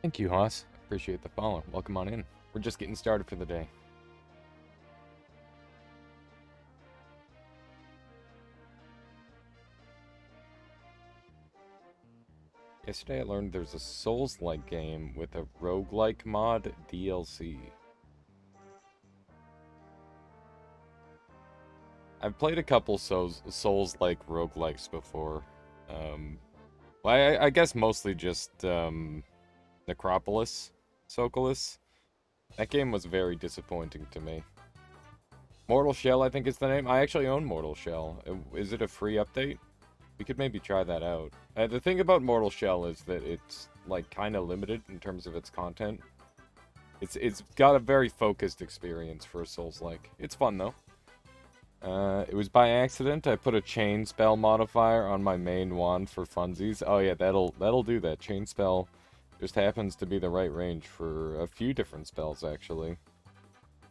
Thank you, Haas. Appreciate the follow. Welcome on in. We're just getting started for the day. Yesterday I learned there's a Souls-like game with a roguelike mod DLC. I've played a couple Souls-like roguelikes before. Well, I guess mostly just Necropolis, Sokolis. That game was very disappointing to me. Mortal Shell, I think is the name. I actually own Mortal Shell. Is it a free update? We could maybe try that out. The thing about Mortal Shell is that it's, like, kind of limited in terms of its content. It's got a very focused experience for a Souls-like. It's fun, though. It was by accident. I put a chain spell modifier on my main wand for funsies. Oh yeah, that'll do that. Chain spell just happens to be the right range for a few different spells, actually.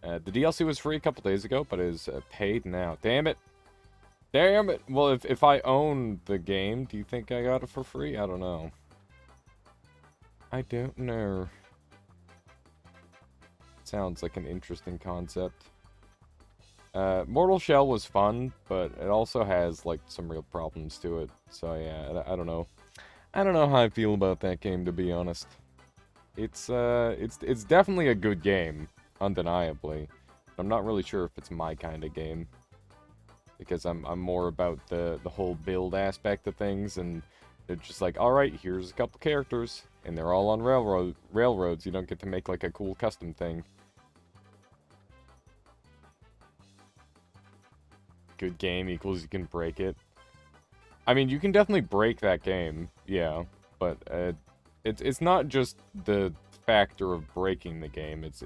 The DLC was free a couple days ago, but is paid now. Damn it! Damn it! Well, if I own the game, do you think I got it for free? I don't know. I don't know. Sounds like an interesting concept. Mortal Shell was fun, but it also has, like, some real problems to it. So, yeah, I don't know. I don't know how I feel about that game, to be honest. It's definitely a good game, undeniably. I'm not really sure if it's my kind of game. Because I'm more about the whole build aspect of things, and they're just like, alright, here's a couple characters, and they're all on railroads. You don't get to make, like, a cool custom thing. Good game equals you can break it. I mean, you can definitely break that game, yeah, but it's not just the factor of breaking the game. It's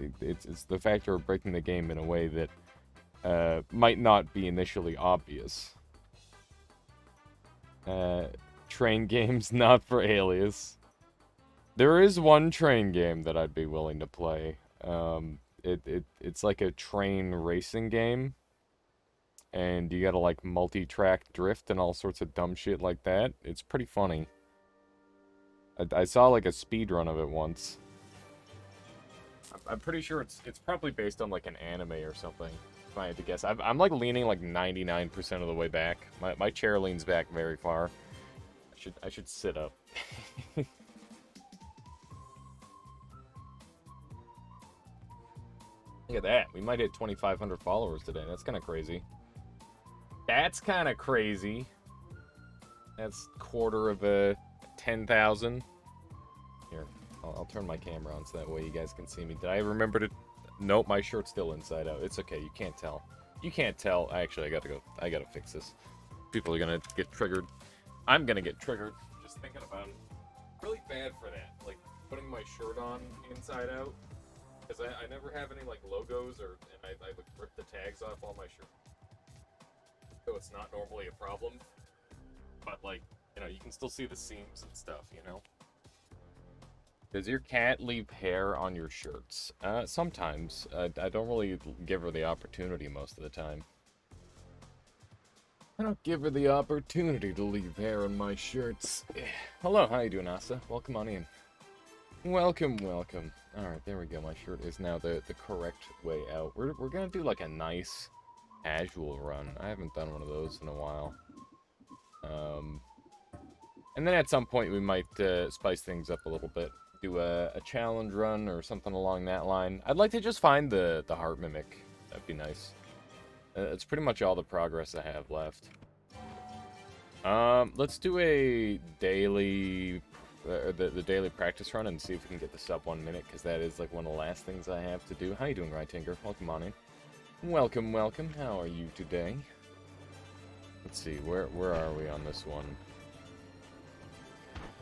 the factor of breaking the game in a way that might not be initially obvious. Train games not for Alias. There is one train game that I'd be willing to play. It's like a train racing game. And you gotta, like, multi-track drift and all sorts of dumb shit like that. It's pretty funny. I saw, like, a speed run of it once. I'm pretty sure it's probably based on, like, an anime or something, if I had to guess. I'm like, leaning, like, 99% of the way back. My chair leans back very far. I should sit up. Look at that. We might hit 2,500 followers today. That's kind of crazy. That's kind of crazy. That's quarter of a 10,000. Here, I'll turn my camera on so that way you guys can see me. Did I remember to... Nope, my shirt's still inside out. It's okay, you can't tell. You can't tell. Actually, I gotta fix this. People are gonna get triggered. I'm gonna get triggered. Just thinking about it. Really bad for that. Like, putting my shirt on inside out. Because I never have any, like, logos and I like, rip the tags off all my shirts. So it's not normally a problem, but, like, you know, you can still see the seams and stuff, you know? Does your cat leave hair on your shirts? Sometimes. I don't really give her the opportunity most of the time. I don't give her the opportunity to leave hair on my shirts. Hello, how you doing, Asa? Welcome on in. Welcome, welcome. Alright, there we go. My shirt is now the correct way out. We're gonna do, like, a nice... casual run. I haven't done one of those in a while. And then at some point we might spice things up a little bit. Do a challenge run or something along that line. I'd like to just find the heart mimic. That'd be nice. It's pretty much all the progress I have left. Let's do a daily, the daily practice run and see if we can get the sub 1 minute, because that is like one of the last things I have to do. How you doing, Right Tinker? Welcome on in. Welcome, welcome. How are you today? Let's see, where are we on this one?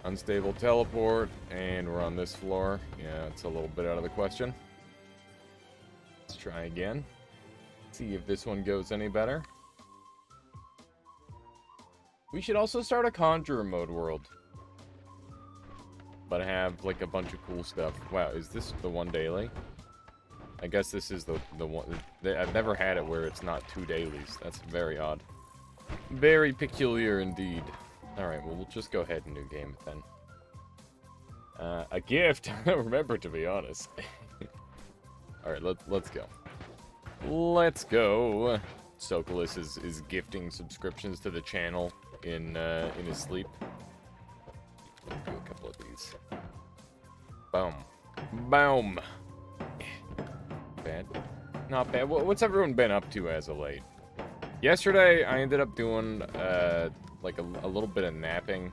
Unstable teleport, and we're on this floor. Yeah, it's a little bit out of the question. Let's try again. See if this one goes any better. We should also start a Conjurer mode world. But have, like, a bunch of cool stuff. Wow, is this the one daily? I guess this is the one. I've never had it where it's not 2 dailies. That's very odd. Very peculiar indeed. Alright, well, we'll just go ahead and new game it then. A gift? I don't remember, to be honest. Alright, let's go. Let's go. Sokolis is gifting subscriptions to the channel in his sleep. Do a couple of these. Boom. Boom. Bad. Not bad. What's everyone been up to as of late? Yesterday, I ended up doing, like, a little bit of napping.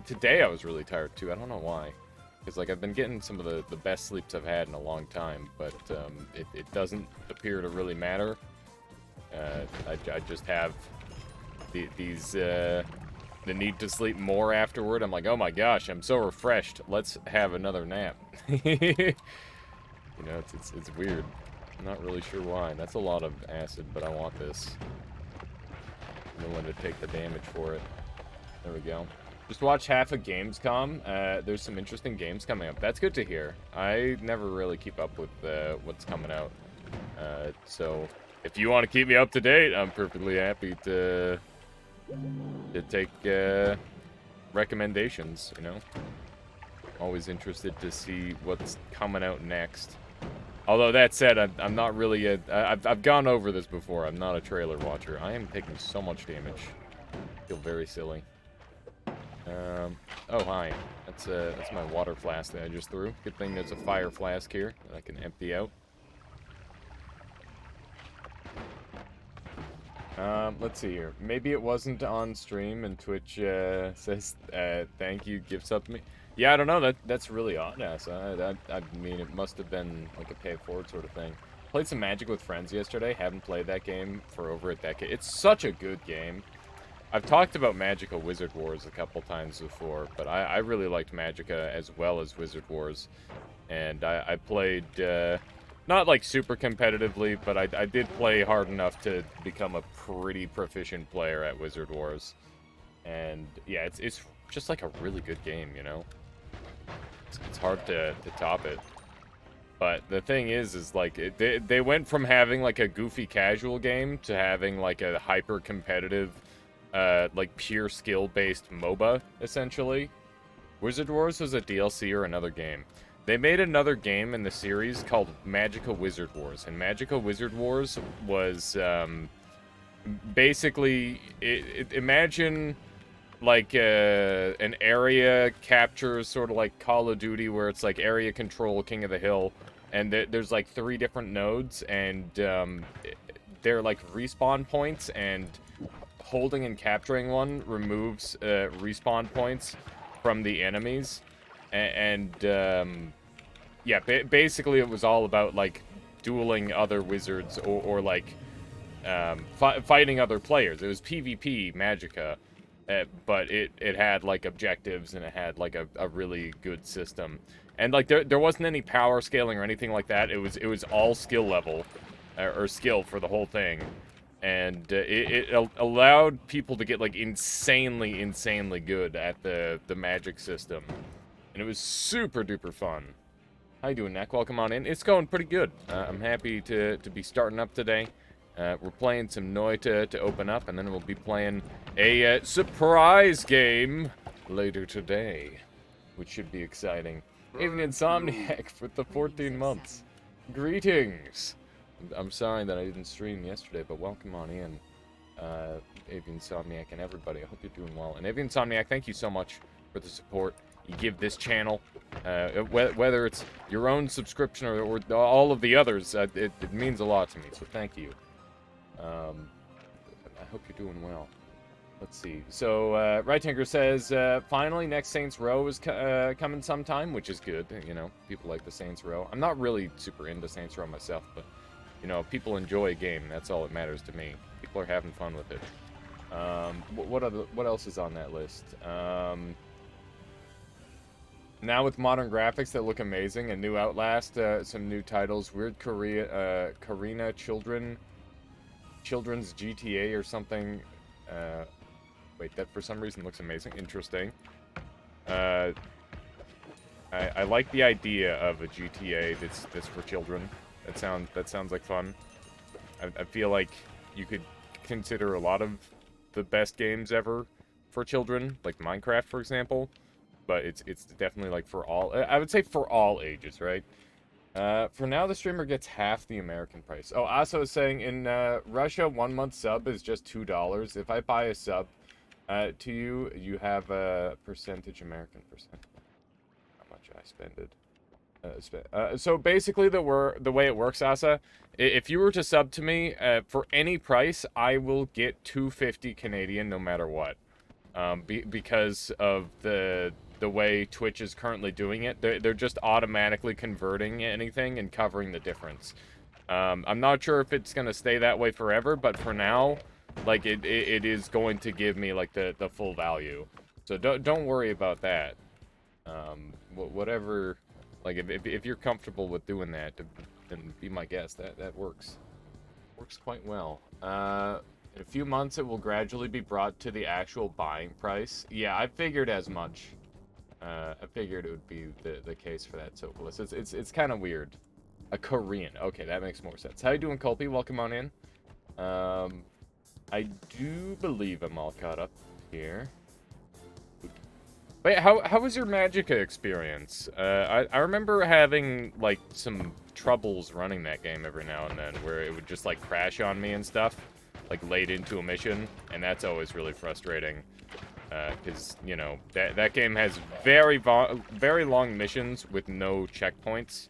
Today, I was really tired, too. I don't know why. Because, like, I've been getting some of the best sleeps I've had in a long time, but it doesn't appear to really matter. I just have the need to sleep more afterward. I'm like, oh my gosh, I'm so refreshed. Let's have another nap. You know, it's weird. I'm not really sure why. That's a lot of acid, but I want this. I'm willing to take the damage for it. There we go. Just watch half of Gamescom. There's some interesting games coming up. That's good to hear. I never really keep up with what's coming out. So if you want to keep me up to date, I'm perfectly happy to take recommendations, you know? Always interested to see what's coming out next. Although, that said, I'm not really I've gone over this before. I'm not a trailer watcher. I am taking so much damage. I feel very silly. Oh, hi. That's my water flask that I just threw. Good thing there's a fire flask here that I can empty out. Let's see here. Maybe it wasn't on stream and Twitch says thank you, gifts up to me. Yeah, I don't know. That's really odd, I mean, it must have been like a pay it forward sort of thing. Played some Magic with friends yesterday. Haven't played that game for over a decade. It's such a good game. I've talked about Magicka Wizard Wars a couple times before, but I really liked Magicka as well as Wizard Wars. And I played, not like super competitively, but I did play hard enough to become a pretty proficient player at Wizard Wars. And yeah, it's just like a really good game, you know? It's hard to top it. But the thing is like, they went from having like a goofy casual game to having like a hyper competitive, like pure skill-based MOBA, essentially. Wizard Wars was a DLC or another game. They made another game in the series called Magicka Wizard Wars, and Magicka Wizard Wars was, basically, imagine, like, an area capture, sort of like Call of Duty, where it's like area control, King of the Hill, and there's like 3 different nodes, and, they're like respawn points, and holding and capturing one removes respawn points from the enemies, and yeah, basically it was all about like dueling other wizards or like fighting other players. It was PvP Magicka, but it had like objectives and it had like a really good system, and like there wasn't any power scaling or anything like that. It was all skill level or skill for the whole thing. And it allowed people to get, like, insanely good at the magic system. And it was super duper fun. How you doing, Neck? Welcome on in. It's going pretty good. I'm happy to be starting up today. We're playing some Noi to open up, and then we'll be playing a surprise game later today, which should be exciting. Even Insomniac for the 14 months. Greetings! I'm sorry that I didn't stream yesterday, but welcome on in, Avian Insomniac and everybody. I hope you're doing well. And Avian Insomniac, thank you so much for the support you give this channel. Whether it's your own subscription or all of the others, it means a lot to me, so thank you. I hope you're doing well. Let's see. So, Right Tinker says, finally, next Saints Row is coming sometime, which is good. You know, people like the Saints Row. I'm not really super into Saints Row myself, but, you know, people enjoy a game. That's all that matters to me. People are having fun with it. What else is on that list? Now with modern graphics that look amazing, a new Outlast, some new titles, Weird Karina Children's GTA or something. Wait, that for some reason looks amazing. Interesting. I like the idea of a GTA that's for children. That sounds like fun. I feel like you could consider a lot of the best games ever for children, like Minecraft, for example. But it's definitely like for all. I would say for all ages, right? For now, the streamer gets half the American price. Oh, Aso is saying in Russia, 1 month sub is just $2. If I buy a sub to you, you have a percentage, American percent. How much I spend it. So basically, the way it works, Asa, if you were to sub to me for any price, I will get 250 Canadian no matter what. Because of the way Twitch is currently doing it, they're just automatically converting anything and covering the difference. I'm not sure if it's gonna stay that way forever, but for now, like it is going to give me like the full value. So don't worry about that. Whatever, like if you're comfortable with doing that, then be my guest. That works quite well. In a few months, it will gradually be brought to the actual buying price. Yeah, I figured as much. I figured it would be the case for that, Sokolis. It's kind of weird. A Korean. Okay, that makes more sense. How you doing, Colby? Welcome on in. I do believe I'm all caught up here. Wait, how was your Magicka experience? I remember having, like, some troubles running that game every now and then, where it would just, like, crash on me and stuff, like, late into a mission, and that's always really frustrating. Because, you know, that game has very long missions with no checkpoints.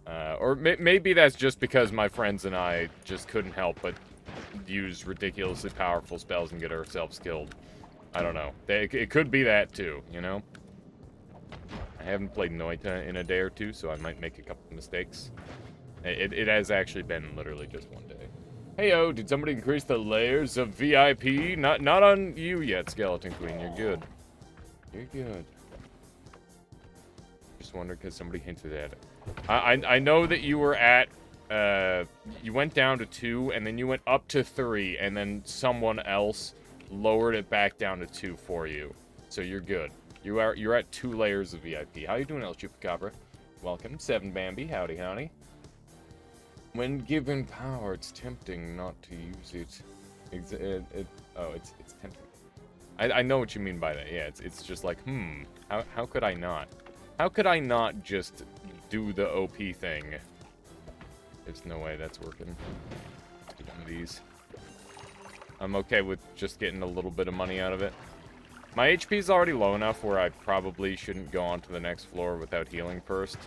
Or maybe that's just because my friends and I just couldn't help but use ridiculously powerful spells and get ourselves killed. I don't know. It could be that, too, you know? I haven't played Noita in a day or two, so I might make a couple mistakes. It has actually been literally just one day. Heyo, did somebody increase the layers of VIP? Not on you yet, Skeleton Queen. You're good. You're good. Just wondered because somebody hinted at it. I know that you were at... you went down to 2, and then you went up to 3, and then someone else lowered it back down to 2 for you. So you're good. You're at 2 layers of VIP. How you doing, El Chupacabra? Welcome. 7 Bambi. Howdy, howdy. When given power, it's tempting not to use it. It's tempting. I know what you mean by that. Yeah, it's just like, how could I not? How could I not just do the OP thing? There's no way that's working. Let's do one of these. I'm okay with just getting a little bit of money out of it. My HP is already low enough where I probably shouldn't go on to the next floor without healing first.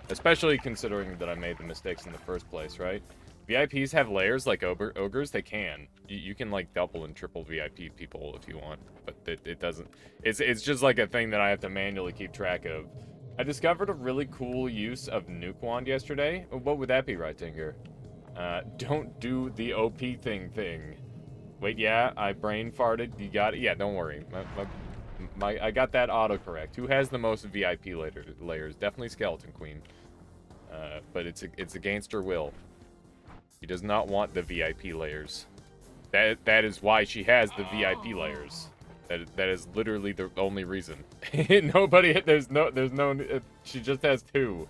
Especially considering that I made the mistakes in the first place, right? VIPs have layers like ogres. They can. You can like double and triple VIP people if you want, but it doesn't. It's just like a thing that I have to manually keep track of. I discovered a really cool use of Nuke Wand yesterday. What would that be, Rightinger? Don't do the OP thing. Wait, yeah, I brain farted. You got it. Yeah, don't worry. I got that autocorrect. Who has the most VIP layers? Definitely Skeleton Queen. But it's against her will. She does not want the VIP layers. That is why she has the VIP layers. That is literally the only reason. There's no. She just has 2.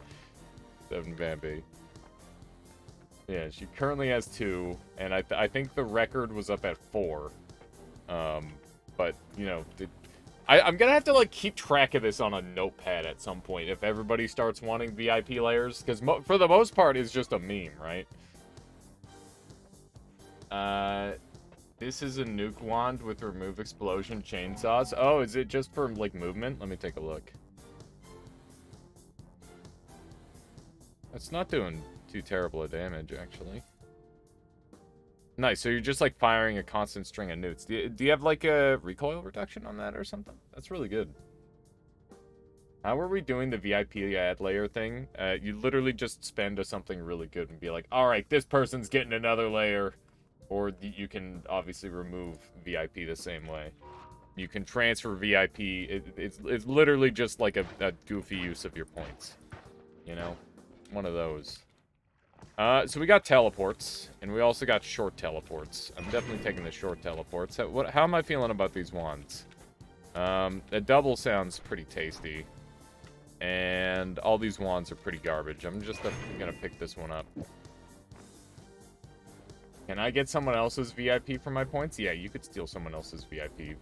7 Bambi. Yeah, she currently has 2, and I think the record was up at 4. But you know, I'm gonna have to like keep track of this on a notepad at some point if everybody starts wanting VIP layers, because for the most part it's just a meme, right? This is a Nuke Wand with remove explosion chainsaws. Oh, is it just for like movement? Let me take a look. That's not doing too terrible a damage, actually. Nice. So you're just like firing a constant string of newts. Do you have like a recoil reduction on that or something? That's really good. How are we doing the VIP ad layer thing? You literally just spend to something really good and be like, all right, this person's getting another layer. Or you can obviously remove VIP the same way. You can transfer VIP. It's literally just like a goofy use of your points. You know? One of those. So we got teleports, and we also got short teleports. I'm definitely taking the short teleports. How am I feeling about these wands? The double sounds pretty tasty. And all these wands are pretty garbage. I'm just gonna pick this one up. Can I get someone else's VIP for my points? Yeah, you could steal someone else's VIP.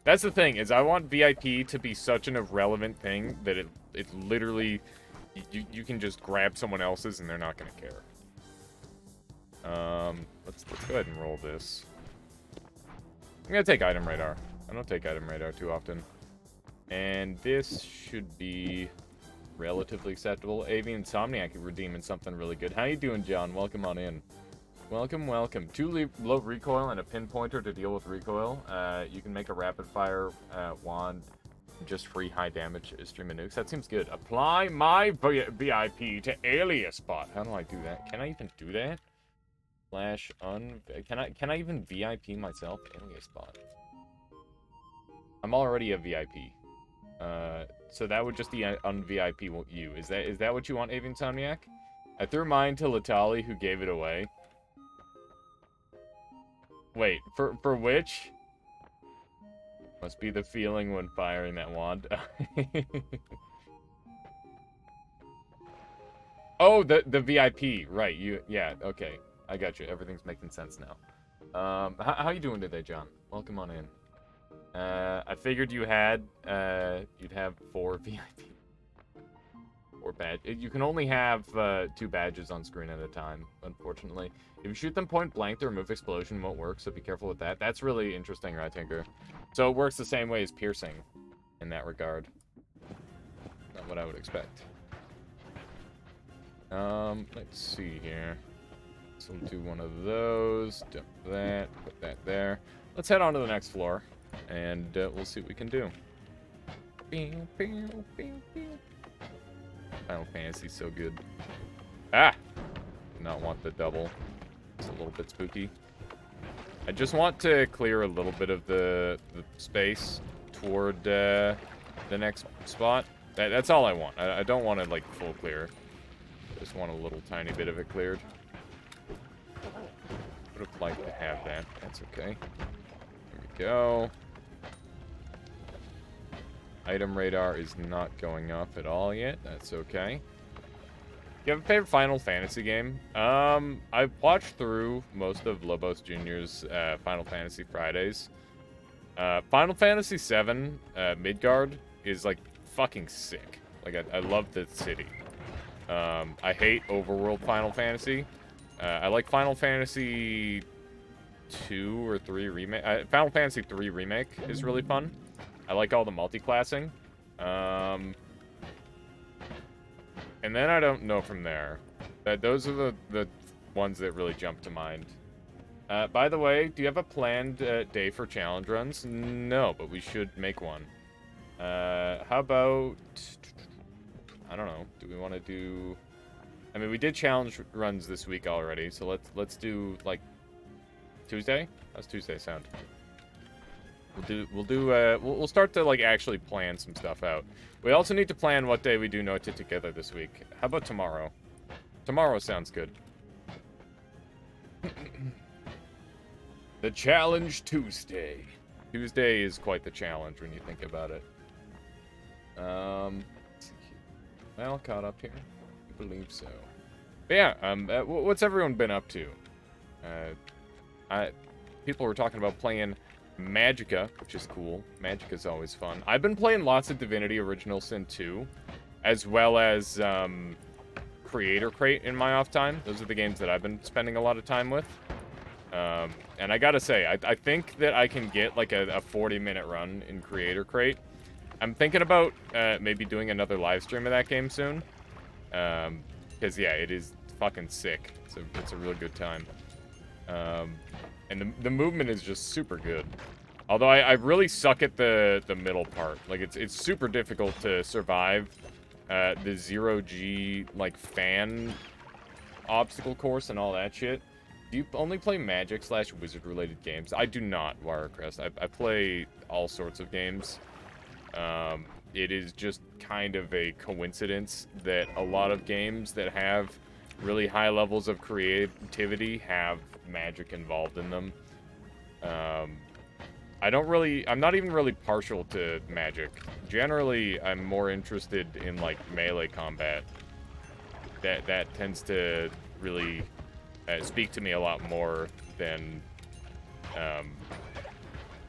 That's the thing, is I want VIP to be such an irrelevant thing that it literally... You can just grab someone else's and they're not gonna care. Let's go ahead and roll this. I'm gonna take item radar. I don't take item radar too often. And this should be relatively acceptable. Avian Insomniac redeeming something really good. How you doing, John? Welcome on in. Welcome, welcome. 2 low recoil and a pinpointer to deal with recoil. You can make a rapid fire wand, just free high damage stream of nukes. That seems good. Apply my VIP to alias bot. How do I do that? Can I even do that? Can I even VIP myself? Alias bot. I'm already a VIP. So that would just be un-VIP you. Is that what you want, Avian Insomniac? I threw mine to Latali, who gave it away. Wait, for which? Must be the feeling when firing that wand. Oh, the VIP, right? Yeah, okay, I got you. Everything's making sense now. How you doing today, John? Welcome on in. I figured you'd have 4 VIP. 4 badge. You can only have 2 badges on screen at a time, unfortunately. If you shoot them point blank, the remove explosion won't work, so be careful with that. That's really interesting, right, Tinker? So it works the same way as piercing in that regard. Not what I would expect. Let's see here. So we'll do one of those, dump that, put that there. Let's head on to the next floor, and we'll see what we can do. Final Fantasy's so good. Ah! Do not want the double. It's a little bit spooky. I just want to clear a little bit of the space toward the next spot. That's all I want. I don't want to, like, full clear. I just want a little tiny bit of it cleared. Would have liked to have that. That's okay. There we go. Item radar is not going off at all yet. That's okay. You have a favorite Final Fantasy game? I've watched through most of Lobos Jr.'s Final Fantasy Fridays. Final Fantasy VII Midgard is like fucking sick. Like I love the city. I hate overworld Final Fantasy. I like Final Fantasy 2 or 3 remake. Final Fantasy 3 remake is really fun. I like all the multi-classing. And then I don't know from there. Those are the ones that really jump to mind. By the way, do you have a planned day for challenge runs? No, but we should make one. How about... I don't know. Do we want to do... I mean, we did challenge runs this week already, so let's do, like, Tuesday? How's Tuesday sound? We'll start to, like, actually plan some stuff out. We also need to plan what day we do Nota together this week. How about tomorrow? Tomorrow sounds good. The Challenge Tuesday. Tuesday is quite the challenge when you think about it. Let's see here. Well, caught up here. I believe so. But yeah, what's everyone been up to? People were talking about playing Magicka, which is cool. Magicka's always fun. I've been playing lots of Divinity Original Sin 2, as well as Creator Crate in my off time. Those are the games that I've been spending a lot of time with. And I gotta say, I think that I can get like a 40-minute run in Creator Crate. I'm thinking about maybe doing another live stream of that game soon. Because, yeah, it is fucking sick. It's a real good time. And the movement is just super good. Although I really suck at the middle part. Like, it's super difficult to survive the 0G, like, fan obstacle course and all that shit. Do you only play Magic / Wizard-related games? I do not, Wirecrest. I play all sorts of games. It is just kind of a coincidence that a lot of games that have really high levels of creativity have Magic involved in them. I'm not even really partial to Magic. Generally, I'm more interested in, like, melee combat. That tends to really speak to me a lot more than,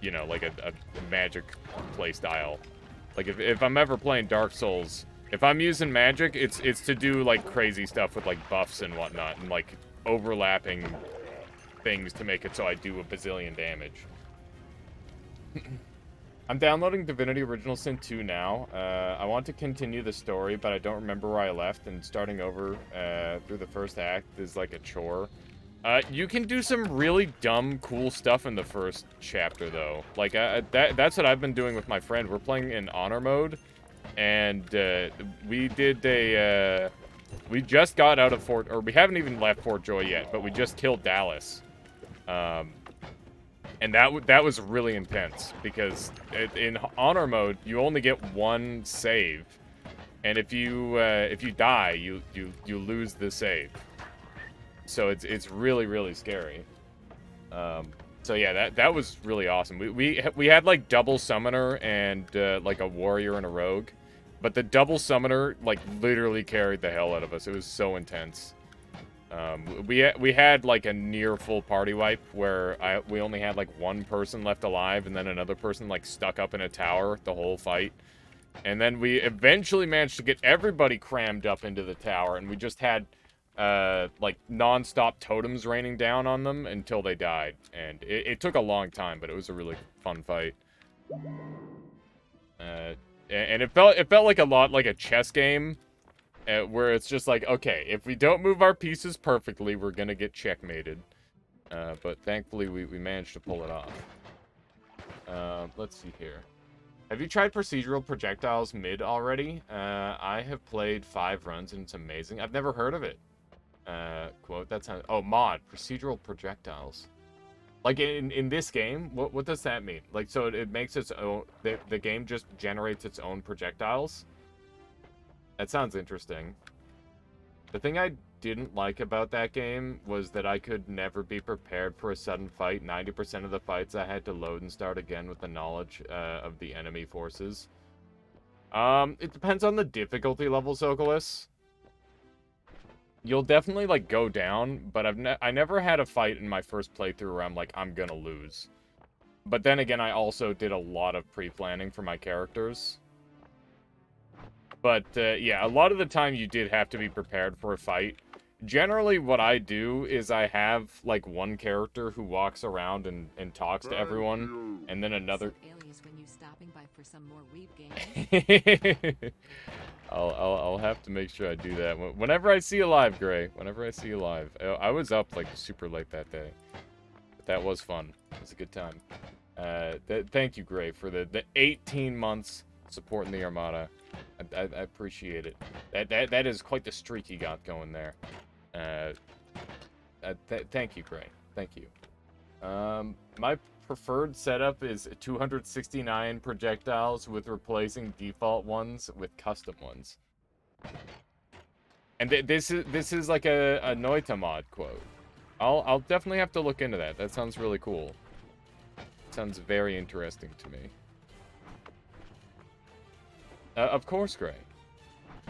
you know, like a Magic playstyle. Like, if I'm ever playing Dark Souls, if I'm using Magic, it's to do, like, crazy stuff with, like, buffs and whatnot, and, like, overlapping things to make it so I do a bazillion damage. I'm downloading Divinity Original Sin 2 now. I want to continue the story, but I don't remember where I left, and starting over through the first act is like a chore. You can do some really dumb, cool stuff in the first chapter, though. Like, that's what I've been doing with my friend. We're playing in Honor Mode, and we did a... we just got out of Fort... or we haven't even left Fort Joy yet, but we just killed Dallas. And that was really intense, because in Honor Mode, you only get one save. And if you die, you lose the save. So it's really, really scary. So yeah, that was really awesome. We had, like, double summoner and like a warrior and a rogue, but the double summoner, like, literally carried the hell out of us. It was so intense. We had like a near full party wipe where we only had like one person left alive, and then another person like stuck up in a tower the whole fight. And then we eventually managed to get everybody crammed up into the tower, and we just had like non-stop totems raining down on them until they died. And it took a long time, but it was a really fun fight. And it felt like a lot like a chess game. Where it's just like, okay, if we don't move our pieces perfectly, we're gonna get checkmated. But thankfully, we managed to pull it off. Let's see here. Have you tried procedural projectiles mid already? I have played 5 runs, and it's amazing. I've never heard of it. Quote, that sounds... Oh, mod. Procedural projectiles. Like, in this game, what does that mean? Like, so it makes its own... The game just generates its own projectiles? That sounds interesting. The thing I didn't like about that game was that I could never be prepared for a sudden fight. 90% of the fights I had to load and start again with the knowledge of the enemy forces. It depends on the difficulty level, Sokolis. You'll definitely, like, go down, but I never had a fight in my first playthrough where I'm like, I'm gonna lose. But then again, I also did a lot of pre-planning for my characters. But, yeah, a lot of the time you did have to be prepared for a fight. Generally, what I do is I have, like, one character who walks around and talks to everyone, and then another... Alias, when you stopping by for some more weeb games? I'll have to make sure I do that. Whenever I see you live, Gray. Whenever I see you live. I was up, like, super late that day. But that was fun. It was a good time. Thank you, Gray, for the 18 months supporting the Armada. I appreciate it. That is quite the streak you got going there. Thank you, Gray. Thank you. My preferred setup is 269 projectiles with replacing default ones with custom ones. And this is like a Noita mod quote. I'll definitely have to look into that. That sounds really cool. Sounds very interesting to me. Of course, Gray.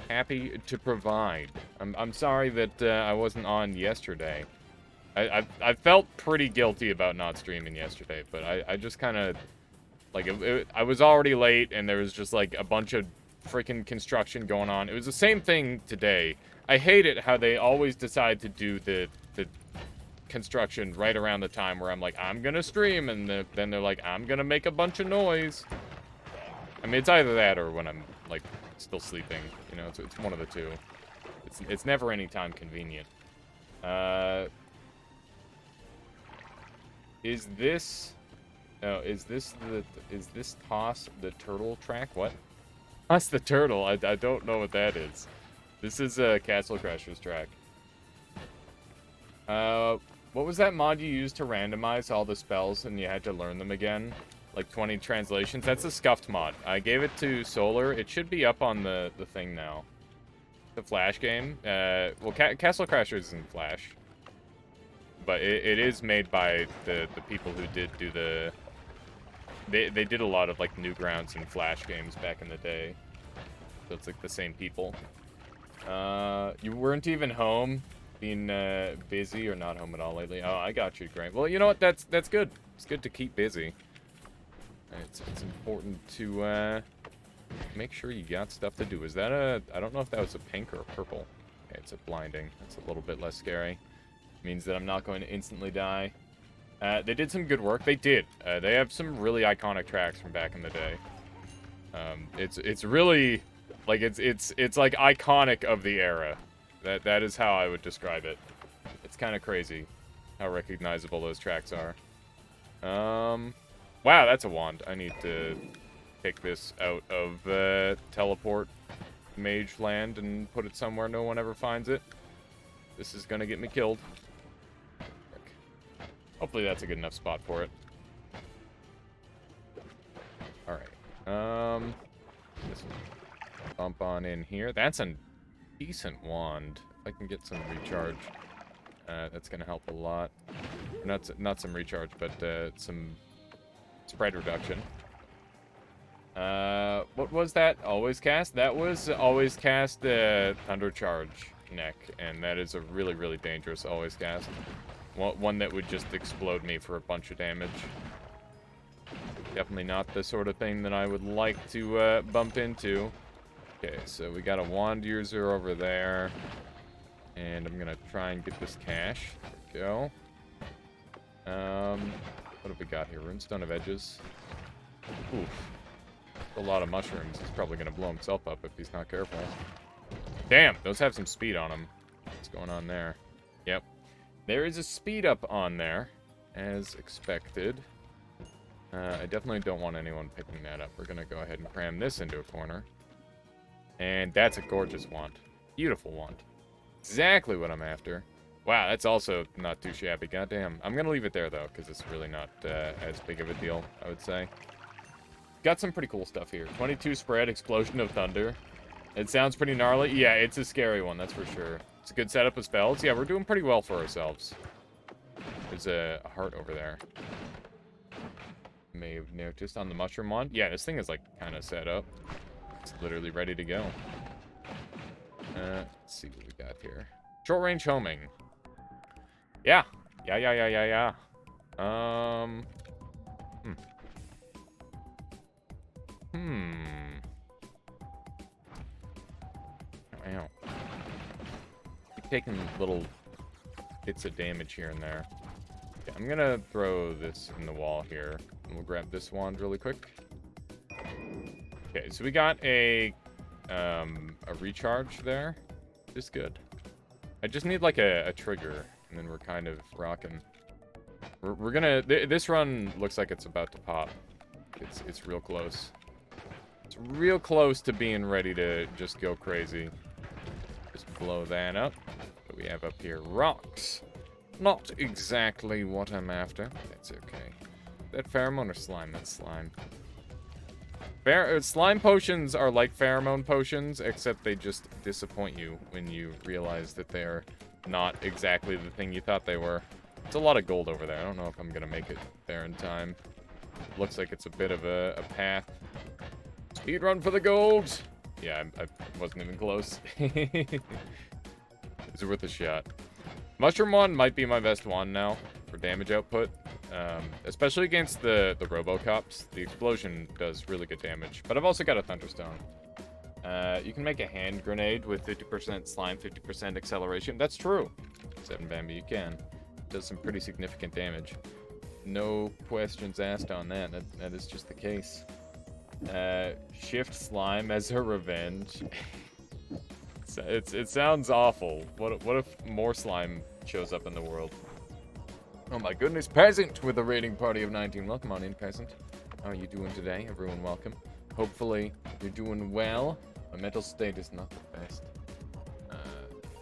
Happy to provide. I'm sorry that I wasn't on yesterday. I felt pretty guilty about not streaming yesterday, but I just kind of... Like, I was already late, and there was just, like, a bunch of freaking construction going on. It was the same thing today. I hate it how they always decide to do the construction right around the time where I'm like, I'm gonna stream, and then they're like, I'm gonna make a bunch of noise. I mean, it's either that or when I'm, like, still sleeping. You know, it's one of the two. It's never any time convenient. Is this... No, is this Toss the Turtle track? What? Toss the Turtle? I don't know what that is. This is a Castle Crashers track. What was that mod you used to randomize all the spells and you had to learn them again? Like 20 translations? That's a scuffed mod. I gave it to Solar. It should be up on the thing now. The Flash game. Well, Castle Crashers isn't Flash. But it is made by the people who did do the... They did a lot of, like, Newgrounds and Flash games back in the day. So it's, like, the same people. You weren't even home, being busy or not home at all lately. Oh, I got you, great. Well, you know what? That's good. It's good to keep busy. It's important to make sure you got stuff to do. Is that a... I don't know if that was a pink or a purple. Okay, it's a blinding. That's a little bit less scary. Means that I'm not going to instantly die. They did some good work. They did. They have some really iconic tracks from back in the day. It's really like it's like iconic of the era. That is how I would describe it. It's kind of crazy how recognizable those tracks are. Wow, that's a wand. I need to take this out of teleport mage land and put it somewhere no one ever finds it. This is gonna get me killed. Hopefully that's a good enough spot for it. Alright. This one. Bump on in here. That's a decent wand. If I can get some recharge, that's gonna help a lot. Not some recharge, but some spread reduction. What was that? Always cast? That was always cast Thunder Charge neck, and that is a really, really dangerous always cast. One that would just explode me for a bunch of damage. Definitely not the sort of thing that I would like to bump into. Okay, so we got a wand user over there. And I'm gonna try and get this cash. There we go. What have we got here? Runestone of Edges. Oof. A lot of mushrooms. He's probably gonna blow himself up if he's not careful. Damn, those have some speed on them. What's going on there? Yep. There is a speed up on there, as expected. I definitely don't want anyone picking that up. We're gonna go ahead and cram this into a corner. And that's a gorgeous wand. Beautiful wand. Exactly what I'm after. Wow, that's also not too shabby. Goddamn. I'm gonna leave it there, though, because it's really not as big of a deal, I would say. Got some pretty cool stuff here. 22 spread, Explosion of Thunder. It sounds pretty gnarly. Yeah, it's a scary one, that's for sure. It's a good setup with spells. Yeah, we're doing pretty well for ourselves. There's a heart over there. May have noticed on the mushroom wand. Yeah, this thing is, like, kind of set up. It's literally ready to go. Let's see what we got here. Short range homing. Yeah. Yeah. Ow. Keep taking little bits of damage here and there. Okay, I'm gonna throw this in the wall here. And we'll grab this wand really quick. Okay, so we got a recharge there. Just good. I just need like a trigger, and then we're kind of rocking. We're gonna. This run looks like it's about to pop. It's real close. It's real close to being ready to just go crazy. Just blow that up. What we have up here? Rocks. Not exactly what I'm after. That's okay. That pheromone or slime? That's slime. Slime potions are like pheromone potions, except they just disappoint you when you realize that they're not exactly the thing you thought they were. It's a lot of gold over there. I don't know if I'm gonna make it there in time. Looks like it's a bit of a path. Speed run for the gold! Yeah, I wasn't even close. It's worth a shot. Mushroom wand might be my best wand now for damage output. Especially against the Robocops. The explosion does really good damage. But I've also got a Thunderstone. You can make a hand grenade with 50% slime, 50% acceleration. That's true. 7 Bambi, you can. It does some pretty significant damage. No questions asked on that. That is just the case. Shift slime as a revenge. It sounds awful. What if more slime shows up in the world? Oh my goodness, Peasant with a raiding party of 19. Welcome on in, Peasant. How are you doing today? Everyone welcome. Hopefully you're doing well. My mental state is not the best.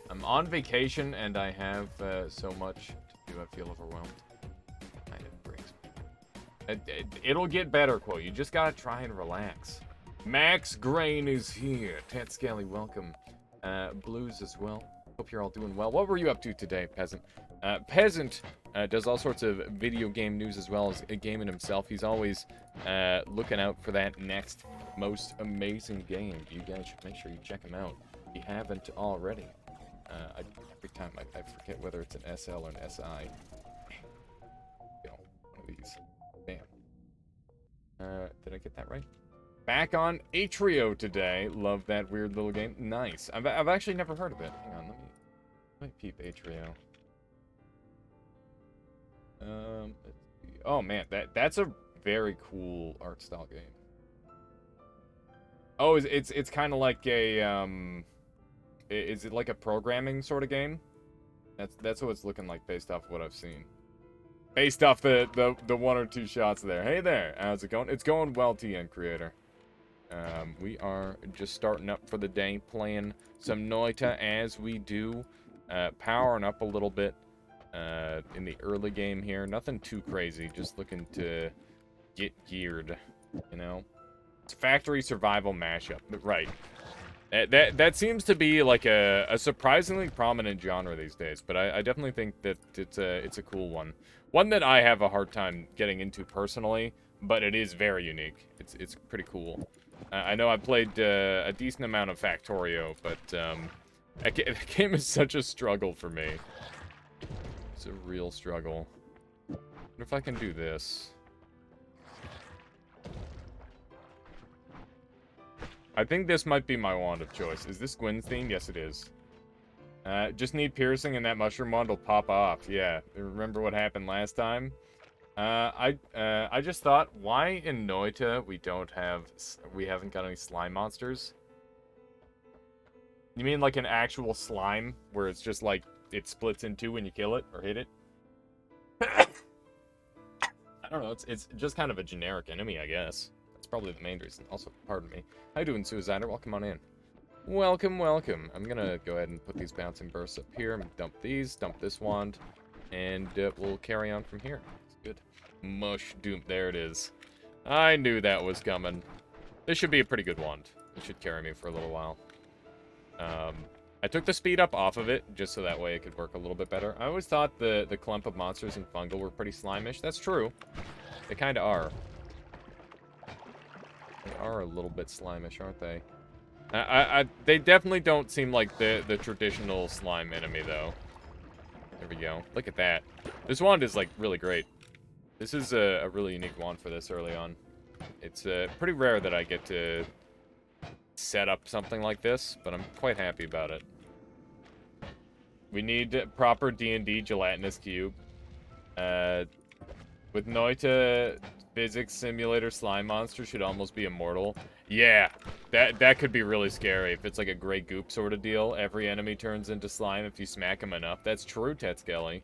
I'm on vacation and I have so much to do. I feel overwhelmed. Kind of breaks me. It'll get better, quote. You just gotta try and relax. Max Grain is here. Tat Scaly, welcome. Blues as well. Hope you're all doing well. What were you up to today, Peasant? Peasant does all sorts of video game news as well as gaming himself. He's always looking out for that next most amazing game. You guys should make sure you check him out if you haven't already. Every time I forget whether it's an SL or an SI. One of these. Bam. Did I get that right? Back on Atrio today. Love that weird little game. Nice. I've actually never heard of it. Hang on, let me peep Atrio. Oh man, that's a very cool art style game. Oh, it's kind of like a is it like a programming sort of game? That's what it's looking like based off what I've seen. Based off the one or two shots there. Hey there, how's it going? It's going well, TN Creator. We are just starting up for the day, playing some Noita as we do, powering up a little bit in the early game here. Nothing too crazy, just looking to get geared, you know? It's a factory survival mashup, right. That seems to be like a surprisingly prominent genre these days, but I definitely think that it's a cool one. One that I have a hard time getting into personally, but it is very unique. It's pretty cool. I know I played a decent amount of Factorio, but that game is such a struggle for me. It's a real struggle. I wonder if I can do this. I think this might be my wand of choice. Is this Gwen's theme? Yes, it is. Just need piercing and that mushroom wand will pop off. Yeah, remember what happened last time? I just thought, why in Noita we haven't got any slime monsters? You mean like an actual slime where it's just like it splits in two when you kill it or hit it? I don't know. It's just kind of a generic enemy, I guess. That's probably the main reason. Also, pardon me. How you doing, Suicider? Welcome on in. Welcome, welcome. I'm gonna go ahead and put these bouncing bursts up here. I'm gonna dump these, dump this wand, and we'll carry on from here. It's good. Mush doom. There it is. I knew that was coming. This should be a pretty good wand. It should carry me for a little while. I took the speed up off of it, just so that way it could work a little bit better. I always thought the clump of monsters in Fungal were pretty slimish. That's true. They kind of are. They are a little bit slimish, aren't they? They definitely don't seem like the traditional slime enemy, though. There we go. Look at that. This wand is, like, really great. This is a really unique wand for this early on. It's pretty rare that I get to set up something like this, but I'm quite happy about it. We need proper D&D gelatinous cube. With Noita, physics simulator slime monster should almost be immortal. Yeah, that could be really scary if it's like a gray goop sort of deal. Every enemy turns into slime if you smack them enough. That's true, Tetskelly.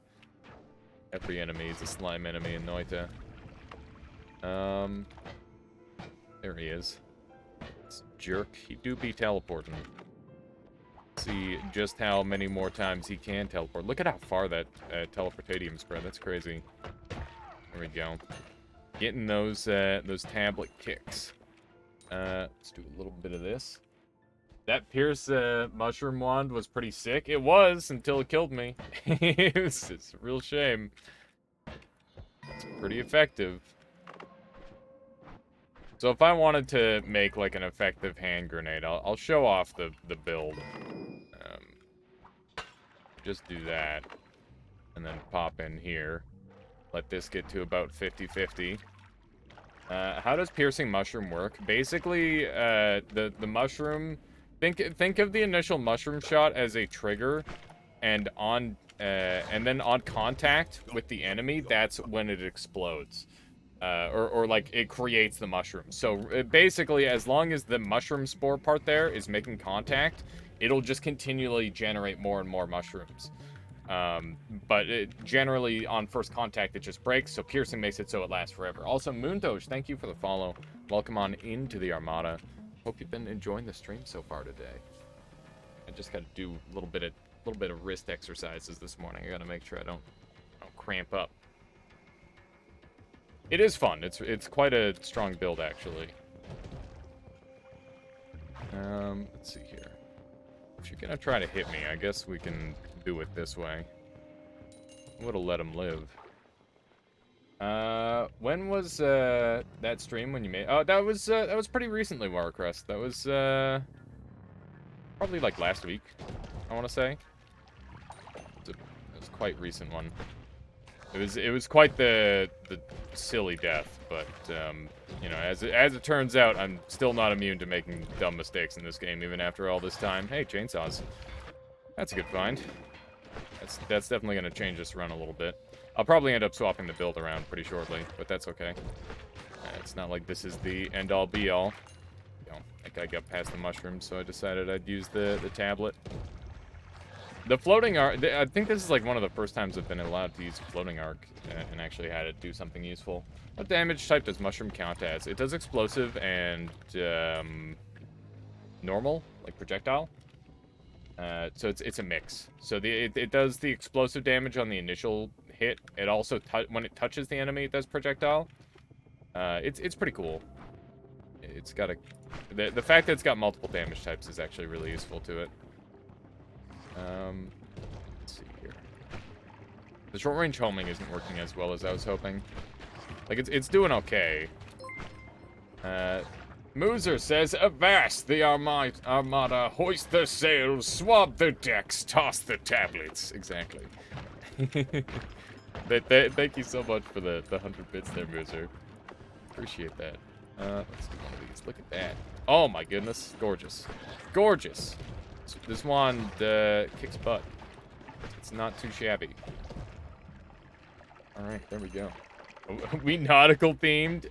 Every enemy is a slime enemy in Noita. There he is. This jerk. He do be teleporting. See just how many more times he can teleport. Look at how far that teleportatium spread. That's crazy. There we go. Getting those tablet kicks. Let's do a little bit of this. That Pierce mushroom wand was pretty sick. It was until it killed me. It's a real shame. It's pretty effective. So if I wanted to make like an effective hand grenade, I'll show off the build. Just do that. And then pop in here. Let this get to about 50-50. How does piercing mushroom work? Basically, the mushroom... Think of the initial mushroom shot as a trigger, and then on contact with the enemy, that's when it explodes. Or like, it creates the mushroom. So, basically, as long as the mushroom spore part there is making contact, it'll just continually generate more and more mushrooms. But generally, on first contact, it just breaks, so piercing makes it so it lasts forever. Also, Moondoge, thank you for the follow. Welcome on into the Armada. Hope you've been enjoying the stream so far today. I just got to do a little bit of wrist exercises this morning. I got to make sure I don't cramp up. It is fun. It's quite a strong build, actually. Let's see here. If you're gonna try to hit me, I guess we can do it this way. Would've let him live. When was that stream when you made? Oh, that was pretty recently, Warcrest. That was probably like last week, I want to say. It was quite a recent one. It was quite the silly death, but you know, as it turns out, I'm still not immune to making dumb mistakes in this game, even after all this time. Hey, chainsaws. That's a good find. That's definitely gonna change this run a little bit. I'll probably end up swapping the build around pretty shortly, but that's okay. It's not like this is the end-all be-all. You know, like I got past the mushrooms, so I decided I'd use the tablet. The floating arc, I think this is like one of the first times I've been allowed to use floating arc and actually had it do something useful. What damage type does mushroom count as? It does explosive and normal, like projectile. So it's a mix. So it does the explosive damage on the initial hit. It also, when it touches the enemy, it does projectile. It's pretty cool. It's got the fact that it's got multiple damage types is actually really useful to it. Let's see here. The short-range homing isn't working as well as I was hoping. Like, it's doing okay. Moozer says, "Avast the Armada, hoist the sails, swab the decks, toss the tablets." Exactly. Thank you so much for the 100 bits there, Moozer. Appreciate that. Let's do one of these. Look at that. Oh my goodness. Gorgeous. Gorgeous. This wand kicks butt. It's not too shabby. Alright, there we go. We nautical themed?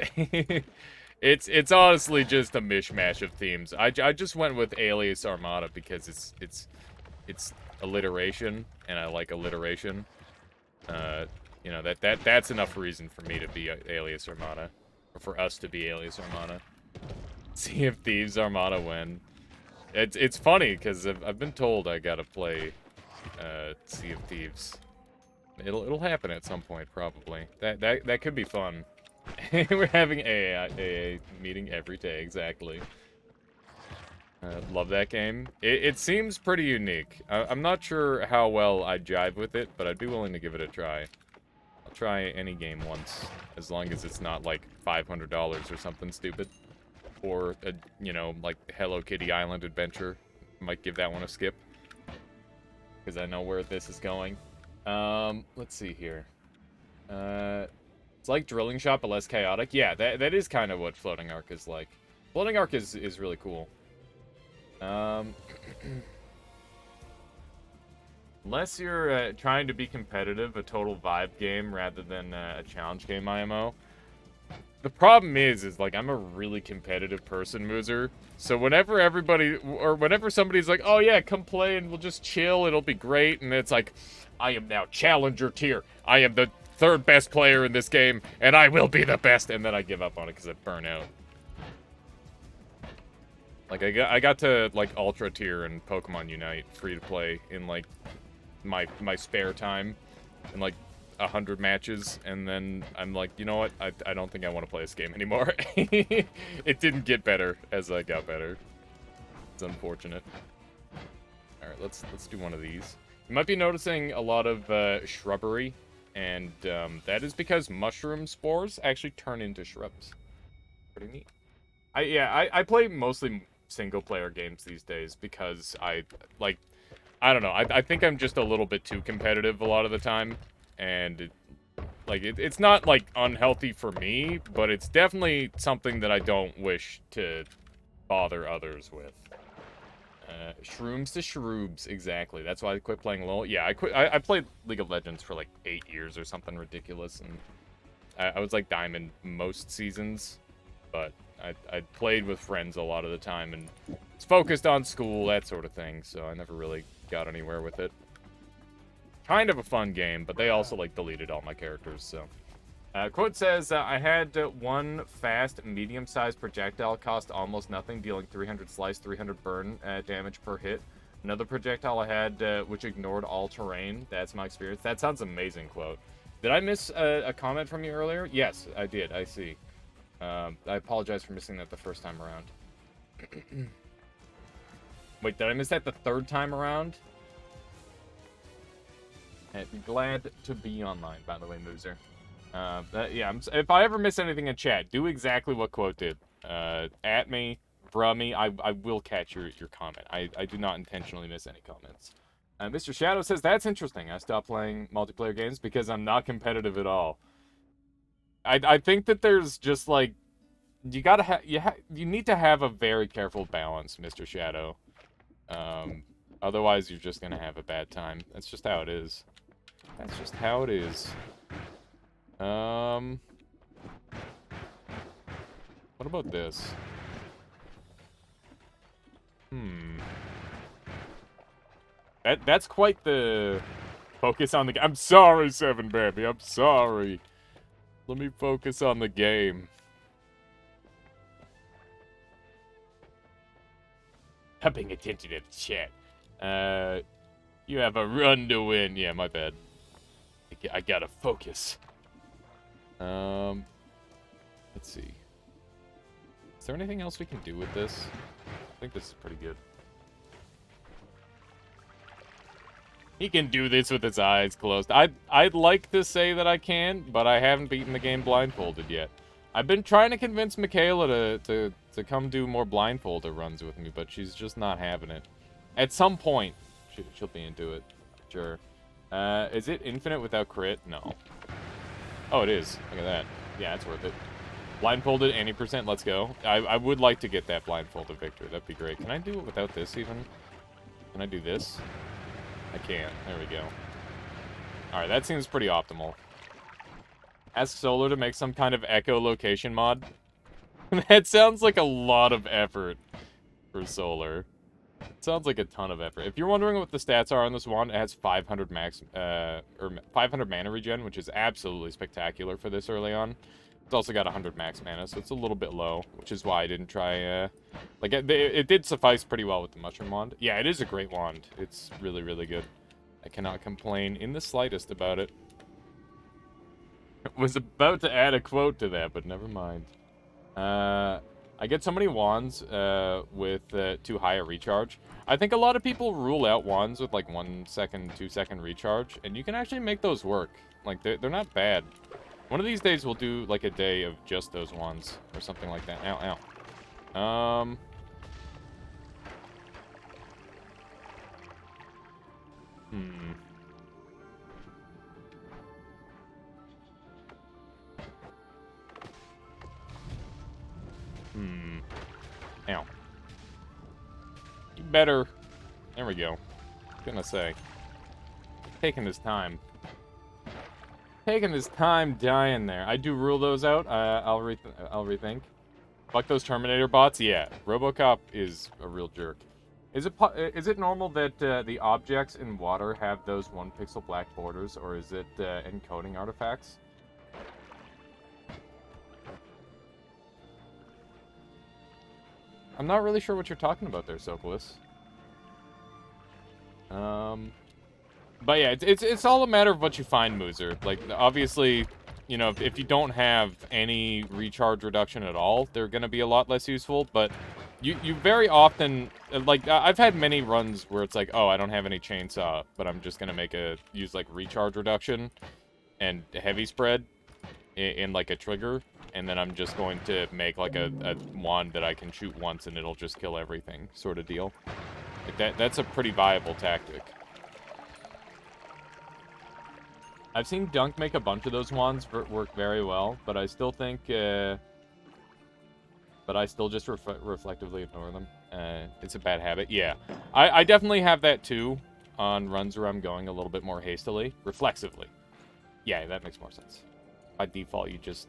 It's honestly just a mishmash of themes. I just went with Alias Armada because it's alliteration, and I like alliteration. You know, that's enough reason for me to be Alias Armada. Or for us to be Alias Armada. See if Thieves Armada win. It's funny, because I've been told I gotta play Sea of Thieves. It'll happen at some point, probably. That could be fun. We're having AA meeting every day, exactly. Love that game. It seems pretty unique. I'm not sure how well I jive with it, but I'd be willing to give it a try. I'll try any game once, as long as it's not like $500 or something stupid. Or, you know, like Hello Kitty Island Adventure. Might give that one a skip. Because I know where this is going. Let's see here. It's like Drilling Shop, but less chaotic. Yeah, that is kind of what Floating Arc is like. Floating Arc is really cool. Unless you're trying to be competitive, a total vibe game rather than a challenge game IMO. The problem is like, I'm a really competitive person, Moozer. So whenever whenever somebody's like, oh yeah, come play and we'll just chill, it'll be great. And it's like, I am now challenger tier. I am the third best player in this game, and I will be the best. And then I give up on it because I burn out. Like, I got to, like, Ultra tier and Pokemon Unite free to play in, like, my spare time. In, like, 100 matches, and then I'm like, you know what? I don't think I want to play this game anymore. It didn't get better as I got better. It's unfortunate. Alright, let's do one of these. You might be noticing a lot of shrubbery, and that is because mushroom spores actually turn into shrubs. Pretty neat. I play mostly single-player games these days because I don't know. I think I'm just a little bit too competitive a lot of the time. And, it's not, like, unhealthy for me, but it's definitely something that I don't wish to bother others with. Shrooms to shroobs, exactly. That's why I quit playing LoL. Yeah, I played League of Legends for, like, 8 years or something ridiculous, and I was, like, Diamond most seasons, but I played with friends a lot of the time, and was focused on school, that sort of thing, so I never really got anywhere with it. kind of a fun game, but they also, like, deleted all my characters, so. Quote says, I had one fast, medium-sized projectile cost almost nothing, dealing 300 slice, 300 burn damage per hit. Another projectile I had, which ignored all terrain. That's my experience. That sounds amazing, quote. Did I miss a comment from you earlier? Yes, I did. I see. I apologize for missing that the first time around. Wait, did I miss that the third time around? I'd be glad to be online, by the way, Moozer. Yeah, if I ever miss anything in chat, do exactly what Quote did. At me, bruh me, I will catch your comment. I do not intentionally miss any comments. Mr. Shadow says, that's interesting. I stopped playing multiplayer games because I'm not competitive at all. I think that there's just, like, you gotta have, you need to have a very careful balance, Mr. Shadow. Otherwise you're just gonna have a bad time. That's just how it is. That's just how it is. What about this? That's quite the focus on the. I'm sorry, Seven Baby. I'm sorry. Let me focus on the game. I'm paying attention to the chat. You have a run to win. Yeah, my bad. I gotta focus. Let's see. Is there anything else we can do with this? I think this is pretty good. He can do this with his eyes closed. I'd like to say that I can, but I haven't beaten the game blindfolded yet. I've been trying to convince Michaela to come do more blindfolded runs with me, but she's just not having it. At some point, she'll be into it. Sure. Is it infinite without crit? No. Oh, it is. Look at that. Yeah, it's worth it. Blindfolded, any percent, let's go. I would like to get that blindfolded victory. That'd be great. Can I do it without this, even? Can I do this? I can't. There we go. Alright, that seems pretty optimal. Ask Solar to make some kind of echolocation mod. That sounds like a lot of effort for Solar. It sounds like a ton of effort. If you're wondering what the stats are on this wand, it has 500 max, or 500 mana regen, which is absolutely spectacular for this early on. It's also got 100 max mana, so it's a little bit low, which is why I didn't try, like, it did suffice pretty well with the mushroom wand. Yeah, it is a great wand. It's really, really good. I cannot complain in the slightest about it. Was about to add a quote to that, but never mind. I get so many wands with too high a recharge. I think a lot of people rule out wands with like 1 second, 2 second recharge, and you can actually make those work. Like, they're not bad. One of these days we'll do like a day of just those wands or something like that. Ow, ow. Ow. You better. There we go. Gonna say. Taking his time. Taking his time dying there. I do rule those out. I'll rethink. Fuck those Terminator bots. Yeah, RoboCop is a real jerk. Is it normal that the objects in water have those 1 pixel black borders, or is it encoding artifacts? I'm not really sure what you're talking about there, Sokolis. But yeah, it's all a matter of what you find, Moozer. Like, obviously, you know, if you don't have any recharge reduction at all, they're gonna be a lot less useful, but you very often, like, I've had many runs where it's like, oh, I don't have any chainsaw, but I'm just gonna use, like, recharge reduction and heavy spread in like, a trigger, and then I'm just going to make, like, a wand that I can shoot once and it'll just kill everything, sort of deal. Like, that's a pretty viable tactic. I've seen Dunk make a bunch of those wands work very well, but I still think, but I still just reflectively ignore them. It's a bad habit. Yeah, I definitely have that too on runs where I'm going a little bit more hastily, reflexively. Yeah, that makes more sense. By default, you just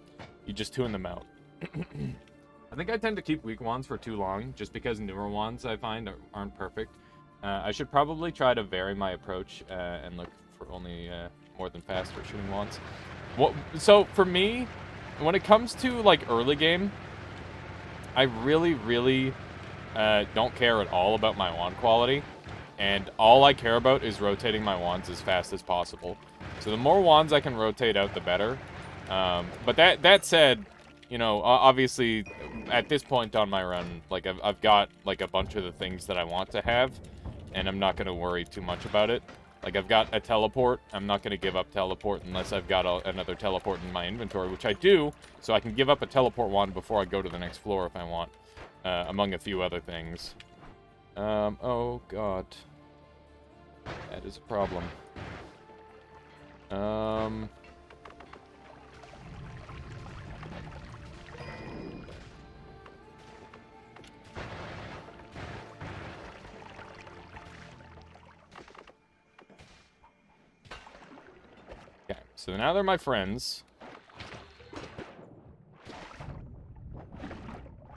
tune them out. I think I tend to keep weak wands for too long, just because newer wands I find aren't perfect. I should probably try to vary my approach and look for only more than faster shooting wands. So for me, when it comes to like early game, I really don't care at all about my wand quality, and all I care about is rotating my wands as fast as possible. So the more wands I can rotate out, the better. But that said, you know, obviously, at this point on my run, like I've got like a bunch of the things that I want to have, and I'm not gonna worry too much about it. Like I've got a teleport. I'm not gonna give up teleport unless I've got another teleport in my inventory, which I do. So I can give up a teleport wand before I go to the next floor if I want, among a few other things. Oh god, that is a problem. Okay, so now they're my friends.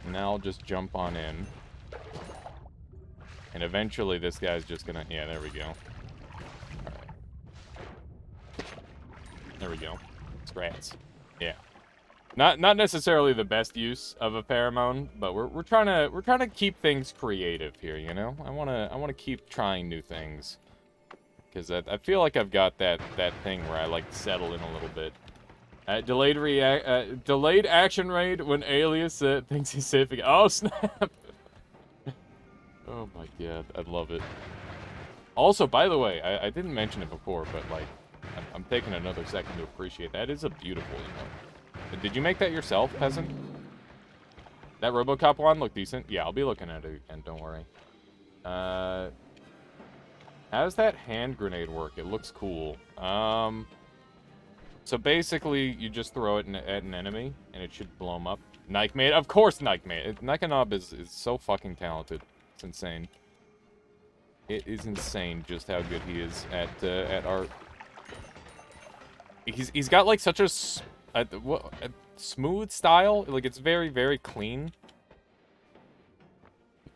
Now I'll just jump on in. And eventually this guy's just gonna... Yeah, there we go. Alright. There we go. Strats. Yeah. Not necessarily the best use of a pheromone, but we're trying to keep things creative here, you know? I wanna keep trying new things. Because I feel like I've got that thing where I like to settle in a little bit. Delayed action raid when Alias thinks he's safe again. Oh, snap! Oh my god, I love it. Also, by the way, I didn't mention it before, but like, I'm taking another second to appreciate that. It is a beautiful emote. Did you make that yourself, peasant? That RoboCop one looked decent? Yeah, I'll be looking at it again, don't worry. How does that hand grenade work? It looks cool. So basically, you just throw it at an enemy, and it should blow him up. Nightmare, of course Nightmare. Nightmare is so fucking talented. It's insane. It is insane just how good he is at art. He's got like such a smooth style. Like it's very clean.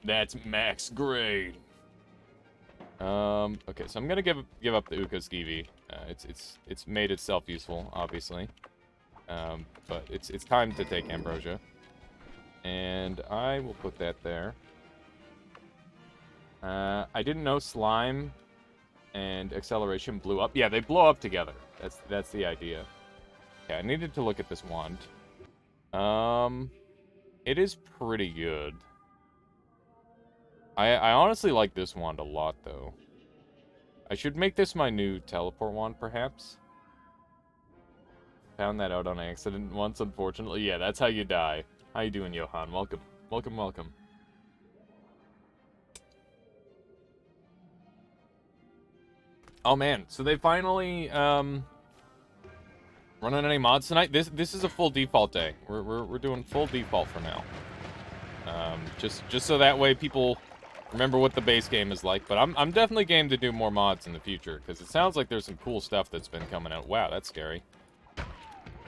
That's max grade. Okay, so I'm gonna give up the Uka Skeevy. It's made itself useful, obviously. But it's time to take Ambrosia. And I will put that there. I didn't know Slime and Acceleration blew up. Yeah, they blow up together. That's the idea. Okay, I needed to look at this wand. It is pretty good. I honestly like this wand a lot, though. I should make this my new teleport wand, perhaps. Found that out on accident once, unfortunately. Yeah, that's how you die. How you doing, Johan? Welcome. Welcome. Oh, man. So they finally, running any mods tonight? This is a full default day. We're doing full default for now. Just so that way people remember what the base game is like. But I'm definitely game to do more mods in the future, because it sounds like there's some cool stuff that's been coming out. Wow, that's scary.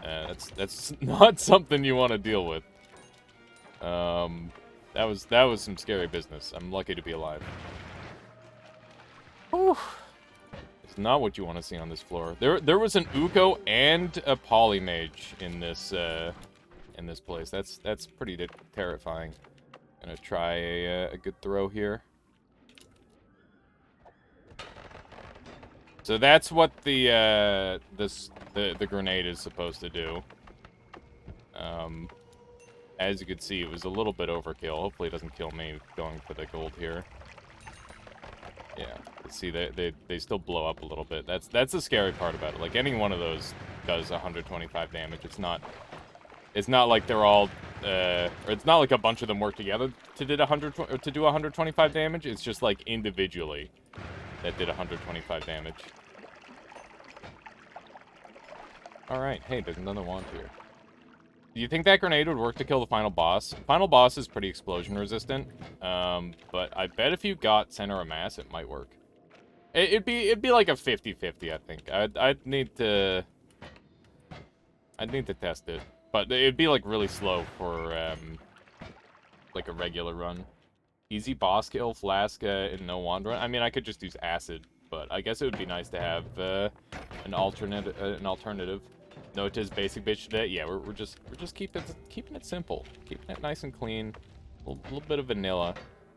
That's not something you want to deal with. That was some scary business. I'm lucky to be alive. Whew. It's not what you want to see on this floor. There was an Uko and a Polymage in this place. That's pretty terrifying. Gonna try a good throw here. So that's what the grenade is supposed to do. As you can see, it was a little bit overkill. Hopefully it doesn't kill me going for the gold here. Yeah, see, they still blow up a little bit. That's the scary part about it. Like, any one of those does 125 damage. It's not like they're all, or it's not like a bunch of them work together to do 125 damage. It's just like individually that did 125 damage. All right, hey, there's another wand here. Do you think that grenade would work to kill the final boss? Final boss is pretty explosion resistant, but I bet if you got center of mass, it might work. It'd be like a 50-50, I think. I'd need to test it, but it'd be like really slow for like a regular run. Easy boss kill, flask, and no wand run. I mean, I could just use acid, but I guess it would be nice to have an alternative. No, it is basic bitch today. Yeah, we're just keeping it simple, keeping it nice and clean. A little bit of vanilla.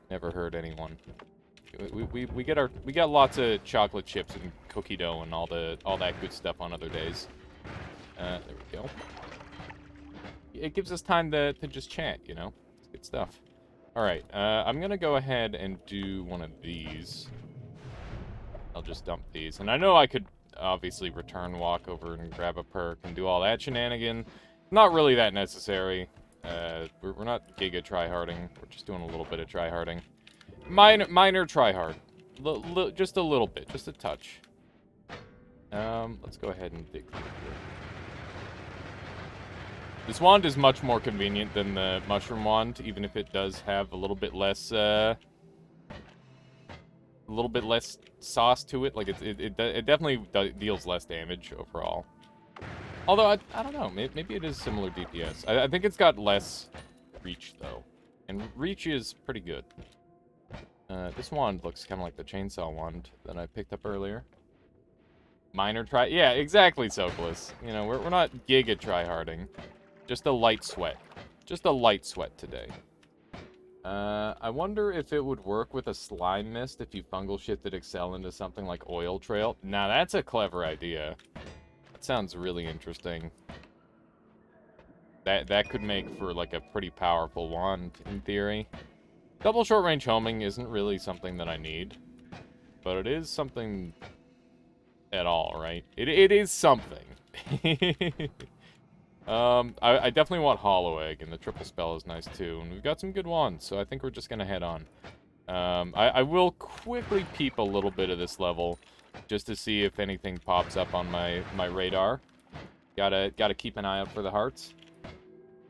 Never hurt anyone. We got lots of chocolate chips and cookie dough and all that good stuff on other days. There we go. It gives us time to just chat, you know? It's good stuff. Alright, I'm gonna go ahead and do one of these. I'll just dump these. And I know I could obviously return walk over and grab a perk and do all that shenanigan. Not really that necessary. We're not giga tryharding. We're just doing a little bit of tryharding. Minor tryhard. Just a little bit. Just a touch. Let's go ahead and dig through here. This wand is much more convenient than the mushroom wand, even if it does have a little bit less sauce to it. Like it definitely deals less damage overall. Although I don't know, maybe it is similar DPS. I think it's got less reach though, and reach is pretty good. This wand looks kind of like the chainsaw wand that I picked up earlier. Minor try, yeah, exactly, Soclus. You know, we're not giga tryharding. Just a light sweat. Just a light sweat today. I wonder if it would work with a slime mist if you fungal shifted Excel into something like oil trail. Now that's a clever idea. That sounds really interesting. That could make for like a pretty powerful wand in theory. Double short range homing isn't really something that I need, but it is something at all, right? It is something. I definitely want Hollow Egg, and the triple spell is nice too. And we've got some good ones, so I think we're just gonna head on. I will quickly peep a little bit of this level, just to see if anything pops up on my radar. Gotta keep an eye out for the hearts.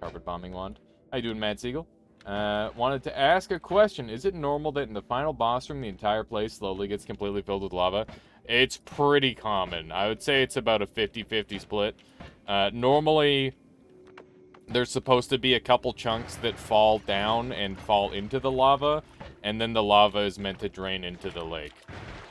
Carpet bombing wand. How you doing, Mad Seagull? Wanted to ask a question. Is it normal that in the final boss room, the entire place slowly gets completely filled with lava? It's pretty common. I would say it's about a 50-50 split. Normally, there's supposed to be a couple chunks that fall down and fall into the lava, and then the lava is meant to drain into the lake.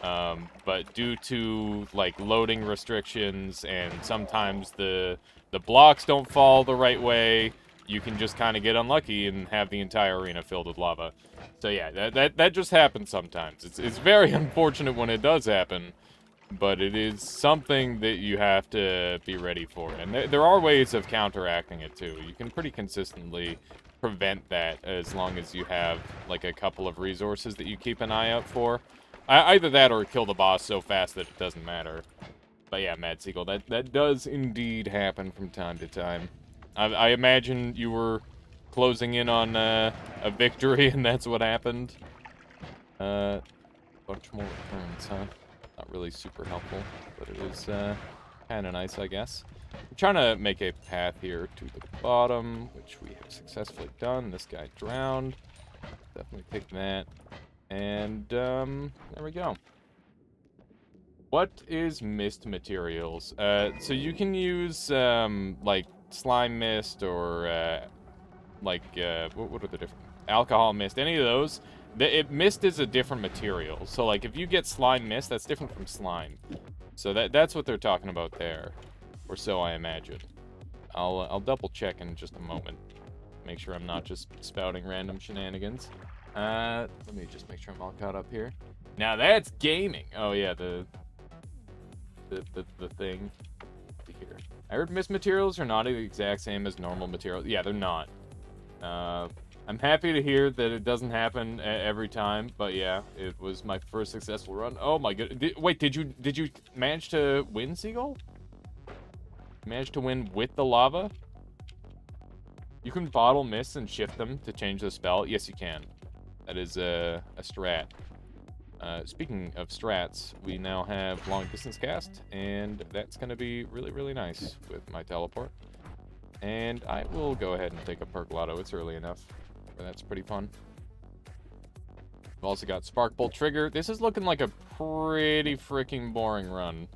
But due to, like, loading restrictions, and sometimes the blocks don't fall the right way, you can just kind of get unlucky and have the entire arena filled with lava. So yeah, that just happens sometimes. It's very unfortunate when it does happen, but it is something that you have to be ready for. And there are ways of counteracting it too. You can pretty consistently prevent that as long as you have like a couple of resources that you keep an eye out for. Either that or kill the boss so fast that it doesn't matter. But yeah, Mad Seagull, that does indeed happen from time to time. I imagine you were closing in on a victory, and that's what happened. Bunch more returns, huh? Not really super helpful, but it is kind of nice, I guess. I'm trying to make a path here to the bottom, which we have successfully done. This guy drowned. Definitely pick that. And there we go. What is mist materials? So you can use like slime mist or what are the different alcohol mist? Any of those? Mist is a different material. So like if you get slime mist, that's different from slime. So that's what they're talking about there, or so I imagine. I'll double check in just a moment. Make sure I'm not just spouting random shenanigans. Let me just make sure I'm all caught up here. Now that's gaming. Oh yeah, the thing here. I heard mist materials are not the exact same as normal materials. Yeah, they're not. I'm happy to hear that it doesn't happen every time, but yeah, it was my first successful run. Oh my god! Wait, did you manage to win, Seagull? Managed to win with the lava? You can bottle mists and shift them to change the spell. Yes, you can. That is a strat. Speaking of strats, we now have long distance cast, and that's going to be really, really nice with my teleport. And I will go ahead and take a Percolato. It's early enough, but that's pretty fun. We've also got Spark Bolt Trigger. This is looking like a pretty freaking boring run.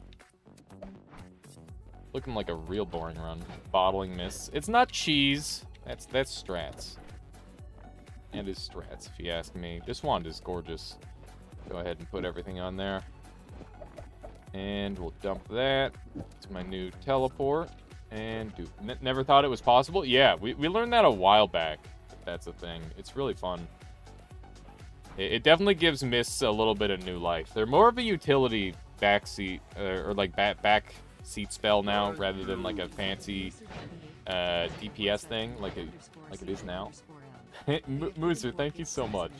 Looking like a real boring run. Bottling mists. It's not cheese. That's strats. and his strats, if you ask me. This wand is gorgeous. Go ahead and put everything on there. And we'll dump that to my new teleport. And do... never thought it was possible? Yeah, we learned that a while back. That's a thing. It's really fun. It definitely gives mists a little bit of new life. They're more of a utility backseat, or like back seat spell now, rather than like a fancy DPS thing, like it is now. Mooser, thank you so much.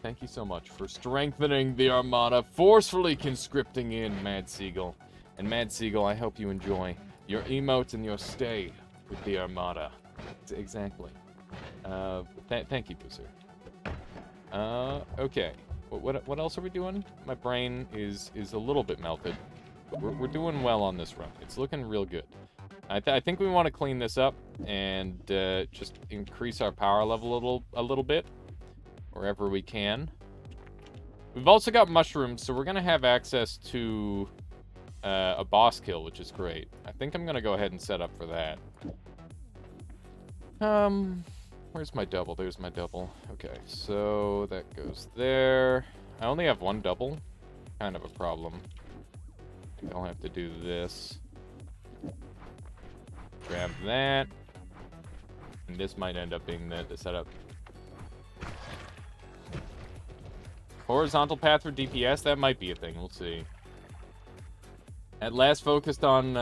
Thank you so much for strengthening the Armada, forcefully conscripting in Mad Seagull. And Mad Seagull, I hope you enjoy your emotes and your stay with the Armada. Exactly. Thank you, Mooser. Okay. What else are we doing? My brain is a little bit melted. But we're doing well on this run. It's looking real good. I think we want to clean this up and just increase our power level a little bit wherever we can. We've also got mushrooms, so we're going to have access to a boss kill, which is great. I think I'm going to go ahead and set up for that. Where's my double? There's my double. Okay, so that goes there. I only have one double. Kind of a problem. I'll have to do this. Grab that. And this might end up being the setup. Horizontal path for DPS? That might be a thing. We'll see. At last focused on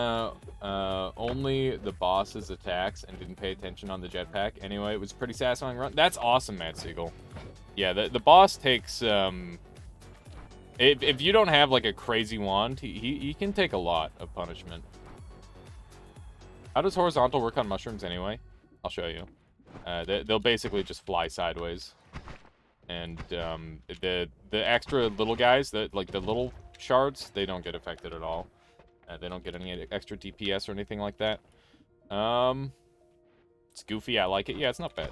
only the boss's attacks and didn't pay attention on the jetpack. Anyway, it was a pretty satisfying run. That's awesome, Matt Siegel. Yeah, the boss takes... If you don't have, like, a crazy wand, he can take a lot of punishment. How does horizontal work on mushrooms anyway? I'll show you. They'll basically just fly sideways. And the extra little guys, like the little shards, they don't get affected at all. They don't get any extra DPS or anything like that. It's goofy. I like it. Yeah, it's not bad.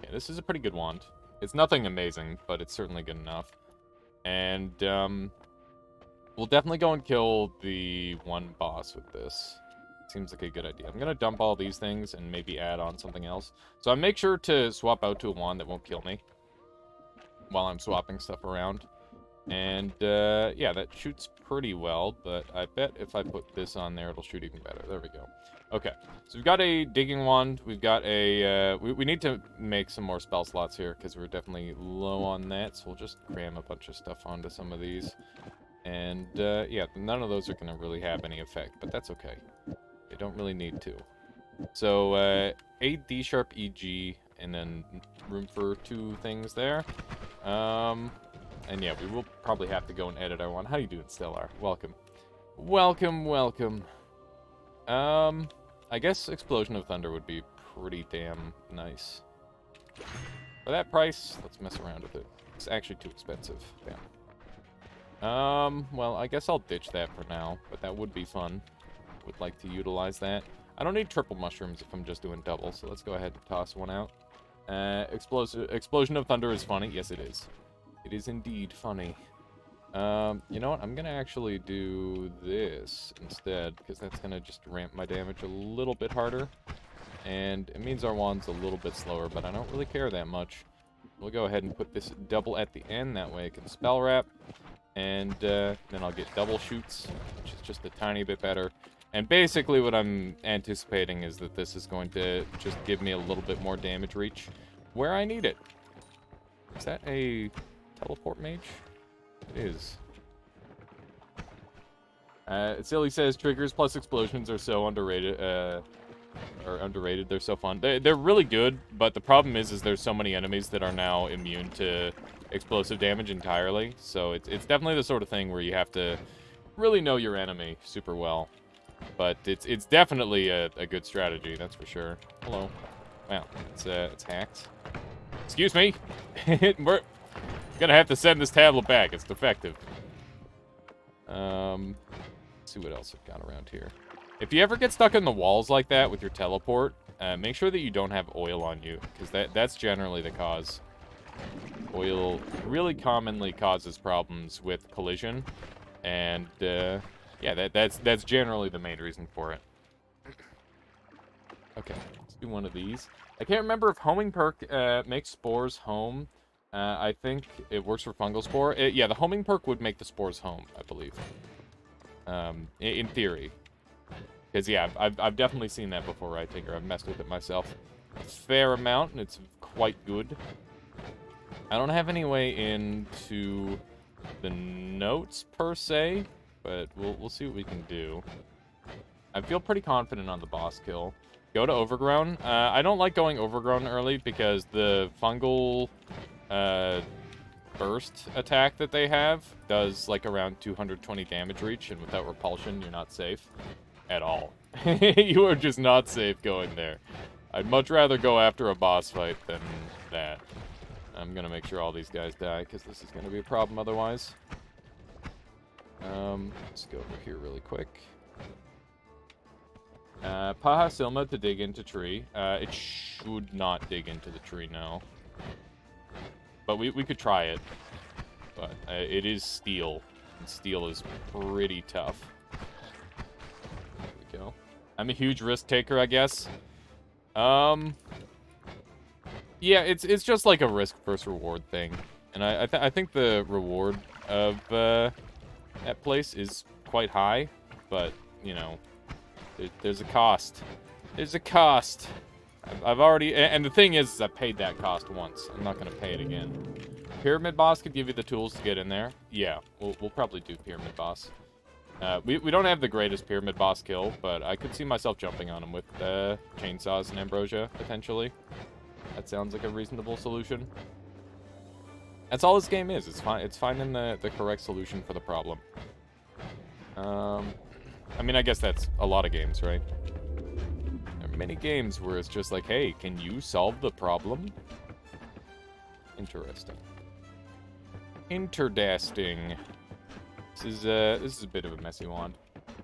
Yeah, this is a pretty good wand. It's nothing amazing, but it's certainly good enough. And we'll definitely go and kill the one boss with this. Seems like a good idea. I'm going to dump all these things and maybe add on something else. So I make sure to swap out to a wand that won't kill me while I'm swapping stuff around. And, yeah, that shoots pretty well, but I bet if I put this on there, it'll shoot even better. There we go. Okay, so we've got a digging wand. We've got a, we need to make some more spell slots here, because we're definitely low on that, so we'll just cram a bunch of stuff onto some of these. And, yeah, none of those are going to really have any effect, but that's okay. You don't really need to. So, a D-sharp EG, and then room for 2 things there. And yeah, we will probably have to go and edit our one. How you doing, Stellar? Welcome. Welcome, welcome. I guess Explosion of Thunder would be pretty damn nice. For that price, let's mess around with it. It's actually too expensive. Damn. Well, I guess I'll ditch that for now, but that would be fun. Would like to utilize that. I don't need triple mushrooms if I'm just doing double, so let's go ahead and toss one out. Explosion of Thunder is funny. Yes, it is. It is indeed funny. You know what? I'm going to actually do this instead, because that's going to just ramp my damage a little bit harder. And it means our wand's a little bit slower, but I don't really care that much. We'll go ahead and put this double at the end, that way it can spell wrap. And then I'll get double shoots, which is just a tiny bit better. And basically what I'm anticipating is that this is going to just give me a little bit more damage reach where I need it. Is that a teleport mage? It is. Silly says triggers plus explosions are so underrated. They're so fun. They're really good, but the problem is there's so many enemies that are now immune to explosive damage entirely. So it's definitely the sort of thing where you have to really know your enemy super well. But it's definitely a good strategy, that's for sure. Hello. Wow, it's hacked. Excuse me. We're gonna have to send this tablet back. It's defective. Let's see what else I've got around here. If you ever get stuck in the walls like that with your teleport, make sure that you don't have oil on you, because that's generally the cause. Oil really commonly causes problems with collision, and yeah, that's generally the main reason for it. Okay, let's do one of these. I can't remember if homing perk makes spores home. I think it works for fungal spore. Yeah, the homing perk would make the spores home, I believe. In theory. Because, yeah, I've definitely seen that before, right, Tinker? I've messed with it myself a fair amount, and it's quite good. I don't have any way into the notes, per se, but we'll see what we can do. I feel pretty confident on the boss kill. Go to Overgrown. I don't like going Overgrown early because the fungal burst attack that they have does like around 220 damage reach, and without repulsion, you're not safe at all. You are just not safe going there. I'd much rather go after a boss fight than that. I'm gonna make sure all these guys die, because this is gonna be a problem otherwise. Let's go over here really quick. Paha Silma to dig into tree. It should not dig into the tree now. But we could try it. But it is steel. And steel is pretty tough. There we go. I'm a huge risk taker, I guess. Yeah, it's just like a risk versus reward thing. And I think the reward of that place is quite high. But, you know, there's a cost. There's a cost. I've already... And the thing is I paid that cost once. I'm not going to pay it again. Pyramid Boss could give you the tools to get in there. Yeah, we'll probably do Pyramid Boss. We don't have the greatest Pyramid Boss kill, but I could see myself jumping on him with chainsaws and ambrosia, potentially. That sounds like a reasonable solution. That's all this game is. It's finding the correct solution for the problem. I mean, I guess that's a lot of games, right? There are many games where it's just like, hey, can you solve the problem? Interesting. Interdasting. This is a bit of a messy one.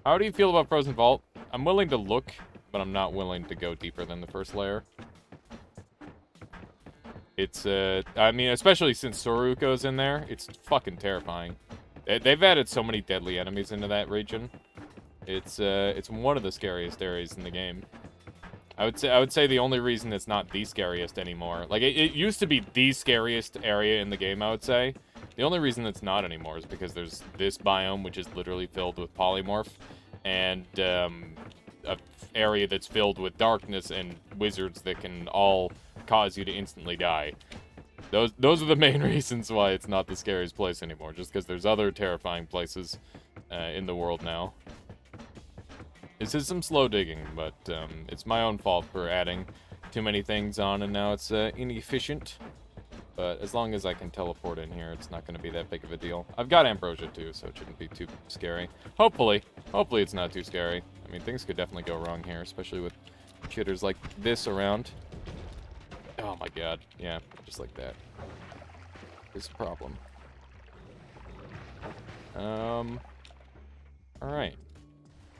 How do you feel about Frozen Vault? I'm willing to look, but I'm not willing to go deeper than the first layer. It's, I mean, especially since Soru goes in there, it's fucking terrifying. They've added so many deadly enemies into that region. It's one of the scariest areas in the game. I would say the only reason it's not the scariest anymore, like it used to be the scariest area in the game, I would say. The only reason it's not anymore is because there's this biome which is literally filled with polymorph, and a area that's filled with darkness and wizards that can all cause you to instantly die. Those are the main reasons why it's not the scariest place anymore, just because there's other terrifying places in the world now. This is some slow digging, but it's my own fault for adding too many things on, and now it's inefficient. But as long as I can teleport in here, it's not going to be that big of a deal. I've got ambrosia too, so it shouldn't be too scary. Hopefully it's not too scary. I mean, things could definitely go wrong here, especially with shitters like this around. Oh my god, yeah, just like that. It's a problem. Alright.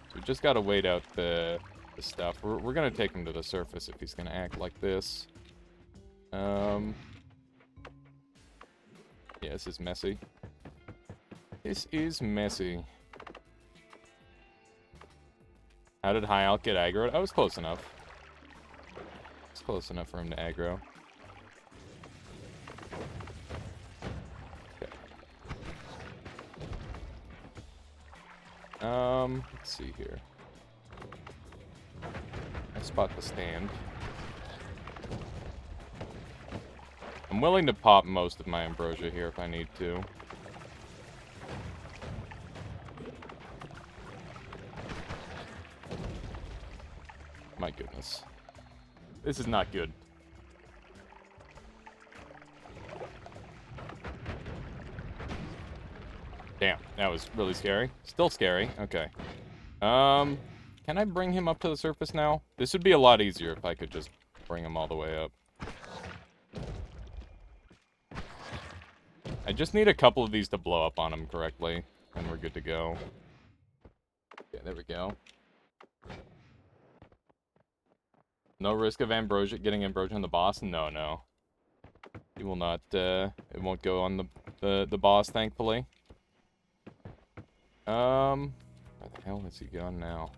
So we just gotta wait out the stuff. We're gonna take him to the surface if he's gonna act like this. Yeah, this is messy. This is messy. How did High Alt get aggroed? I was close enough. It's close enough for him to aggro. Okay. Let's see here. I spot the stand. I'm willing to pop most of my ambrosia here if I need to. My goodness. This is not good. Damn, that was really scary. Still scary. Okay. Can I bring him up to the surface now? This would be a lot easier if I could just bring him all the way up. I just need a couple of these to blow up on him correctly, and we're good to go. Okay, there we go. No risk of getting ambrosia on the boss? No. He will not, it won't go on the boss, thankfully. Where the hell has he gone now?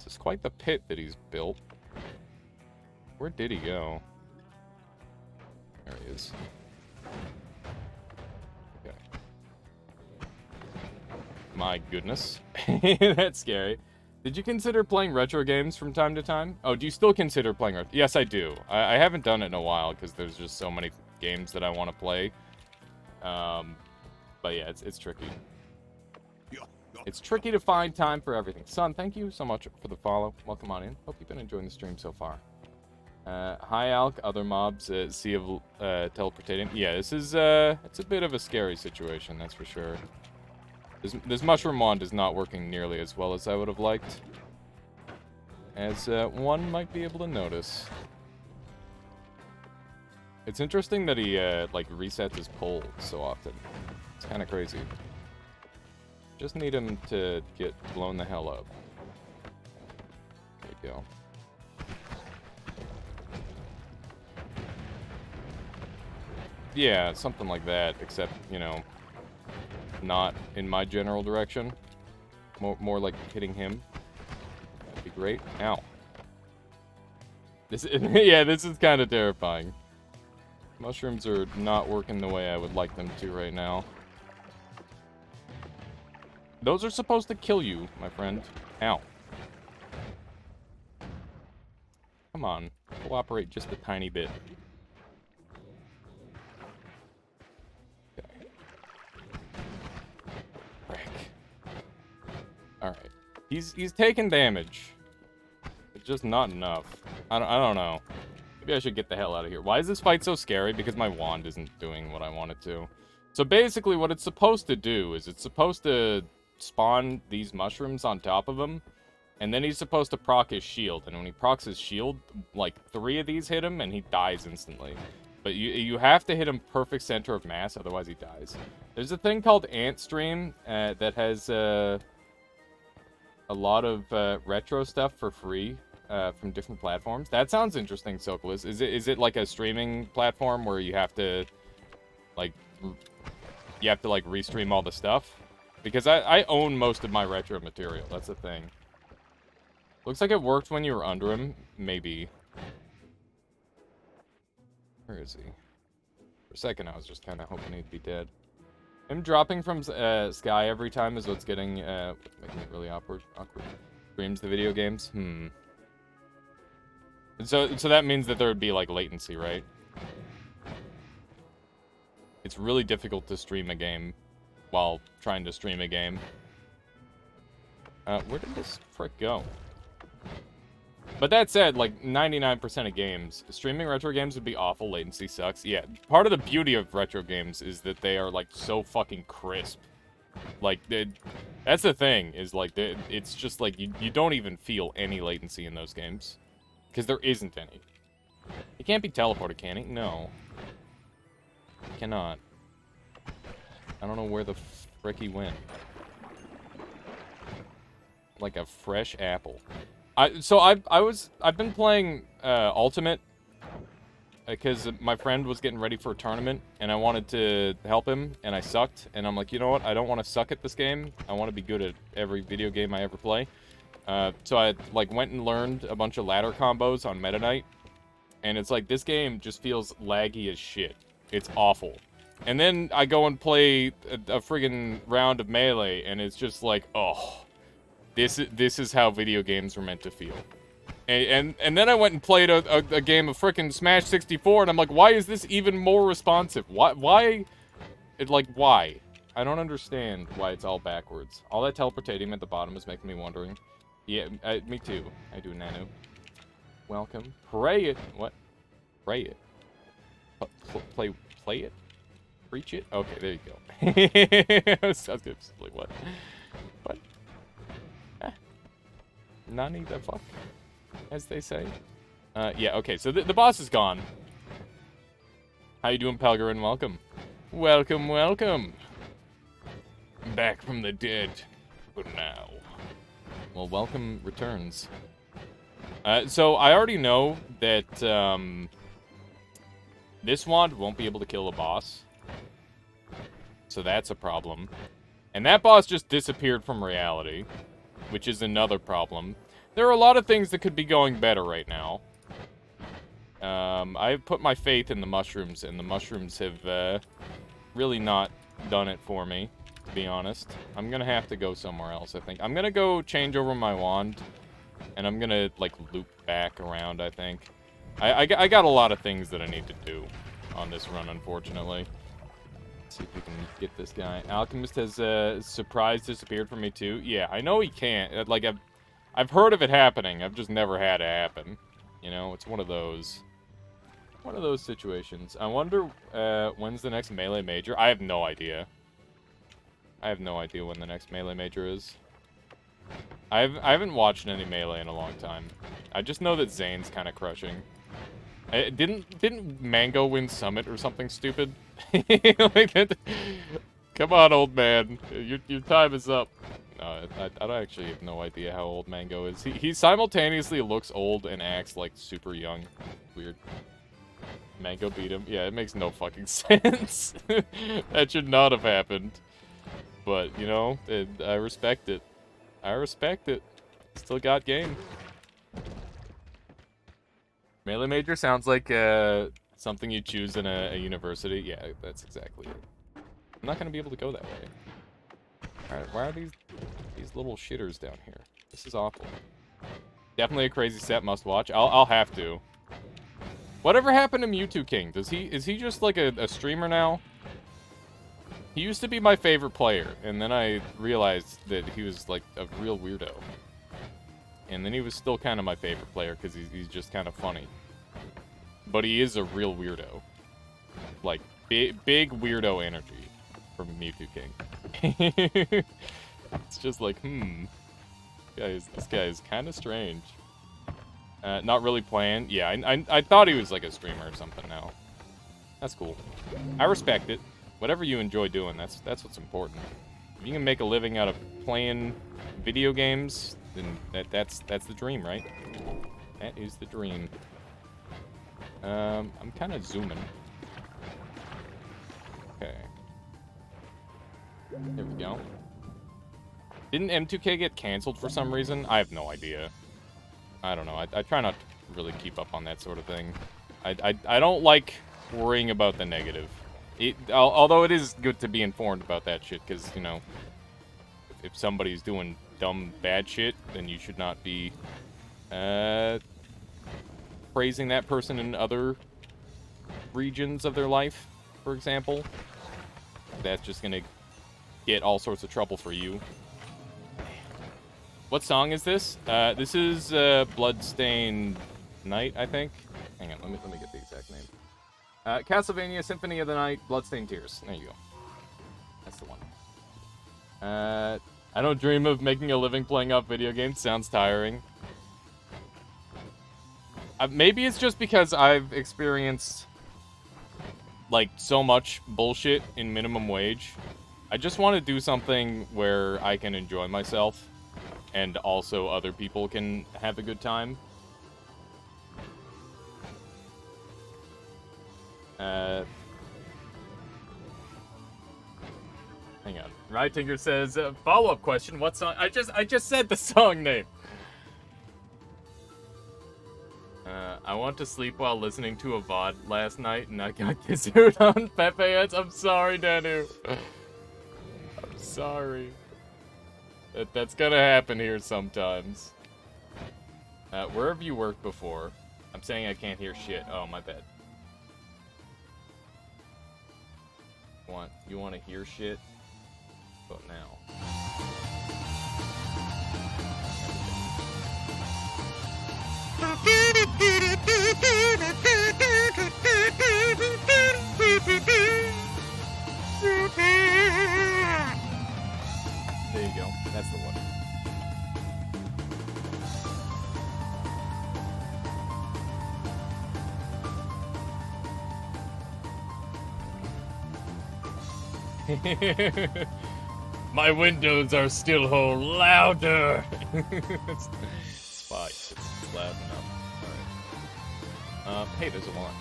This is quite the pit that he's built. Where did he go? There he is. Okay. My goodness. That's scary. Did you consider playing retro games from time to time? Oh, do you still consider playing retro? Yes, I do. I haven't done it in a while because there's just so many games that I want to play. But yeah, it's tricky. It's tricky to find time for everything. Son, thank you so much for the follow. Welcome on in. Hope you've been enjoying the stream so far. Hi, Alk. Other mobs. Sea of teleportating. Yeah, this is it's a bit of a scary situation, that's for sure. This mushroom wand is not working nearly as well as I would have liked, as one might be able to notice. It's interesting that he like resets his pole so often. It's kind of crazy. Just need him to get blown the hell up. There you go. Yeah, something like that, except, you know, not in my general direction. More like hitting him. That'd be great. Ow. Yeah, this is kind of terrifying. Mushrooms are not working the way I would like them to right now. Those are supposed to kill you, my friend. Ow. Come on. Cooperate just a tiny bit. Okay. Frick. Alright. He's taking damage. It's just not enough. I don't know. Maybe I should get the hell out of here. Why is this fight so scary? Because my wand isn't doing what I want it to. So basically what it's supposed to do is it's supposed to spawn these mushrooms on top of him, and then he's supposed to proc his shield, and when he procs his shield, like 3 of these hit him and he dies instantly. But you have to hit him perfect center of mass, otherwise he dies. There's a thing called Ant Stream that has a lot of retro stuff for free from different platforms. That sounds interesting, Sokolis. Is it like a streaming platform where you have to like restream all the stuff? Because I own most of my retro material. That's the thing. Looks like it worked when you were under him. Maybe. Where is he? For a second, I was just kind of hoping he'd be dead. Him dropping from sky every time is what's getting making it really awkward. Streams the video games. So that means that there would be like latency, right? It's really difficult to stream a game while trying to stream a game. Where did this frick go? But that said, like 99% of games, streaming retro games would be awful. Latency sucks. Yeah, part of the beauty of retro games is that they are like so fucking crisp. Like, that's the thing, is like, it's just like, you don't even feel any latency in those games. Because there isn't any. He can't be teleported, can he? No. He cannot. I don't know where the frick he went. Like a fresh apple. I've been playing Ultimate because my friend was getting ready for a tournament and I wanted to help him and I sucked, and I'm like, you know what? I don't want to suck at this game. I want to be good at every video game I ever play. So I like went and learned a bunch of ladder combos on Meta Knight, and it's like this game just feels laggy as shit. It's awful. And then I go and play a friggin' round of Melee, and it's just like, oh, this is how video games were meant to feel. And then I went and played a game of frickin' Smash 64, and I'm like, why is this even more responsive? Why? Why? I don't understand why it's all backwards. All that teleportating at the bottom is making me wondering. Yeah, me too. I do, Nanu. Welcome. Pray it. What? Pray it. Play it? Preach it? Okay, there you go. I was gonna say, what? What? Nani the fuck? As they say. Yeah, okay, so the boss is gone. How you doing, Pelgarin? Welcome. Welcome, welcome. Back from the dead. For now. Well, welcome returns. So I already know that, this wand won't be able to kill a boss. So that's a problem. And that boss just disappeared from reality, which is another problem. There are a lot of things that could be going better right now. I've put my faith in the mushrooms, and the mushrooms have really not done it for me, to be honest. I'm gonna have to go somewhere else, I think. I'm gonna go change over my wand, and I'm gonna, like, loop back around, I think. I got a lot of things that I need to do on this run, unfortunately. Let's see if we can get this guy. Alchemist has surprise disappeared from me, too. Yeah, I know he can't. Like, I've heard of it happening. I've just never had it happen. You know, it's one of those situations. I wonder when's the next Melee Major? I have no idea. I have no idea when the next Melee Major is. I haven't watched any Melee in a long time. I just know that Zane's kind of crushing. Didn't Mango win Summit or something stupid? Like, come on, old man. Your time is up. I don't actually have no idea how old Mango is. He simultaneously looks old and acts like super young. Weird. Mango beat him. Yeah, it makes no fucking sense. That should not have happened. But, you know, I respect it. I respect it. Still got game. Melee Major sounds like something you choose in a university. Yeah, that's exactly it. I'm not gonna be able to go that way. Alright, why are these little shitters down here? This is awful. Definitely a crazy set, must watch. I'll have to. Whatever happened to Mewtwo King? Is he just like a streamer now? He used to be my favorite player, and then I realized that he was like a real weirdo. And then he was still kind of my favorite player because he's just kind of funny. But he is a real weirdo. Like, big weirdo energy from Mewtwo King. It's just like, this guy is kind of strange. Not really playing. Yeah, I thought he was like a streamer or something now. That's cool. I respect it. Whatever you enjoy doing, that's what's important. If you can make a living out of playing video games, then that's the dream, right? That is the dream. I'm kind of zooming. Okay. There we go. Didn't M2K get canceled for some reason? I have no idea. I don't know. I try not to really keep up on that sort of thing. I don't like worrying about the negative. Although it is good to be informed about that shit, because, you know, if somebody's doing dumb, bad shit, then you should not be praising that person in other regions of their life, for example. That's just gonna get all sorts of trouble for you. What song is this? This is Bloodstained Night, I think. Hang on, let me get the exact name. Castlevania Symphony of the Night, Bloodstained Tears. There you go. That's the one. I don't dream of making a living playing off video games. Sounds tiring. Maybe it's just because I've experienced, like, so much bullshit in minimum wage. I just want to do something where I can enjoy myself and also other people can have a good time. Hang on. Rytinker says, follow-up question, what song? I just said the song name. I went to sleep while listening to a VOD last night, and I got kissed on Pepe Heads. I'm sorry, Danu. I'm sorry. That's gonna happen here sometimes. Where have you worked before? I'm saying I can't hear shit. Oh, my bad. You want to hear shit? But now. There you go. That's the one. My windows are still whole louder. It's fine. It's loud enough. Alright. Hey, there's a wand.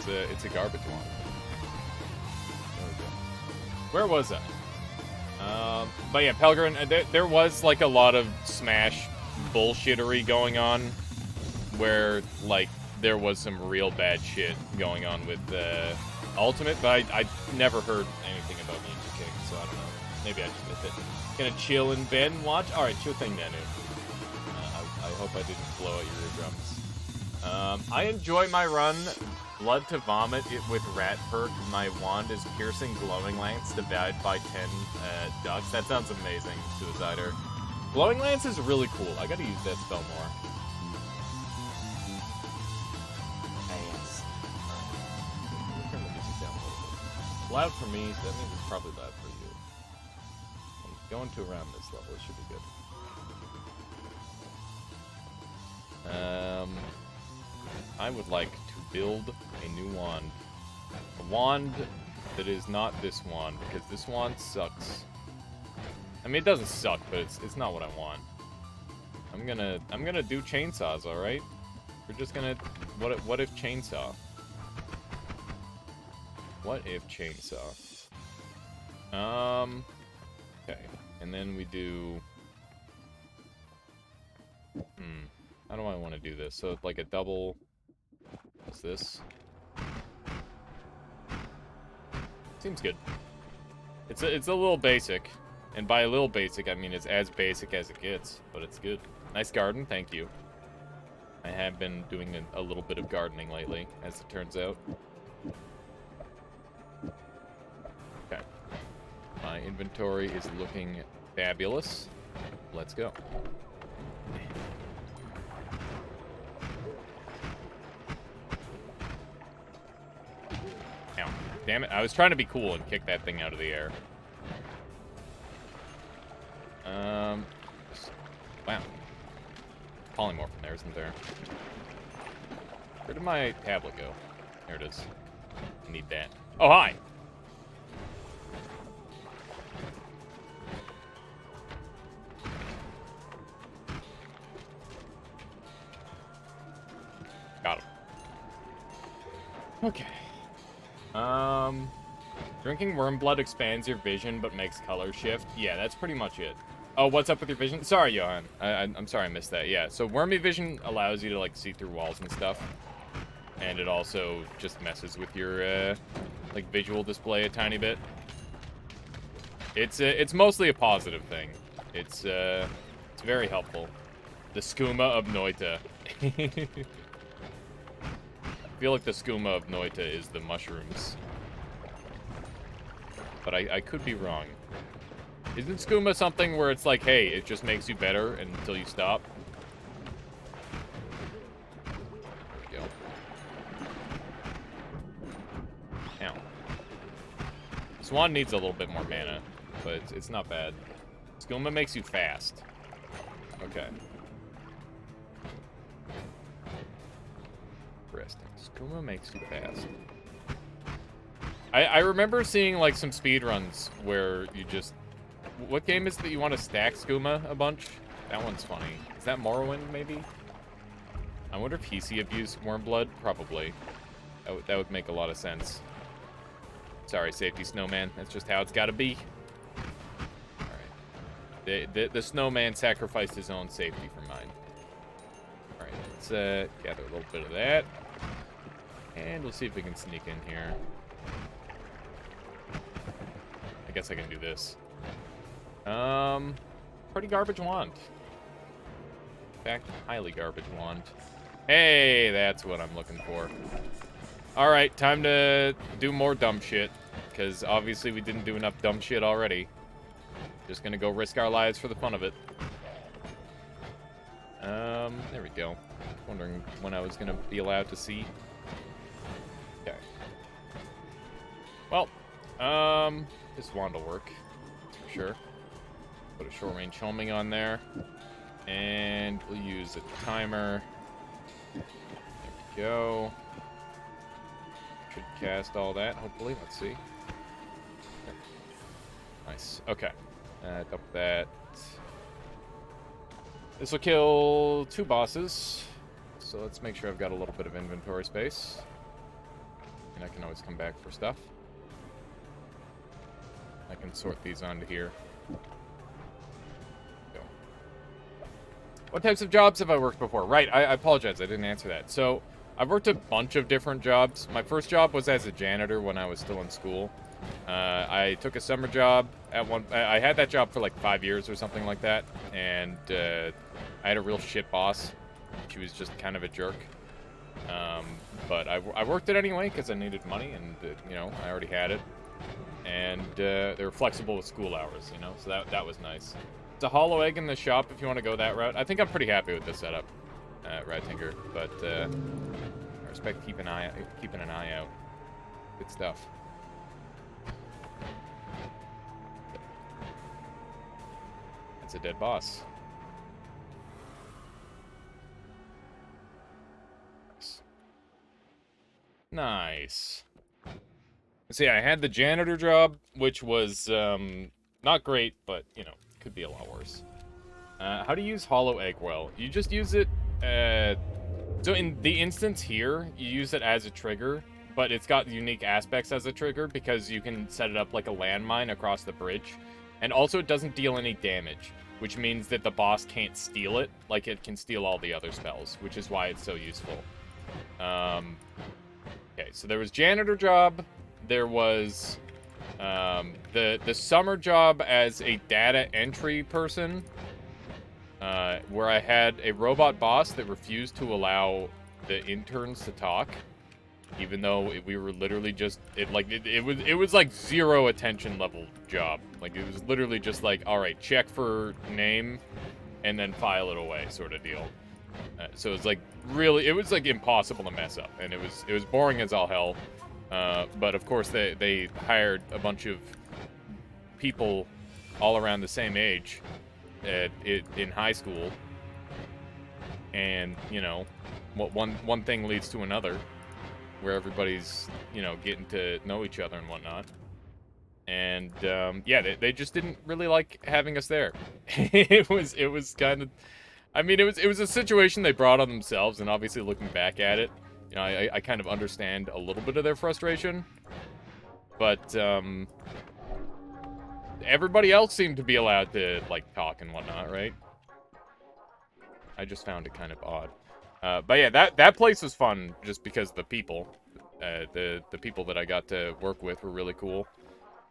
It's a garbage wand. There we go. Where was I? But yeah, Pelgrin, there was like a lot of Smash bullshittery going on, where like there was some real bad shit going on with Ultimate, but I never heard anything about Ninja King, so I don't know. Maybe I just missed it. Gonna chill in bed and watch? Alright, sure thing, Nanu. I hope I didn't blow out your eardrums. I enjoy my run. Blood to vomit it with rat perk. My wand is piercing glowing lance divided by 10 ducks. That sounds amazing, Suicider. Glowing lance is really cool. I gotta use that spell more. Yes. Turn the music down a little bit. Loud for me, so that means it's probably loud for you. I'm going to around this level. It should be good. I would like to build a new wand. A wand that is not this wand, because this wand sucks. I mean, it doesn't suck, but it's not what I want. I'm gonna do chainsaws, all right? We're just gonna what if chainsaw? What if chainsaw? Okay, and then we do. How do I want to do this? So like a double. What's this? Seems good. It's a little basic, and by a little basic I mean it's as basic as it gets, but it's good. Nice garden, thank you. I have been doing a little bit of gardening lately, as it turns out. Okay. My inventory is looking fabulous. Let's go. Ow. Damn it, I was trying to be cool and kick that thing out of the air. Wow. Polymorph in there, isn't there? Where did my tablet go? There it is. I need that. Oh, hi! Got him. Okay. Drinking worm blood expands your vision but makes color shift. Yeah, that's pretty much it. Oh, what's up with your vision? Sorry, Johan. I'm sorry I missed that. Yeah, so wormy vision allows you to, like, see through walls and stuff. And it also just messes with your, like, visual display a tiny bit. It's mostly a positive thing. It's very helpful. The skooma of Noita. I feel like the skooma of Noita is the mushrooms. But I could be wrong. Isn't skooma something where it's like, hey, it just makes you better until you stop? There we go. Ow. Swan needs a little bit more mana, but it's not bad. Skooma makes you fast. Okay. Interesting. Skooma makes you fast. I remember seeing, like, some speedruns where you just... What game is it that you want to stack skooma a bunch? That one's funny. Is that Morrowind, maybe? I wonder if Hisi abused Wormblood? Probably. That would make a lot of sense. Sorry, Safety Snowman. That's just how it's gotta be. Alright. The snowman sacrificed his own safety for mine. Alright, let's gather a little bit of that. And we'll see if we can sneak in here. I guess I can do this. Pretty garbage wand. In fact, highly garbage wand. Hey, that's what I'm looking for. Alright, time to do more dumb shit. Because obviously we didn't do enough dumb shit already. Just gonna go risk our lives for the fun of it. There we go. Wondering when I was gonna be allowed to see. Okay. Well, this wand will work. For sure. Put a short range homing on there. And we'll use a timer. There we go. Should cast all that, hopefully. Let's see. Nice. Okay. Dump that. This will kill 2 bosses. So let's make sure I've got a little bit of inventory space. And I can always come back for stuff. I can sort these onto here. What types of jobs have I worked before? Right, I apologize, I didn't answer that. So, I've worked a bunch of different jobs. My first job was as a janitor when I was still in school. I took a summer job at I had that job for like 5 years or something like that, and I had a real shit boss. She was just kind of a jerk. But I worked it anyway because I needed money, and you know, I already had it. And they were flexible with school hours, you know, so that was nice. It's a hollow egg in the shop if you want to go that route. I think I'm pretty happy with this setup, Rat Tinker, but I respect keeping an eye out. Good stuff. That's a dead boss. Nice. See, I had the janitor job, which was not great, but you know, could be a lot worse. How to use hollow egg well? You just use it. So in the instance here, you use it as a trigger, but it's got unique aspects as a trigger because you can set it up like a landmine across the bridge, and also it doesn't deal any damage, which means that the boss can't steal it like it can steal all the other spells, which is why it's so useful. Okay, so there was janitor job. There was the summer job as a data entry person, where I had a robot boss that refused to allow the interns to talk, even though we were literally just it was like 0 attention level job. Like it was literally just like, all right, check for name and then file it away sort of deal. So it was like really, it was like impossible to mess up, and it was boring as all hell. But of course they hired a bunch of people all around the same age in high school, and you know, one thing leads to another, where everybody's, you know, getting to know each other and whatnot. And yeah, they just didn't really like having us there. it was kind of, I mean, it was a situation they brought on themselves, and obviously looking back at it, you know, I kind of understand a little bit of their frustration. But everybody else seemed to be allowed to like talk and whatnot, right? I just found it kind of odd. But yeah, that place was fun just because the people, the people that I got to work with were really cool.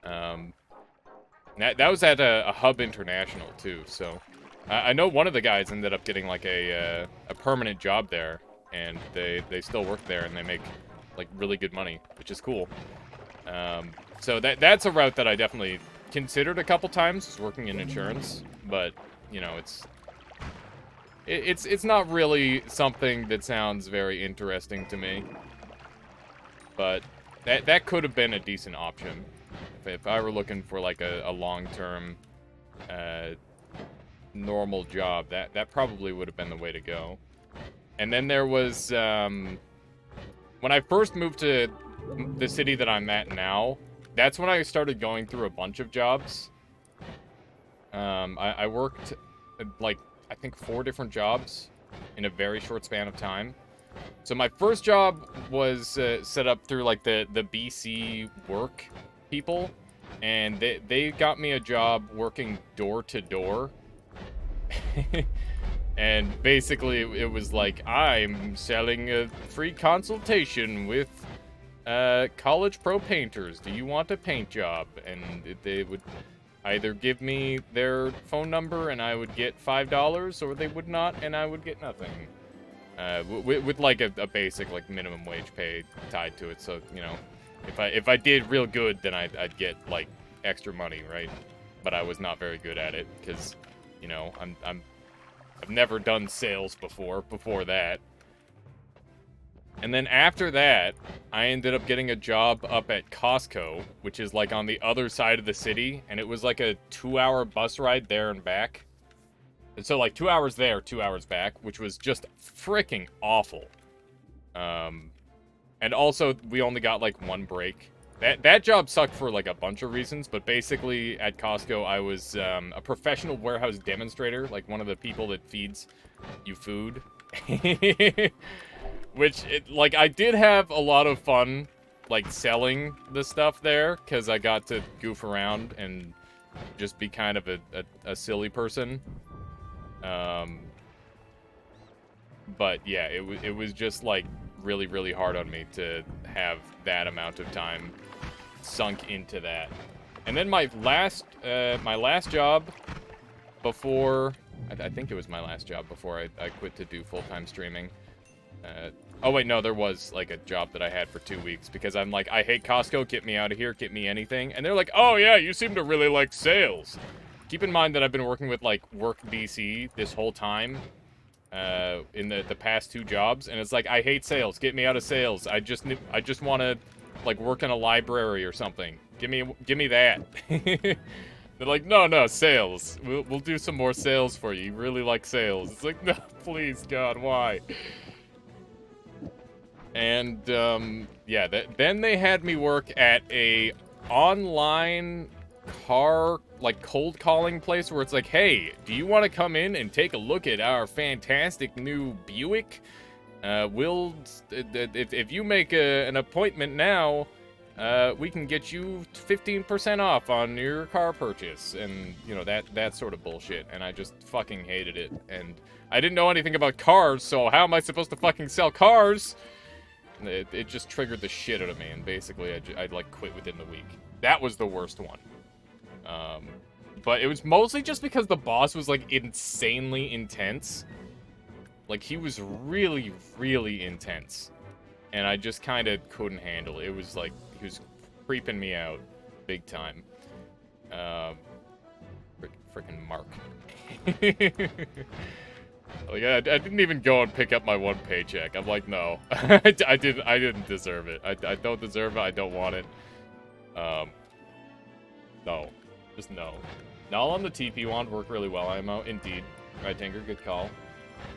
That was at a Hub International too, so I know one of the guys ended up getting like a permanent job there, and they still work there, and they make like really good money, which is cool. So that's a route that I definitely considered a couple times, working in insurance, but you know, it's not really something that sounds very interesting to me. But that could have been a decent option if I were looking for like a long-term normal job. That probably would have been the way to go. And then there was when I first moved to the city that I'm at now, that's when I started going through a bunch of jobs. I worked like I think 4 different jobs in a very short span of time. So my first job was set up through like the BC work people, and they got me a job working door to door. And basically it was like, I'm selling a free consultation with college pro painters. Do you want a paint job? And they would either give me their phone number and I would get $5, or they would not and I would get nothing. With like a basic like minimum wage pay tied to it. So, you know, if I did real good, then I'd get like extra money, right? But I was not very good at it because, you know, I've never done sales before that. And then after that, I ended up getting a job up at Costco, which is like on the other side of the city, and it was like a 2-hour bus ride there and back. And so like 2 hours there, 2 hours back, which was just freaking awful. And also we only got like 1 break. That job sucked for like a bunch of reasons, but basically at Costco I was a professional warehouse demonstrator, like one of the people that feeds you food. Which, like, I did have a lot of fun, like, selling the stuff there, because I got to goof around and just be kind of a silly person. But yeah, it was just like really, really hard on me to have that amount of time sunk into that. And then my last job before, I think it was my last job before I quit to do full-time streaming. Oh wait, no, there was like a job that I had for 2 weeks because I'm like, I hate Costco, get me out of here, get me anything. And they're like, oh yeah, you seem to really like sales. Keep in mind that I've been working with like Work DC this whole time. In the past 2 jobs, and it's like, I hate sales. Get me out of sales. I just want to like work in a library or something. Give me that. They're like, no, sales. We'll do some more sales for you. You really like sales. It's like, no, please, God, why? And yeah, then they had me work at a online car, like, cold calling place where it's like, hey, do you want to come in and take a look at our fantastic new Buick? If you make an appointment now, we can get you 15% off on your car purchase, and, you know, that sort of bullshit, and I just fucking hated it, and I didn't know anything about cars, so how am I supposed to fucking sell cars? It just triggered the shit out of me, and basically I'd like quit within the week. That was the worst one. But it was mostly just because the boss was, like, insanely intense. Like, he was really, really intense. And I just kind of couldn't handle it. It was, like, he was creeping me out big time. Freaking Mark. Like, I didn't even go and pick up my 1 paycheck. I'm like, no. I didn't deserve it. I don't deserve it. I don't want it. No. Just no. Null on the TP wand worked really well, IMO. Indeed. Right, Tinker, good call.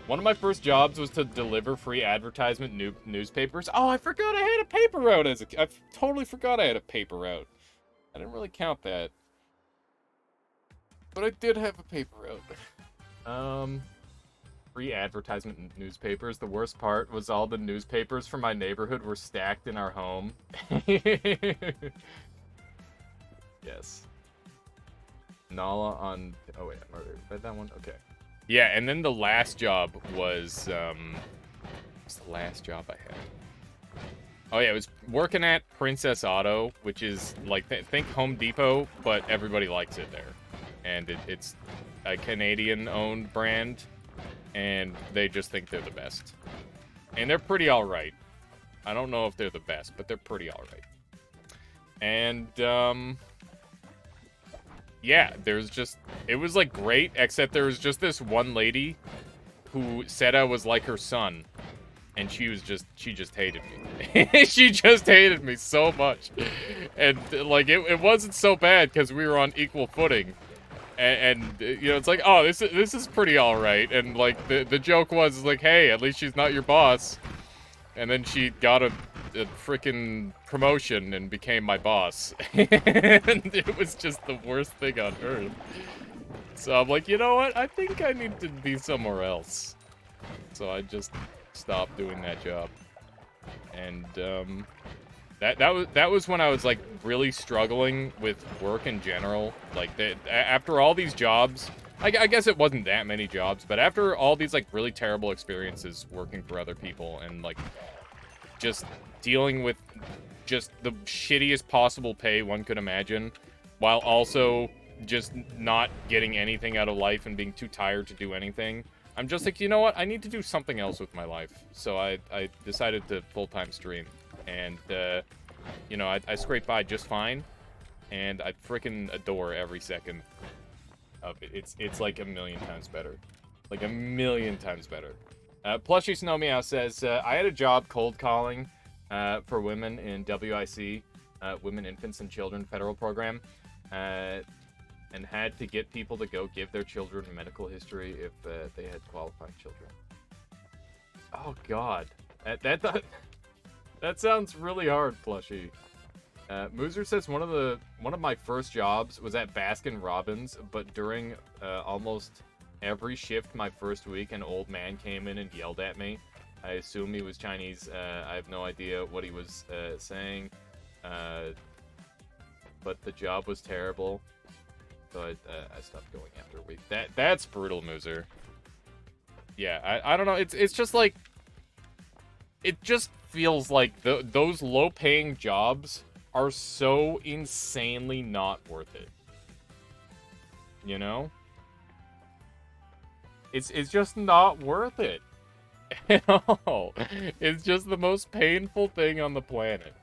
One of my first jobs was to deliver free advertisement newspapers. Oh, I forgot I had a paper route I totally forgot I had a paper route. I didn't really count that. But I did have a paper route. Free advertisement newspapers. The worst part was all the newspapers from my neighborhood were stacked in our home. Yes. Nala on... Oh, wait. I already read that one? Okay. Yeah, and then the last job was... What's the last job I had? Oh, yeah, it was working at Princess Auto, which is, like, think Home Depot, but everybody likes it there. And it's a Canadian-owned brand, and they just think they're the best. And they're pretty alright. I don't know if they're the best, but they're pretty alright. And, yeah, there's just... It was, like, great, except there was just this one lady who said I was like her son. And she just hated me. She just hated me so much. And, like, it wasn't so bad because we were on equal footing. And you know, it's like, oh, this is pretty alright. And, like, the joke was, like, hey, at least she's not your boss. And then she got a freaking promotion and became my boss. And it was just the worst thing on earth. So I'm like, you know what? I think I need to be somewhere else. So I just stopped doing that job. And that was when I was, like, really struggling with work in general. Like, after all these jobs, I guess it wasn't that many jobs, but after all these, like, really terrible experiences working for other people and, like, just dealing with just the shittiest possible pay one could imagine, while also just not getting anything out of life and being too tired to do anything, I'm just like, you know what? I need to do something else with my life. So I decided to full-time stream. And, you know, I scrape by just fine. And I freaking adore every second of it. It's like a million times better. Like a million times better. Plushy Snow Meow says, I had a job cold calling for women in WIC, Women, Infants, and Children Federal Program, and had to get people to go give their children medical history if they had qualified children. Oh, God. That sounds really hard, Plushy. Moozer says one of my first jobs was at Baskin Robbins, but during almost every shift my first week, an old man came in and yelled at me. I assume he was Chinese. I have no idea what he was saying. But the job was terrible. So I stopped going after a week. That's brutal, Mooser. Yeah, I don't know. It's just like, it just feels like those low-paying jobs are so insanely not worth it. You know? It's just not worth it. At all. It's just the most painful thing on the planet.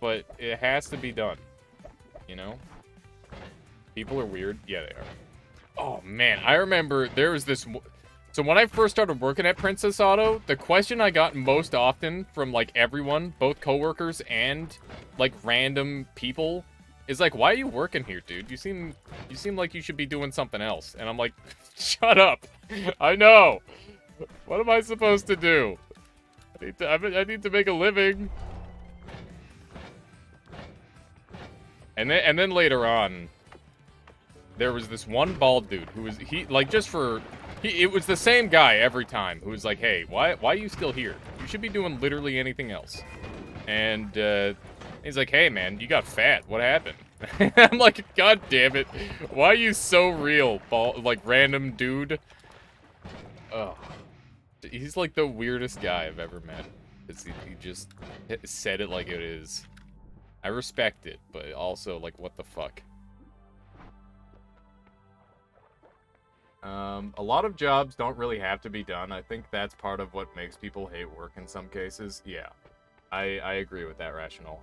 But it has to be done. You know? People are weird. Yeah, they are. Oh, man. I remember there was this... So when I first started working at Princess Auto, the question I got most often from, like, everyone, both coworkers and, like, random people, is like, why are you working here, dude? You seem like you should be doing something else. And I'm like, shut up. I know. What am I supposed to do? I need to make a living. And then later on, there was this one bald dude who was, it was the same guy every time who was like, hey, why are you still here? You should be doing literally anything else. And he's like, hey, man, you got fat. What happened? I'm like, God damn it. Why are you so real, like, random dude? Ugh. He's like the weirdest guy I've ever met. He just said it like it is. I respect it, but also, like, what the fuck? A lot of jobs don't really have to be done. I think that's part of what makes people hate work in some cases. Yeah, I agree with that rationale.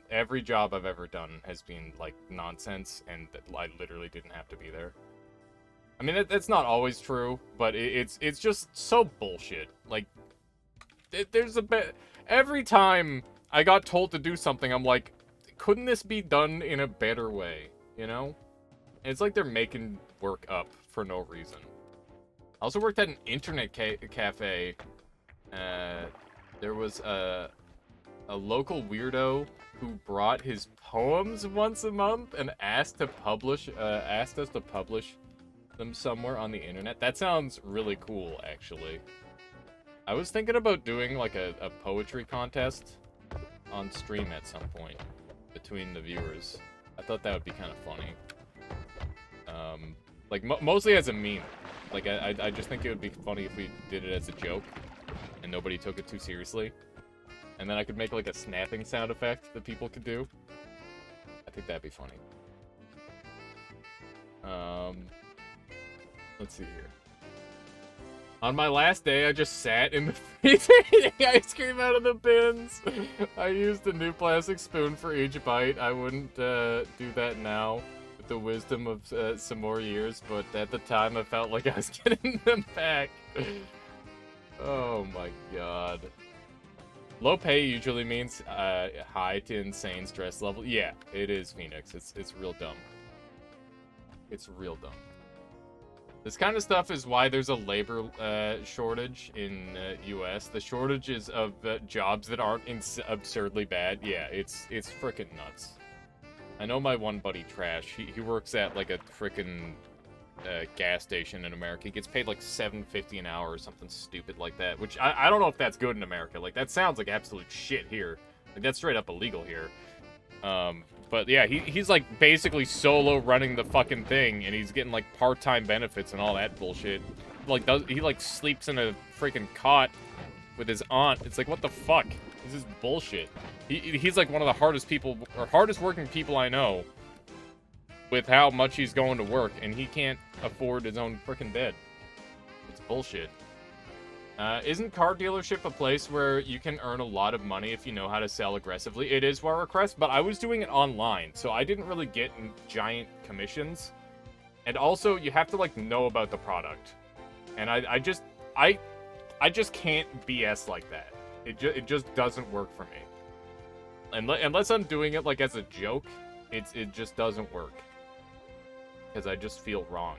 Every job I've ever done has been, like, nonsense, and I literally didn't have to be there. I mean, that's not always true, but it's just so bullshit. Like, there's a bit... Every time I got told to do something, I'm like, couldn't this be done in a better way, you know? And it's like they're making work up for no reason. I also worked at an internet cafe. There was a local weirdo who brought his poems once a month and asked us to publish them somewhere on the internet. That sounds really cool, actually. I was thinking about doing, like, a poetry contest on stream at some point between the viewers. I thought that would be kind of funny. Like, mostly as a meme. Like, I just think it would be funny if we did it as a joke and nobody took it too seriously. And then I could make, like, a snapping sound effect that people could do. I think that'd be funny. Let's see here. On my last day, I just sat in the freezer eating ice cream out of the bins. I used a new plastic spoon for each bite. I wouldn't do that now with the wisdom of some more years, but at the time I felt like I was getting them back. Oh my god. Low pay usually means high to insane stress level. Yeah, it is, Phoenix. It's real dumb. It's real dumb. This kind of stuff is why there's a labor shortage in U.S. The shortages of jobs that aren't absurdly bad. Yeah, it's frickin' nuts. I know my one buddy, Trash. He works at, like, a frickin' gas station in America. He gets paid, like, $7.50 an hour or something stupid like that, which I don't know if that's good in America. Like, that sounds like absolute shit here. Like, that's straight up illegal here. But yeah, he's like basically solo running the fucking thing, and he's getting like part-time benefits and all that bullshit. Like, he like sleeps in a freaking cot with his aunt. It's like, what the fuck? This is bullshit. He's like one of the hardest working people I know with how much he's going to work, and he can't afford his own freaking bed. It's bullshit. Isn't car dealership a place where you can earn a lot of money if you know how to sell aggressively? It is WarCrest, but I was doing it online, so I didn't really get giant commissions. And also, you have to, like, know about the product. And I just can't BS like that. It just doesn't work for me. Unless I'm doing it, like, as a joke, it just doesn't work. Because I just feel wrong.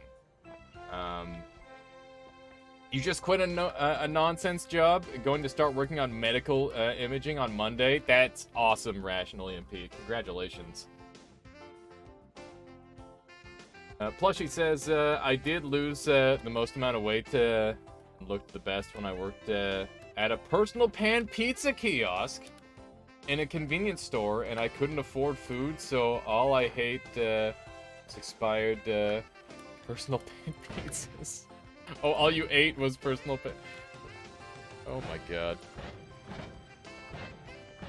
You just quit a nonsense job, going to start working on medical imaging on Monday. That's awesome, Rational EMP. Congratulations. Plushy says, I did lose the most amount of weight, looked the best when I worked at a personal pan pizza kiosk. in a convenience store, and I couldn't afford food, so all I ate was expired personal pan pizzas. Oh, all you ate was personal pan... Oh my god.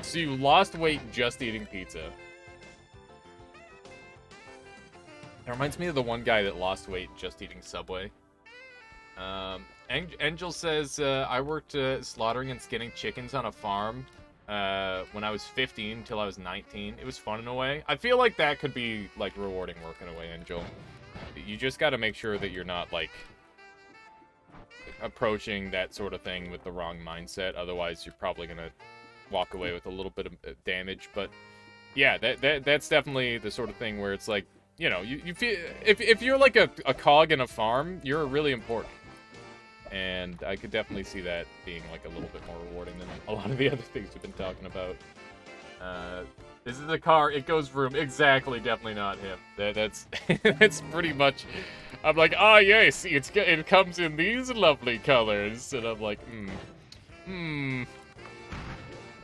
So you lost weight just eating pizza. That reminds me of the one guy that lost weight just eating Subway. Angel says, I worked slaughtering and skinning chickens on a farm when I was 15 until I was 19. It was fun in a way. I feel like that could be, like, rewarding work in a way, Angel. You just gotta make sure that you're not, like, approaching that sort of thing with the wrong mindset. Otherwise, you're probably gonna walk away with a little bit of damage. But, yeah, that's definitely the sort of thing where it's like, you know, you feel... If you're, like, a cog in a farm, you're really important. And I could definitely see that being, like, a little bit more rewarding than a lot of the other things we've been talking about. This is a car, it goes vroom. Exactly, definitely not him. That's that's pretty much... I'm like, ah, yes, it comes in these lovely colors. And I'm like,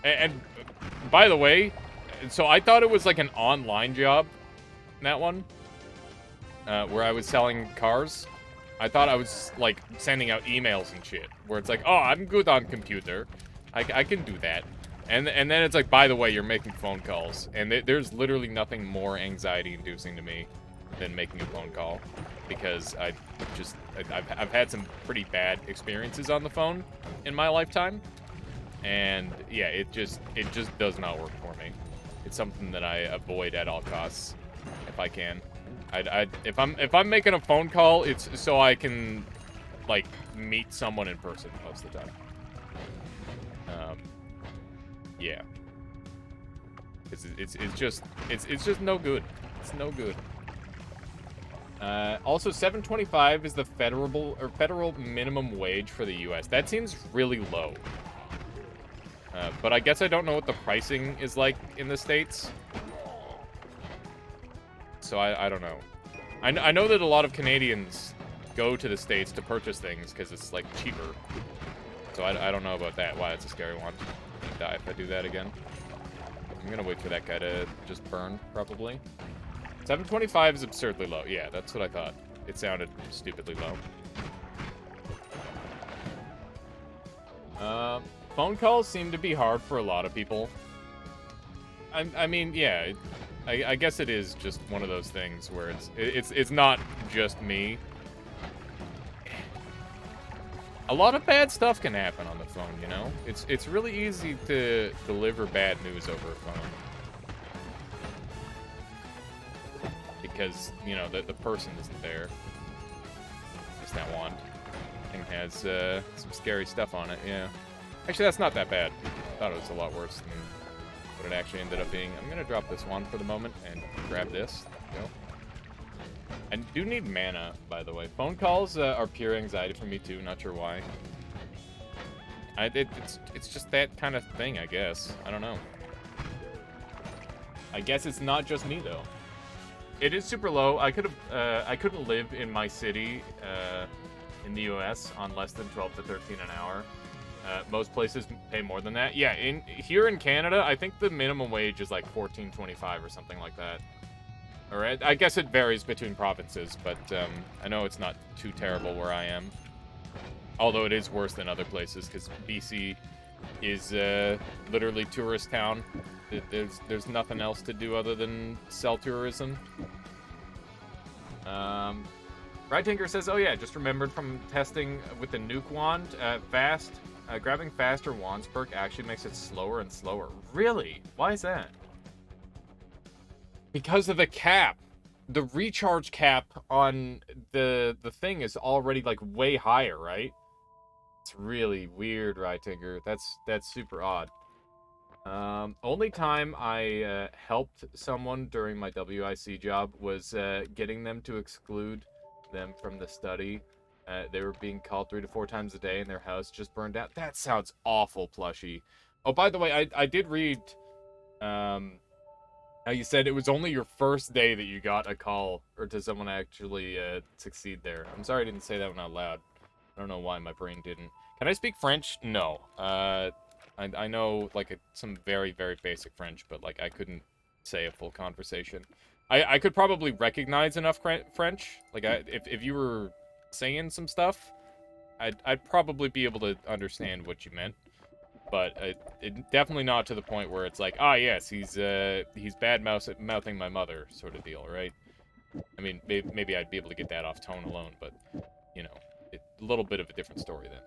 And by the way, so I thought it was, like, an online job, that one, where I was selling cars. I thought I was, like, sending out emails and shit, where it's like, oh, I'm good on computer. I can do that. And then it's like, by the way, you're making phone calls. And there's literally nothing more anxiety-inducing to me than making a phone call. Because I've had some pretty bad experiences on the phone in my lifetime. And, yeah, it just does not work for me. It's something that I avoid at all costs, if I can. If I'm making a phone call, it's so I can, like, meet someone in person most of the time. Yeah. It's just no good. It's no good. Also, $7.25 is the federal minimum wage for the U.S. That seems really low. But I guess I don't know what the pricing is like in the States. So I don't know. I know that a lot of Canadians go to the States to purchase things because it's, like, cheaper. So I don't know about that, why it's a scary one. I'm gonna die if I do that again. I'm gonna wait for that guy to just burn, probably. $7.25 is absurdly low. Yeah, that's what I thought. It sounded stupidly low. Phone calls seem to be hard for a lot of people. I mean, yeah, I guess it is just one of those things where it's not just me. A lot of bad stuff can happen on the phone, you know? It's really easy to deliver bad news over a phone. Because, you know, the person isn't there. Just that one thing has some scary stuff on it, yeah. Actually, that's not that bad. I thought it was a lot worse than what it actually ended up being. I'm gonna drop this one for the moment and grab this. There we go. I do need mana, by the way. Phone calls are pure anxiety for me too. Not sure why. It's just that kind of thing, I guess. I don't know. I guess it's not just me though. It is super low. I couldn't live in my city in the U.S. on less than 12 to 13 an hour. Most places pay more than that. Yeah, here in Canada, I think the minimum wage is like $14.25 or something like that. Or I guess it varies between provinces, but I know it's not too terrible where I am. Although it is worse than other places, because BC is literally tourist town. There's nothing else to do other than sell tourism. Right Tinker says, oh yeah, just remembered from testing with the nuke wand, grabbing faster wands perk actually makes it slower and slower. Really? Why is that? Because of the cap. The recharge cap on the thing is already, like, way higher, right? It's really weird, Right Tinker. That's super odd. Only time I helped someone during my WIC job was getting them to exclude them from the study. They were being called 3 to 4 times a day and their house just burned out. That sounds awful, Plushy. Oh, by the way, I did read how you said it was only your first day that you got a call, or did someone actually succeed there? I'm sorry I didn't say that one out loud. I don't know why my brain didn't. Can I speak French? No. I know, like, some very, very basic French, but, like, I couldn't say a full conversation. I could probably recognize enough French. Like, if you were saying some stuff, I'd probably be able to understand what you meant. But it definitely not to the point where it's like, ah, yes, he's bad-mouthing my mother sort of deal, right? I mean, maybe I'd be able to get that off tone alone, but, you know, a little bit of a different story then.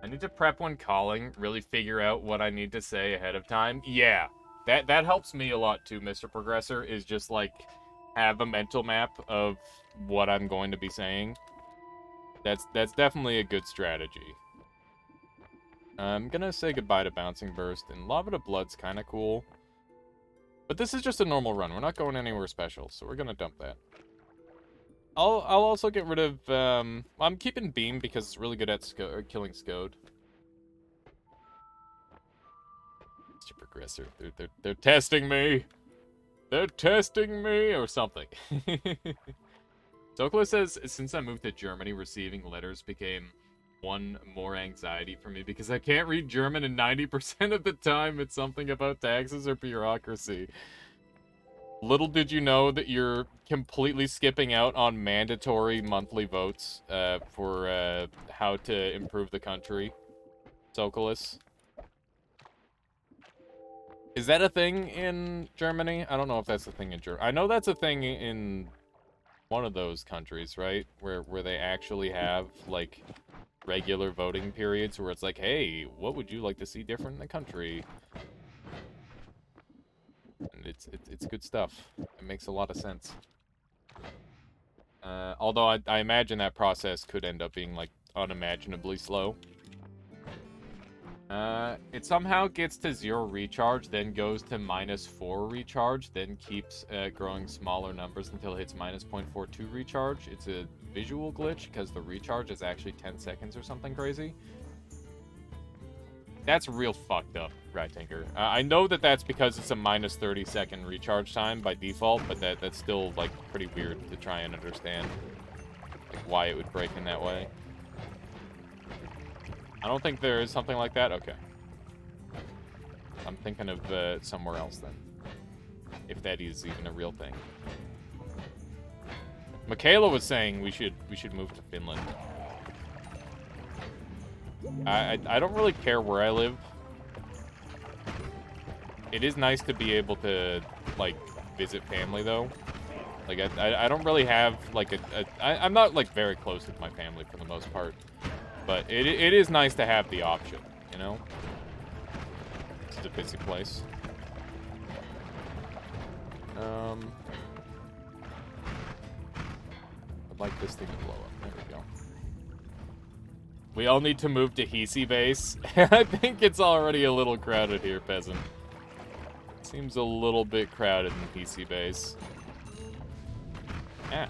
I need to prep when calling, really figure out what I need to say ahead of time. Yeah, that helps me a lot too, Mr. Progressor, is just, like, have a mental map of what I'm going to be saying. That's definitely a good strategy. I'm gonna say goodbye to Bouncing Burst, and Lava to Blood's kind of cool. But this is just a normal run. We're not going anywhere special, so we're gonna dump that. I'll also get rid of, I'm keeping Beam because it's really good at killing Scode. Mr. Progressor, they're testing me! They're testing me! Or something. Zokla says, since I moved to Germany, receiving letters became one more anxiety for me because I can't read German, and 90% of the time it's something about taxes or bureaucracy. Little did you know that you're completely skipping out on mandatory monthly votes for how to improve the country, Sokolis. Is that a thing in Germany? I don't know if that's a thing in Germany. I know that's a thing in one of those countries, right? Where they actually have, like, regular voting periods where it's like, hey, what would you like to see different in the country? And it's good stuff. It makes a lot of sense. Although I imagine that process could end up being, like, unimaginably slow. It somehow gets to 0 recharge, then goes to -4 recharge, then keeps growing smaller numbers until it hits -0.42 recharge. It's a visual glitch because the recharge is actually 10 seconds or something crazy. That's real fucked up, Ratinker. I know that that's because it's a -30-second recharge time by default, but that's still, like, pretty weird to try and understand, like, why it would break in that way. I don't think there is something like that. Okay. I'm thinking of somewhere else then. If that is even a real thing. Michaela was saying we should move to Finland. I don't really care where I live. It is nice to be able to, like, visit family though. Like I don't really have like I'm not, like, very close with my family for the most part. But it is nice to have the option, you know? It's a busy place. I'd like this thing to blow up. There we go. We all need to move to Hisi base. I think it's already a little crowded here, peasant. Seems a little bit crowded in Hisi base. Ah.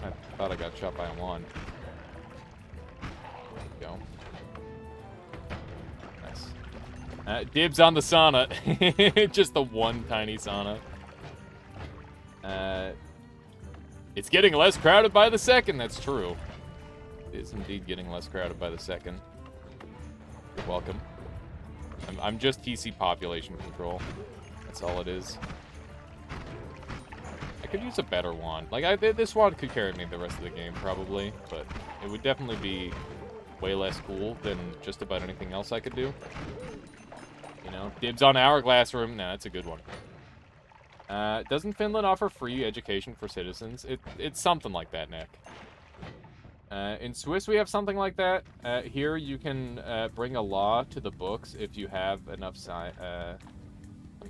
I thought I got shot by a wand. Go. Nice. Dibs on the sauna. Just the one tiny sauna. It's getting less crowded by the second. That's true. It is indeed getting less crowded by the second. You're welcome. I'm just TC population control. That's all it is. I could use a better wand. Like, this wand could carry me the rest of the game, probably. But it would definitely be way less cool than just about anything else I could do. You know, dibs on Hourglass Room. Nah, that's a good one. Doesn't Finland offer free education for citizens? It's something like that, Nick. In Swiss, we have something like that. Here, you can bring a law to the books if you have enough some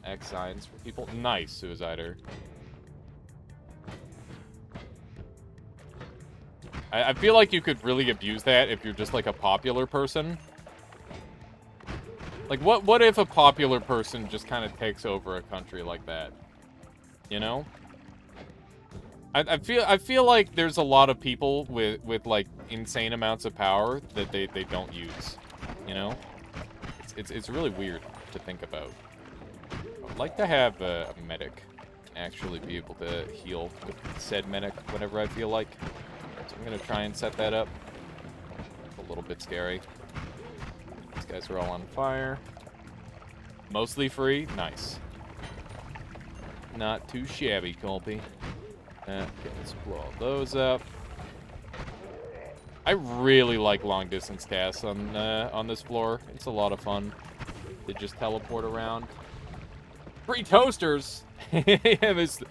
X signs for people. Nice, Suicider. I feel like you could really abuse that if you're just, like, a popular person. Like, what if a popular person just kind of takes over a country like that? You know? I feel like there's a lot of people with like, insane amounts of power that they don't use. You know? It's really weird to think about. I'd like to have a medic. actually be able to heal with said medic whenever I feel like. So I'm gonna try and set that up. It's a little bit scary. These guys are all on fire. Mostly free. Nice. Not too shabby, Colby. Okay, let's blow all those up. I really like long distance casts on this floor. It's a lot of fun to just teleport around. Free toasters. Yeah, this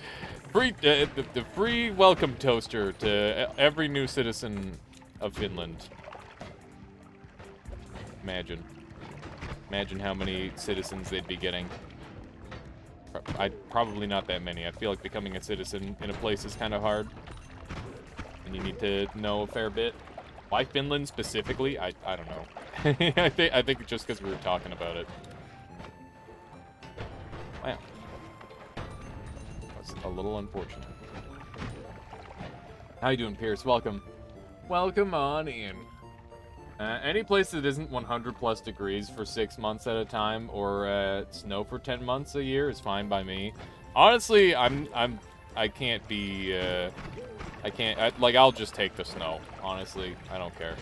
free the free welcome toaster to every new citizen of Finland. Imagine how many citizens they'd be getting. Probably not that many. I feel like becoming a citizen in a place is kind of hard, and you need to know a fair bit. Why Finland specifically? I don't know. I think just because we were talking about it. Wow. That's a little unfortunate. How you doing, Pierce? Welcome. Welcome on in. Any place that isn't 100 plus degrees for 6 months at a time, or snow for 10 months a year is fine by me. Honestly, I can't be. I'll just take the snow. Honestly, I don't care.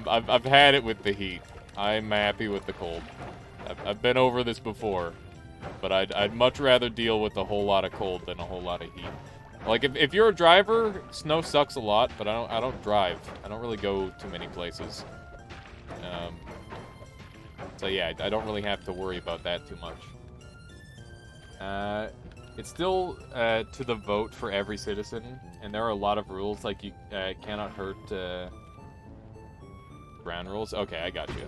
I've had it with the heat. I'm happy with the cold. I've been over this before, but I'd much rather deal with a whole lot of cold than a whole lot of heat. Like if you're a driver, snow sucks a lot, but I don't drive. I don't really go to many places. So yeah, I don't really have to worry about that too much. It's still to the vote for every citizen, and there are a lot of rules, like you cannot hurt ground rules. Okay, I got you.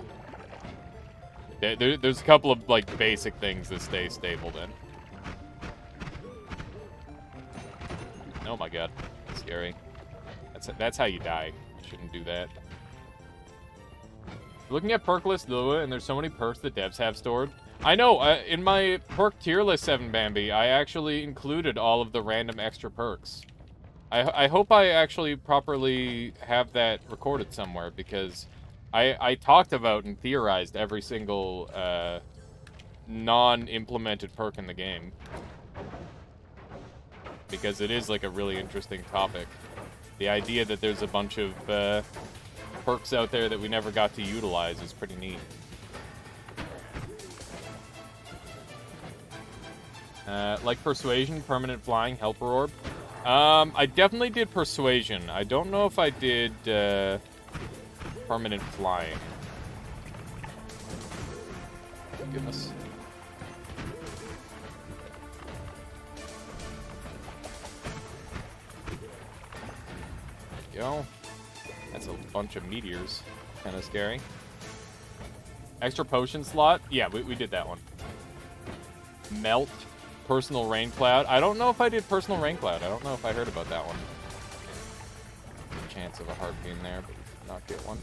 There's a couple of like basic things that stay stable then. Oh my god, that's scary. That's how you die. You shouldn't do that. Looking at perk list Lua, and there's so many perks that devs have stored. I know, in my perk tier list 7 Bambi, I actually included all of the random extra perks. I hope I actually properly have that recorded somewhere, because I talked about and theorized every single non-implemented perk in the game. Because it is like a really interesting topic. The idea that there's a bunch of perks out there that we never got to utilize is pretty neat. Like Persuasion, Permanent Flying, Helper Orb. I definitely did Persuasion. I don't know if I did Permanent Flying. Goodness. Go. That's a bunch of meteors. Kind of scary. Extra potion slot? Yeah, we did that one. Melt. Personal Rain Cloud. I don't know if I did Personal Rain Cloud. I don't know if I heard about that one. Chance of a heart being there, but we did not get one.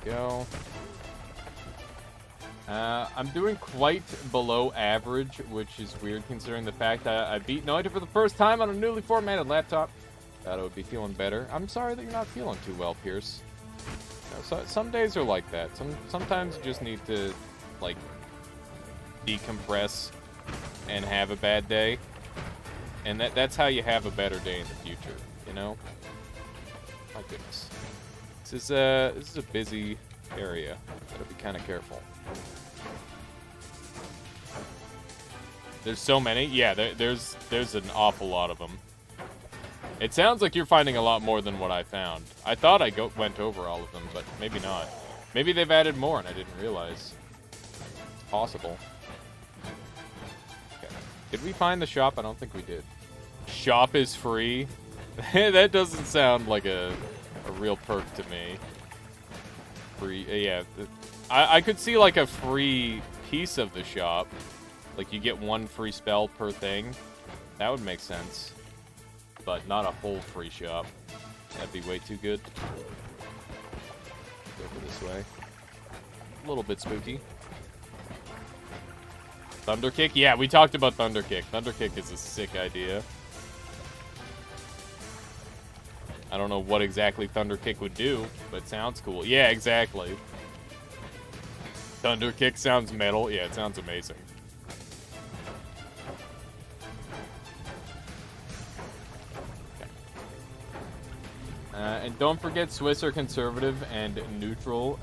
Go. I'm doing quite below average, which is weird considering the fact that I beat Noita for the first time on a newly formatted laptop. Thought I would be feeling better. I'm sorry that you're not feeling too well, Pierce. So, some days are like that. Sometimes you just need to, like, decompress and have a bad day. And that's how you have a better day in the future, you know? My goodness. This is a busy area. Gotta be kind of careful. There's so many? Yeah, there's an awful lot of them. It sounds like you're finding a lot more than what I found. I thought I went over all of them, but maybe not. Maybe they've added more and I didn't realize. It's possible. Okay. Did we find the shop? I don't think we did. Shop is free? That doesn't sound like a real perk to me. Free, yeah. I could see like a free piece of the shop. Like you get one free spell per thing. That would make sense. But not a whole free shop. That'd be way too good. Go over this way. A little bit spooky. Thunder Kick? Yeah, we talked about Thunder Kick. Thunder Kick is a sick idea. I don't know what exactly Thunder Kick would do, but it sounds cool. Yeah, exactly. Thunder Kick sounds metal. Yeah, it sounds amazing. And don't forget, Swiss are conservative and neutral,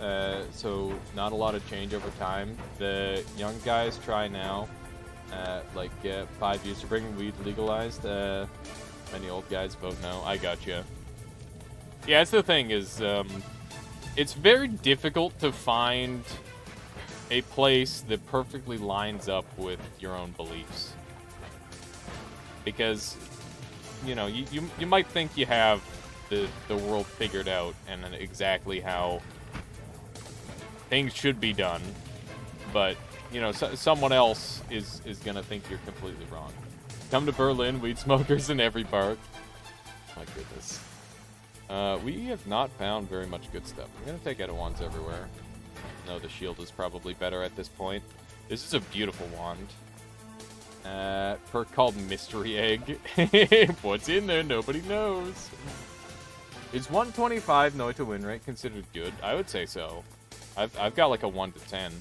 so not a lot of change over time. The young guys try now, 5 years to bring weed legalized. Many old guys vote no. I gotcha. Yeah, that's the thing is, it's very difficult to find a place that perfectly lines up with your own beliefs. Because, you know, you might think you have the world figured out and then exactly how things should be done, but you know, someone else is gonna think you're completely wrong. Come to Berlin, weed smokers in every park. My goodness. We have not found very much good stuff. I'm gonna take Edawans everywhere. No, the shield is probably better at this point. This is a beautiful wand. Perk called Mystery Egg. What's in there? Nobody knows. Is 125 Noita win rate considered good? I would say so. I've got like a 1 to 10.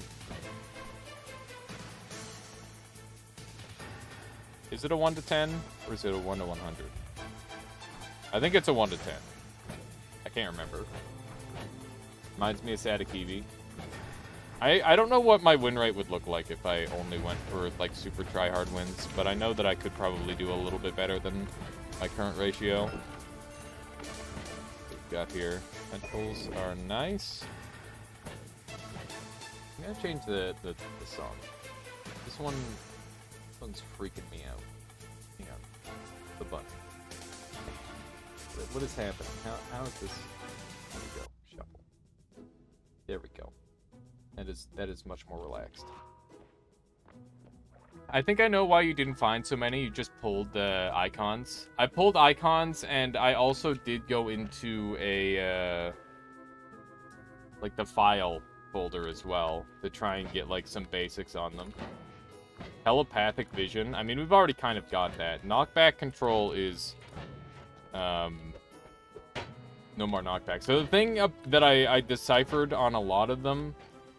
Is it a 1 to 10 or is it a 1 to 100? I think it's a 1 to 10. I can't remember. Reminds me of Sadakivi. I don't know what my win rate would look like if I only went for like super try-hard wins, but I know that I could probably do a little bit better than my current ratio. Got here. Tentacles are nice. I'm gonna change the song. This one's freaking me out. Hang on. The button. What is happening? How is this? There we go. Shuffle. There we go. That is much more relaxed. I think I know why you didn't find so many. You just pulled the icons. I pulled icons, and I also did go into a, like, the file folder as well to try and get, like, some basics on them. Telepathic vision. I mean, we've already kind of got that. Knockback control is, no more knockback. So the thing that I deciphered on a lot of them,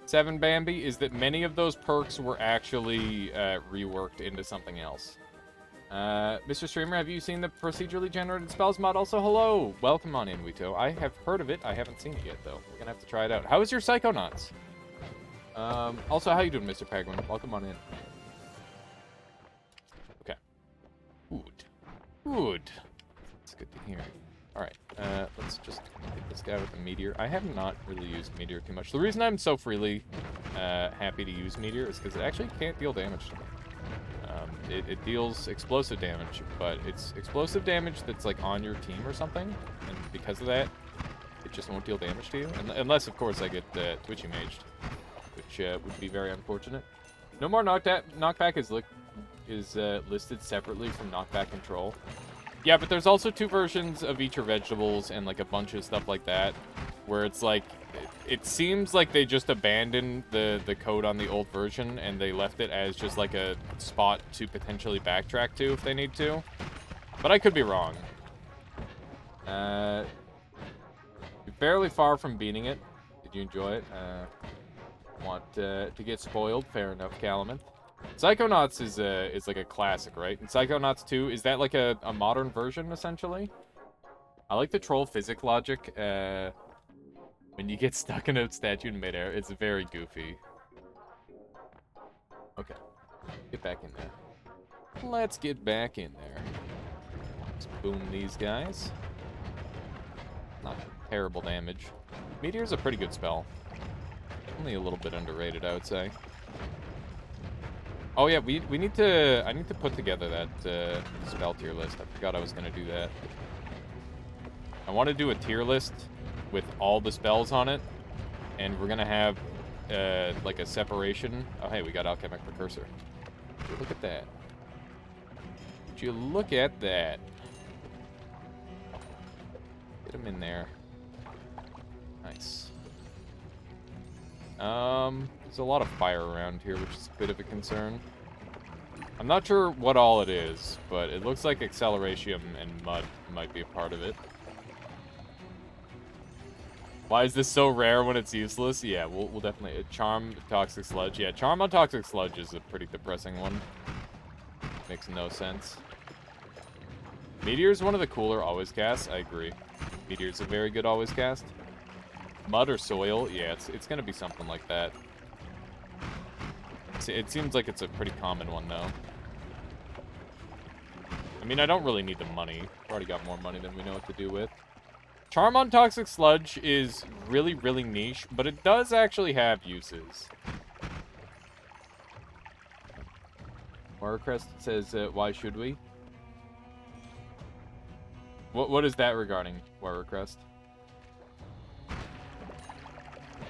7 Bambi, is that many of those perks were actually reworked into something else. Mr. Streamer, have you seen the procedurally generated spells mod? Also, hello! Welcome on in, Wito. I have heard of it. I haven't seen it yet, though. We're gonna have to try it out. How is your Psychonauts? Also, how you doing, Mr. Penguin? Welcome on in. Okay. Good. Good. It's good to hear. Alright, let's just hit this guy with a meteor. I have not really used meteor too much. The reason I'm so freely happy to use meteor is because it actually can't deal damage to me. It deals explosive damage, but it's explosive damage that's like on your team or something, and because of that, it just won't deal damage to you. Unless, of course, I get Twitchy Maged, which would be very unfortunate. No more knockback is listed separately from knockback control. Yeah, but there's also 2 versions of Eat Your Vegetables and, like, a bunch of stuff like that, where it's, like, it seems like they just abandoned the code on the old version, and they left it as just, like, a spot to potentially backtrack to if they need to. But I could be wrong. You're fairly far from beating it. Did you enjoy it? Want to get spoiled? Fair enough, Calumet. Psychonauts is like a classic, right? And Psychonauts 2, is that like a modern version, essentially? I like the troll physics logic. When you get stuck in a statue in midair, it's very goofy. Okay. Get back in there. Let's get back in there. Let's boom these guys. Not terrible damage. Meteor's a pretty good spell. Only a little bit underrated, I would say. Oh yeah, we need to. I need to put together that spell tier list. I forgot I was gonna do that. I want to do a tier list with all the spells on it, and we're gonna have like a separation. Oh hey, we got Alchemic Precursor. Look at that. Would you look at that? Get him in there. Nice. There's a lot of fire around here, which is a bit of a concern. I'm not sure what all it is, but it looks like acceleration and mud might be a part of it. Why is this so rare when it's useless? Yeah, we'll definitely... Charm, Toxic Sludge. Yeah, Charm on Toxic Sludge is a pretty depressing one. Makes no sense. Meteor's one of the cooler always casts. I agree. Meteor's a very good always cast. Mud or Soil? Yeah, it's gonna be something like that. It seems like it's a pretty common one, though. I mean, I don't really need the money. I've already got more money than we know what to do with. Charm on Toxic Sludge is really, really niche, but it does actually have uses. Warcrest says, why should we? What is that regarding, Warcrest?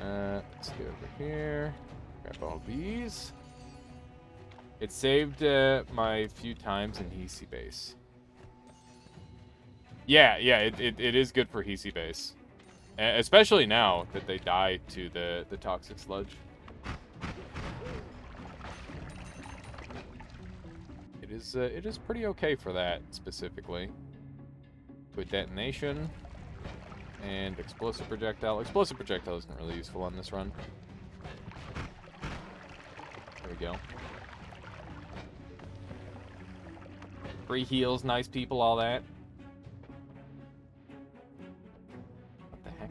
Let's go over here. Grab all these. It saved my few times in Hisi base. Yeah, it is good for Hisi base. Especially now that they die to the Toxic Sludge. It is pretty okay for that, specifically. With detonation. And explosive projectile. Explosive projectile isn't really useful on this run. There we go. Free heals, nice people, all that. What the heck?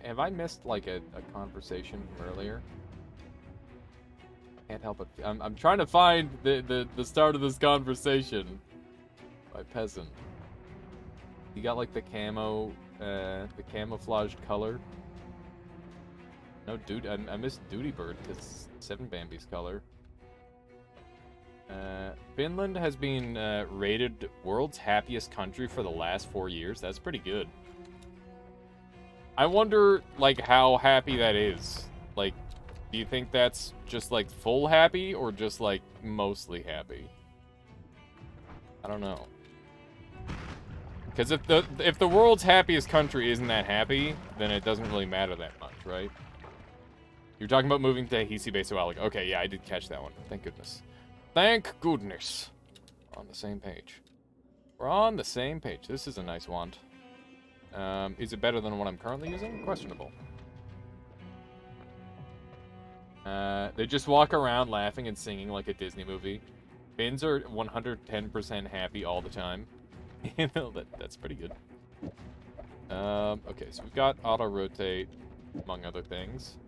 Have I missed like a conversation from earlier? Can't help it. I'm trying to find the start of this conversation. By Peasant. You got like the camo, the camouflaged color. No, dude, I missed Duty Bird because 7 Bambi's color. Finland has been rated world's happiest country for the last 4 years. That's pretty good. I wonder, like, how happy that is. Like, do you think that's just, like, full happy or just, like, mostly happy? I don't know. Because if the world's happiest country isn't that happy, then it doesn't really matter that much, right? You're talking about moving to Hisi base a while ago. Okay, yeah, I did catch that one. Thank goodness. Thank goodness. We're on the same page. We're on the same page. This is a nice wand. Is it better than what I'm currently using? Questionable. They just walk around laughing and singing like a Disney movie. Finns are 110% happy all the time. You know, that's pretty good. Okay, so we've got auto-rotate, among other things.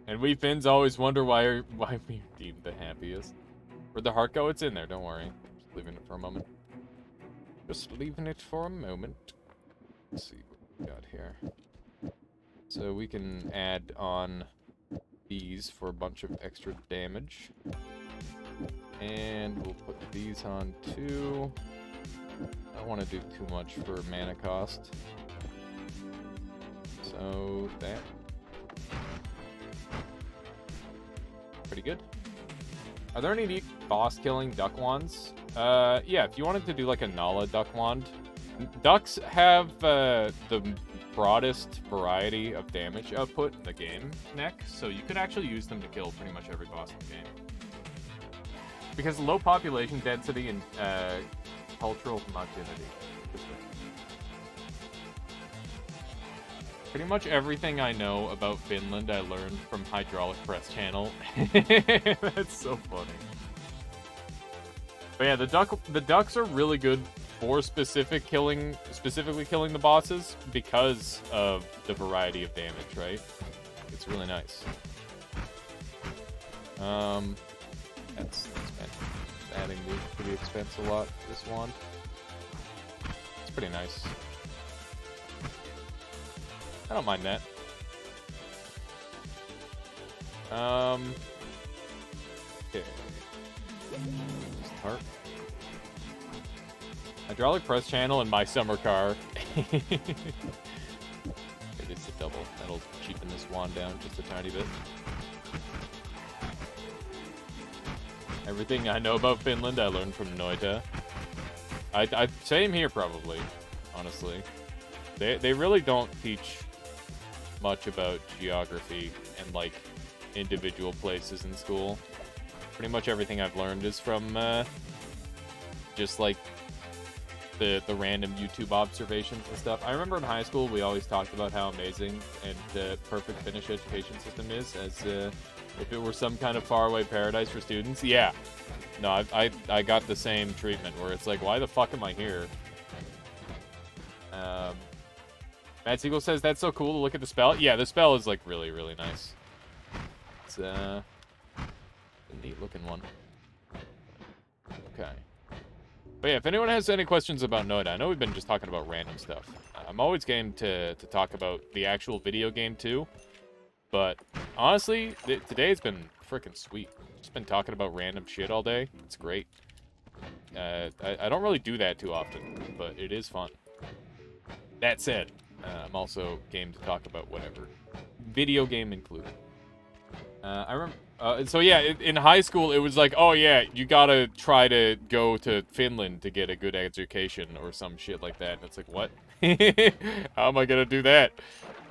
And we Finns always wonder why we're deemed the happiest. Where'd the heart go? It's in there, don't worry. Just leaving it for a moment. Just leaving it for a moment. Let's see what we got here. So we can add on these for a bunch of extra damage. And we'll put these on too. I don't want to do too much for mana cost. So that. Pretty good. Are there any neat boss killing duck wands? Yeah, if you wanted to do like a Nala duck wand. Ducks have the broadest variety of damage output in the game, Neck, so you could actually use them to kill pretty much every boss in the game. Because low population density and cultural homogeneity. Pretty much everything I know about Finland I learned from Hydraulic Press channel. That's so funny. But yeah, the ducks are really good for specifically killing the bosses because of the variety of damage, right? It's really nice. That's adding to the expense a lot, this wand. It's pretty nice. I don't mind that. Okay. Start. Hydraulic press channel in my summer car. It is a double. That'll cheapen this wand down just a tiny bit. Everything I know about Finland I learned from Noita. Same here probably, honestly. They really don't teach much about geography and like individual places in school. Pretty much everything I've learned is from just like the random YouTube observations and stuff. I remember in high school we always talked about how amazing and perfect Finnish education system is, as if it were some kind of faraway paradise for students. Yeah, no, I got the same treatment where it's like, why the fuck am I here? Matt Siegel says that's so cool to look at the spell. Yeah, the spell is like really, really nice. It's a neat looking one. Okay. But yeah, if anyone has any questions about Noida, I know we've been just talking about random stuff. I'm always game to talk about the actual video game too. But honestly, today it's been freaking sweet. Just been talking about random shit all day. It's great. I don't really do that too often, but it is fun. That said, I'm also game to talk about whatever. Video game included. I remember... so yeah, in high school, it was like, oh yeah, you gotta try to go to Finland to get a good education or some shit like that. And it's like, what? How am I gonna do that?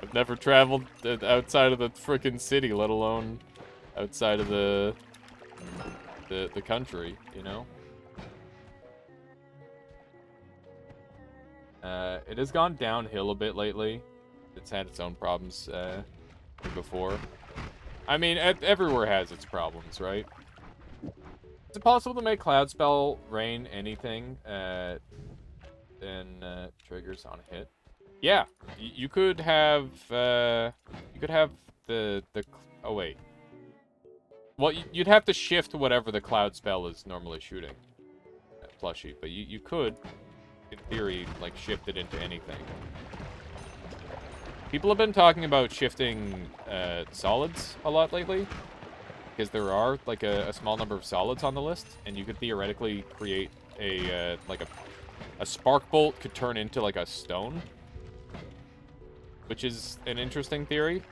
I've never traveled outside of the frickin' city, let alone outside of the country, you know? It has gone downhill a bit lately. It's had its own problems before. I mean, everywhere has its problems, right? Is it possible to make Cloud Spell rain anything then triggers on a hit? Yeah, you could have the oh wait. Well, you'd have to shift whatever the Cloud Spell is normally shooting, plushie, but you could, in theory, like shift it into anything. People have been talking about shifting solids a lot lately, because there are like a small number of solids on the list, and you could theoretically create a like a spark bolt could turn into like a stone, which is an interesting theory.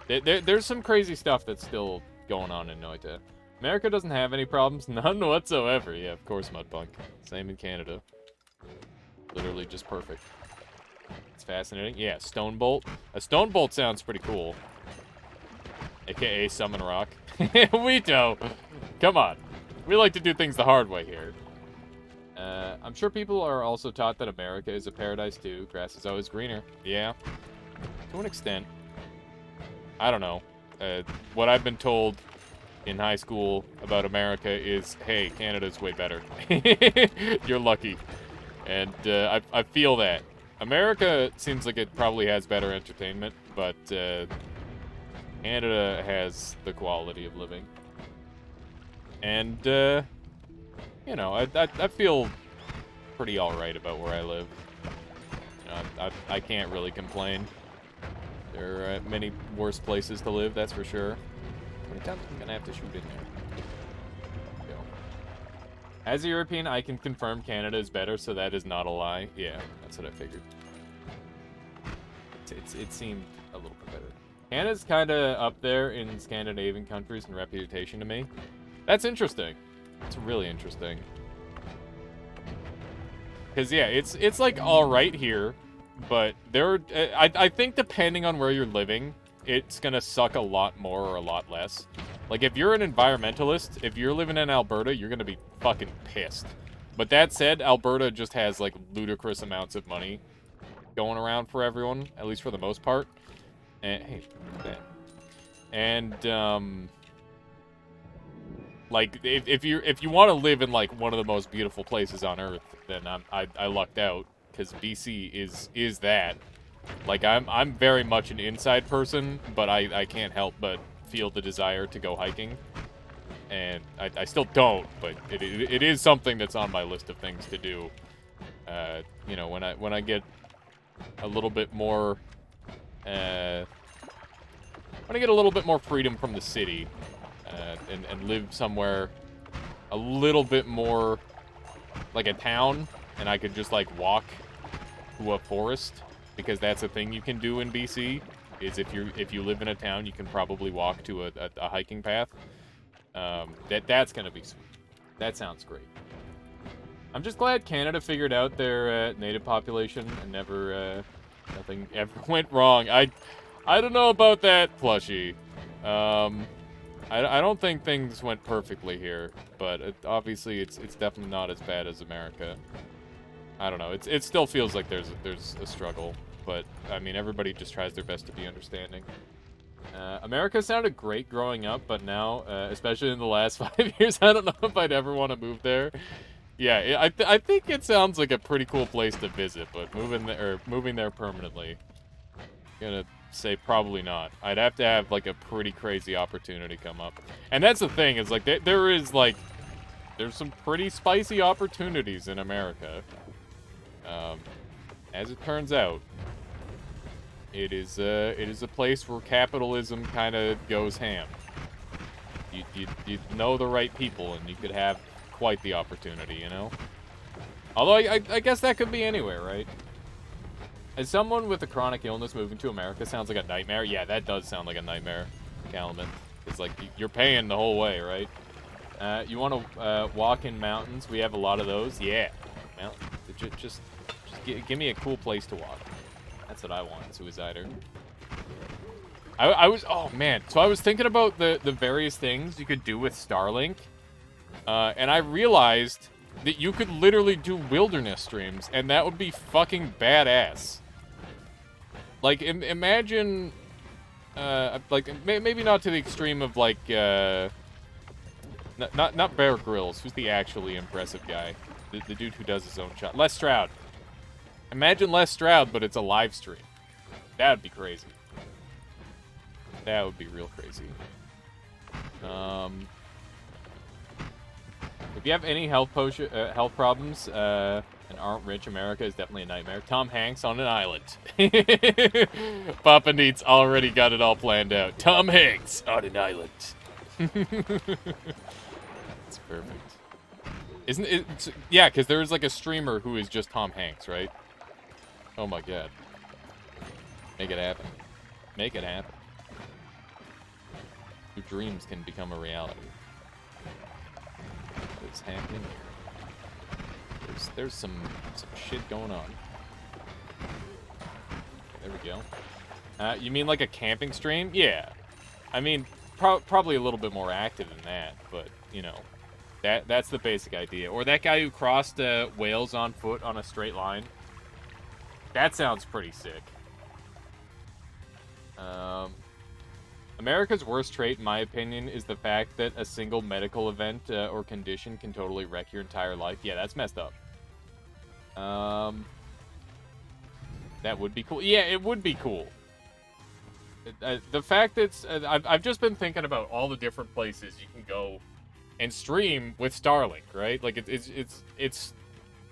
There's some crazy stuff that's still going on in Noita. America doesn't have any problems, none whatsoever. Yeah, of course, Mudpunk. Same in Canada. Literally just perfect. It's fascinating. Yeah, Stone Bolt. A Stone Bolt sounds pretty cool. AKA Summon Rock. Weeto! Come on. We like to do things the hard way here. I'm sure people are also taught that America is a paradise too. Grass is always greener. Yeah. To an extent. I don't know. What I've been told in high school about America is, hey, Canada's way better. You're lucky. And I feel that. America seems like it probably has better entertainment, but Canada has the quality of living. And, you know, I feel pretty alright about where I live. You know, I can't really complain. There are many worse places to live, that's for sure. How many times am I gonna have to shoot in there? Go. As a European, I can confirm Canada is better, so that is not a lie. Yeah, that's what I figured. It seemed a little bit better. Canada's kind of up there in Scandinavian countries in reputation to me. That's interesting. It's really interesting. Because, yeah, it's like alright here, but I think depending on where you're living, it's gonna suck a lot more or a lot less. Like, if you're an environmentalist, if you're living in Alberta, you're gonna be fucking pissed. But that said, Alberta just has, like, ludicrous amounts of money going around for everyone, at least for the most part. And, hey, and, like, if you want to live in, like, one of the most beautiful places on Earth, then I lucked out, because BC is that. Like, I'm very much an inside person, but I can't help but feel the desire to go hiking. And I still don't, but it is something that's on my list of things to do. You know, when I get a little bit more, when I get a little bit more freedom from the city, and live somewhere a little bit more like a town, and I could just like walk to a forest, because that's a thing you can do in BC, is if you live in a town, you can probably walk to a hiking path. That's gonna be sweet. That sounds great. I'm just glad Canada figured out their native population and never nothing ever went wrong. I don't know about that, plushie. I don't think things went perfectly here, but obviously it's definitely not as bad as America. I don't know. It still feels like there's a struggle, but I mean everybody just tries their best to be understanding. America sounded great growing up, but now, especially in the last 5 years, I don't know if I'd ever want to move there. Yeah, I think it sounds like a pretty cool place to visit, but moving there permanently, gonna say probably not. I'd have to have like a pretty crazy opportunity come up, and that's the thing is like there's some pretty spicy opportunities in America. As it turns out, it is a place where capitalism kind of goes ham. You know the right people, and you could have quite the opportunity, you know? Although I guess that could be anywhere, right? As someone with a chronic illness moving to America sounds like a nightmare. Yeah, that does sound like a nightmare, Calumet. It's like you're paying the whole way, right? You want to walk in mountains? We have a lot of those. Yeah, mountains. Just give me a cool place to walk. That's what I want, Suicider. Oh man, so I was thinking about the various things you could do with Starlink, and I realized that you could literally do wilderness streams, and that would be fucking badass. Like, imagine, like, maybe not to the extreme of, like, not Bear Grylls, who's the actually impressive guy, the dude who does his own shot. Les Stroud. Imagine Les Stroud, but it's a live stream. That would be crazy. That would be real crazy. If you have any health problems and aren't rich, America is definitely a nightmare. Tom Hanks on an island. Papa Neat's already got it all planned out. Tom Hanks on an island. It's perfect. Isn't it? Yeah, because there's like a streamer who is just Tom Hanks, right? Oh my god. Make it happen. Make it happen. Your dreams can become a reality. What's happening here? There's some shit going on. There we go. You mean like a camping stream? Yeah. I mean, probably a little bit more active than that, but, you know, that's the basic idea. Or that guy who crossed Wales on foot on a straight line. That sounds pretty sick. America's worst trait, in my opinion, is the fact that a single medical event or condition can totally wreck your entire life. Yeah, that's messed up. That would be cool. Yeah, it would be cool. The fact that I've just been thinking about all the different places you can go and stream with Starlink, right? Like it's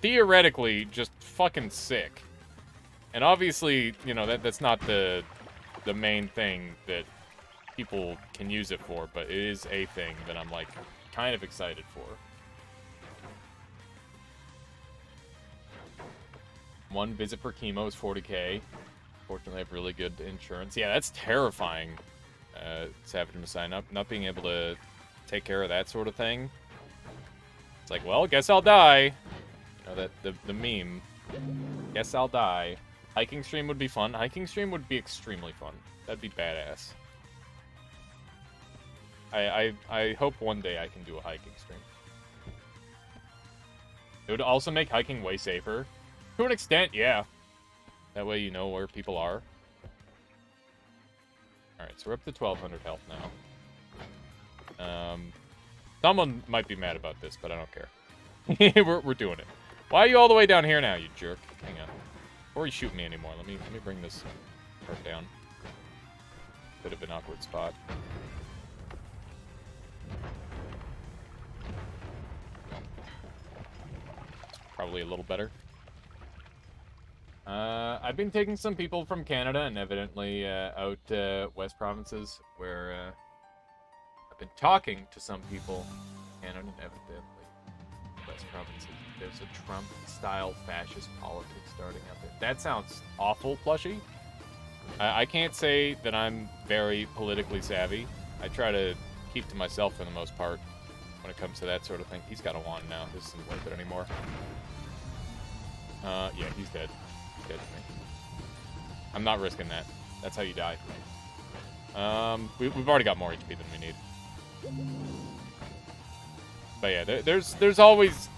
theoretically just fucking sick. And obviously, you know, that's not the main thing that people can use it for, but it is a thing that I'm, like, kind of excited for. One visit per chemo is 40K. Fortunately, I have really good insurance. Yeah, that's terrifying, having to sign up. Not being able to take care of that sort of thing. It's like, well, guess I'll die. You know, the meme. Guess I'll die. Hiking stream would be fun. Hiking stream would be extremely fun. That'd be badass. I hope one day I can do a hiking stream. It would also make hiking way safer. To an extent, yeah. That way you know where people are. Alright, so we're up to 1200 health now. Someone might be mad about this, but I don't care. we're doing it. Why are you all the way down here now, you jerk? Hang on. Before you shoot me anymore, let me bring this part down. Bit of an awkward spot. Probably a little better. I've been taking some people from Canada and evidently out West Provinces where I've been talking to some people. Canada and evidently West Provinces. There's a Trump-style fascist politics starting out there. That sounds awful, Plushy. I can't say that I'm very politically savvy. I try to keep to myself for the most part when it comes to that sort of thing. He's got a wand now. This isn't worth it anymore. Yeah, he's dead. He's dead to me. I'm not risking that. That's how you die. We've already got more HP than we need. But yeah, there's always...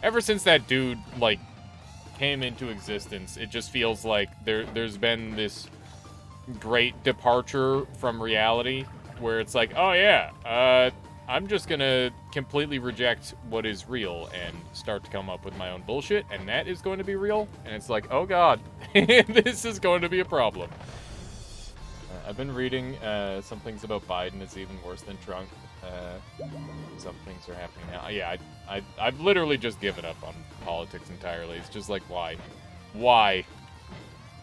ever since that dude, like, came into existence, it just feels like there's been this great departure from reality where it's like, oh yeah, I'm just gonna completely reject what is real and start to come up with my own bullshit, and that is going to be real. And it's like, oh god, this is going to be a problem. I've been reading some things about Biden is even worse than Trump. Some things are happening now. Yeah, I've literally just given up on politics entirely. It's just like, why? Why?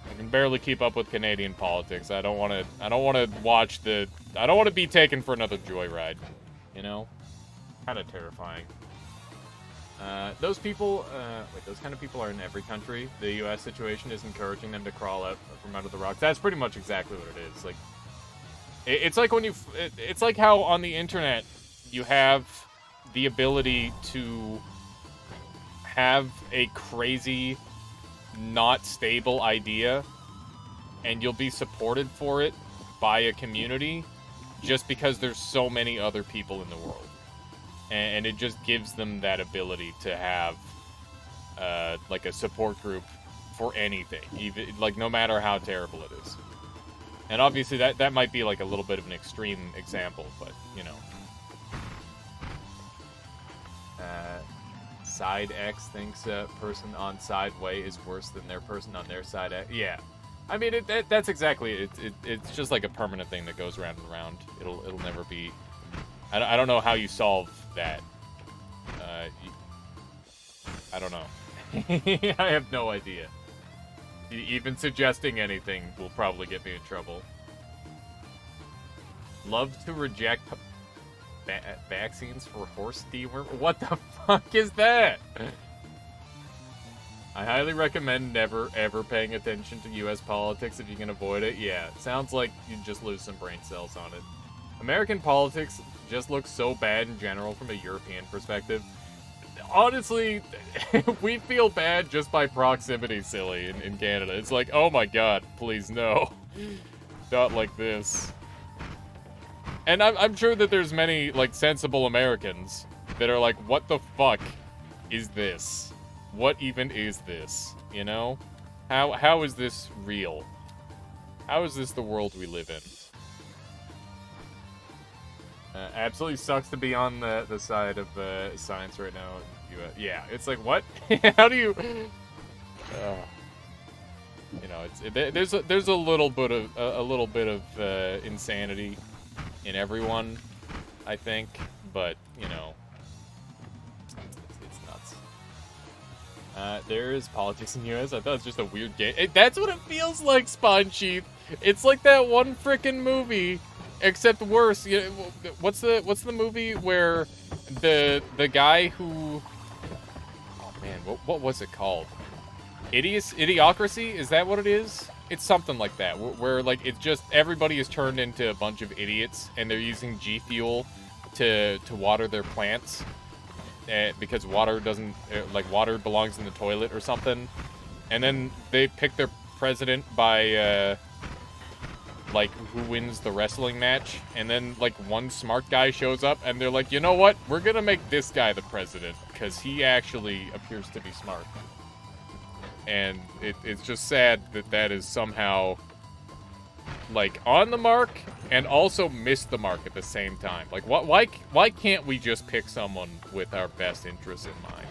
I can barely keep up with Canadian politics. I don't want to watch the... I don't want to be taken for another joyride. You know? Kind of terrifying. Those people... wait, those kind of people are in every country. The U.S. situation is encouraging them to crawl out from under the rocks. That's pretty much exactly what it is. Like, it's like when you... It's like how on the internet you have the ability to have a crazy, not stable idea, and you'll be supported for it by a community just because there's so many other people in the world. And it just gives them that ability to have, like, a support group for anything, even, like, no matter how terrible it is. And obviously that might be, like, a little bit of an extreme example, but, you know. Side X thinks a person on side Y is worse than their person on their side X. Yeah. I mean, that's exactly it. It's just like a permanent thing that goes round and round. It'll never be... I don't know how you solve that. I don't know. I have no idea. Even suggesting anything will probably get me in trouble. Love to reject vaccines for horse deworm? What the fuck is that? I highly recommend never, ever paying attention to U.S. politics if you can avoid it. Yeah, sounds like you just lose some brain cells on it. American politics just looks so bad in general from a European perspective. Honestly, we feel bad just by proximity, silly, in Canada. It's like, oh my god, please no. Not like this. And I'm sure that there's many, like, sensible Americans that are like, what the fuck is this? What even is this? You know? How is this real? How is this the world we live in? Absolutely sucks to be on the side of science right now. Yeah, it's like, what? How do you... you know, there's a little bit of insanity in everyone, I think, but you know, it's nuts. There is politics in the U.S. I thought it was just a weird game. That's what it feels like, Spawn Chief. It's like that one frickin' movie, except worse. You know, what's the movie where the guy who... Oh man, what was it called? Idiocracy? Is that what it is? It's something like that, where like it's just everybody is turned into a bunch of idiots, and they're using G Fuel to water their plants, because water doesn't like water belongs in the toilet or something, and then they pick their president by like who wins the wrestling match, and then like one smart guy shows up, and they're like, you know what, we're gonna make this guy the president because he actually appears to be smart. And it's just sad that is somehow, like, on the mark and also missed the mark at the same time. Like, why can't we just pick someone with our best interests in mind?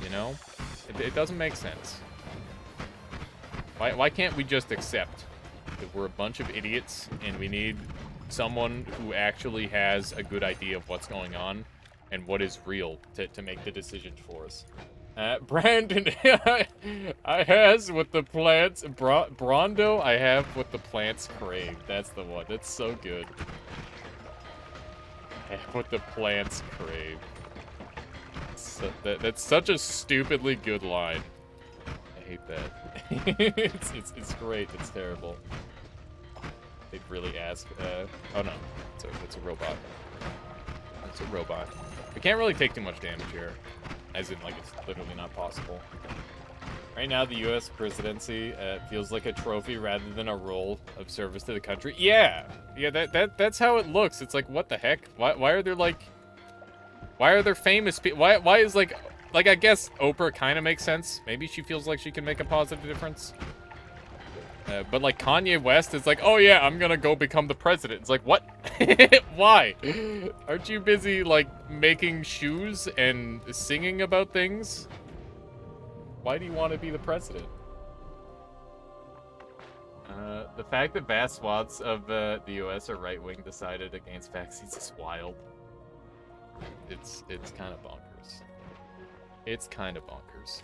You know? It doesn't make sense. Why can't we just accept that we're a bunch of idiots and we need someone who actually has a good idea of what's going on and what is real to make the decisions for us? Brandon, I has what the plants... Brondo, I have what the plants crave. That's the one. That's so good. I have what the plants crave. So, that's such a stupidly good line. I hate that. it's great. It's terrible. They'd really ask... oh no. It's a robot. It's a robot. We can't really take too much damage here. As in, like, it's literally not possible. Right now, the U.S. presidency feels like a trophy rather than a role of service to the country. Yeah, that's how it looks. It's like, what the heck? Why are there, like... Why are there famous people? Why is, like, like, I guess Oprah kind of makes sense. Maybe she feels like she can make a positive difference. But, like, Kanye West is like, oh, yeah, I'm gonna go become the president. It's like, what? Why? Aren't you busy, like, making shoes and singing about things? Why do you want to be the president? The fact that vast swaths of the U.S. are right-wing decided against vaccines is wild. It's kind of bonkers. It's kind of bonkers.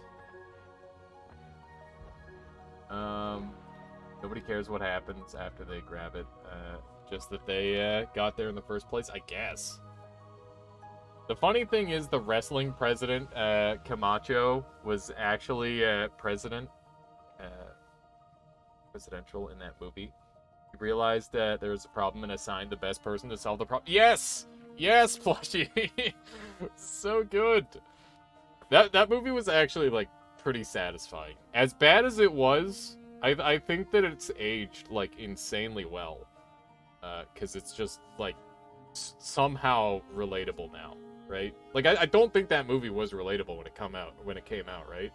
Nobody cares what happens after they grab it. Just that they got there in the first place, I guess. The funny thing is, the wrestling president, Camacho, was actually presidential in that movie. He realized that there was a problem and assigned the best person to solve the problem. Yes! Yes, Plushie! So good! That movie was actually, like, pretty satisfying. As bad as it was, I think that it's aged, like, insanely well. Because it's just, like, somehow relatable now, right? Like, I don't think that movie was relatable when it came out, right?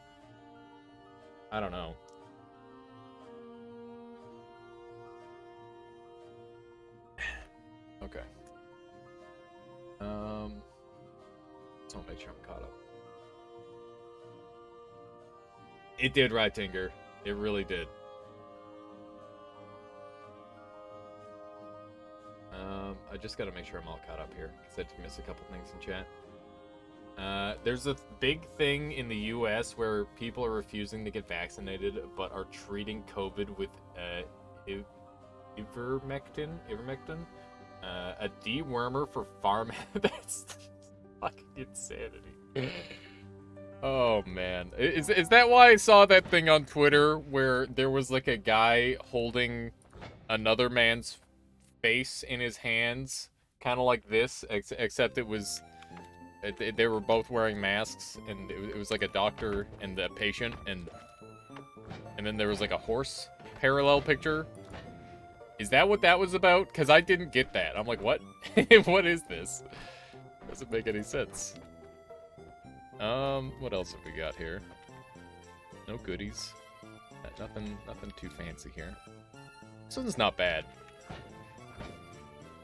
I don't know. Okay. Just want to make sure I'm caught up. It did, right, Tinker. It really did. I just gotta make sure I'm all caught up here, because I did miss a couple things in chat. There's a big thing in the US where people are refusing to get vaccinated, but are treating COVID with ivermectin, a dewormer for farm. That's fucking insanity. Oh man, is that why I saw that thing on Twitter where there was like a guy holding another man's face in his hands, kind of like this, except it was they were both wearing masks, and it was like a doctor and the patient, and then there was like a horse parallel picture. Is that what that was about? Because I didn't get that. I'm like, what? What is this? Doesn't make any sense. What else have we got here? No goodies. Nothing too fancy here. This one's not bad.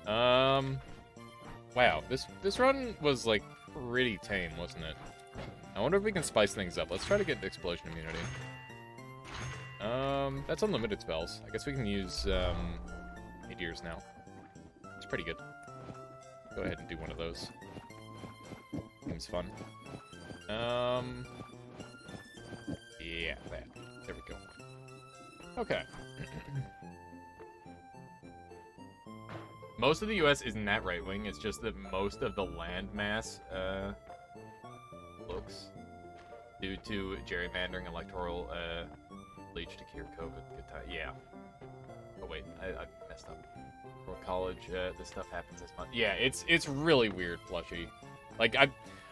Wow, this run was like pretty tame, wasn't it? I wonder if we can spice things up. Let's try to get explosion immunity. That's unlimited spells. I guess we can use meteors now. It's pretty good. Go ahead and do one of those. Seems fun. Yeah, that. There we go. Okay. Most of the U.S. isn't that right-wing. It's just that most of the land mass looks due to gerrymandering, electoral leech to cure COVID. Good time. Yeah. Oh wait, I messed up. For college, this stuff happens this month. Yeah, it's really weird, Plushie. Like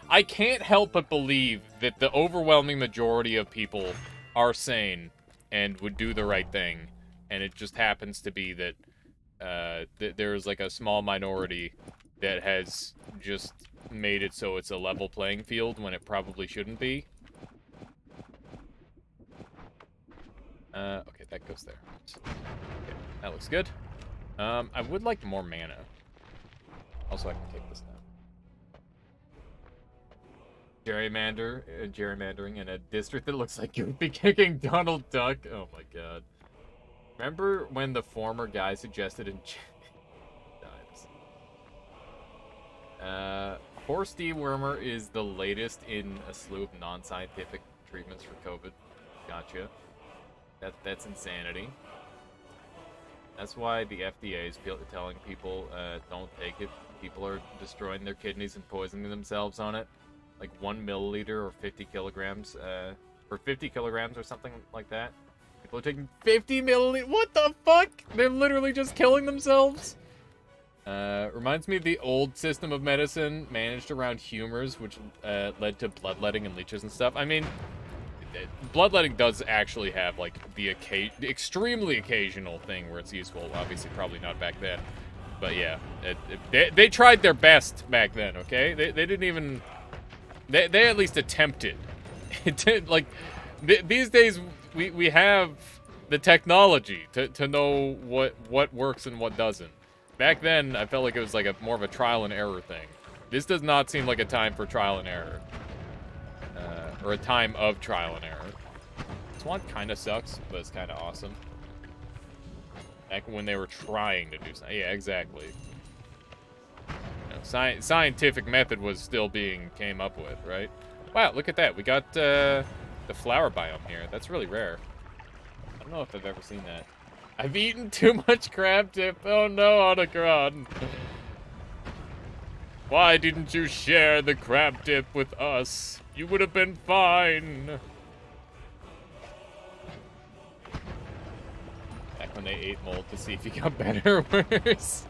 I can't help but believe that the overwhelming majority of people are sane and would do the right thing, and it just happens to be that there's like a small minority that has just made it so it's a level playing field when it probably shouldn't be. Okay, that goes there. Okay, that looks good. I would like more mana. Also, I can take this now. Gerrymandering in a district that looks like you'd be kicking Donald Duck. Oh my god. Remember when the former guy suggested in horse dewormer is the latest in a slew of non-scientific treatments for COVID. Gotcha. That's insanity. That's why the FDA is telling people don't take it. People are destroying their kidneys and poisoning themselves on it. Like 1 milliliter or 50 kilograms, or 50 kilograms or something like that. People are taking 50 milliliters. What the fuck? They're literally just killing themselves. Reminds me of the old system of medicine managed around humors, which led to bloodletting and leeches and stuff. I mean, bloodletting does actually have like the extremely occasional thing where it's useful. Obviously, probably not back then, but yeah, they tried their best back then. Okay, they didn't even They at least attempted. Like, these days, we have the technology to know what works and what doesn't. Back then, I felt like it was like more of a trial and error thing. This does not seem like a time for trial and error. Or a time of trial and error. Swamp kind of sucks, but it's kind of awesome. Back when they were trying to do something. Yeah, exactly. You know, scientific method was still being came up with, right? Wow, look at that. We got the flower biome here. That's really rare. I don't know if I've ever seen that. I've eaten too much crab dip. Oh no, Otacron. Why didn't you share the crab dip with us? You would have been fine. Back when they ate mold to see if you got better or worse.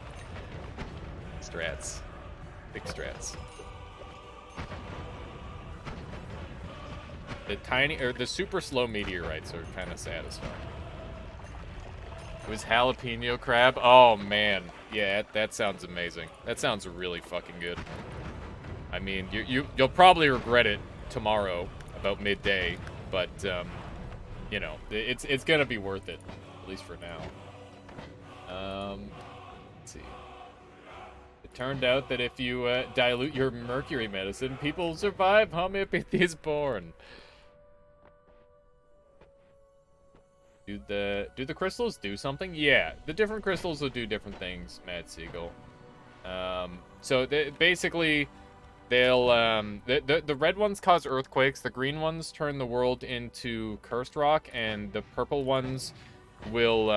Strats. Big strats. The super slow meteorites are kind of satisfying. It was jalapeno crab. Oh man, yeah, that sounds amazing. That sounds really fucking good. I mean, you'll probably regret it tomorrow about midday, but you know, it's gonna be worth it, at least for now. Let's see. It turned out that if you dilute your mercury medicine, people survive. Homeopathy is born. Do the crystals do something? Yeah, the different crystals will do different things, Mad Seagull. So basically, they'll the red ones cause earthquakes, the green ones turn the world into cursed rock, and the purple ones will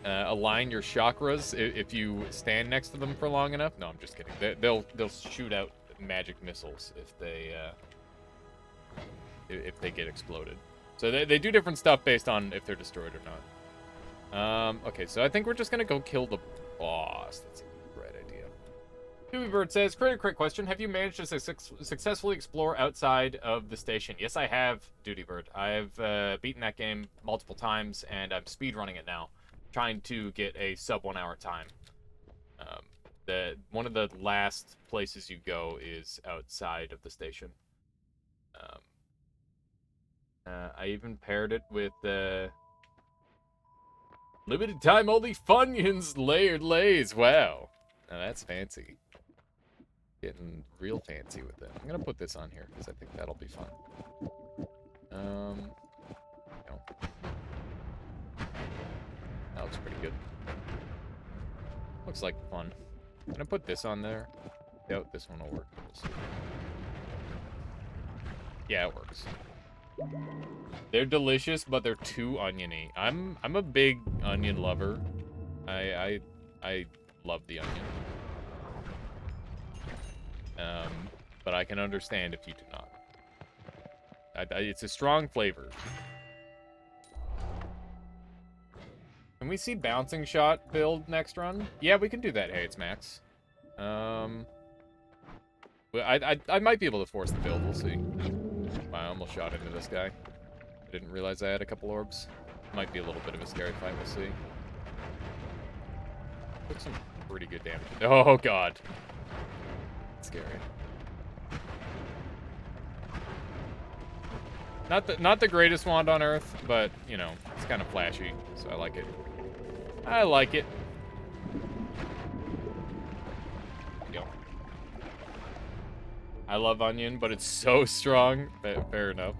align your chakras if you stand next to them for long enough. No, I'm just kidding. They'll shoot out magic missiles if they get exploded. So they do different stuff based on if they're destroyed or not. Okay, so I think we're just gonna go kill the boss. That's a great idea. Doobie says, quick question. Have you managed to successfully explore outside of the station? Yes, I have, Duty Bird. I've beaten that game multiple times, and I'm speedrunning it now, trying to get a sub 1 hour time. One of the last places you go is outside of the station. I even paired it with limited time only Funyuns layered lays. Wow. Now that's fancy. Getting real fancy with it. I'm gonna put this on here because I think that'll be fun. No. That looks pretty good. Looks like fun. I'm gonna put this on there. Doubt this one will work. We'll see. Yeah, it works. They're delicious, but they're too oniony. I'm a big onion lover. I love the onion. But I can understand if you do not. It's a strong flavor. Can we see bouncing shot build next run? Yeah, we can do that. Hey, it's Max. I might be able to force the build. We'll see. I almost shot into this guy. I didn't realize I had a couple orbs. Might be a little bit of a scary fight, we'll see. Took some pretty good damage. Oh god. Scary. Not the greatest wand on earth, but you know, it's kind of flashy, so I like it. I like it. Go. I love onion, but it's so strong. Fair enough.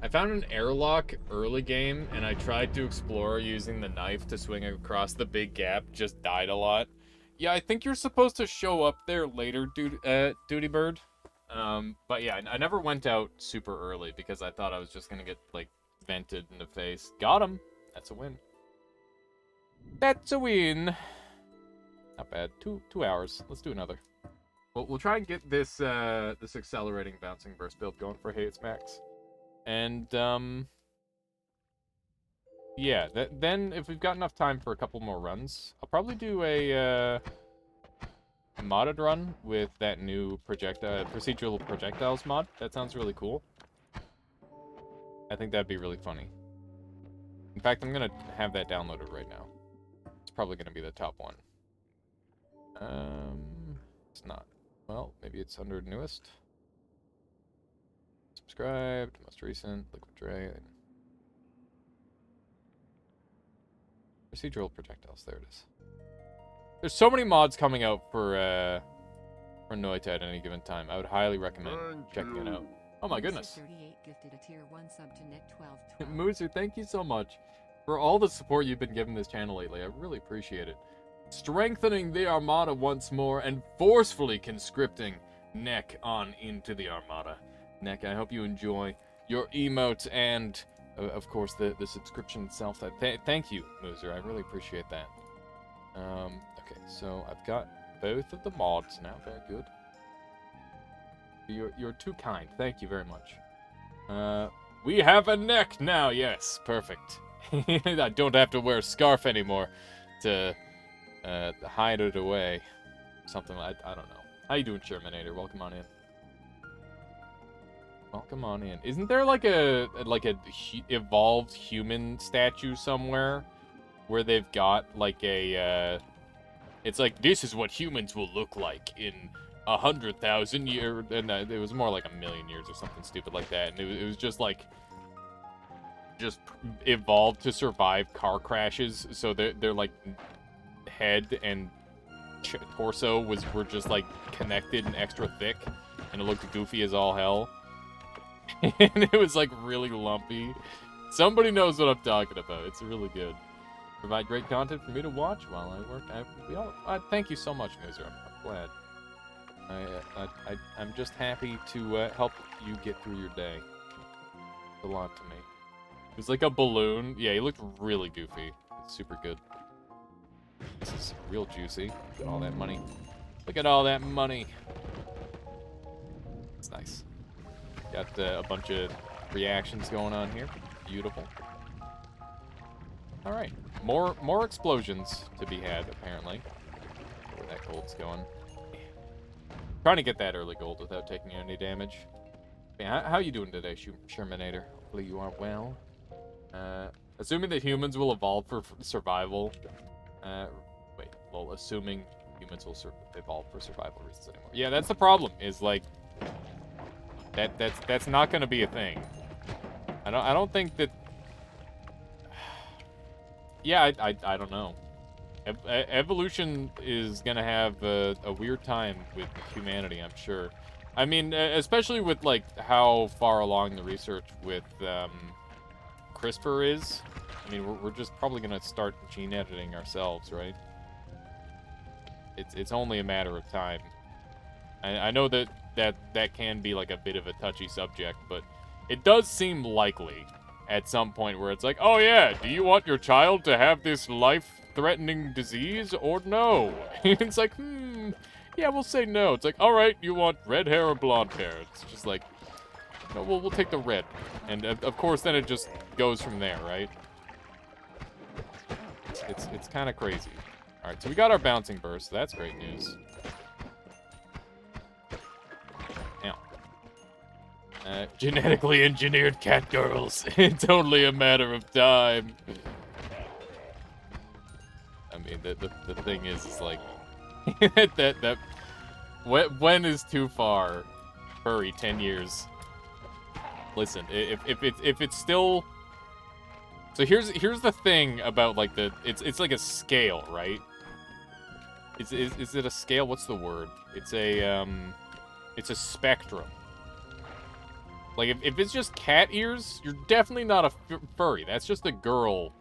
I found an airlock early game, and I tried to explore using the knife to swing across the big gap. Just died a lot. Yeah, I think you're supposed to show up there later, Duty Bird. But yeah, I never went out super early because I thought I was just gonna get, like, vented in the face. Got him. That's a win. That's a win. Not bad. Two hours. Let's do another. We'll try and get this this accelerating bouncing burst build going for Hey It's Max. And yeah, then if we've got enough time for a couple more runs, I'll probably do a modded run with that new procedural projectiles mod. That sounds really cool. I think that'd be really funny. In fact, I'm gonna have that downloaded right now. It's probably gonna be the top one. It's not. Well, maybe it's under newest. Subscribed, most recent, liquid drain. Procedural projectiles, there it is. There's so many mods coming out for Noita at any given time. I would highly recommend checking it out. Oh my goodness. 38 gifted a tier 1 sub to Nick 12. Mooser, thank you so much for all the support you've been giving this channel lately. I really appreciate it. Strengthening the Armada once more and forcefully conscripting Neck on into the Armada. Neck, I hope you enjoy your emotes and, of course, the subscription itself. Thank you, Mooser. I really appreciate that. Okay, so I've got both of the mods now. Very good. You're too kind. Thank you very much. We have a neck now. Yes, perfect. I don't have to wear a scarf anymore to hide it away. Something like, I don't know. How you doing, Shermanator? Welcome on in. Welcome on in. Isn't there like a evolved human statue somewhere where they've got like a it's like, this is what humans will look like in 100,000 years, and it was more like 1,000,000 years or something stupid like that, and it was just like evolved to survive car crashes, so they're like head and torso were just like connected and extra thick, and it looked goofy as all hell. And it was like really lumpy. Somebody knows what I'm talking about. It's really good. Provide great content for me to watch while I work. Thank you so much, Mooser. I'm glad. I'm just happy to help you get through your day. It's a lot to me. It was like a balloon. Yeah, he looked really goofy. It's super good. This is real juicy. Look at all that money. Look at all that money. It's nice. Got a bunch of reactions going on here. Beautiful. All right, more explosions to be had apparently. Where that gold's going. Trying to get that early gold without taking any damage. Man, how you doing today, Shermanator? Hopefully you are well. Assuming that humans will evolve for survival. Assuming humans will evolve for survival reasons anymore. Yeah, that's the problem. Is like that's not going to be a thing. I don't think that. Yeah, I don't know. Evolution is gonna have a weird time with humanity, I'm sure. I mean, especially with like how far along the research with CRISPR is. I mean, we're just probably gonna start gene editing ourselves, right? It's only a matter of time. I know that can be like a bit of a touchy subject, but it does seem likely at some point where it's like, oh yeah, do you want your child to have this life-threatening disease or no? It's like, yeah, we'll say no. It's like, all right, you want red hair or blonde hair? It's just like, no, we'll take the red. And of course, then it just goes from there, right? It's kind of crazy. All right, so we got our bouncing burst. So that's great news. Now, genetically engineered cat girls. It's only a matter of time. I mean, the thing is like that when is too far? Hurry, 10 years. Listen, if it's still. So here's the thing about like it's like a scale, right? Is it a scale? What's the word? It's a spectrum. Like if it's just cat ears, you're definitely not a furry. That's just a girl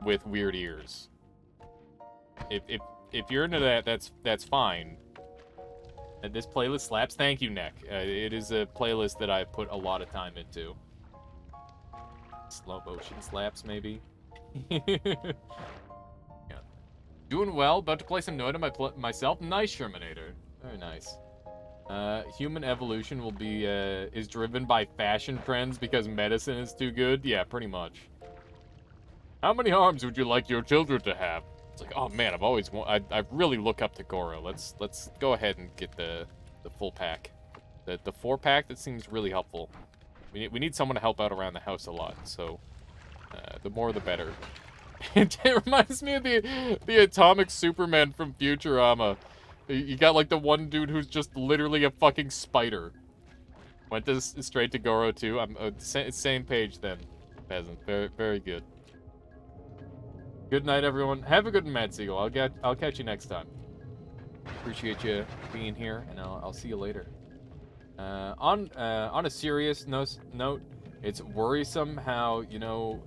with weird ears. If you're into that, that's fine. And this playlist slaps. Thank you, Neck. It is a playlist that I put a lot of time into. Slow motion slaps, maybe. Yeah. Doing well. About to play some Noita myself. Nice, Shermanator. Very nice. Human evolution will be is driven by fashion trends because medicine is too good. Yeah, pretty much. How many arms would you like your children to have? It's like, oh man, I really look up to Goro. Let's go ahead and get the full pack. The 4-pack, that seems really helpful. We need someone to help out around the house a lot, so the more the better. It reminds me of the atomic Superman from Futurama, You got, like, the one dude who's just literally a fucking spider. Went to straight to Goro, too. I'm same page, then. Peasant. Very, very good. Good night, everyone. Have a good Mad Seagull. I'll catch you next time. Appreciate you being here, and I'll see you later. On a serious note, it's worrisome how, you know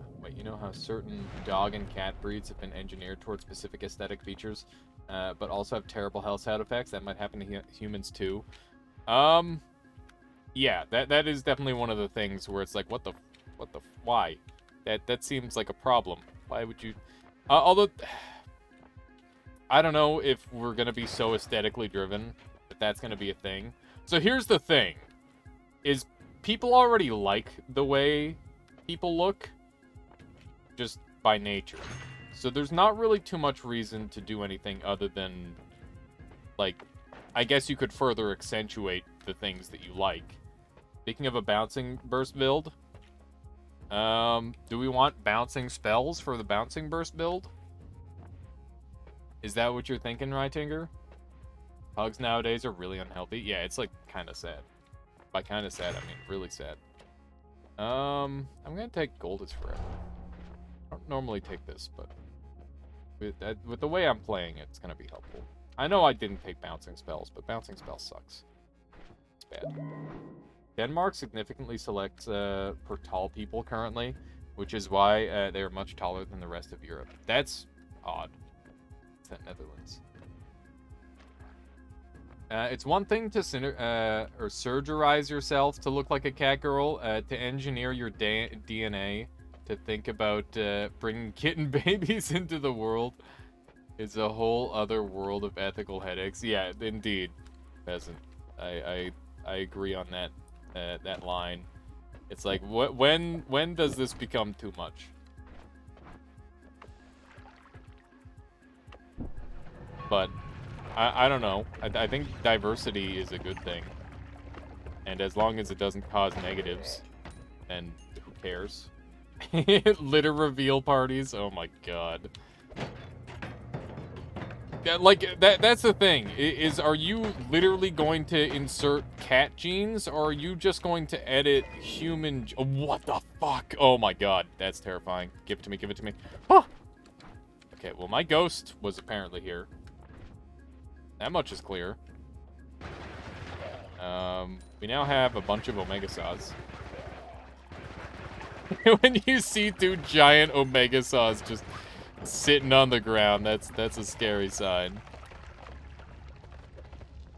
how certain dog and cat breeds have been engineered towards specific aesthetic features, but also have terrible health side effects. That might happen to humans too. Yeah, that is definitely one of the things where it's like, why? That seems like a problem. Why would you? Although, I don't know if we're gonna be so aesthetically driven that that's gonna be a thing. So here's the thing, is people already like the way people look, just by nature. So there's not really too much reason to do anything other than, like, I guess you could further accentuate the things that you like. Speaking of a bouncing burst build, do we want bouncing spells for the bouncing burst build? Is that what you're thinking, Rytinger? Hugs nowadays are really unhealthy. Yeah, it's like kind of sad. By kind of sad, I mean really sad. I'm gonna take Gold is Forever. I don't normally take this, but with the way I'm playing it, it's gonna be helpful. I know I didn't take bouncing spells, but bouncing spells sucks. It's bad. Denmark significantly selects for tall people currently, which is why they are much taller than the rest of Europe. That's odd. It's the Netherlands. It's one thing to surgerize yourself to look like a cat girl, to engineer your DNA, to think about bringing kitten babies into the world. It's a whole other world of ethical headaches. Yeah, indeed, Peasant. I agree on that. That line. It's like, when does this become too much? But I don't know. I think diversity is a good thing, and as long as it doesn't cause negatives, then who cares? Litter reveal parties. Oh my god. Yeah, like, that's the thing, is are you literally going to insert cat genes, or are you just going to edit human... what the fuck? Oh my god, that's terrifying. Give it to me, give it to me. Huh. Okay, well, my ghost was apparently here. That much is clear. We now have a bunch of Omega Saws. When you see two giant Omega Saws just sitting on the ground, that's a scary sign.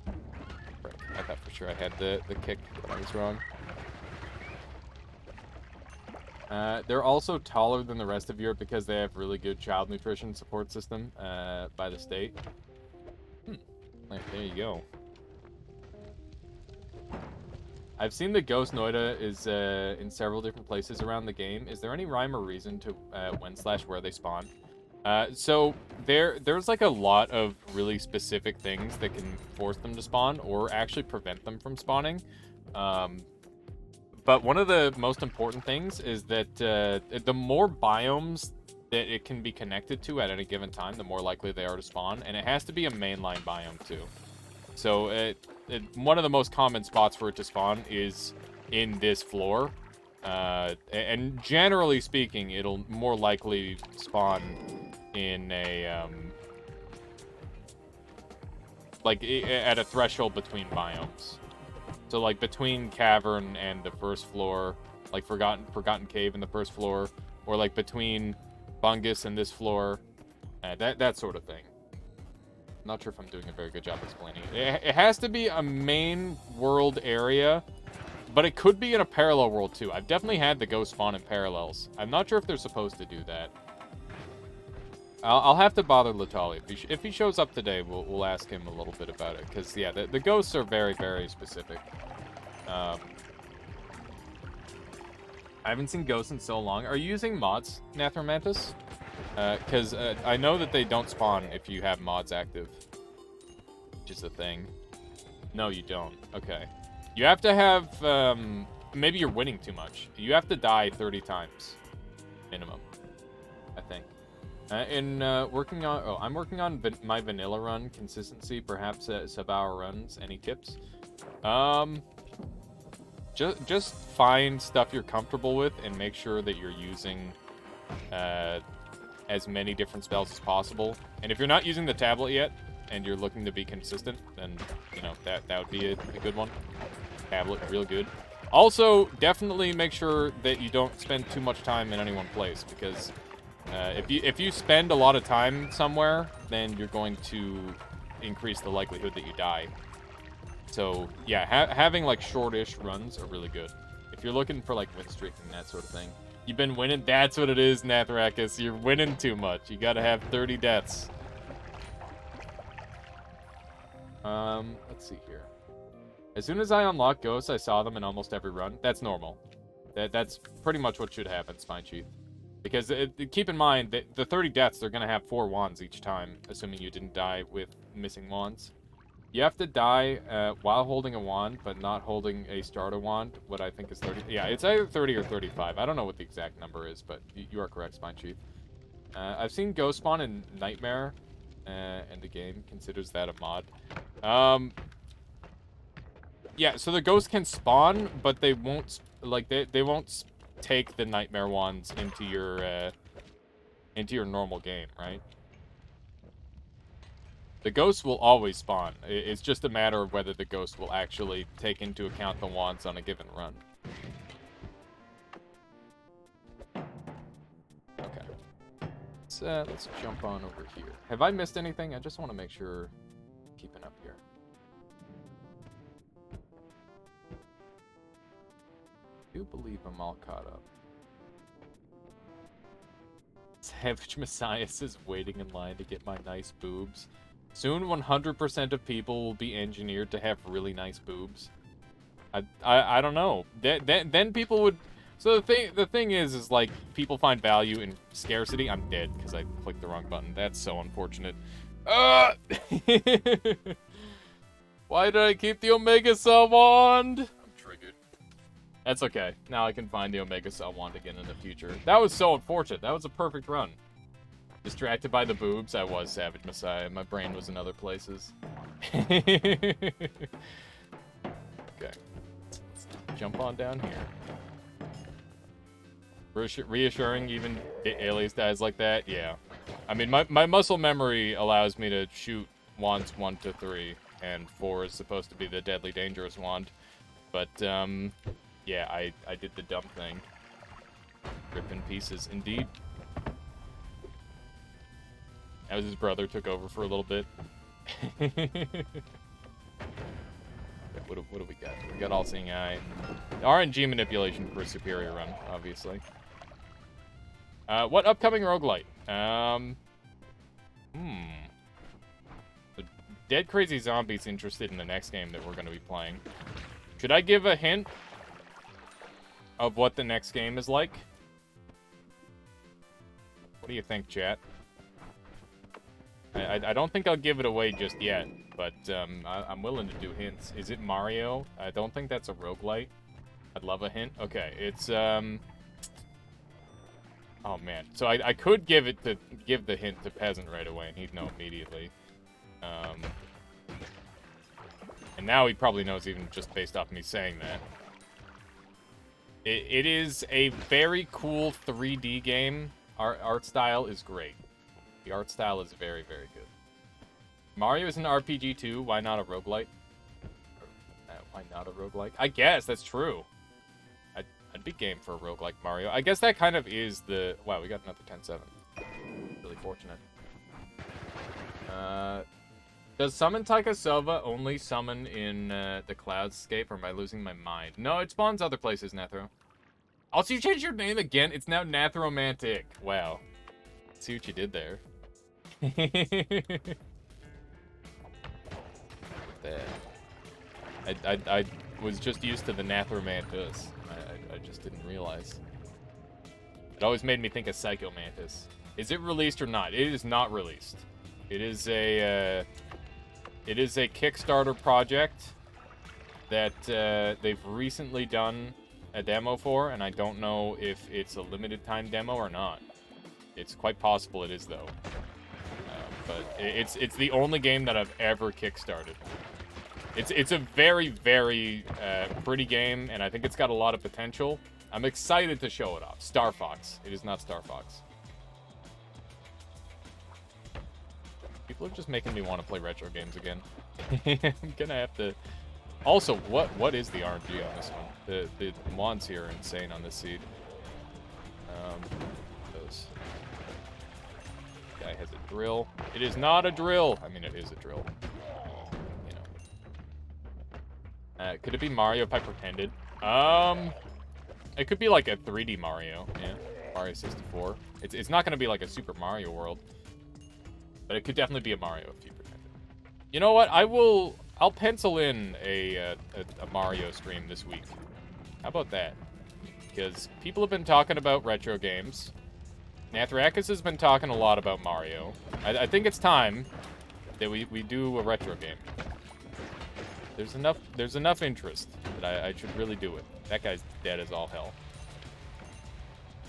I thought for sure I had the kick, but I was wrong. They're also taller than the rest of Europe because they have really good child nutrition support system by the state. There you go. I've seen the Ghost Noida is in several different places around the game. Is there any rhyme or reason to when/where they spawn? So there's like a lot of really specific things that can force them to spawn or actually prevent them from spawning. But one of the most important things is that the more biomes that it can be connected to at any given time, the more likely they are to spawn, and it has to be a mainline biome too. So one of the most common spots for it to spawn is in this floor. And generally speaking, it'll more likely spawn in a, at a threshold between biomes. So, like, between Cavern and the first floor, like Forgotten Cave in the first floor, or, like, between Bungus and this floor, that sort of thing. Not sure if I'm doing a very good job explaining it. It has to be a main world area, but it could be in a parallel world too. I've definitely had the ghost spawn in parallels. I'm not sure if they're supposed to do that. I'll have to bother Latali. If he shows up today, we'll ask him a little bit about it. Because, yeah, the ghosts are very, very specific. I haven't seen ghosts in so long. Are you using mods, Nathromantis? Because I know that they don't spawn if you have mods active. Which is the thing. No, you don't. Okay. You have to have... maybe you're winning too much. You have to die 30 times. Minimum. I think. Working on... Oh, I'm working on my vanilla run consistency, perhaps sub-hour runs. Any tips? Just find stuff you're comfortable with and make sure that you're using as many different spells as possible. And if you're not using the tablet yet and you're looking to be consistent, then, you know, that would be a good one. Tablet, real good. Also, definitely make sure that you don't spend too much time in any one place, because if you spend a lot of time somewhere, then you're going to increase the likelihood that you die. So, yeah, having, like, shortish runs are really good. If you're looking for, like, win streak and that sort of thing. You've been winning? That's what it is, Nathrakis. You're winning too much. You gotta have 30 deaths. Let's see here. As soon as I unlock ghosts, I saw them in almost every run. That's normal. That's pretty much what should happen, Spine Chief. Because keep in mind that the 30 deaths, they're gonna have 4 wands each time, assuming you didn't die with missing wands. You have to die while holding a wand, but not holding a starter wand, what I think is 30. Yeah, it's either 30 or 35. I don't know what the exact number is, but you are correct, Spine Chief. I've seen Ghost spawn in Nightmare, and the game considers that a mod. Yeah, so the ghosts can spawn, but they won't, like, they won't take the Nightmare wands into your normal game, right? The ghosts will always spawn. It's just a matter of whether the ghost will actually take into account the wands on a given run. Okay. Let's jump on over here. Have I missed anything? I just want to make sure I'm keeping up here. I do believe I'm all caught up. Savage Messiah says waiting in line to get my nice boobs. Soon 100% of people will be engineered to have really nice boobs. I don't know. Then people would... So the thing is like, people find value in scarcity. I'm dead because I clicked the wrong button. That's so unfortunate. Why did I keep the Omega Cell Wand? I'm triggered. That's okay. Now I can find the Omega Cell Wand again in the future. That was so unfortunate. That was a perfect run. Distracted by the boobs, I was Savage Messiah. My brain was in other places. Okay. Let's jump on down here. Reassuring even Alias dies like that? Yeah. I mean, my muscle memory allows me to shoot wands 1 to 3, and 4 is supposed to be the deadly dangerous wand. But, yeah, I did the dumb thing. Rip in pieces, indeed. As his brother took over for a little bit. What do we got? We got All-Seeing Eye. RNG manipulation for a superior run, obviously. What upcoming roguelite? The Dead Crazy Zombie's interested in the next game that we're going to be playing. Should I give a hint of what the next game is like? What do you think, chat? I don't think I'll give it away just yet, but I'm willing to do hints. Is it Mario? I don't think that's a roguelite. I'd love a hint. Okay, it's oh man. So I could give the hint to Peasant right away, and he'd know immediately. And now he probably knows even just based off me saying that. It is a very cool 3D game. Art style is great. The art style is very, very good. Mario is an RPG too. Why not a roguelite? Why not a roguelike? I guess that's true. I'd be game for a roguelike Mario. I guess that kind of is the... Wow, we got another 10-7. Really fortunate. Does Summon Taika Silva only summon in the Cloudscape, or am I losing my mind? No, it spawns other places, Nathro. Also, you changed your name again? It's now Nathromantic. Wow. See what you did there. I was just used to the Nathromantus. I just didn't realize. It always made me think of Psychomantis. Is it released or not? It is not released. It is a Kickstarter project that they've recently done a demo for, and I don't know if it's a limited time demo or not. It's quite possible it is, though. But it's the only game that I've ever kickstarted. It's a very, very pretty game, and I think it's got a lot of potential. I'm excited to show it off. Star Fox. It is not Star Fox. People are just making me want to play retro games again. I'm gonna have to... Also, what is the RNG on this one? The wands here are insane on this seed. Those... Guy has a drill. It is not a drill. I mean, it is a drill. You know. Could it be Mario if I pretended? It could be like a 3D Mario. Yeah, Mario 64. It's not gonna be like a Super Mario World, but it could definitely be a Mario if you pretended. You know what? I'll pencil in a Mario stream this week. How about that? Because people have been talking about retro games. Nathrakis has been talking a lot about Mario. I think it's time that we do a retro game. There's enough interest that I should really do it. That guy's dead as all hell.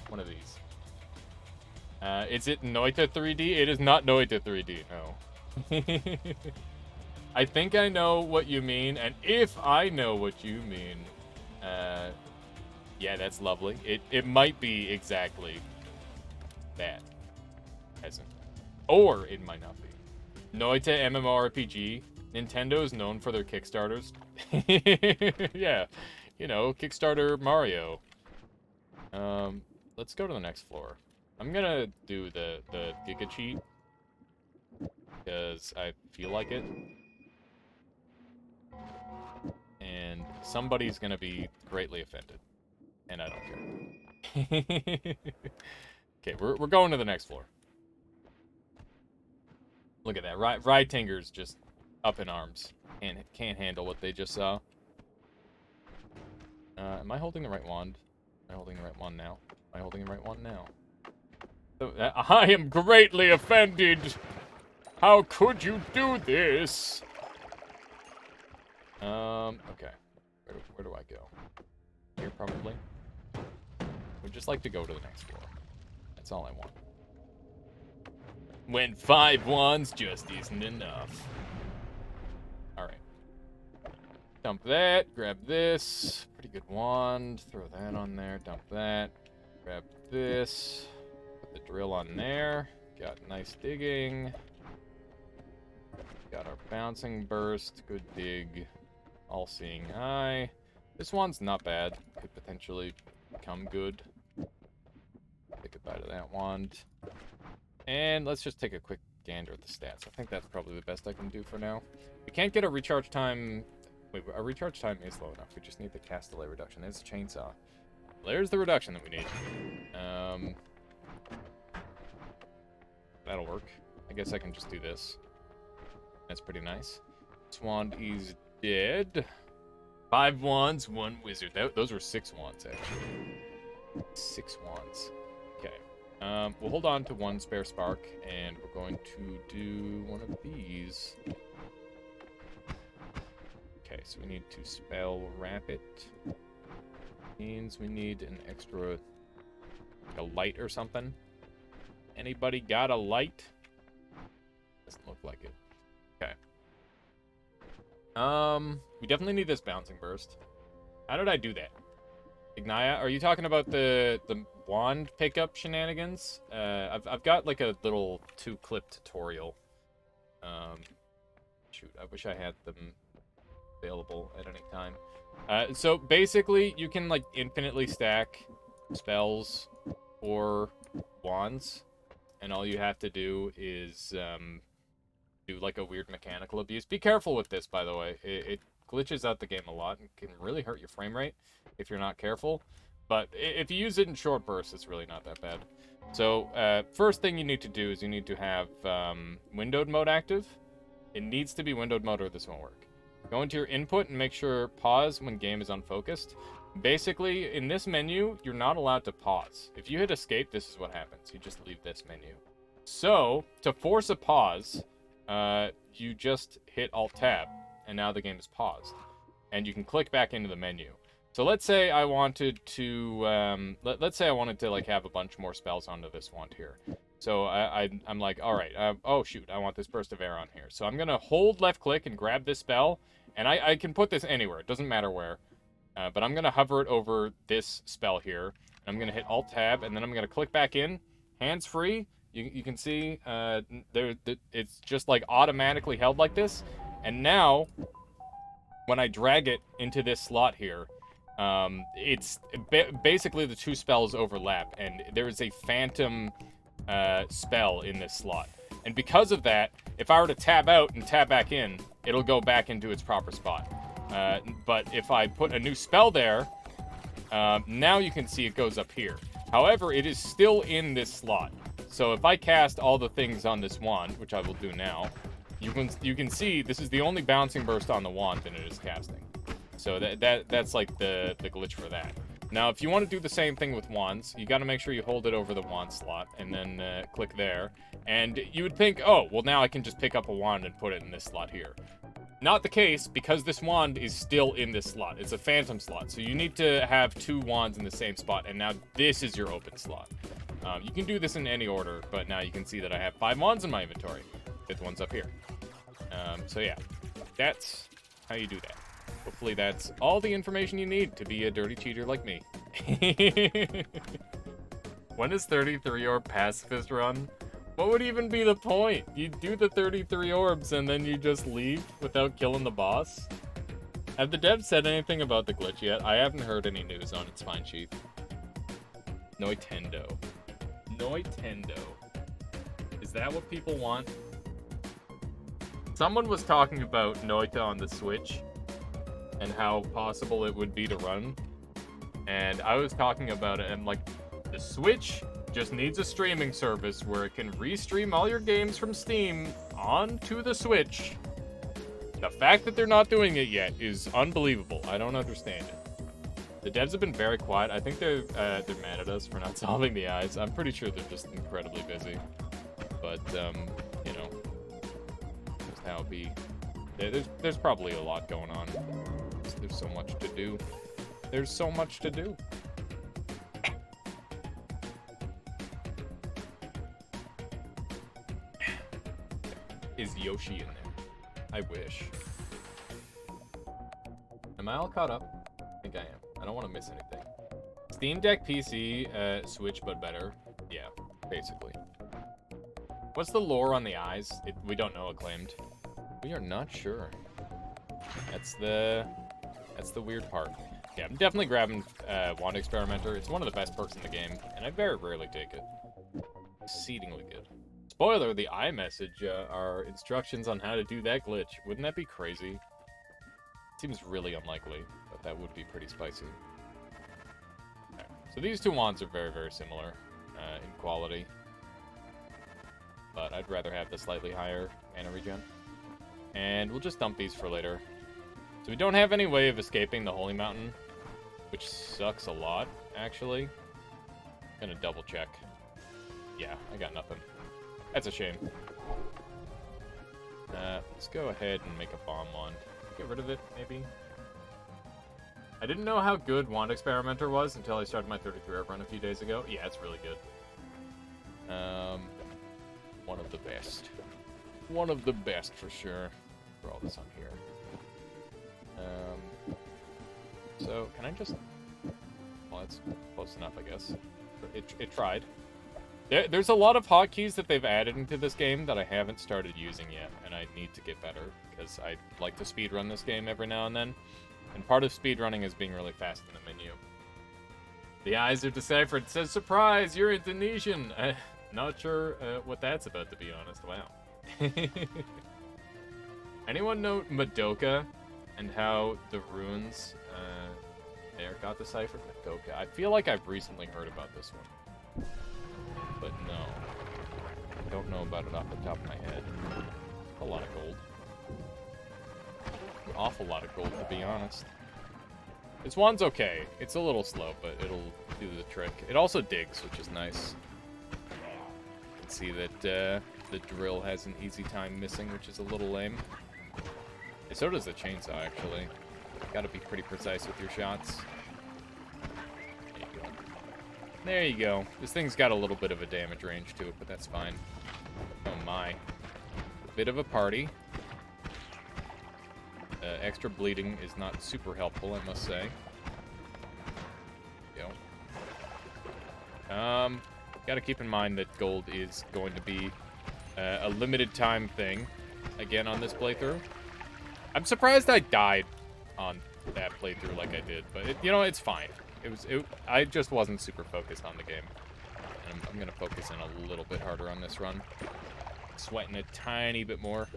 One of these. Is it Noita 3D? It is not Noita 3D, no. I think I know what you mean, and if I know what you mean, yeah, that's lovely. It might be exactly that. Hasn't. Or it might not be. Noita MMORPG. Nintendo is known for their Kickstarters. Yeah. You know, Kickstarter Mario. Let's go to the next floor. I'm gonna do the Giga Cheat. Because I feel like it. And somebody's gonna be greatly offended. And I don't care. Okay, we're going to the next floor. Look at that. Rytinger's just up in arms. Can't handle what they just saw. Am I holding the right wand? Am I holding the right wand now? Am I holding the right wand now? I am greatly offended! How could you do this? Okay. Where do I go? Here, probably. Would just like to go to the next floor. That's all I want. When 5 wands just isn't enough. Alright. Dump that, grab this. Pretty good wand. Throw that on there, dump that. Grab this. Put the drill on there. Got nice digging. Got our bouncing burst. Good dig. All-seeing eye. This one's not bad. Could potentially become good. Take a bite of that wand. And let's just take a quick gander at the stats. I think that's probably the best I can do for now. We can't get a recharge time... Wait, our recharge time is low enough. We just need the cast delay reduction. There's a chainsaw. There's the reduction that we need. That'll work. I guess I can just do this. That's pretty nice. This wand is dead. 5 wands, 1 wizard. Those were 6 wands, actually. 6 wands. Okay. We'll hold on to 1 spare spark, and we're going to do one of these. Okay, so we need to spell wrap it. Means we need an extra, like a light or something. Anybody got a light? Doesn't look like it. Okay. We definitely need this bouncing burst. How did I do that? Ignaya, are you talking about the wand pickup shenanigans? I've got like a little 2-clip tutorial. Shoot, I wish I had them available at any time. So basically, you can like infinitely stack spells or wands, and all you have to do is do like a weird mechanical abuse. Be careful with this, by the way. It glitches out the game a lot and can really hurt your frame rate if you're not careful. But if you use it in short bursts, it's really not that bad. So first thing you need to do is you need to have windowed mode active. It needs to be windowed mode or this won't work. Go into your input and make sure pause when game is unfocused. Basically, in this menu, you're not allowed to pause. If you hit escape, this is what happens. You just leave this menu. So, to force a pause, you just hit Alt-Tab, and now the game is paused. And you can click back into the menu. So let's say I wanted to, let's say I wanted to, like, have a bunch more spells onto this wand here. So I'm like, all right, oh, shoot, I want this Burst of Air on here. So I'm going to hold left click and grab this spell, and I can put this anywhere. It doesn't matter where. But I'm going to hover it over this spell here. And I'm going to hit Alt-Tab, and then I'm going to click back in, hands-free. You can see it's just, like, automatically held like this. And now, when I drag it into this slot here, it's basically the two spells overlap, and there is a phantom spell in this slot. And because of that, if I were to tab out and tab back in, it'll go back into its proper spot. But if I put a new spell there, now you can see it goes up here. However, it is still in this slot. So if I cast all the things on this wand, which I will do now, you can see this is the only bouncing burst on the wand that it is casting. So that's like the glitch for that. Now, if you want to do the same thing with wands, you got to make sure you hold it over the wand slot and then click there. And you would think, oh, well, now I can just pick up a wand and put it in this slot here. Not the case, because this wand is still in this slot. It's a phantom slot, so you need to have two wands in the same spot, and now this is your open slot. You can do this in any order, but now you can see that I have 5 wands in my inventory. 5th one's up here. So yeah, that's how you do that. Hopefully that's all the information you need to be a dirty cheater like me. When is 33 orb pacifist run? What would even be the point? You do the 33 orbs and then you just leave without killing the boss? Have the devs said anything about the glitch yet? I haven't heard any news on its fine sheet. Noitendo. Noitendo. Is that what people want? Someone was talking about Noita on the Switch and how possible it would be to run. And I was talking about it and like, the Switch just needs a streaming service where it can restream all your games from Steam onto the Switch. The fact that they're not doing it yet is unbelievable. I don't understand it. The devs have been very quiet. I think they're mad at us for not solving the eyes. I'm pretty sure they're just incredibly busy. But, you know, just how it be. There's probably a lot going on. There's so much to do. There's so much to do. Is Yoshi in there? I wish. Am I all caught up? I think I am. I don't want to miss anything. Steam Deck PC, Switch, but better. Yeah, basically. What's the lore on the eyes? We don't know, Acclaimed. We are not sure. That's the weird part. Yeah, I'm definitely grabbing Wand Experimenter. It's one of the best perks in the game, and I very rarely take it. Exceedingly good. Spoiler, the iMessage are instructions on how to do that glitch. Wouldn't that be crazy? Seems really unlikely, but that would be pretty spicy. Okay. So these two wands are very, very similar in quality. But I'd rather have the slightly higher mana regen. And we'll just dump these for later. So we don't have any way of escaping the Holy Mountain, which sucks a lot, actually. Gonna double check. Yeah, I got nothing. That's a shame. Let's go ahead and make a bomb wand. Get rid of it, maybe. I didn't know how good Wand Experimenter was until I started my 33 run a few days ago. Yeah, it's really good. One of the best. One of the best, for sure. For all this on here. So, can I just... Well, that's close enough, I guess. It tried. There's a lot of hotkeys that they've added into this game that I haven't started using yet, and I need to get better, because I like to speedrun this game every now and then, and part of speedrunning is being really fast in the menu. The eyes are deciphered. It says, surprise, you're Indonesian! Not sure what that's about, to be honest. Wow. Anyone know Madoka and how the runes there got deciphered? Madoka. I feel like I've recently heard about this one. But no, I don't know about it off the top of my head. A lot of gold. An awful lot of gold, to be honest. This one's okay. It's a little slow, but it'll do the trick. It also digs, which is nice. You can see that the drill has an easy time missing, which is a little lame. And so does the chainsaw, actually. Gotta be pretty precise with your shots. There you go. This thing's got a little bit of a damage range to it, but that's fine. Oh my. A bit of a party. Extra bleeding is not super helpful, I must say. Go. Gotta keep in mind that gold is going to be a limited time thing again on this playthrough. I'm surprised I died on that playthrough like I did, but you know, it's fine. I just wasn't super focused on the game. And I'm gonna focus in a little bit harder on this run. Sweating a tiny bit more.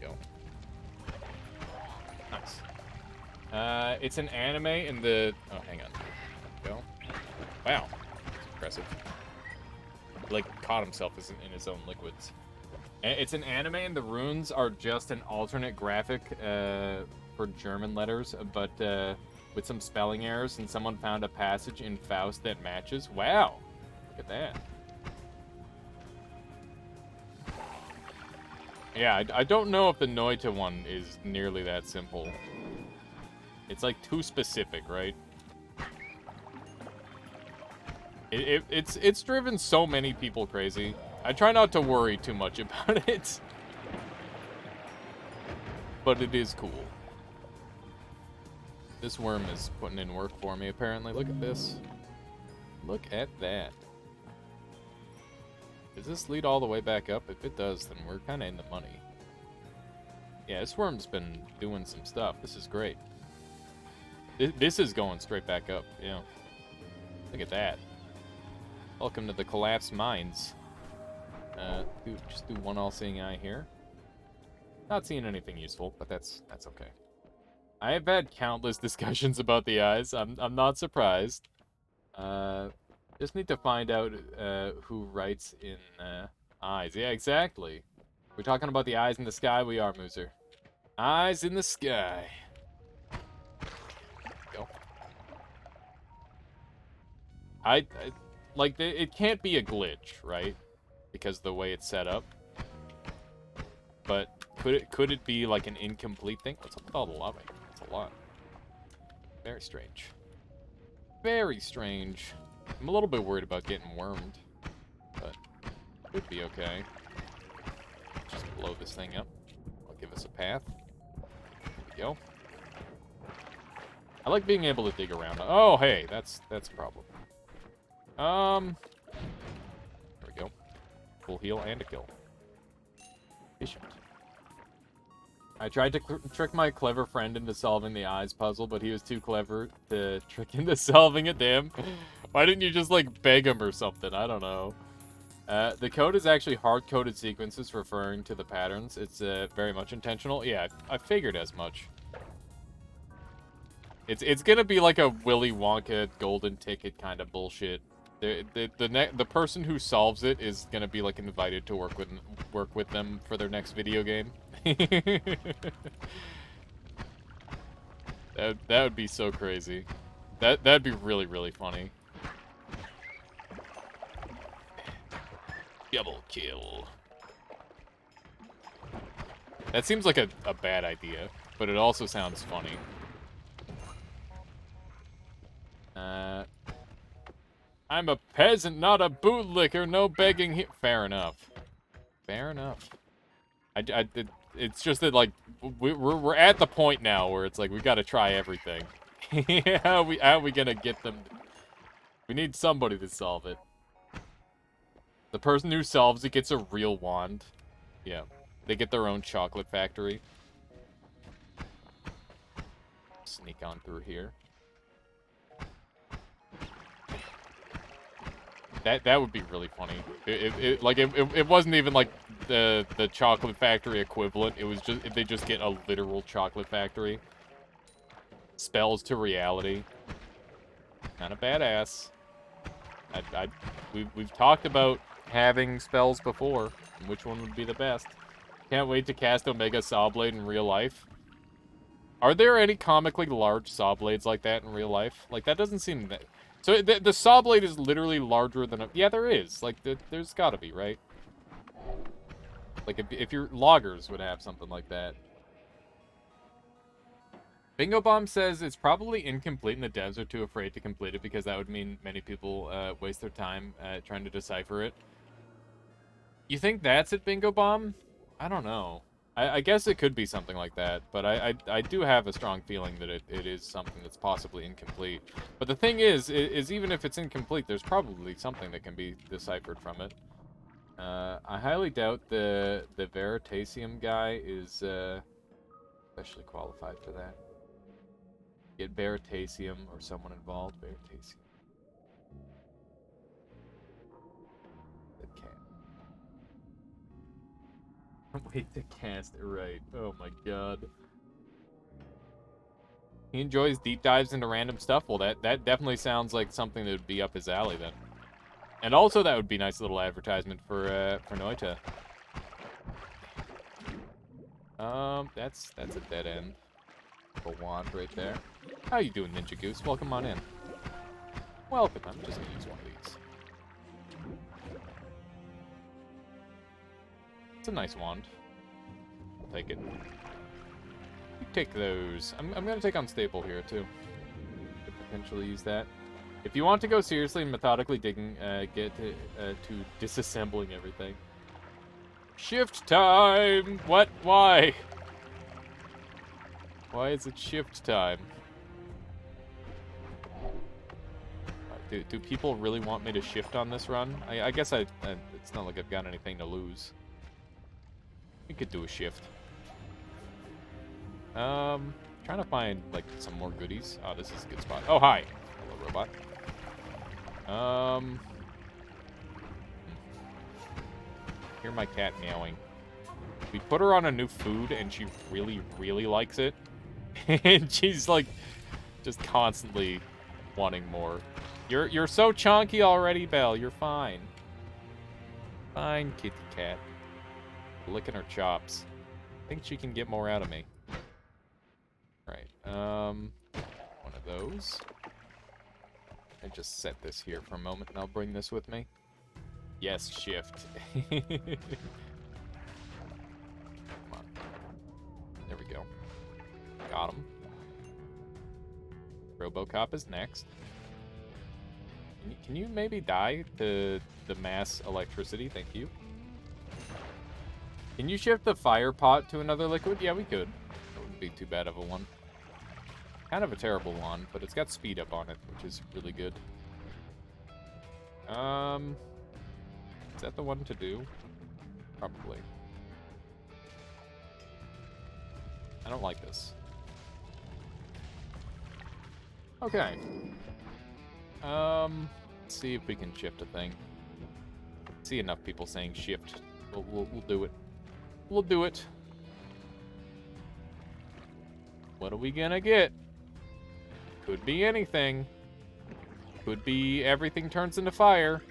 Go. Nice. It's an anime in the... Oh, hang on. Go. Wow. That's impressive. Like, caught himself in his own liquids. It's an anime, and the runes are just an alternate graphic for German letters, but with some spelling errors, and someone found a passage in Faust that matches. Wow. Look at that. Yeah, I don't know if the Noita one is nearly that simple. It's like too specific, right? It's driven so many people crazy. I try not to worry too much about it. But it is cool. This worm is putting in work for me, apparently. Look at this. Look at that. Does this lead all the way back up? If it does, then we're kind of in the money. Yeah, this worm's been doing some stuff. This is great. This is going straight back up, yeah. Look at that. Welcome to the collapsed mines. Just do one all-seeing eye here. Not seeing anything useful, but that's okay. I have had countless discussions about the eyes. I'm not surprised. Just need to find out who writes in eyes. Yeah, exactly. We're talking about the eyes in the sky. We are, Mooser. Eyes in the sky. Go. Like, it can't be a glitch, right? Because of the way it's set up. But could it be like an incomplete thing? What's up with all the lava? That's a lot. Very strange. Very strange. I'm a little bit worried about getting wormed, but could be okay. Just blow this thing up. I'll give us a path. There we go. I like being able to dig around. Oh, hey, that's a problem. There we go. Full heal and a kill. Efficient. I tried to trick my clever friend into solving the eyes puzzle, but he was too clever to trick into solving it, damn. Why didn't you just, like, beg him or something? I don't know. The code is actually hard-coded sequences referring to the patterns. It's very much intentional. Yeah, I figured as much. It's gonna be like a Willy Wonka golden ticket kind of bullshit. The person who solves it is gonna be like invited to work with them for their next video game. That would be so crazy. That'd be really funny. Double kill. That seems like a bad idea, but it also sounds funny. I'm a peasant, not a bootlicker. No begging here. Fair enough. Fair enough. It's just that, like, we're at the point now where it's like we gotta try everything. how are we gonna get them? We need somebody to solve it. The person who solves it gets a real wand. Yeah, they get their own chocolate factory. Sneak on through here. That would be really funny. It wasn't even like the chocolate factory equivalent. It was just they just get a literal chocolate factory. Spells to reality. Kind of badass. We've talked about having spells before. And which one would be the best? Can't wait to cast Omega Sawblade in real life. Are there any comically large saw blades like that in real life? Like, that doesn't seem that... So, the saw blade is literally larger than a... Yeah, there is. Like, there's gotta be, right? Like, if your loggers would have something like that. Bingo Bomb says it's probably incomplete and the devs are too afraid to complete it because that would mean many people waste their time trying to decipher it. You think that's it, Bingo Bomb? I don't know. I guess it could be something like that, but I do have a strong feeling that it is something that's possibly incomplete. But the thing is even if it's incomplete, there's probably something that can be deciphered from it. I highly doubt the Veritasium guy is especially qualified for that. Get Veritasium or someone involved. Veritasium. The cat. Wait to cast it right. Oh my god. He enjoys deep dives into random stuff. Well, that definitely sounds like something that would be up his alley then. And also that would be a nice little advertisement for Noita. That's a dead end. A wand right there. How you doing, Ninja Goose? Welcome on in. Welcome. I'm just gonna use one of these. It's a nice wand. I'll take it. You take those. I'm gonna take Unstable here too. Could potentially use that. If you want to go seriously and methodically digging, get to disassembling everything. Shift time! What? Why? Why is it shift time? Do people really want me to shift on this run? I guess it's not like I've got anything to lose. We could do a shift. Trying to find, like, some more goodies. Oh, this is a good spot. Oh, hi! Hello, robot. Hear my cat meowing. We put her on a new food, and she really, really likes it. And she's, like, just constantly wanting more. You're so chunky already, Belle. You're fine. Fine, kitty cat. Licking her chops. I think she can get more out of me. Right. One of those. I just set this here for a moment, and I'll bring this with me. Yes, shift. Come on. There we go. Got him. Robocop is next. Can you maybe die to the mass electricity? Thank you. Can you shift the fire pot to another liquid? Yeah, we could. That wouldn't be too bad of a one. Kind of a terrible one, but it's got speed up on it, which is really good. Is that the one to do? Probably. I don't like this. Okay. Let's see if we can shift a thing. See enough people saying shift. We'll do it. We'll do it. What are we gonna get? Could be anything. Could be everything turns into fire.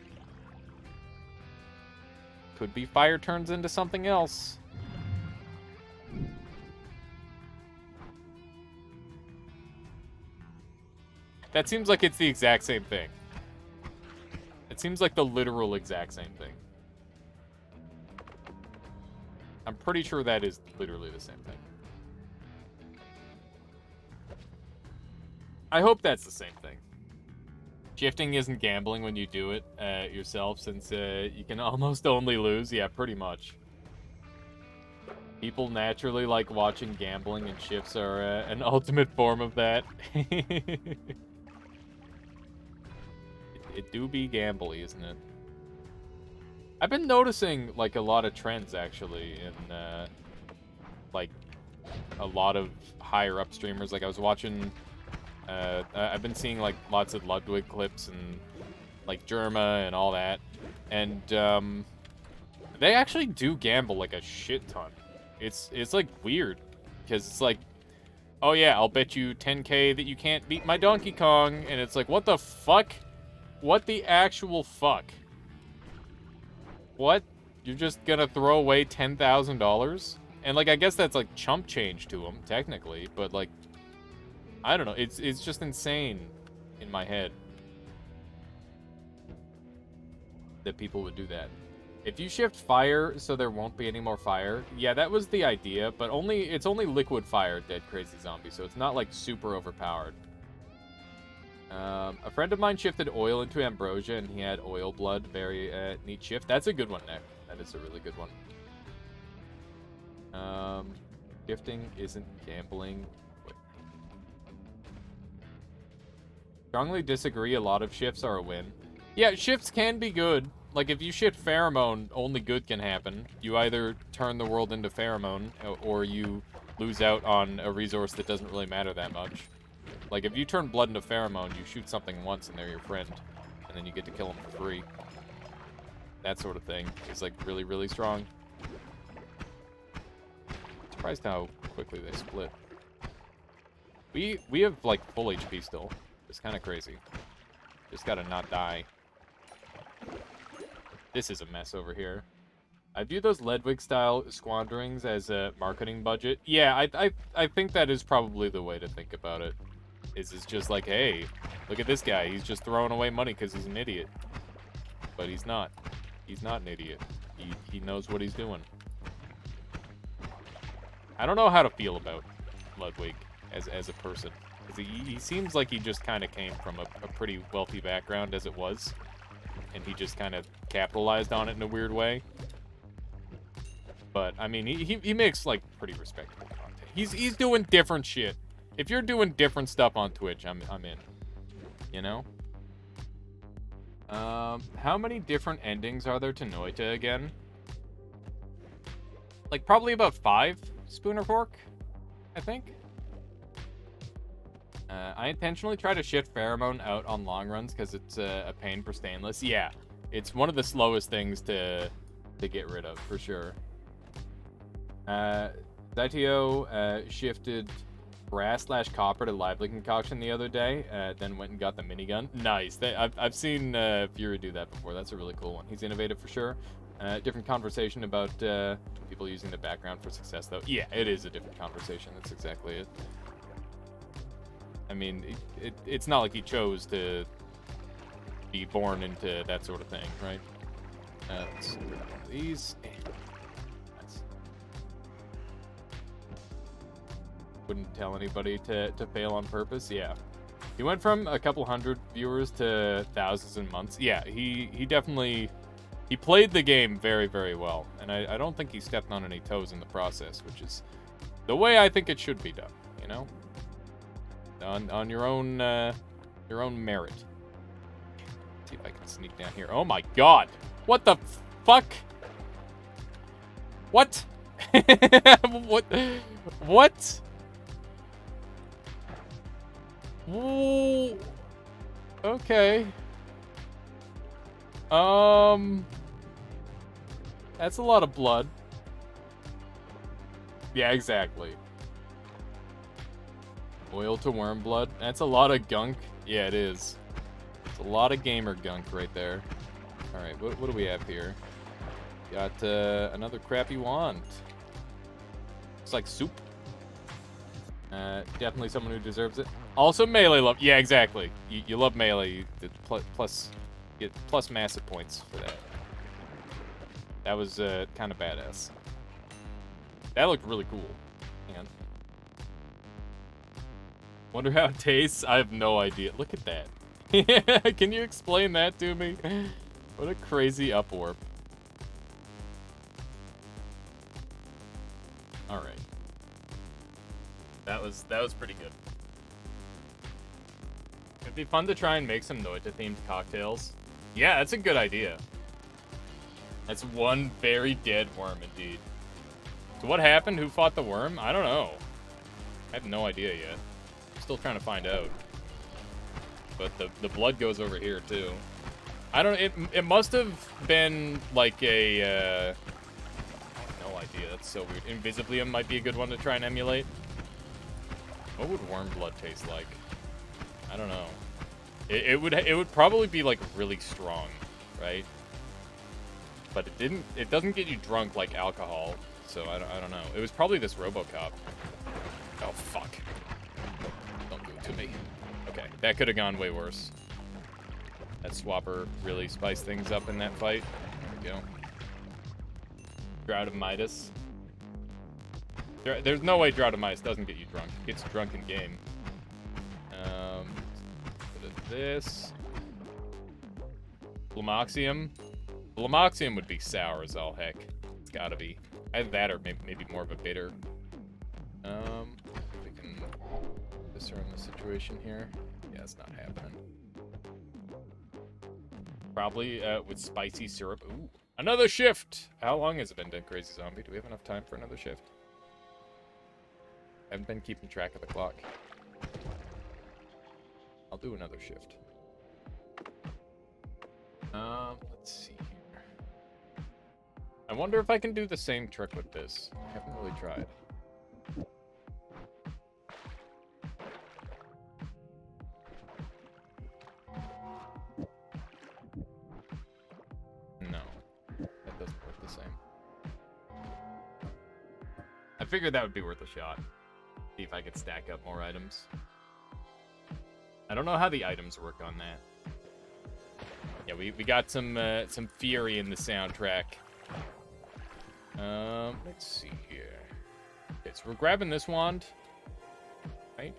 Could be fire turns into something else. That seems like it's the exact same thing. It seems like the literal exact same thing. I'm pretty sure that is literally the same thing. I hope that's the same thing. Shifting isn't gambling when you do it yourself, since you can almost only lose. Yeah, pretty much. People naturally like watching gambling, and shifts are an ultimate form of that. It do be gambly, isn't it? I've been noticing, like, a lot of trends, actually, in, like, a lot of higher-up streamers. Like, I was watching, I've been seeing, like, lots of Ludwig clips and, like, Germa and all that. And, they actually do gamble, like, a shit ton. It's like, weird. Because it's like, oh, yeah, I'll bet you 10K that you can't beat my Donkey Kong. And it's like, what the fuck? What the actual fuck? What? You're just gonna throw away $10,000? And, like, I guess that's, like, chump change to him, technically. But, like, I don't know. It's just insane in my head that people would do that. If you shift fire so there won't be any more fire, yeah, that was the idea, but it's only liquid fire, Dead Crazy Zombie, so it's not like super overpowered. A friend of mine shifted oil into ambrosia, and he had oil blood. Very neat shift. That's a good one, Nick. That is a really good one. Shifting isn't gambling. Wait. Strongly disagree. A lot of shifts are a win. Yeah, shifts can be good. Like, if you shift pheromone, only good can happen. You either turn the world into pheromone, or you lose out on a resource that doesn't really matter that much. Like, if you turn blood into pheromone, you shoot something once and they're your friend. And then you get to kill them for free. That sort of thing is, like, really, really strong. Surprised how quickly they split. We have, like, full HP still. It's kind of crazy. Just gotta not die. This is a mess over here. I view those Ledwig-style squanderings as a marketing budget. Yeah, I think that is probably the way to think about it. It's just like, hey, look at this guy. He's just throwing away money because he's an idiot. But he's not. He's not an idiot. He knows what he's doing. I don't know how to feel about Ludwig as a person. Because he seems like he just kind of came from a pretty wealthy background as it was. And he just kind of capitalized on it in a weird way. But, I mean, he makes, like, pretty respectable content. He's doing different shit. If you're doing different stuff on Twitch, I'm in. You know? How many different endings are there to Noita again? Like, probably about 5, spoon or fork, I think. I intentionally try to shift pheromone out on long runs because it's a pain for stainless. Yeah, it's one of the slowest things to get rid of, for sure. Zytio shifted brass/copper to lively concoction the other day, then went and got the minigun. Nice. I've seen Fury do that before. That's a really cool one. He's innovative for sure. Different conversation about people using the background for success, though. Yeah, it is a different conversation. That's exactly it. I mean, it's not like he chose to be born into that sort of thing, right? Let's see. These... Nice. Wouldn't tell anybody to fail on purpose. Yeah. He went from a couple hundred viewers to thousands in months. Yeah, he definitely... He played the game very, very well. And I don't think he stepped on any toes in the process, which is the way I think it should be done, you know? On your own merit. See if I can sneak down here. Oh my god! What the fuck? What? What? Whoa. Okay. That's a lot of blood. Yeah, exactly. Oil to worm blood. That's a lot of gunk. Yeah, it is. It's a lot of gamer gunk right there. Alright, what do we have here? Got another crappy wand. It's like soup. Definitely someone who deserves it. Also melee love. Yeah, exactly. You love melee. You get plus massive points for that. That was kind of badass. That looked really cool. Man. Wonder how it tastes? I have no idea. Look at that. Can you explain that to me? What a crazy upwarp. Alright. That was pretty good. It'd be fun to try and make some Noita-themed cocktails. Yeah, that's a good idea. That's one very dead worm, indeed. So what happened? Who fought the worm? I don't know. I have no idea yet. Still trying to find out. But the blood goes over here too. I don't. It must have been like a. No idea. That's so weird. Invisiblium might be a good one to try and emulate. What would worm blood taste like? I don't know. It would probably be like really strong, right? But it doesn't get you drunk like alcohol. So I don't know. It was probably this RoboCop. Oh fuck. Don't do it to me. Okay, that could have gone way worse. That swapper really spiced things up in that fight. There we go. Drought of Midas. There's no way Drought of Midas doesn't get you drunk. It gets you drunk in game. Bit of this. Blamoxium. Blamoxium would be sour as all heck. It's gotta be. Either that or maybe more of a bitter. We can discern the situation here. Yeah, it's not happening. Probably with spicy syrup. Ooh, another shift! How long has it been, Crazy Zombie? Do we have enough time for another shift? I haven't been keeping track of the clock. I'll do another shift. Let's see here. I wonder if I can do the same trick with this. I haven't really tried. No, that doesn't work the same. I figured that would be worth a shot. See if I could stack up more items. I don't know how the items work on that. Yeah, we got some fury in the soundtrack. Let's see here. Okay, so we're grabbing this wand, right?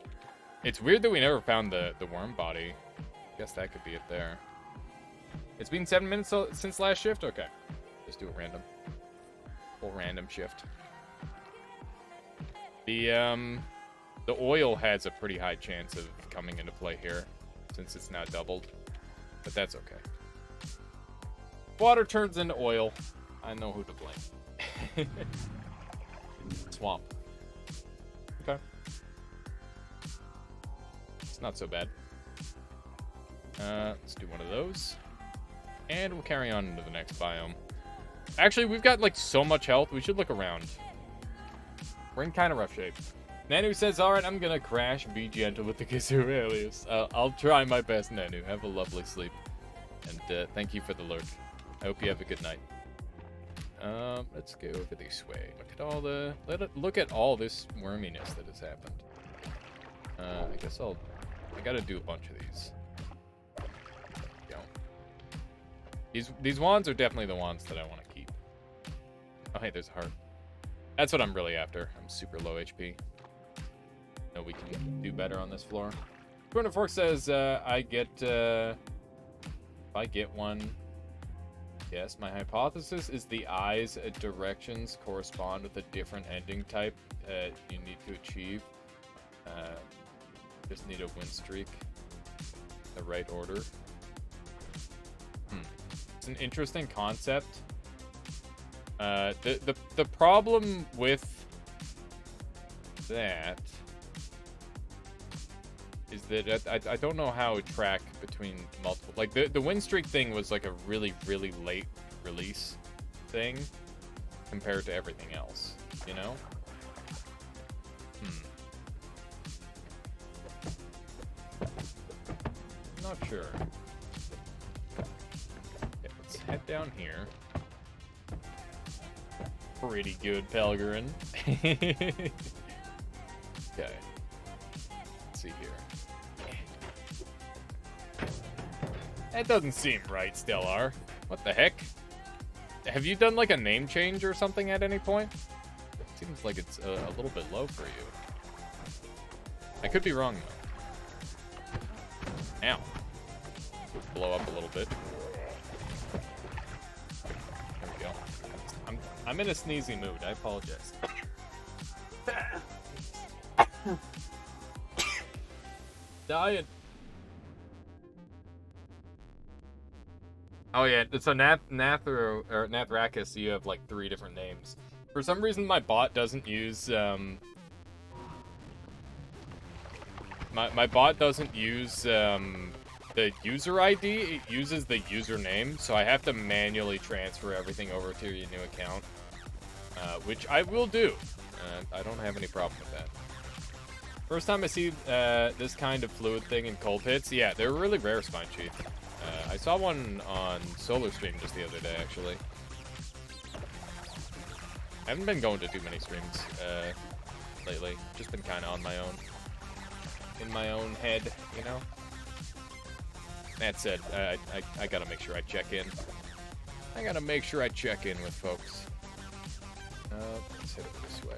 It's weird that we never found the worm body. Guess that could be it there. It's been 7 minutes since last shift. Okay, just do a random, full random shift. The oil has a pretty high chance of coming into play here, since it's now doubled. But that's okay. Water turns into oil. I know who to blame. Swamp. Okay. It's not so bad. Let's do one of those. And we'll carry on into the next biome. Actually, we've got like so much health, we should look around. We're in kind of rough shape. Nanu says, alright, I'm gonna crash and be gentle with the Kazoo alias. I'll try my best, Nanu. Have a lovely sleep. And thank you for the lurk. I hope you have a good night. Let's go over this way. Look at all the... Look at all this worminess that has happened. I guess I gotta do a bunch of these. Go. These wands are definitely the ones that I want to keep. Oh, hey, there's a heart. That's what I'm really after. I'm super low HP. No, we can do better on this floor. Corner Fork says, if I get one... Yes, my hypothesis is the eyes directions correspond with a different ending type you need to achieve. Just need a win streak. The right order. It's an interesting concept. The problem with that is that I don't know how to track between multiple... Like, the win streak thing was like a really, really late release thing compared to everything else, you know? I'm not sure. Okay, let's head down here. Pretty good, Pelgrin. Okay. Let's see here. That doesn't seem right, Stellar. What the heck? Have you done like a name change or something at any point? Seems like it's a little bit low for you. I could be wrong though. Ow. Blow up a little bit. There we go. I'm in a sneezy mood. I apologize. Dying. Oh yeah, so Nathrakis, you have like 3 different names. For some reason, my bot doesn't use my bot doesn't use the user ID. It uses the username, so I have to manually transfer everything over to your new account, which I will do. I don't have any problem with that. First time I see this kind of fluid thing in cold hits, yeah, they're really rare, Spine Chief. I saw one on Solar Stream just the other day, actually. I haven't been going to too many streams lately. Just been kind of on my own. In my own head, you know? That said, I gotta make sure I check in. I gotta make sure I check in with folks. Let's hit it this way.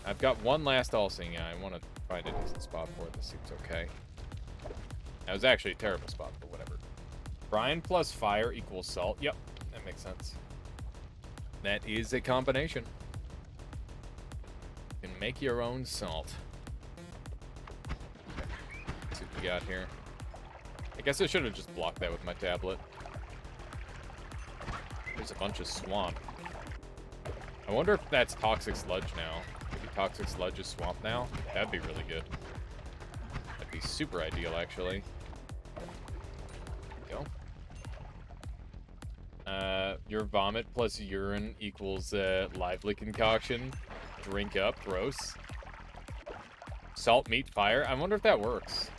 I've got one last all-seeing eye. I want to find a decent spot for it. This seems okay. That was actually a terrible spot, but whatever. Brine plus fire equals salt. Yep, that makes sense. That is a combination. You can make your own salt. Okay. Let's see what we got here. I guess I should have just blocked that with my tablet. There's a bunch of swamp. I wonder if that's toxic sludge now. Maybe toxic sludge is swamp now? That'd be really good. That'd be super ideal, actually. There we go. Your vomit plus urine equals lively concoction. Drink up, gross. Salt, meat, fire. I wonder if that works.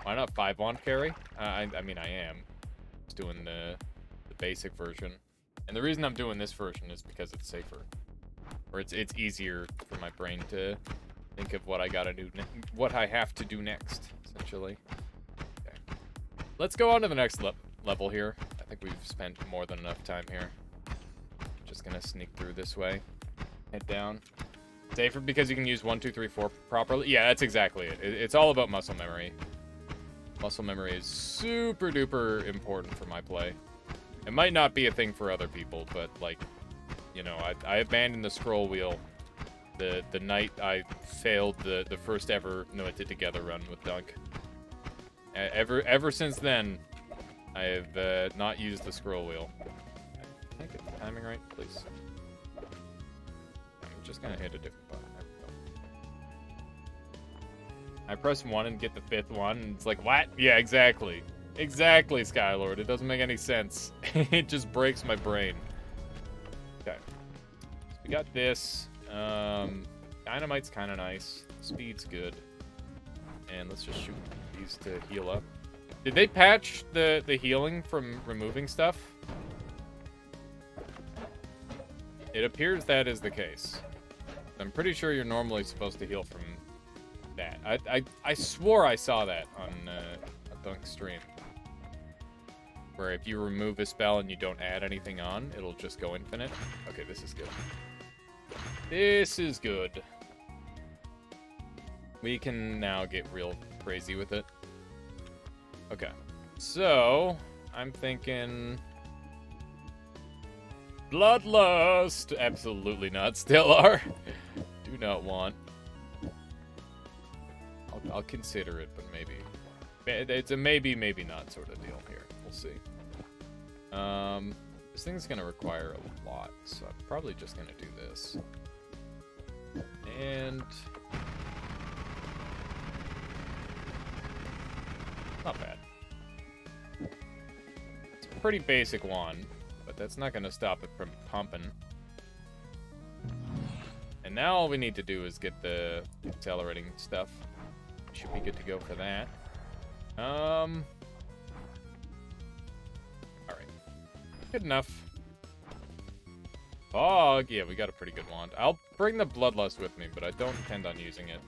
Why not 5 wand carry? I mean, I am. Just doing the basic version. And the reason I'm doing this version is because it's safer. Or it's easier for my brain to think of what I gotta do, what I have to do next, essentially. Okay. Let's go on to the next level here. I think we've spent more than enough time here. Just gonna sneak through this way. Head down. Safer because you can use 1, 2, 3, 4 properly. Yeah, that's exactly it. It's all about muscle memory. Muscle memory is super duper important for my play. It might not be a thing for other people, but, like, you know, I abandoned the scroll wheel the night I failed the first ever No It Did Together run with Dunk. Ever since then, I have not used the scroll wheel. Can I get the timing right, please? I'm just gonna hit a different button. There we go. I press 1 and get the 5th one, and it's like, what? Yeah, exactly. Exactly, Skylord. It doesn't make any sense. It just breaks my brain. Okay. So we got this. Dynamite's kind of nice. Speed's good. And let's just shoot these to heal up. Did they patch the healing from removing stuff? It appears that is the case. I'm pretty sure you're normally supposed to heal from that. I swore I saw that on a Dunk stream. Where if you remove a spell and you don't add anything on, it'll just go infinite. Okay, this is good. This is good. We can now get real crazy with it. Okay. So, I'm thinking... Bloodlust! Absolutely not. Still are. Do not want. I'll consider it, but maybe. It's a maybe, maybe not sort of deal here. We'll see. This thing's gonna require a lot, so I'm probably just gonna do this. And... not bad. It's a pretty basic wand, but that's not gonna stop it from pumping. And now all we need to do is get the accelerating stuff. Should be good to go for that. Alright. Good enough. Fog. Yeah, we got a pretty good wand. I'll bring the Bloodlust with me, but I don't intend on using it.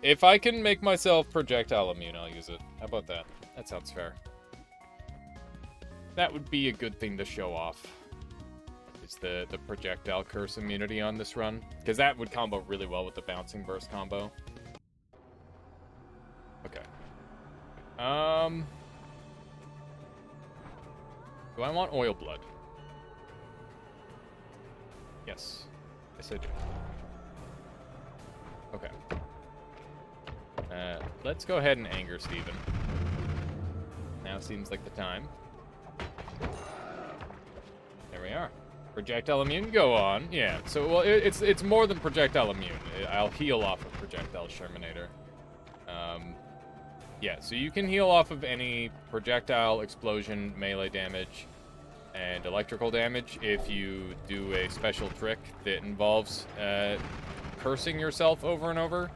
If I can make myself projectile immune, I'll use it. How about that? That sounds fair. That would be a good thing to show off. Is the projectile curse immunity on this run. Because that would combo really well with the bouncing burst combo. Okay. Do I want oil blood? Yes. Yes, I do. Okay. Let's go ahead and anger Steven. Now seems like the time. There we are. Projectile immune, go on. Yeah, so, well, it's more than projectile immune. I'll heal off of projectile Shermanator. Yeah, so you can heal off of any projectile, explosion, melee damage, and electrical damage if you do a special trick that involves cursing yourself over and over.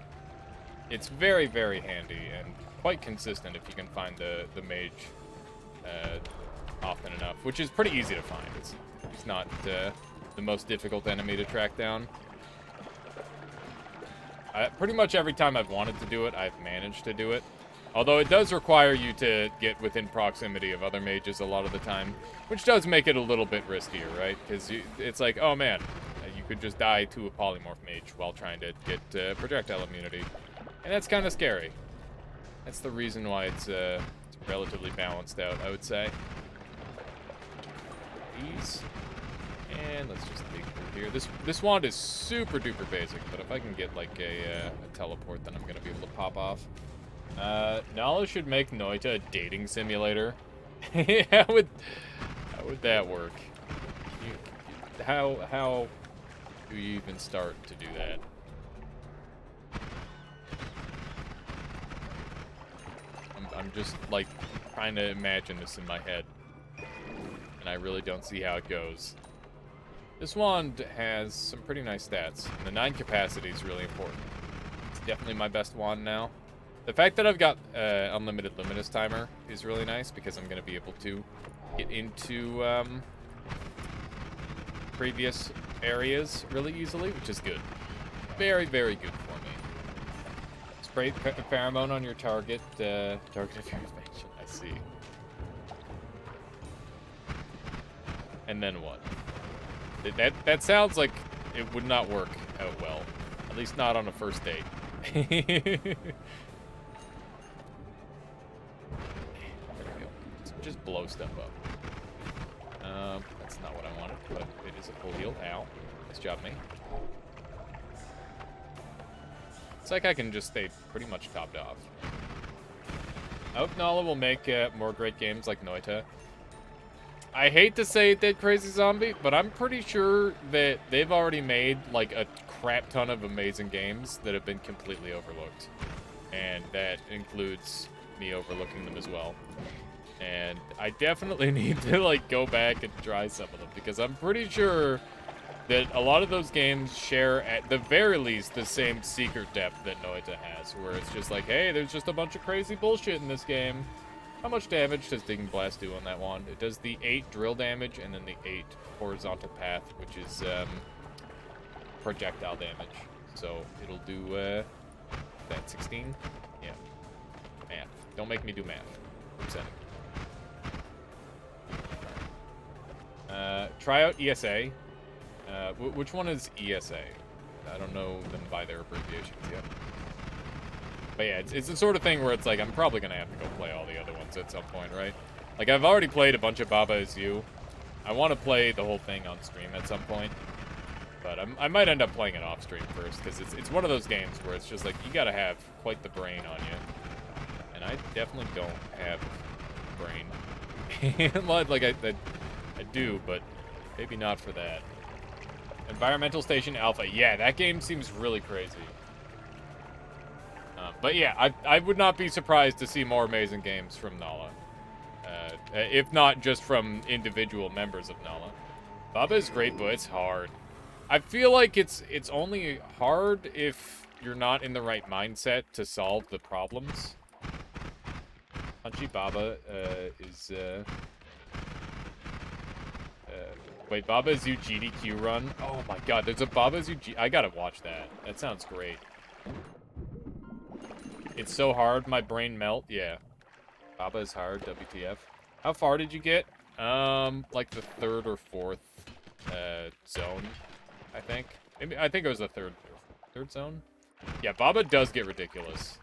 It's very, very handy and quite consistent if you can find the mage often enough, which is pretty easy to find. It's not the most difficult enemy to track down. Pretty much every time I've wanted to do it, I've managed to do it. Although it does require you to get within proximity of other mages a lot of the time, which does make it a little bit riskier, right? Because it's like, oh man, you could just die to a polymorph mage while trying to get projectile immunity. And that's kind of scary. That's the reason why it's relatively balanced out, I would say. These. And let's just dig through here. This wand is super duper basic, but if I can get like a teleport, then I'm gonna be able to pop off. Nala should make Noita a dating simulator. how would that work? How do you even start to do that? I'm just like trying to imagine this in my head, and I really don't see how it goes. This wand has some pretty nice stats. The 9 capacity is really important. It's definitely my best wand now. The fact that I've got unlimited luminous timer is really nice because I'm going to be able to get into previous areas really easily, which is good. Very, very good for me. Spray pheromone on your target. Target of your invention. I see. And then what? That sounds like it would not work out well. At least not on a first date. There we go. Just blow stuff up. That's not what I wanted, but it is a full heal. Ow. Nice job, me. It's like I can just stay pretty much topped off. I hope Nala will make more great games like Noita. I hate to say it did Crazy Zombie, but I'm pretty sure that they've already made like a crap ton of amazing games that have been completely overlooked. And that includes me overlooking them as well. And I definitely need to like go back and try some of them because I'm pretty sure that a lot of those games share at the very least the same secret depth that Noita has, where it's just like, hey, there's just a bunch of crazy bullshit in this game. How much damage does Digging Blast do on that wand? It does the 8 drill damage and then the 8 horizontal path, which is projectile damage. So it'll do that 16? Yeah. Math. Don't make me do math. Upsetting. Try out ESA. Which one is ESA? I don't know them by their abbreviations yet. But yeah, it's the sort of thing where it's like, I'm probably going to have to go play all the other ones at some point, right? Like, I've already played a bunch of Baba Is You. I want to play the whole thing on stream at some point. But I might end up playing it off stream first, because it's one of those games where it's just like, you got to have quite the brain on you. And I definitely don't have brain. Like, I do, but maybe not for that. Environmental Station Alpha. Yeah, that game seems really crazy. But yeah, I would not be surprised to see more amazing games from Nala. If not just from individual members of Nala. Baba is great, but it's hard. I feel like it's only hard if you're not in the right mindset to solve the problems. Punchy Baba is... wait, Baba Is You GDQ run? Oh my god, there's a Baba Is You I gotta watch that. That sounds great. It's so hard, my brain melt. Yeah. Baba is hard, WTF. How far did you get? Like the 3rd or 4th zone, I think. Maybe I think it was the third zone. Yeah, Baba does get ridiculous.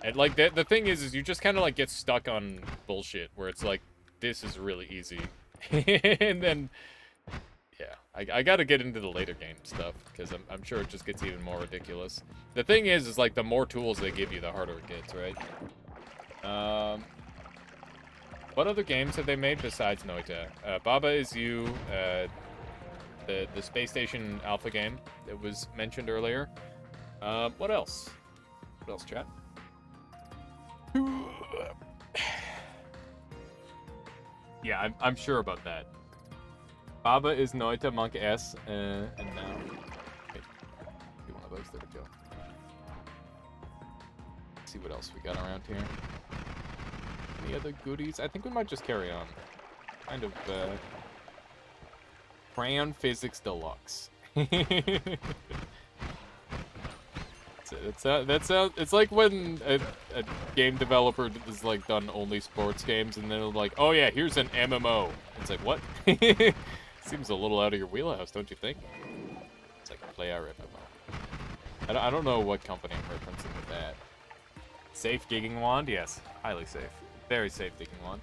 And like the thing is you just kind of like get stuck on bullshit where it's like, this is really easy. And then yeah, I gotta get into the later game stuff, because I'm sure it just gets even more ridiculous. The thing is like, the more tools they give you, the harder it gets, right? What other games have they made besides Noita? Baba Is You, the Space Station Alpha game that was mentioned earlier. What else? What else, chat? Yeah, I'm sure about that. Baba is Noita, Monk S, and now... Okay, do one of those, there we go. Let's see what else we got around here. Any other goodies? I think we might just carry on. Kind of, Crayon Physics Deluxe. It's like when a game developer is like done only sports games, and then they're like, oh yeah, here's an MMO. It's like, what? Seems a little out of your wheelhouse, don't you think? It's like play our MMO. I don't know what company I'm referencing with that. Safe gigging wand, yes, highly safe, very safe digging wand.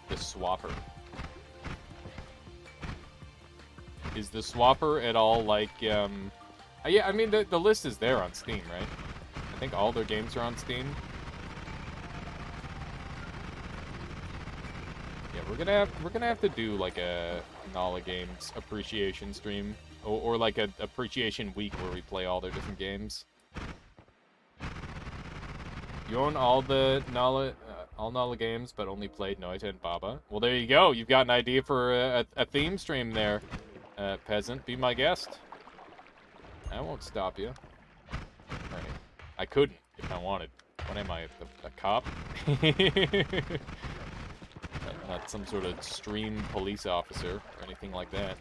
The swapper. Is the swapper at all like, yeah, I mean, the list is there on Steam, right? I think all their games are on Steam. Yeah, we're gonna have to do like a Nala Games appreciation stream, or like a appreciation week where we play all their different games. You own all the Nala games, but only played Noita and Baba. Well, there you go. You've got an idea for a theme stream there. Peasant, be my guest. I won't stop you. Right. I couldn't if I wanted. What am I, a cop? Not some sort of stream police officer or anything like that.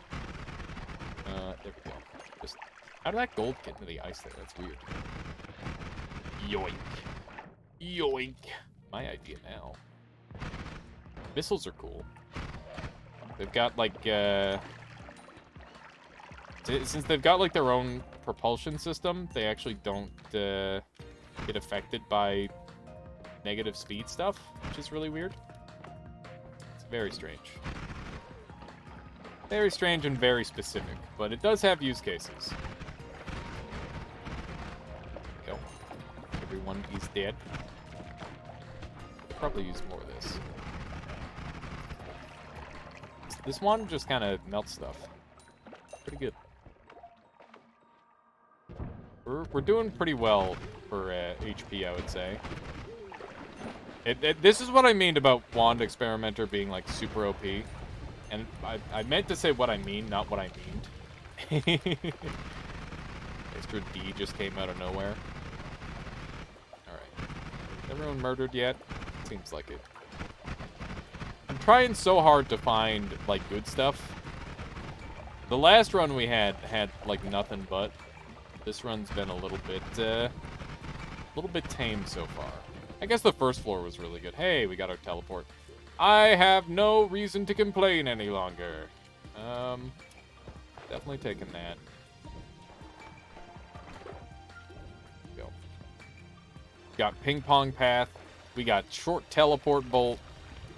There we go. Just, how did that gold get into the ice there? That's weird. Yoink. Yoink. My idea now. Missiles are cool. They've got like, since they've got like their own propulsion system, they actually don't get affected by negative speed stuff, which is really weird. It's very strange. Very strange and very specific, but it does have use cases. There we go. Everyone is dead. Probably use more of this. This one just kind of melts stuff. Pretty good. We're doing pretty well for HP, I would say. This is what I mean about Wand Experimenter being like super OP. And I meant to say what I mean, not what I meaned. Extra D just came out of nowhere. Alright. Everyone murdered yet? Seems like it. I'm trying so hard to find like good stuff. The last run we had like nothing but. This run's been a little bit tame so far. I guess the first floor was really good. Hey, we got our teleport. I have no reason to complain any longer. Definitely taking that. Go. Got ping pong path. We got short teleport bolt.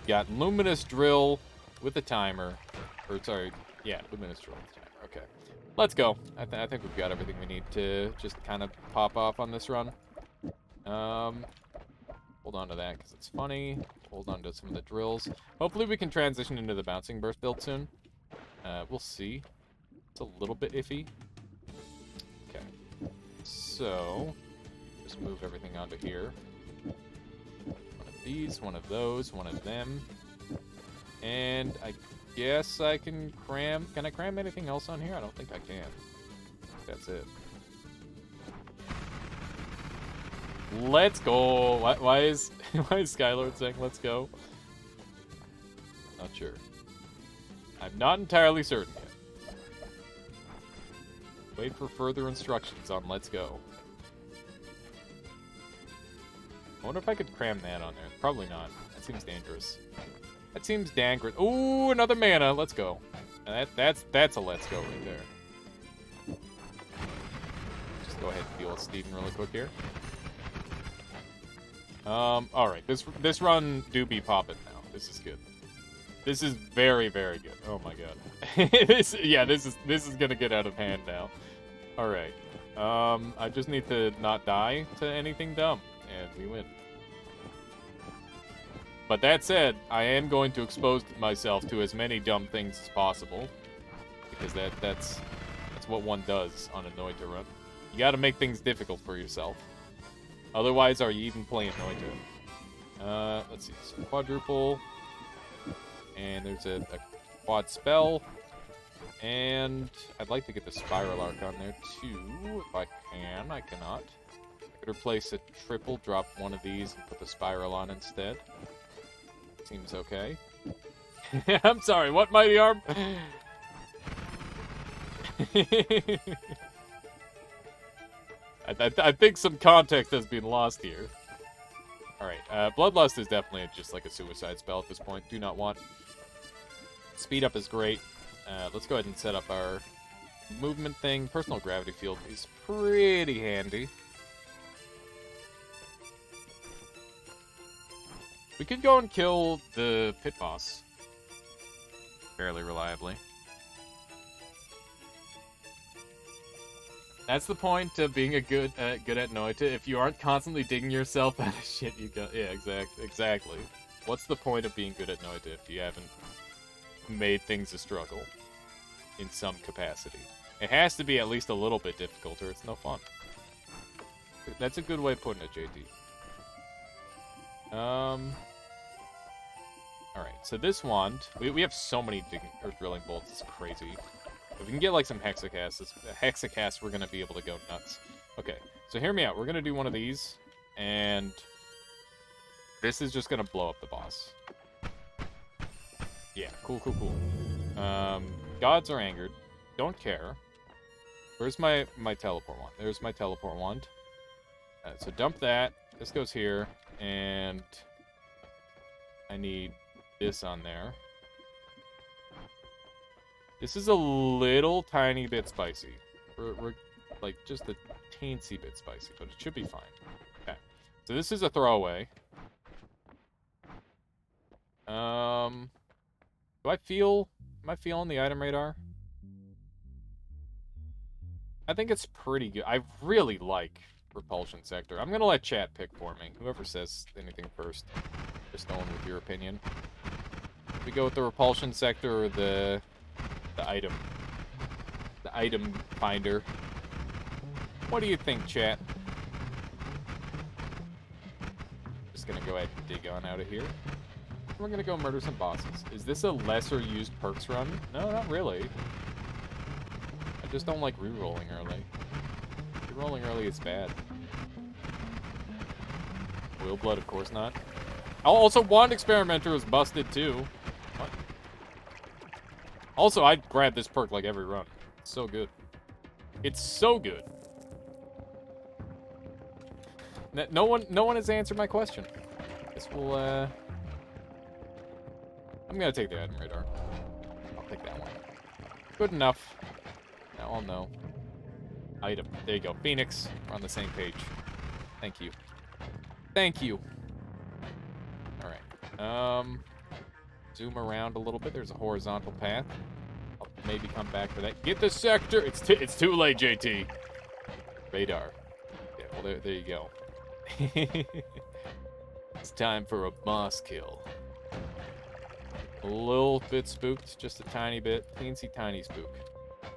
Got luminous drill with a timer. Or sorry, yeah, luminous drill with a timer. Okay. Let's go. I think we've got everything we need to just kind of pop off on this run. Hold on to that because it's funny. Hold on to some of the drills. Hopefully we can transition into the bouncing burst build soon. We'll see. It's a little bit iffy. Okay. So, just move everything onto here. One of these, one of those, one of them. And I guess I can cram... Can I cram anything else on here? I don't think I can. That's it. Let's go! Why is Skylord saying let's go? Not sure. I'm not entirely certain yet. Wait for further instructions on let's go. I wonder if I could cram that on there. Probably not. That seems dangerous. That seems dangerous. Ooh, another mana. Let's go. That's a let's go right there. Just go ahead and deal with Steven really quick here. Alright. This run do be popping now. This is good. This is very, very good. Oh my god. This is gonna get out of hand now. Alright. I just need to not die to anything dumb, and we win. But that said, I am going to expose myself to as many dumb things as possible. Because that's what one does on a Noita run. You gotta make things difficult for yourself. Otherwise, are you even playing Noita? Let's see. So quadruple. And there's a quad spell. And I'd like to get the Spiral Arc on there too, if I can. I cannot. I could replace a triple, drop one of these, and put the Spiral on instead. Seems okay. I'm sorry, what, Mighty Arm? I think some context has been lost here. Alright, Bloodlust is definitely just like a suicide spell at this point. Do not want. Speed up is great. Let's go ahead and set up our movement thing. Personal gravity field is pretty handy. We could go and kill the pit boss fairly reliably. That's the point of being a good at Noita. If you aren't constantly digging yourself out of shit, you go. Yeah, exactly. What's the point of being good at Noita if you haven't made things a struggle in some capacity? It has to be at least a little bit difficult, or it's no fun. That's a good way of putting it, JD. Alright, so this wand, we have so many drilling bolts, it's crazy. If we can get like some hexacasts, we're gonna be able to go nuts. Okay, so hear me out. We're gonna do one of these, and this is just gonna blow up the boss. Yeah, cool. Gods are angered. Don't care. Where's my teleport wand? There's my teleport wand. So dump that. This goes here, and I need this on there. This is a little tiny bit spicy. We're like just a teensy bit spicy, but it should be fine. Okay, so this is a throwaway. Am I feeling the item radar? I think it's pretty good. I really like Repulsion Sector. I'm gonna let chat pick for me. Whoever says anything first, just going with your opinion. We go with the Repulsion Sector or the item finder. What do you think, chat? Just gonna go ahead and dig on out of here. We're gonna go murder some bosses. Is this a lesser used perks run? No, not really. I just don't like re-rolling early. Re-rolling early is bad. Wheel blood, of course not. Oh, also, Wand Experimenter was busted too. What? Also, I'd grab this perk like every run. It's so good. It's so good. No one has answered my question. Guess we'll, I'm gonna take the item radar. I'll take that one. Good enough. Now I'll know. Item. There you go. Phoenix. We're on the same page. Thank you. Thank you. Alright. Zoom around a little bit. There's a horizontal path. I'll maybe come back for that. Get the sector! It's too late, JT. Radar. Yeah, well, there you go. It's time for a boss kill. A little bit spooked, just a tiny bit. Teensy tiny spook.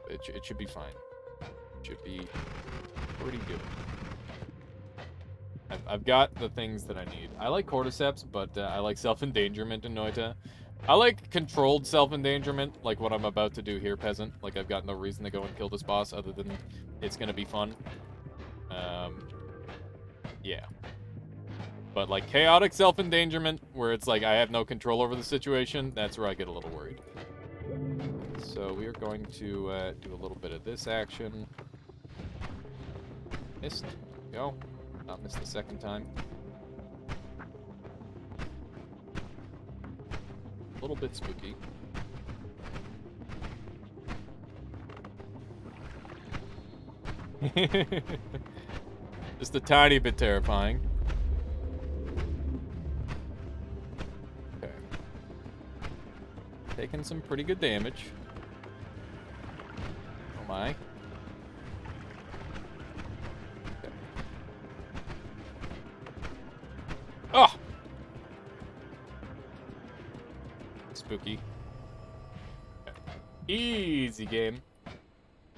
It should be fine. It should be pretty good. I've got the things that I need. I like cordyceps, but I like self-endangerment in Noita. I like controlled self-endangerment, like what I'm about to do here, Peasant. Like, I've got no reason to go and kill this boss other than it's gonna be fun. Yeah. But, like, chaotic self-endangerment, where it's like I have no control over the situation, that's where I get a little worried. So we are going to do a little bit of this action. Missed. Go. Not missed the second time. A little bit spooky. Just a tiny bit terrifying. Okay. Taking some pretty good damage. Oh my. Okay. Oh! Spooky. Okay. Easy game.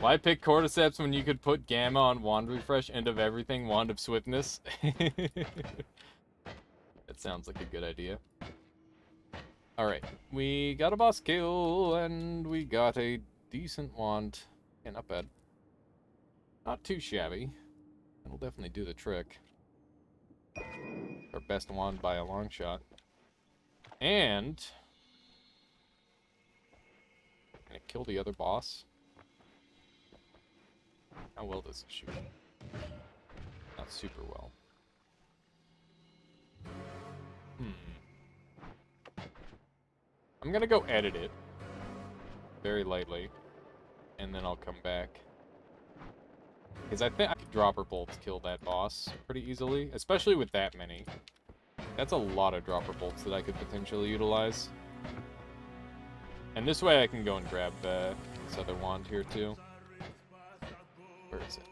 Why pick Cordyceps when you could put Gamma on Wand Refresh, End of Everything, Wand of Swiftness? That sounds like a good idea. Alright, we got a boss kill, and we got a decent wand. Yeah, not bad. Not too shabby. It'll definitely do the trick. Our best wand by a long shot. And gonna kill the other boss. How well does it shoot? out super well. I'm gonna go edit it very lightly, and then I'll come back. Because I think I could dropper bolts kill that boss pretty easily, especially with that many. That's a lot of dropper bolts that I could potentially utilize. And this way I can go and grab this other wand here too. Where is it?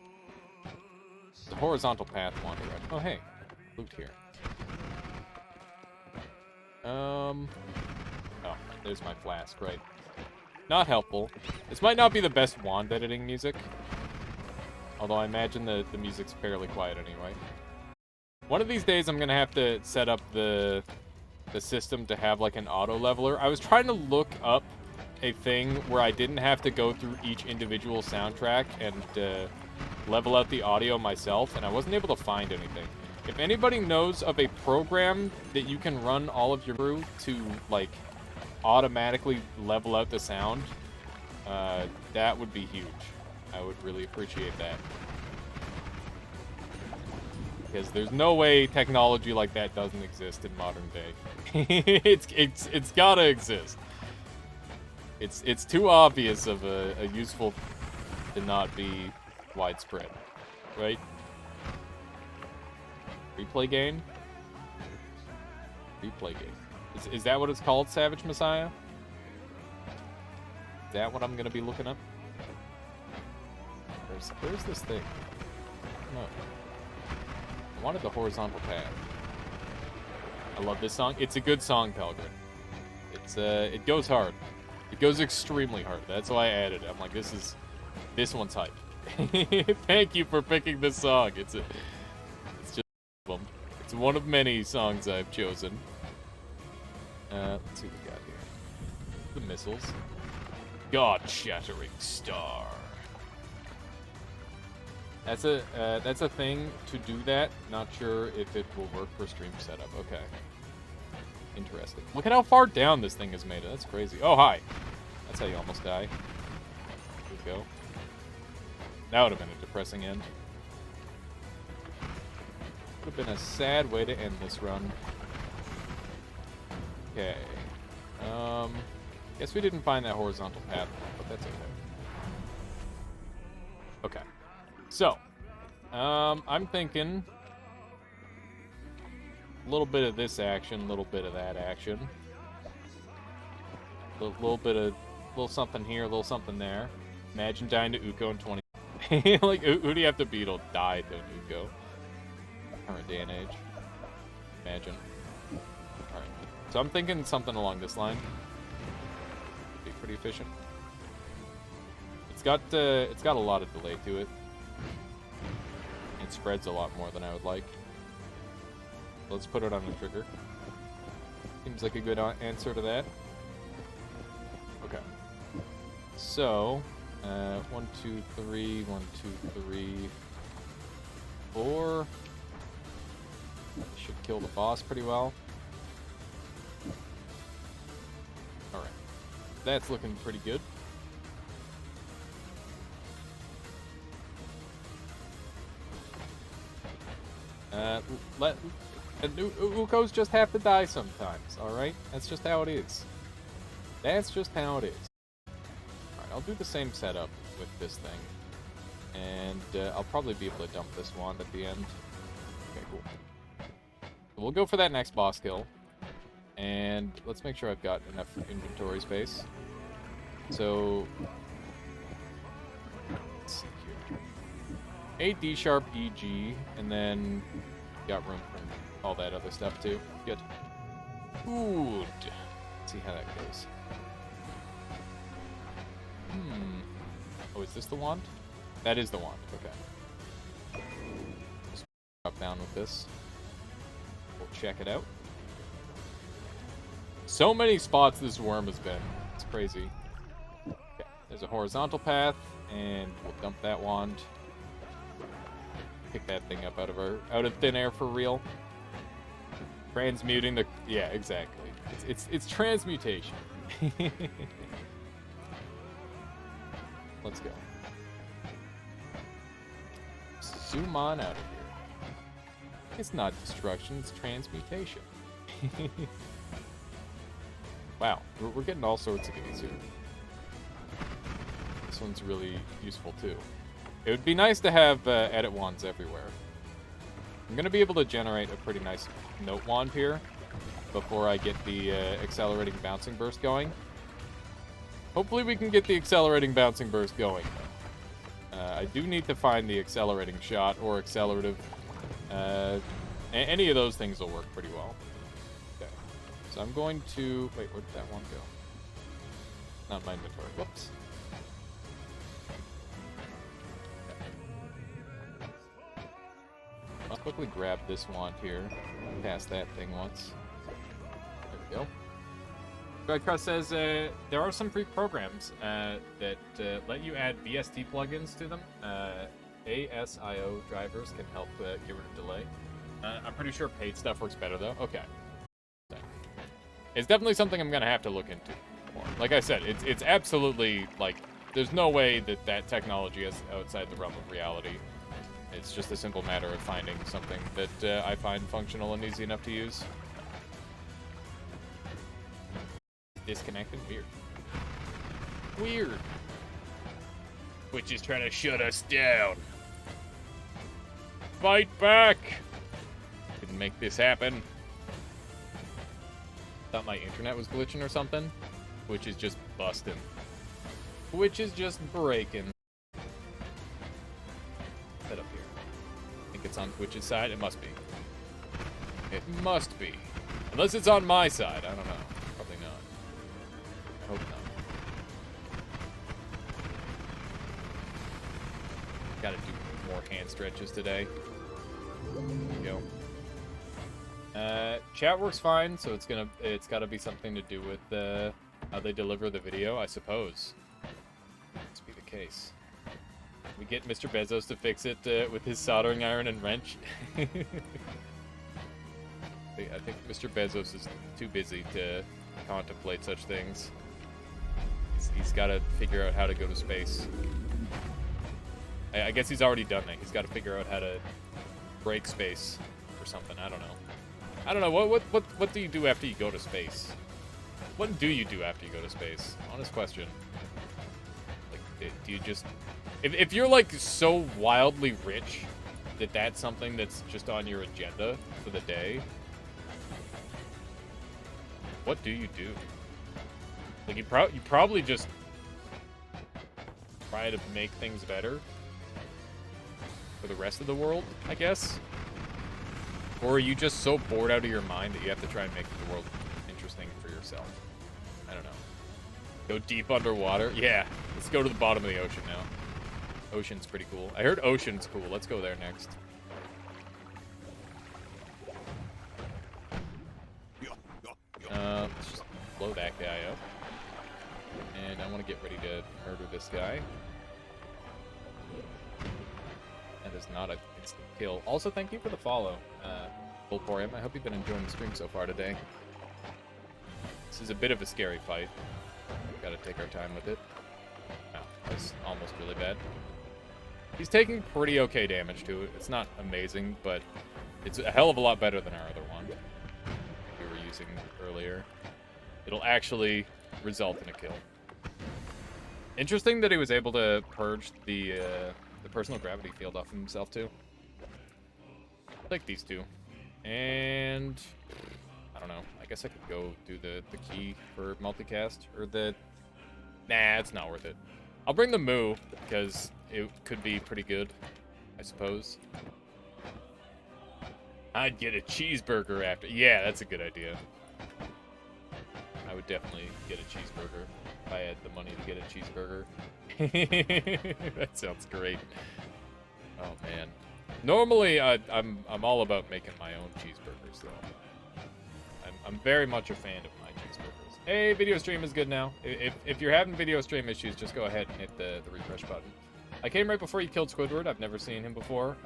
The horizontal path wand. Oh hey, loot here. Oh, there's my flask, right. Not helpful. This might not be the best wand editing music. Although I imagine the music's fairly quiet anyway. One of these days I'm gonna have to set up the system to have like an auto leveler. I was trying to look up a thing where I didn't have to go through each individual soundtrack and level out the audio myself, and I wasn't able to find anything. If anybody knows of a program that you can run all of your crew to like automatically level out the sound, that would be huge. I would really appreciate that. Because there's no way technology like that doesn't exist in modern day. it's gotta exist. It's too obvious of a useful to not be widespread, right? Replay game? Replay game. Is that what it's called, Savage Messiah? Is that what I'm gonna be looking up? Where's this thing? No. I wanted the horizontal path. I love this song. It's a good song, Pelgrim. It goes hard. It goes extremely hard. That's why I added it. I'm like, this one's hype. Thank you for picking this song. It's just it's one of many songs I've chosen. Let's see what we got here. The missiles. God-shattering star. That's a thing to do that. Not sure if it will work for stream setup. Okay. Interesting. Look at how far down this thing is made. That's crazy. Oh, hi. That's how you almost die. There we go. That would have been a depressing end. Would have been a sad way to end this run. Okay. Guess we didn't find that horizontal path, but that's okay. Okay. So, I'm thinking a little bit of this action, a little bit of that action. A little something here, a little something there. Imagine dying to Uko in 20... like, who do you have to beat will die to Uko? Current day and age. Imagine. Alright. So I'm thinking something along this line. Be pretty efficient. It's got a lot of delay to it. It spreads a lot more than I would like. Let's put it on a trigger. Seems like a good answer to that. Okay. So, 1, 2, 3, 1, 2, 3, 4. Should kill the boss pretty well. Alright. That's looking pretty good. Ukos just have to die sometimes, alright? That's just how it is. That's just how it is. Alright, I'll do the same setup with this thing. And I'll probably be able to dump this wand at the end. Okay, cool. So we'll go for that next boss kill. And let's make sure I've got enough inventory space. So... let's see here. A D sharp E G, and then got room for all that other stuff too. Good. Good. Let's see how that goes. Oh, is this the wand? That is the wand. Okay. Just drop down with this. We'll check it out. So many spots this worm has been. It's crazy. Okay. There's a horizontal path, and we'll dump that wand. Pick that thing up out of thin air for real. Transmuting the... yeah, exactly. It's transmutation. Let's go. Zoom on out of here. It's not destruction, it's transmutation. Wow, we're getting all sorts of goodies here. This one's really useful too. It would be nice to have edit wands everywhere. I'm going to be able to generate a pretty nice note wand here before I get the accelerating bouncing burst going. Hopefully we can get the accelerating bouncing burst going. I do need to find the accelerating shot or accelerative. Any of those things will work pretty well. Okay. So I'm going to... Wait, where did that one go? Not my inventory. Whoops. I'll quickly grab this wand here. Pass that thing once. There we go. Redcross says there are some free programs that let you add VST plugins to them. ASIO drivers can help get rid of delay. I'm pretty sure paid stuff works better though. Okay. It's definitely something I'm gonna have to look into more. Like I said, it's absolutely like there's no way that technology is outside the realm of reality. It's just a simple matter of finding something that I find functional and easy enough to use. Disconnected? Weird. Weird. Which is trying to shut us down. Fight back! Didn't make this happen. Thought my internet was glitching or something. Which is just busting. Which is just breaking. Set up here. I think it's on Twitch's side. It must be. It must be. Unless it's on my side. I don't know. Probably not. I hope not. Gotta do more hand stretches today. There we go. Chat works fine, so it's gotta be something to do with how they deliver the video, I suppose. Must be the case. We get Mr. Bezos to fix it with his soldering iron and wrench. I think Mr. Bezos is too busy to contemplate such things. He's got to figure out how to go to space. I guess he's already done it. He's got to figure out how to break space or something. I don't know. I don't know. What do you do after you go to space? What do you do after you go to space? Honest question. Like, do you just... If you're, like, so wildly rich that that's something that's just on your agenda for the day, what do you do? Like, you probably just try to make things better for the rest of the world, I guess? Or are you just so bored out of your mind that you have to try and make the world interesting for yourself? I don't know. Go deep underwater? Yeah, let's go to the bottom of the ocean now. Ocean's pretty cool. I heard ocean's cool. Let's go there next. Let's just blow that guy up. And I want to get ready to murder this guy. That is not an instant kill. Also, thank you for the follow, Volporium. I hope you've been enjoying the stream so far today. This is a bit of a scary fight. Gotta take our time with it. Oh, that's almost really bad. He's taking pretty okay damage to it. It's not amazing, but it's a hell of a lot better than our other one we were using earlier. It'll actually result in a kill. Interesting that he was able to purge the personal gravity field off of himself, too. Like these two. And... I don't know. I guess I could go do the key for multicast. Or the... Nah, it's not worth it. I'll bring the Moo, because it could be pretty good, I suppose. I'd get a cheeseburger after... Yeah, that's a good idea. I would definitely get a cheeseburger if I had the money to get a cheeseburger. That sounds great. Oh, man. Normally, I'm all about making my own cheeseburgers, though. I'm very much a fan of my cheeseburgers. Hey, video stream is good now. If you're having video stream issues, just go ahead and hit the refresh button. I came right before you killed Squidward. I've never seen him before.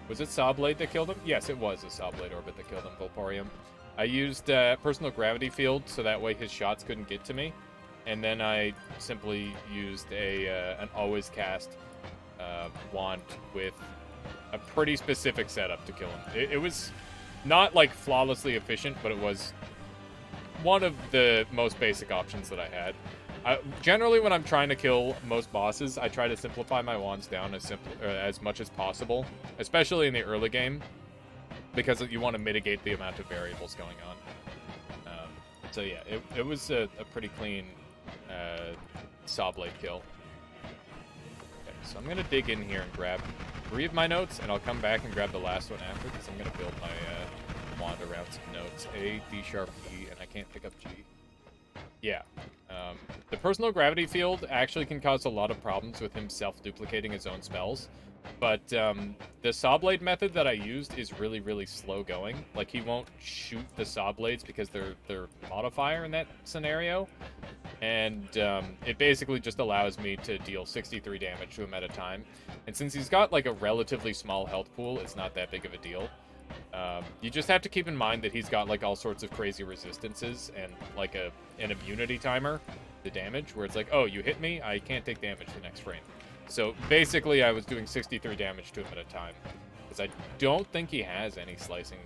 Was it Sawblade that killed him? Yes, it was a Sawblade Orbit that killed him, Volporium. I used personal gravity field, so that way his shots couldn't get to me. And then I simply used an always cast wand with a pretty specific setup to kill him. It was not, like, flawlessly efficient, but it was one of the most basic options that I had. Generally, when I'm trying to kill most bosses, I try to simplify my wands down as much as possible, especially in the early game, because you want to mitigate the amount of variables going on. So yeah, it was a pretty clean saw blade kill. Okay, so I'm going to dig in here and grab 3 of my notes, and I'll come back and grab the last one after, because I'm going to build my wand around some notes. A, D sharp, E, and I can't pick up G. Yeah. The personal gravity field actually can cause a lot of problems with him self-duplicating his own spells. But the saw blade method that I used is really, really slow going. Like, he won't shoot the saw blades because they're modifier in that scenario. And it basically just allows me to deal 63 damage to him at a time. And since he's got, like, a relatively small health pool, it's not that big of a deal. You just have to keep in mind that he's got, like, all sorts of crazy resistances and, like, an immunity timer to damage, where it's like, oh, you hit me, I can't take damage the next frame. So, basically, I was doing 63 damage to him at a time, because I don't think he has any slicing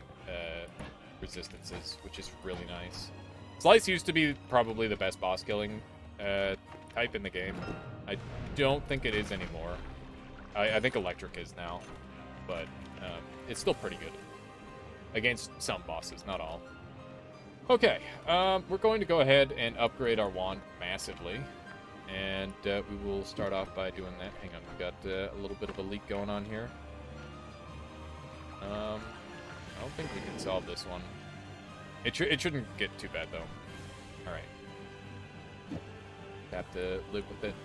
resistances, which is really nice. Slice used to be probably the best boss killing type in the game. I don't think it is anymore. I think electric is now, but it's still pretty good. Against some bosses, not all. Okay, we're going to go ahead and upgrade our wand massively. And we will start off by doing that. Hang on, we've got a little bit of a leak going on here. I don't think we can solve this one. It shouldn't get too bad, though. Alright. Have to live with it.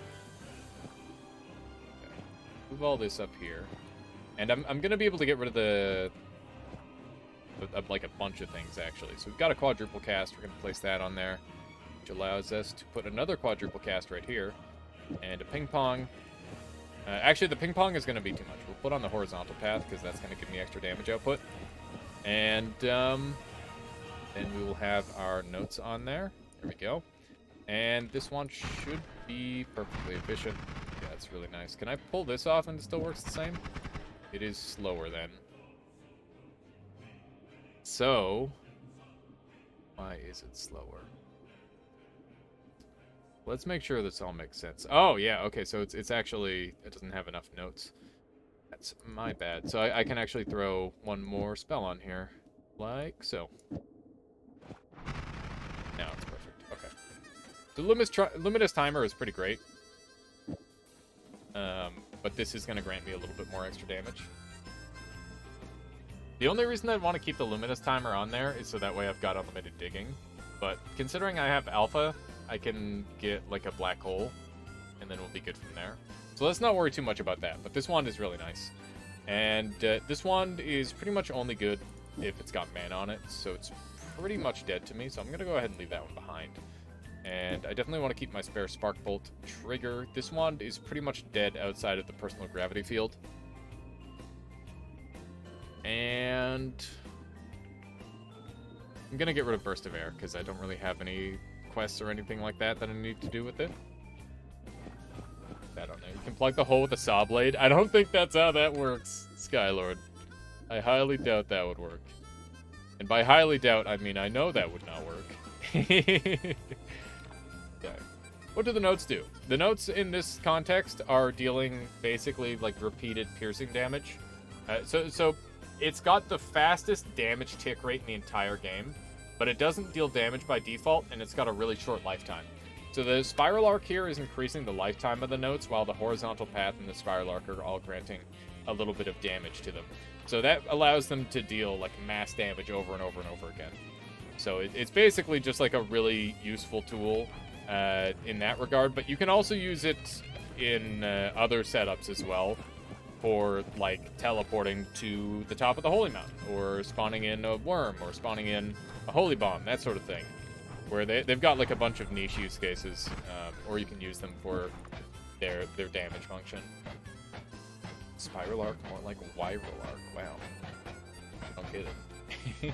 Okay. Move all this up here. And I'm going to be able to get rid of the... like a bunch of things, actually. So we've got a quadruple cast. We're going to place that on there, which allows us to put another quadruple cast right here, and a ping pong. Actually, the ping pong is going to be too much. We'll put on the horizontal path, because that's going to give me extra damage output. And then we will have our notes on there. There we go. And this one should be perfectly efficient. Yeah, it's really nice. Can I pull this off and it still works the same? It is slower then. So, why is it slower? Let's make sure this all makes sense. Oh, yeah, okay, so it's actually, it doesn't have enough notes. That's my bad. So I can actually throw one more spell on here, like so. Now it's perfect, okay. The Luminous Timer is pretty great. But this is going to grant me a little bit more extra damage. The only reason I want to keep the Luminous Timer on there is so that way I've got unlimited digging. But considering I have Alpha, I can get like a black hole, and then we'll be good from there. So let's not worry too much about that, but this wand is really nice. And this wand is pretty much only good if it's got mana on it, so it's pretty much dead to me, so I'm going to go ahead and leave that one behind. And I definitely want to keep my spare Spark Bolt trigger. This wand is pretty much dead outside of the personal gravity field. And I'm going to get rid of Burst of Air, because I don't really have any quests or anything like that I need to do with it. That on there. You can plug the hole with a saw blade. I don't think that's how that works, Skylord. I highly doubt that would work. And by highly doubt, I mean I know that would not work. Okay. What do the notes do? The notes in this context are dealing basically like repeated piercing damage. So it's got the fastest damage tick rate in the entire game, but it doesn't deal damage by default, and it's got a really short lifetime. So the Spiral Arc here is increasing the lifetime of the notes, while the Horizontal Path and the Spiral Arc are all granting a little bit of damage to them. So that allows them to deal like mass damage over and over and over again. So it's basically just like a really useful tool in that regard, but you can also use it in other setups as well, for like teleporting to the top of the Holy Mountain, or spawning in a worm, or spawning in a Holy Bomb, that sort of thing, where they've got like a bunch of niche use cases, or you can use them for their damage function. Spiral Arc, more like Viral Arc. Wow, I don't get it.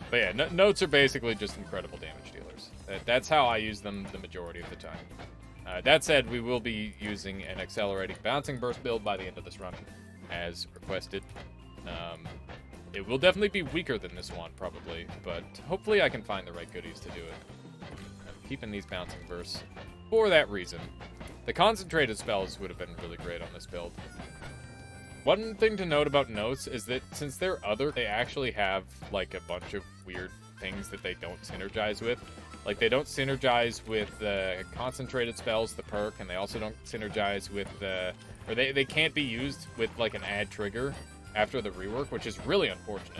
But yeah, notes are basically just incredible damage dealers. That's how I use them the majority of the time. That said, we will be using an accelerating bouncing burst build by the end of this run, as requested. It will definitely be weaker than this one, probably, but hopefully I can find the right goodies to do it. I'm keeping these bouncing bursts for that reason. The concentrated spells would have been really great on this build. One thing to note about notes is that since they're other, they actually have like a bunch of weird things that they don't synergize with. Like they don't synergize with the concentrated spells, the perk, and they also don't synergize with the, or they can't be used with like an add trigger after the rework, which is really unfortunate.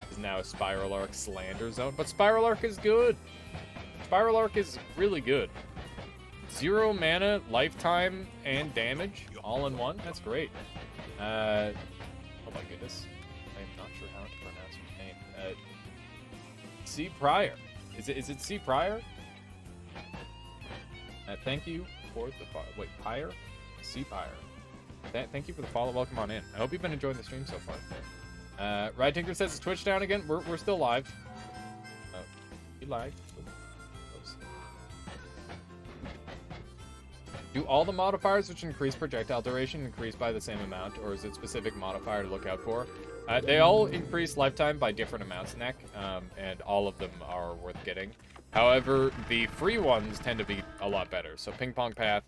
Is now a Spiral Arc slander zone, but Spiral Arc is good. Spiral Arc is really good. 0 mana, lifetime, and damage all in one. That's great. Oh my goodness, I am not sure how to pronounce your name. C. Pryor. Is it C. Pryor? Thank you for the follow. Wait, Pryor? C. Pryor. Thank you for the follow. Welcome on in. I hope you've been enjoying the stream so far. Ride Tinker says, is Twitch down again? We're still live. You live? Do all the modifiers which increase projectile duration increase by the same amount, or is it specific modifier to look out for? They all increase lifetime by different amounts, Neck, and all of them are worth getting. However, the free ones tend to be a lot better. So Ping Pong Path,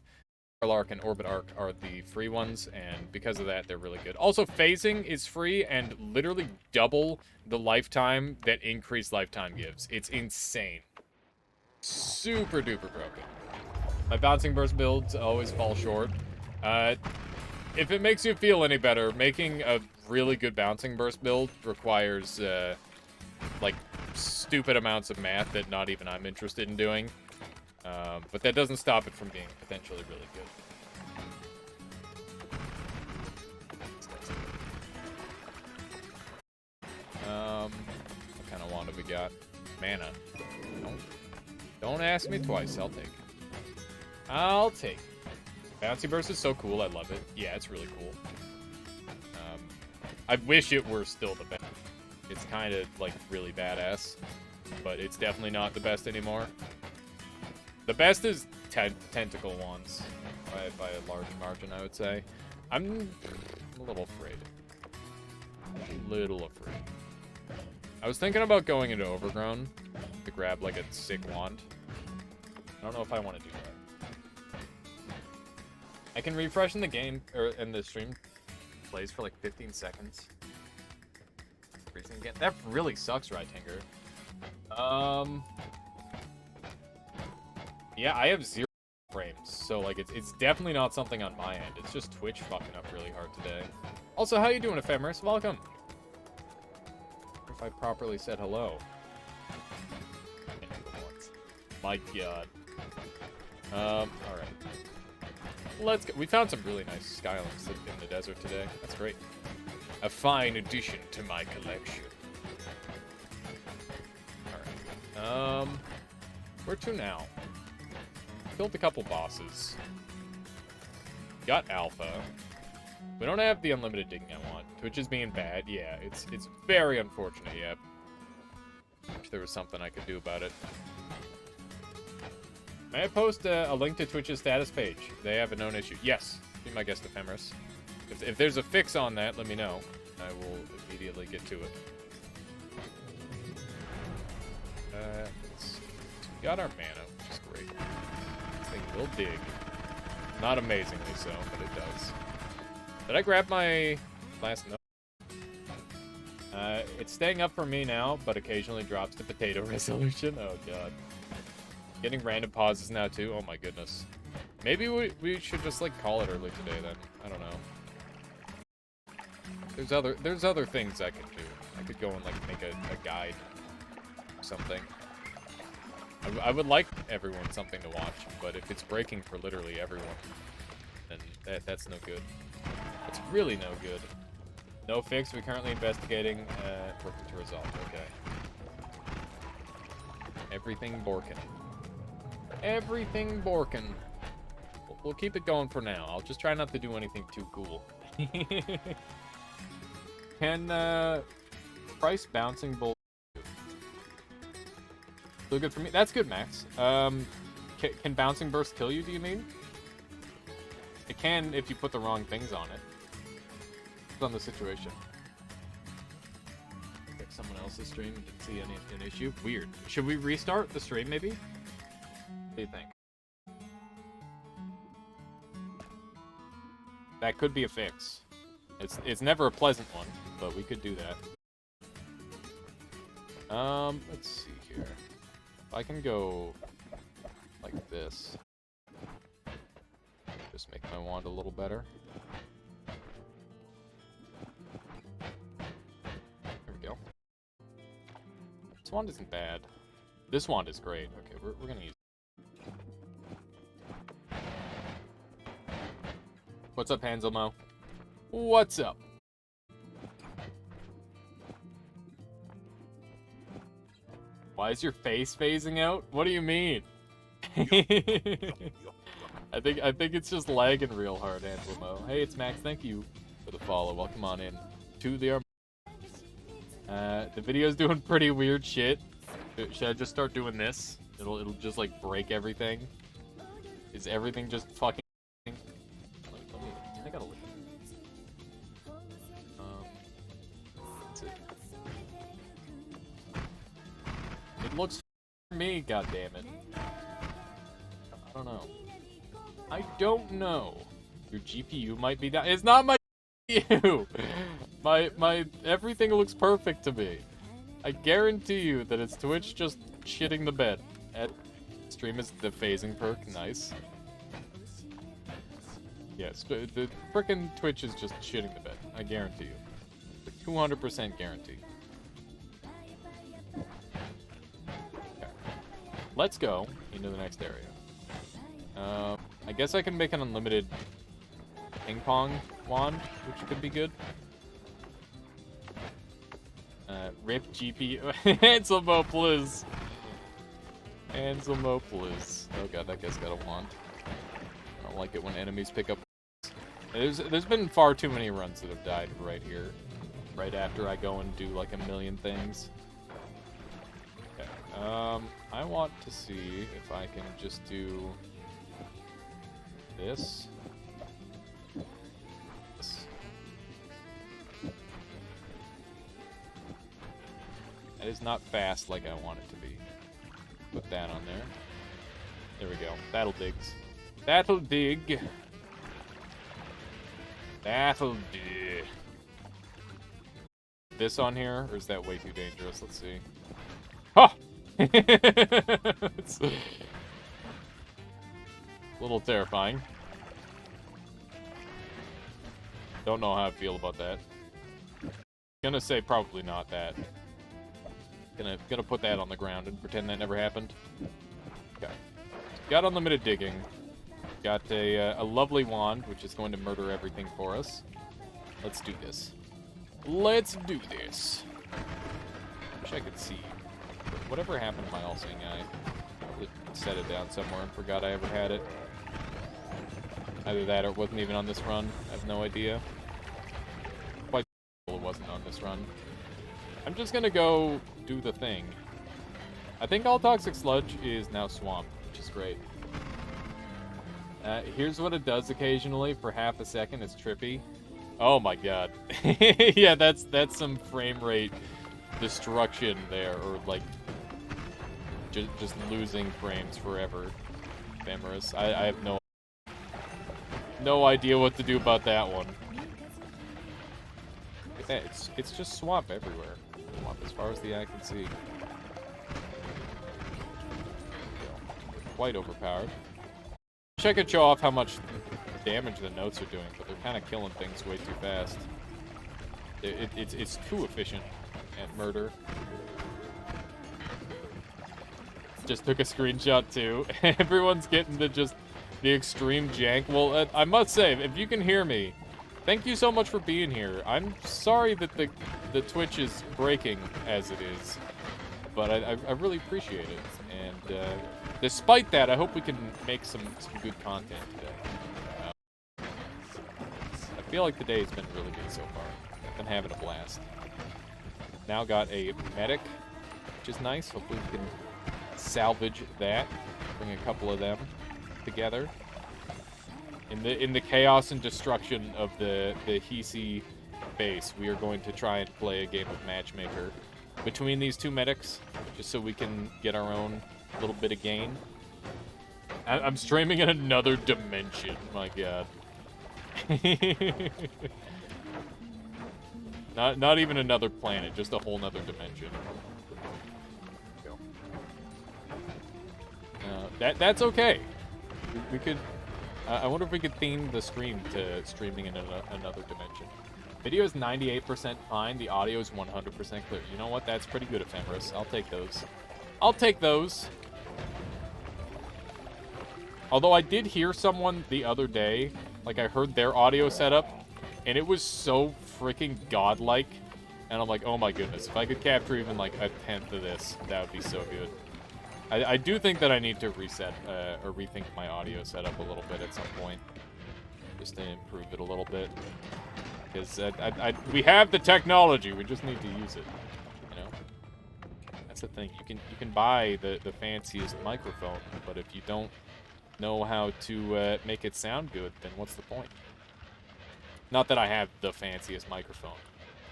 Arc, and Orbit Arc are the free ones, and because of that, they're really good. Also, phasing is free and literally double the lifetime that increased lifetime gives. It's insane. Super duper broken. My bouncing burst builds always fall short. If it makes you feel any better, making a really good bouncing burst build requires like stupid amounts of math that not even I'm interested in doing. But that doesn't stop it from being potentially really good. What kind of wand have we got? Mana. Don't ask me twice. I'll take it. I'll take it. Bouncy Burst is so cool. I love it. Yeah, it's really cool. I wish it were still the best. It's kind of, like, really badass. But it's definitely not the best anymore. The best is Tentacle Wands. By a large margin, I would say. I'm a little afraid. I was thinking about going into Overgrown to grab, like, a sick wand. I don't know if I want to do that. I can refresh in the game, or in the stream plays for like 15 seconds. Freezing again. That really sucks, right, Tinker? Yeah, I have 0 frames, so like it's definitely not something on my end. It's just Twitch fucking up really hard today. Also, how you doing, Ephemeris? Welcome. If I properly said hello. My god. Alright. Let's go. We found some really nice Skylands in the desert today. That's great. A fine addition to my collection. Alright. Where to now? Killed a couple bosses. Got Alpha. We don't have the unlimited digging I want. Twitch is being bad. Yeah, it's very unfortunate, yeah. Wish there was something I could do about it. May I post a link to Twitch's status page? They have a known issue. Yes. Be my guest, Ephemeris. If there's a fix on that, let me know. I will immediately get to it. Let's see. We got our mana, which is great. This thing will dig. Not amazingly so, but it does. Did I grab my last note? It's staying up for me now, but occasionally drops to potato resolution. Oh, God. Getting random pauses now, too. Oh, my goodness. Maybe we should just, like, call it early today, then. I don't know. There's other things I could do. I could go and, like, make a guide or something. I would like everyone something to watch, but if it's breaking for literally everyone, then that's no good. It's really no good. No fix. We're currently investigating, working to resolve. Okay. Everything Borkin. Everything Borkin. We'll keep it going for now. I'll just try not to do anything too cool. Can, price bouncing bull... Still good for me? That's good, Max. Can bouncing burst kill you, do you mean? It can if you put the wrong things on it. It's on the situation. Like someone else's stream didn't see an issue. Weird. Should we restart the stream maybe? What do you think? That could be a fix. It's never a pleasant one, but we could do that. Let's see here. If I can go like this. Just make my wand a little better. There we go. This wand isn't bad. This wand is great. Okay, we're gonna use it. What's up, Hanselmo? What's up? Why is your face phasing out? What do you mean? I think it's just lagging real hard, Anselmo. Hey, it's Max. Thank you for the follow. Welcome on in to the the video's doing pretty weird shit. Should I just start doing this? It'll just like break everything. Is everything just fucking? I gotta look. That's it. It looks for me. God damn it. I don't know. I don't know. Your GPU might be down. It's not my GPU. My everything looks perfect to me. I guarantee you that it's Twitch just shitting the bed. At stream is the phasing perk. Nice. Yes, the frickin' Twitch is just shitting the bed. I guarantee you. 200% guarantee. Okay. Let's go into the next area. I guess I can make an unlimited ping pong wand, which could be good. Rip GPU. Anselmo, please. Anselmo, please. Oh god, that guy's got a wand. I don't like it when enemies pick up. There's been far too many runs that have died right here. Right after I go and do like a million things. Okay. I want to see if I can just do this. That is not fast like I want it to be. Put that on there. There we go. That'll dig. That'll dig. That'll dig. This on here, or is that way too dangerous? Let's see. Ha! It's a little terrifying. Don't know how I feel about that. Gonna say probably not that. Gonna put that on the ground and pretend that never happened. Okay. Got unlimited digging. Got a lovely wand, which is going to murder everything for us. Let's do this. Let's do this. Wish I could see. Whatever happened to my all-seeing eye? Probably set it down somewhere and forgot I ever had it. Either that or it wasn't even on this run. I have no idea. Quite it wasn't on this run. I'm just gonna go do the thing. I think all toxic sludge is now swamp, which is great. Here's what it does occasionally for half a second. It's trippy. Oh my god. Yeah, that's some frame rate destruction there, or like just losing frames forever. Ephemeris. I have no idea what to do about that one. Look at that. It's just swamp everywhere. Swamp as far as the eye can see. Quite overpowered. Wish I could show off how much damage the notes are doing, but they're kind of killing things way too fast. It's too efficient at murder. Just took a screenshot too. Everyone's getting the extreme jank. Well, I must say, if you can hear me, thank you so much for being here. I'm sorry that the Twitch is breaking as it is, but I really appreciate it. And despite that, I hope we can make some good content today. I feel like today's been really good so far. I've been having a blast. Now got a medic, which is nice. Hopefully we can salvage that. Bring a couple of them together. In the chaos and destruction of the Hisi base, we are going to try and play a game of Matchmaker between these two medics, just so we can get our own little bit of gain. I'm streaming in another dimension, my god. Not even another planet, just a whole nother dimension. That's okay. We could. I wonder if we could theme the stream to streaming in another dimension. Video is 98% fine. The audio is 100% clear. You know what? That's pretty good, Ephemeris. I'll take those. I'll take those. Although I did hear someone the other day, like I heard their audio setup, and it was so freaking godlike. And I'm like, oh my goodness, if I could capture even like a tenth of this, that would be so good. I do think that I need to reset or rethink my audio setup a little bit at some point, just to improve it a little bit. Because we have the technology, we just need to use it. You know, that's the thing. You can buy the fanciest microphone, but if you don't know how to make it sound good, then what's the point? Not that I have the fanciest microphone.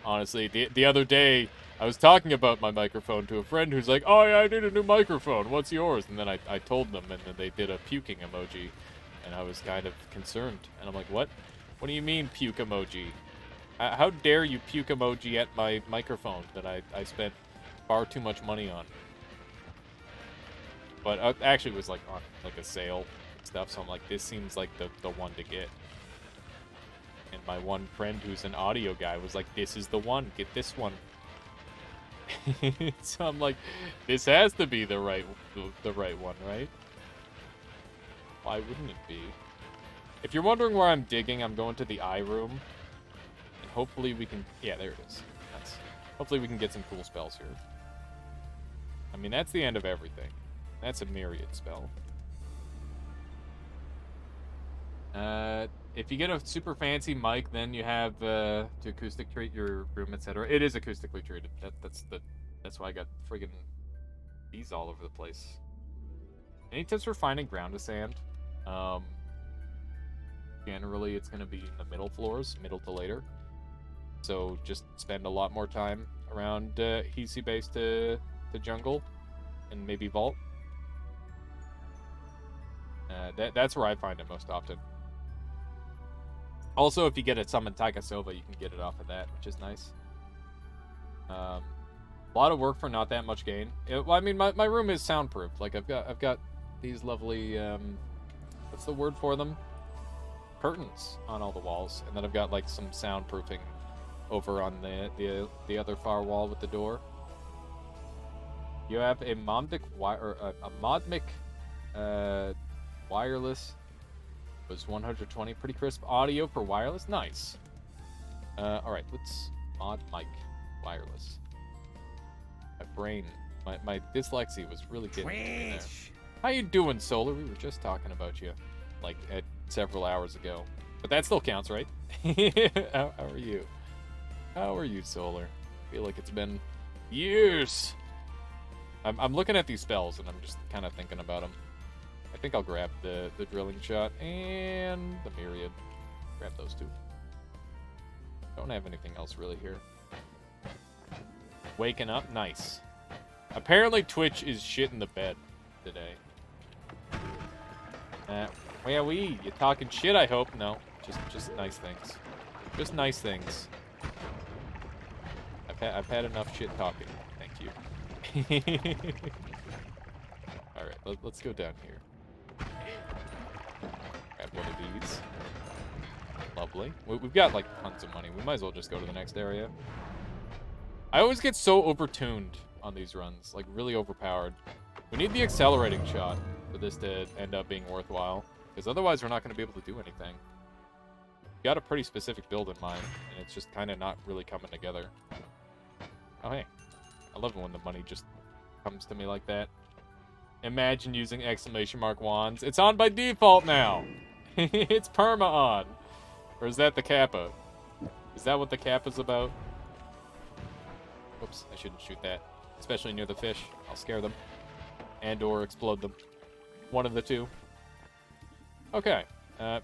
Honestly, the other day, I was talking about my microphone to a friend who's like, oh yeah, I need a new microphone, what's yours? And then I told them, and then they did a puking emoji, and I was kind of concerned. And I'm like, what? What do you mean puke emoji? How dare you puke emoji at my microphone that I spent far too much money on? But actually it was like on like a sale and stuff, so I'm like, this seems like the one to get. And my one friend who's an audio guy was like, this is the one, get this one. So I'm like, this has to be the right one, right? Why wouldn't it be? If you're wondering where I'm digging, I'm going to the eye room. And hopefully we can, yeah, there it is. Hopefully we can get some cool spells here. I mean, that's the end of everything. That's a myriad spell. If you get a super fancy mic, then you have to acoustic treat your room, etc. It is acoustically treated. That's why I got friggin' bees all over the place. Any tips for finding ground to sand? Generally, it's going to be in the middle floors, middle to later. So just spend a lot more time around Hisi base to jungle, and maybe vault. That's where I find it most often. Also, if you get it summoned Taikasova, you can get it off of that, which is nice. A lot of work for not that much gain. Well, I mean, my room is soundproof. Like I've got these lovely what's the word for them? Curtains on all the walls, and then I've got like some soundproofing over on the other far wall with the door. You have a Modmic wireless. Was 120, pretty crisp audio for wireless. Nice. All right, let's mod mic wireless. My brain, my dyslexia was really getting to me there. How you doing, Solar? We were just talking about you, like several hours ago. But that still counts, right? How are you? How are you, Solar? I feel like it's been years. I'm looking at these spells and I'm just kind of thinking about them. I think I'll grab the drilling shot and the myriad. Grab those two. Don't have anything else really here. Waking up, nice. Apparently Twitch is shit in the bed today. Well, you talking shit? I hope no. Just nice things. Just nice things. I've had enough shit talking. Thank you. All right, let's go down here. Grab one of these. Lovely. We've got like tons of money. We might as well just go to the next area. I always get so overtuned on these runs, like really overpowered. We need the accelerating shot for this to end up being worthwhile, because otherwise we're not going to be able to do anything. Got a pretty specific build in mind, and it's just kind of not really coming together. Oh hey, I love it when the money just comes to me like that. Imagine using exclamation mark wands. It's on by default now. It's perma on. Or is that the kappa? Is that what the kappa's about? Whoops, I shouldn't shoot that. Especially near the fish. I'll scare them. And or explode them. One of the two. Okay.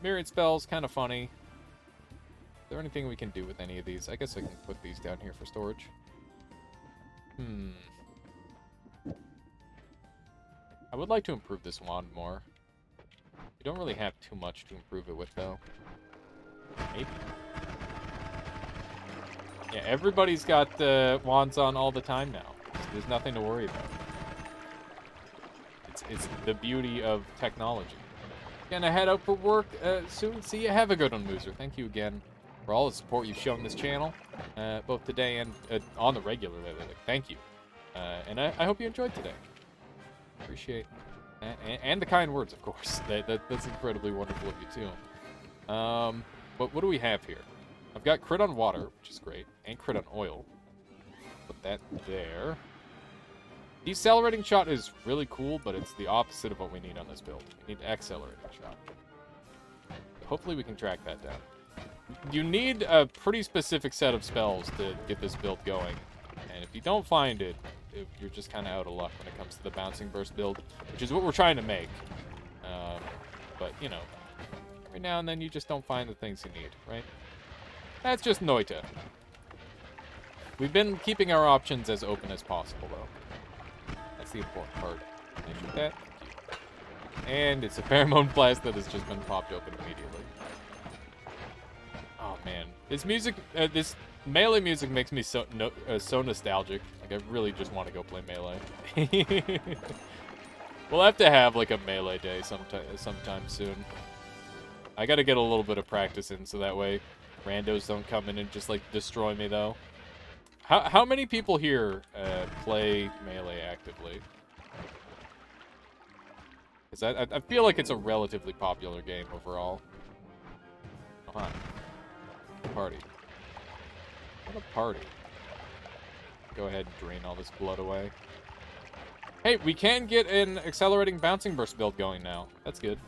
Myriad spells, kind of funny. Is there anything we can do with any of these? I guess I can put these down here for storage. I would like to improve this wand more. You don't really have too much to improve it with, though. Maybe. Yeah, everybody's got wands on all the time now. There's nothing to worry about. It's the beauty of technology. Gonna head out for work soon. See you. Have a good one, Mooser. Thank you again for all the support you've shown this channel, both today and on the regular lately. Thank you. And I hope you enjoyed today. Appreciate and the kind words, of course. That's incredibly wonderful of you, too. But what do we have here? I've got crit on water, which is great, and crit on oil. Put that there. Decelerating shot is really cool, but it's the opposite of what we need on this build. We need accelerating shot. Hopefully we can track that down. You need a pretty specific set of spells to get this build going. And if you don't find it, you're just kind of out of luck when it comes to the bouncing burst build, which is what we're trying to make. But, you know, every now and then you just don't find the things you need, right? That's just Noita. We've been keeping our options as open as possible, though. That's the important part. Can I shoot that? And it's a pheromone blast that has just been popped open immediately. Oh, man. This music, this melee music makes me so nostalgic. Like, I really just want to go play melee. We'll have to have, like, a melee day sometime soon. I gotta get a little bit of practice in, so that way randos don't come in and just, like, destroy me, though. How many people here play melee actively? Because I feel like it's a relatively popular game overall. Oh, hi. Party. What a party. Go ahead and drain all this blood away. Hey, we can get an accelerating bouncing burst build going now. That's good.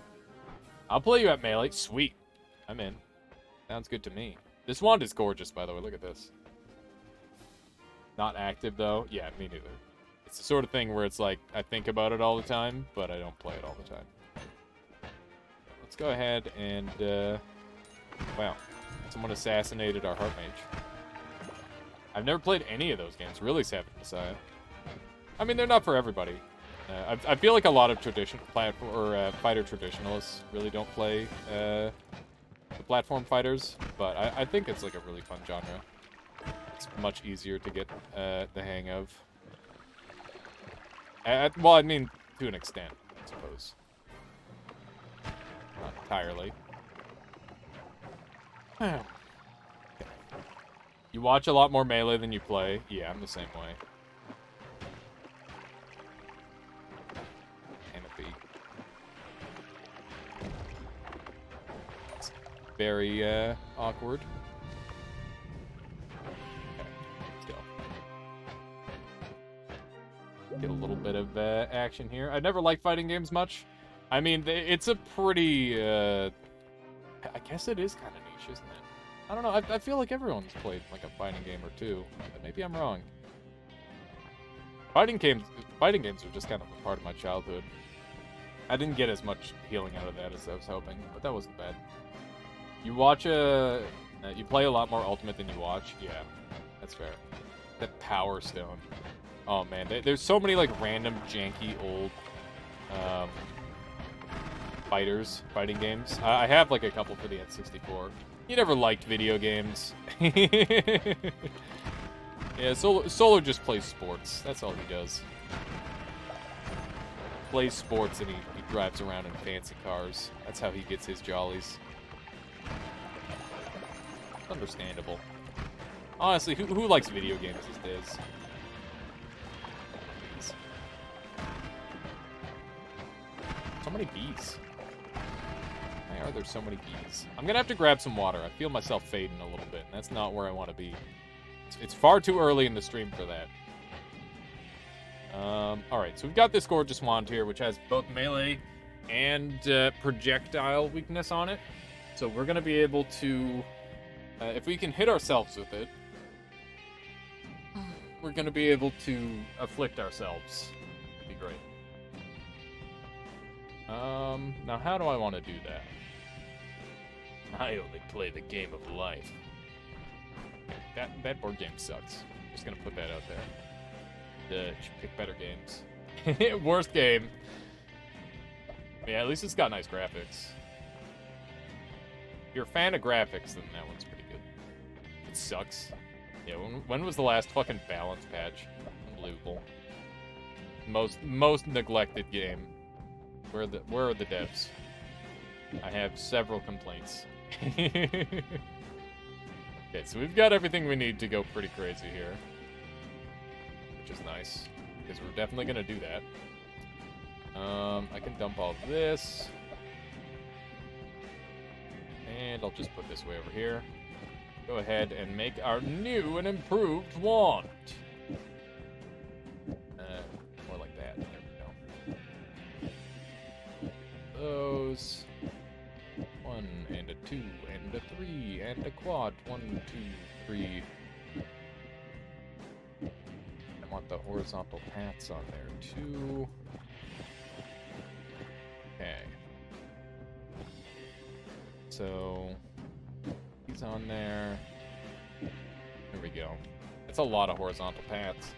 I'll play you at melee. Sweet. I'm in. Sounds good to me. This wand is gorgeous, by the way. Look at this. Not active, though. Yeah, me neither. It's the sort of thing where it's like, I think about it all the time, but I don't play it all the time. Let's go ahead and, wow. Someone assassinated our Heart Mage. I've never played any of those games. Really, Savage Messiah. I mean, they're not for everybody. I feel like a lot of fighter traditionalists really don't play the platform fighters, but I think it's like a really fun genre. It's much easier to get the hang of. Well, I mean, to an extent, I suppose. Not entirely. You watch a lot more melee than you play. Yeah, I'm the same way. Canopy. It's very awkward. Okay, still. Get a little bit of action here. I never liked fighting games much. I mean, it's a pretty, I guess it is kind of niche, isn't it? I don't know, I feel like everyone's played, like, a fighting game or two, but maybe I'm wrong. Fighting games are just kind of a part of my childhood. I didn't get as much healing out of that as I was hoping, but that wasn't bad. You watch you play a lot more Ultimate than you watch? Yeah, that's fair. That Power Stone. Oh, man, there's so many, like, random, janky, old, fighting games. I have, like, a couple for the N64. He never liked video games. Yeah, Solo just plays sports. That's all he does. Plays sports and he drives around in fancy cars. That's how he gets his jollies. Understandable. Honestly, who likes video games these days? Bees. So many bees. Why are there so many bees? I'm gonna have to grab some water. I feel myself fading a little bit, and that's not where I want to be. It's far too early in the stream for that. Alright, so we've got this gorgeous wand here, which has both melee and projectile weakness on it. So we're gonna be able to, if we can hit ourselves with it, we're gonna be able to afflict ourselves. That'd be great. Now how do I want to do that? I only play the game of life. That board game sucks. Just gonna put that out there. Should pick better games. Worst game. Yeah, at least it's got nice graphics. If you're a fan of graphics, then that one's pretty good. It sucks. Yeah, when was the last fucking balance patch? Unbelievable. Most neglected game. Where are the devs? I have several complaints. Okay, so we've got everything we need to go pretty crazy here. Which is nice. Because we're definitely gonna do that. I can dump all this. And I'll just put this way over here. Go ahead and make our new and improved wand. More like that. There we go. Those. 1 and a 2 and a 3 and a quad. 1, 2, 3. I want the horizontal paths on there too. Okay. So he's on there. There we go. That's a lot of horizontal paths.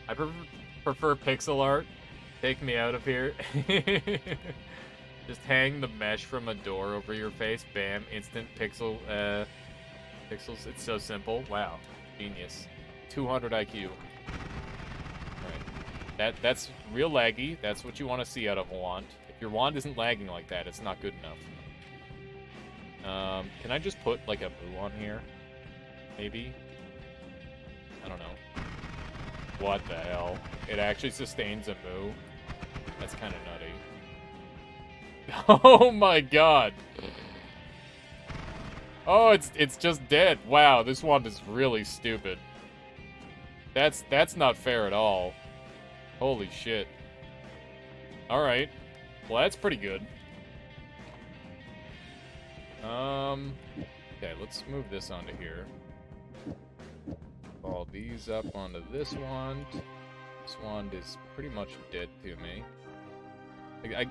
I prefer pixel art. Take me out of here. Just hang the mesh from a door over your face. Bam. Instant pixels. It's so simple. Wow. Genius. 200 IQ. Alright. That's real laggy. That's what you want to see out of a wand. If your wand isn't lagging like that, it's not good enough. Can I just put, like, a moo on here? Maybe? I don't know. What the hell? It actually sustains a moo? That's kind of nutty. Oh my god! Oh, it's just dead. Wow, this wand is really stupid. That's not fair at all. Holy shit. Alright. Well, that's pretty good. Okay, let's move this onto here. All these up onto this wand. This wand is pretty much dead to me.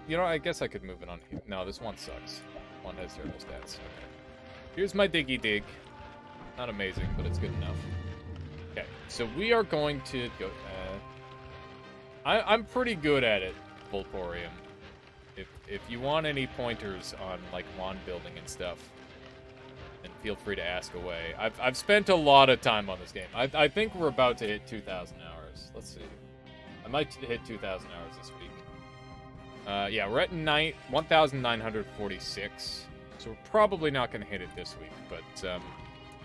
You know, I guess I could move it on here. No, this one sucks. One has terrible stats. Okay. Here's my diggy dig. Not amazing, but it's good enough. Okay, so we are going to go... I'm pretty good at it, Volporium. If you want any pointers on, like, wand building and stuff, then feel free to ask away. I've spent a lot of time on this game. I think we're about to hit 2,000 hours. Let's see. I might hit 2,000 hours this week. Yeah, we're at 1,946, so we're probably not going to hit it this week, but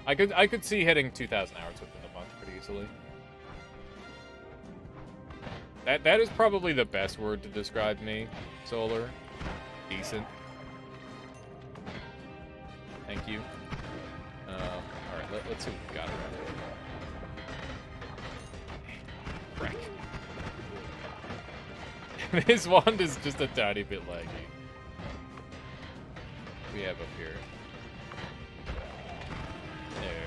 I could see hitting 2,000 hours within a month pretty easily. That is probably the best word to describe me, Solar. Decent. Thank you. Alright, let's see what we got around here. Frick. This wand is just a tiny bit laggy. What do we have up here?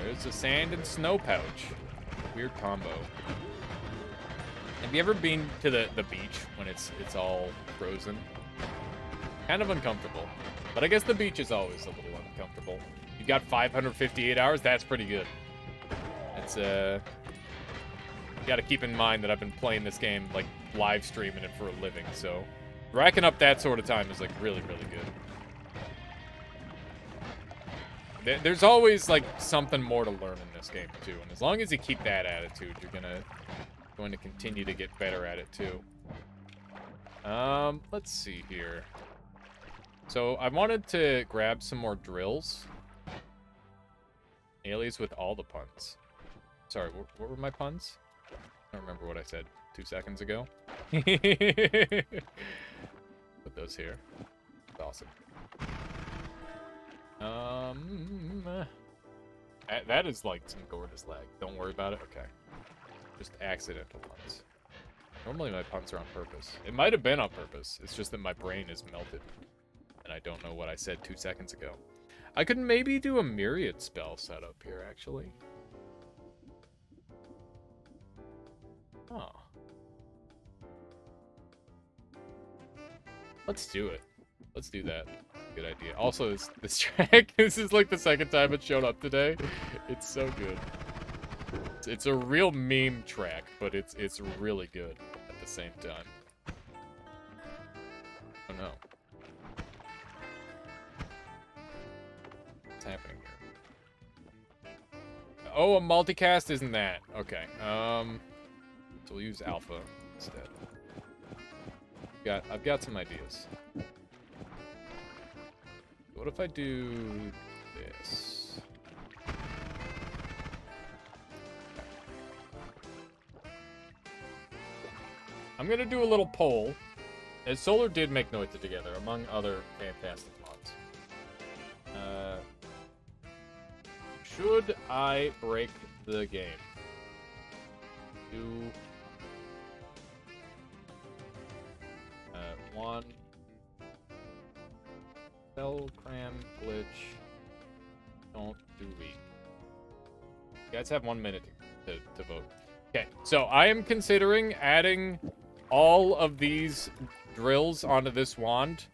There's a sand and snow pouch. Weird combo. Have you ever been to the beach when it's all frozen? Kind of uncomfortable. But I guess the beach is always a little uncomfortable. You got 558 hours? That's pretty good. It's, you gotta keep in mind that I've been playing this game, like, live streaming it for a living, so racking up that sort of time is, like, really, really good. There's always, like, something more to learn in this game, too, and as long as you keep that attitude, you're going to continue to get better at it, too. Let's see here. So, I wanted to grab some more drills. Alias with all the puns. Sorry, what were my puns? I don't remember what I said 2 seconds ago. Put those here. That's awesome. That is like some gorgeous lag. Don't worry about it. Okay. Just accidental puns. Normally my puns are on purpose. It might have been on purpose. It's just that my brain is melted. And I don't know what I said 2 seconds ago. I could maybe do a myriad spell setup here, actually. Oh. Let's do it. Let's do that. Good idea. Also, this track, this is like the second time it showed up today. It's so good. It's a real meme track, but it's really good at the same time. Oh no. What's happening here? Oh, a multicast isn't that. Okay. So we'll use alpha instead. I've got some ideas. What if I do this? I'm gonna do a little poll. As Solar did make Noita together, among other fantastic mods. Should I break the game? One. Spell cram glitch. Don't do weak. You guys have 1 minute to vote. Okay, so I am considering adding all of these drills onto this wand.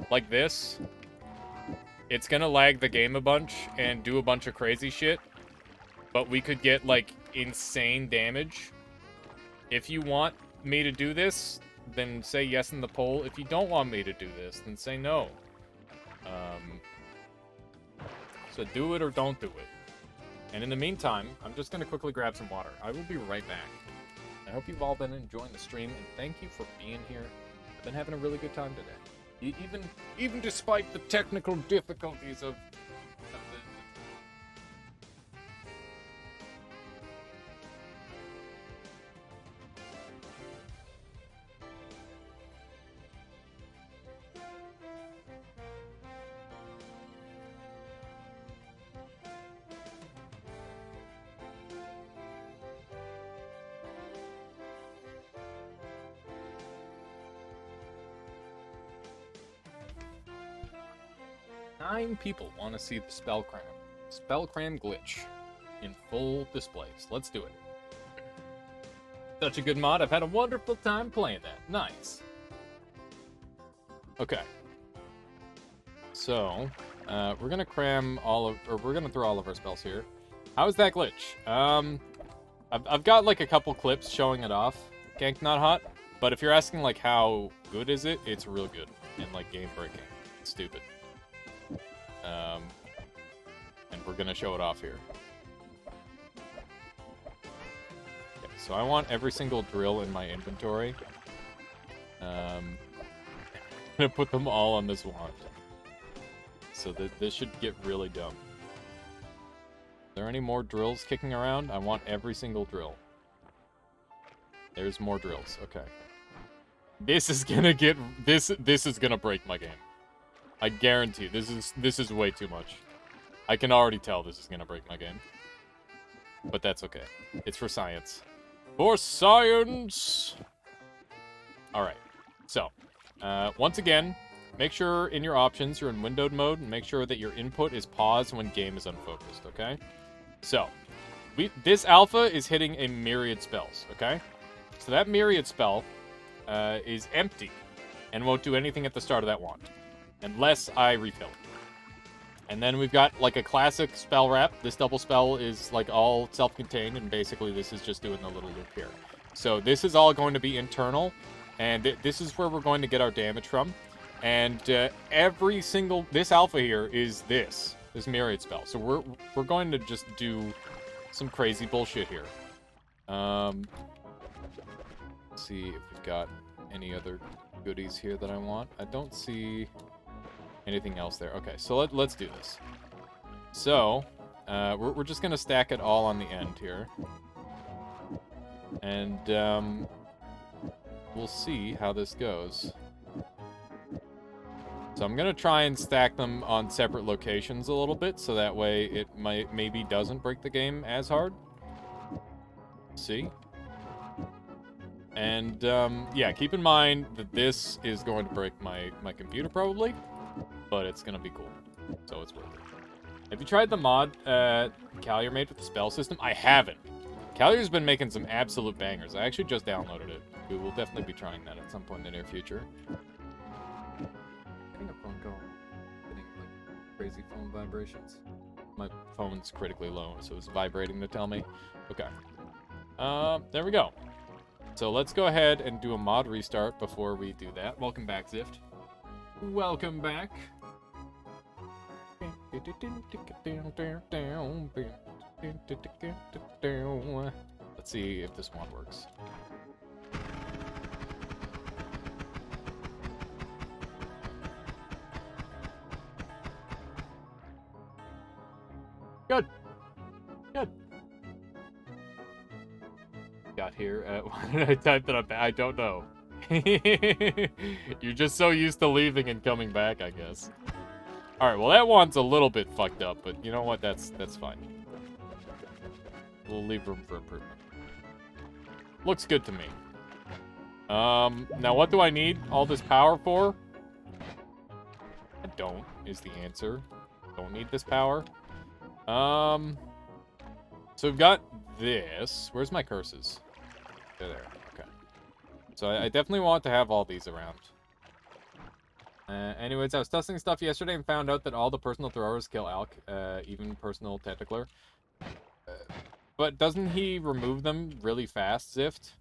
Like this. It's gonna lag the game a bunch and do a bunch of crazy shit. But we could get, like, insane damage. If you want me to do this, then say yes in the poll. If you don't want me to do this, then say no. So do it or don't do it. And in the meantime, I'm just going to quickly grab some water. I will be right back. I hope you've all been enjoying the stream, and thank you for being here. I've been having a really good time today. Even despite the technical difficulties of the... 9 people want to see the spell cram glitch in full displays. Let's do it. Such a good mod. I've had a wonderful time playing that. Nice. Okay. So, we're gonna cram we're gonna throw all of our spells here. How is that glitch? I've got like a couple clips showing it off. Gank not hot, but if you're asking like how good is it, it's real good and like game breaking. It's stupid. And we're gonna show it off here. Okay, so I want every single drill in my inventory. I'm gonna put them all on this wand. So that this should get really dumb. Are there any more drills kicking around? I want every single drill. There's more drills. Okay. This is gonna get this is gonna break my game. I guarantee this is way too much. I can already tell this is gonna break my game. But that's okay. It's for science. For science! Alright. So, once again, make sure in your options you're in windowed mode and make sure that your input is paused when game is unfocused, okay? So, this alpha is hitting a myriad spells, okay? So that myriad spell is empty and won't do anything at the start of that wand. Unless I refill it. And then we've got like a classic spell wrap. This double spell is like all self-contained, and basically this is just doing the little loop here. So this is all going to be internal, and this is where we're going to get our damage from. And every single this alpha here is this myriad spell. So we're going to just do some crazy bullshit here. Let's see if we've got any other goodies here that I want. I don't see anything else there. Okay, so let's do this. So, we're just gonna stack it all on the end here. And, we'll see how this goes. So I'm gonna try and stack them on separate locations a little bit, so that way it maybe doesn't break the game as hard. See? And, yeah, keep in mind that this is going to break my computer probably. But it's gonna be cool, so it's worth it. Have you tried the mod Callier made with the spell system? I haven't. Callier's been making some absolute bangers. I actually just downloaded it. We will definitely be trying that at some point in the near future. Getting a phone call. Crazy phone vibrations. My phone's critically low, so it's vibrating to tell me. Okay. There we go. So let's go ahead and do a mod restart before we do that. Welcome back, Zift. Welcome back. Let's see if this one works. Good. Good. Got here. Why did I type that up? I don't know. You're just so used to leaving and coming back, I guess. Alright, well that one's a little bit fucked up, but you know what? That's fine. We'll leave room for improvement. Looks good to me. Now what do I need all this power for? I don't, is the answer. Don't need this power. So we've got this. Where's my curses? They're there. Okay. So I definitely want to have all these around. Anyways, I was testing stuff yesterday and found out that all the personal throwers kill Alk, even personal tentacler. But doesn't he remove them really fast, Zift?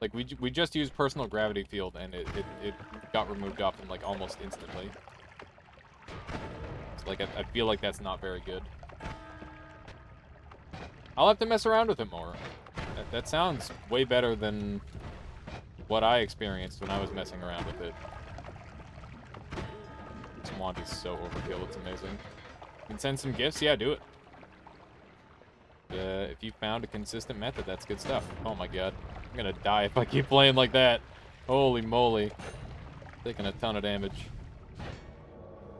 Like, we just used personal gravity field and it got removed off him, like, almost instantly. So, like, I feel like that's not very good. I'll have to mess around with it more. That sounds way better than what I experienced when I was messing around with it. This wand is so overkill, it's amazing. You can send some gifts? Yeah, do it. If you found a consistent method, that's good stuff. Oh my god. I'm gonna die if I keep playing like that. Holy moly. Taking a ton of damage.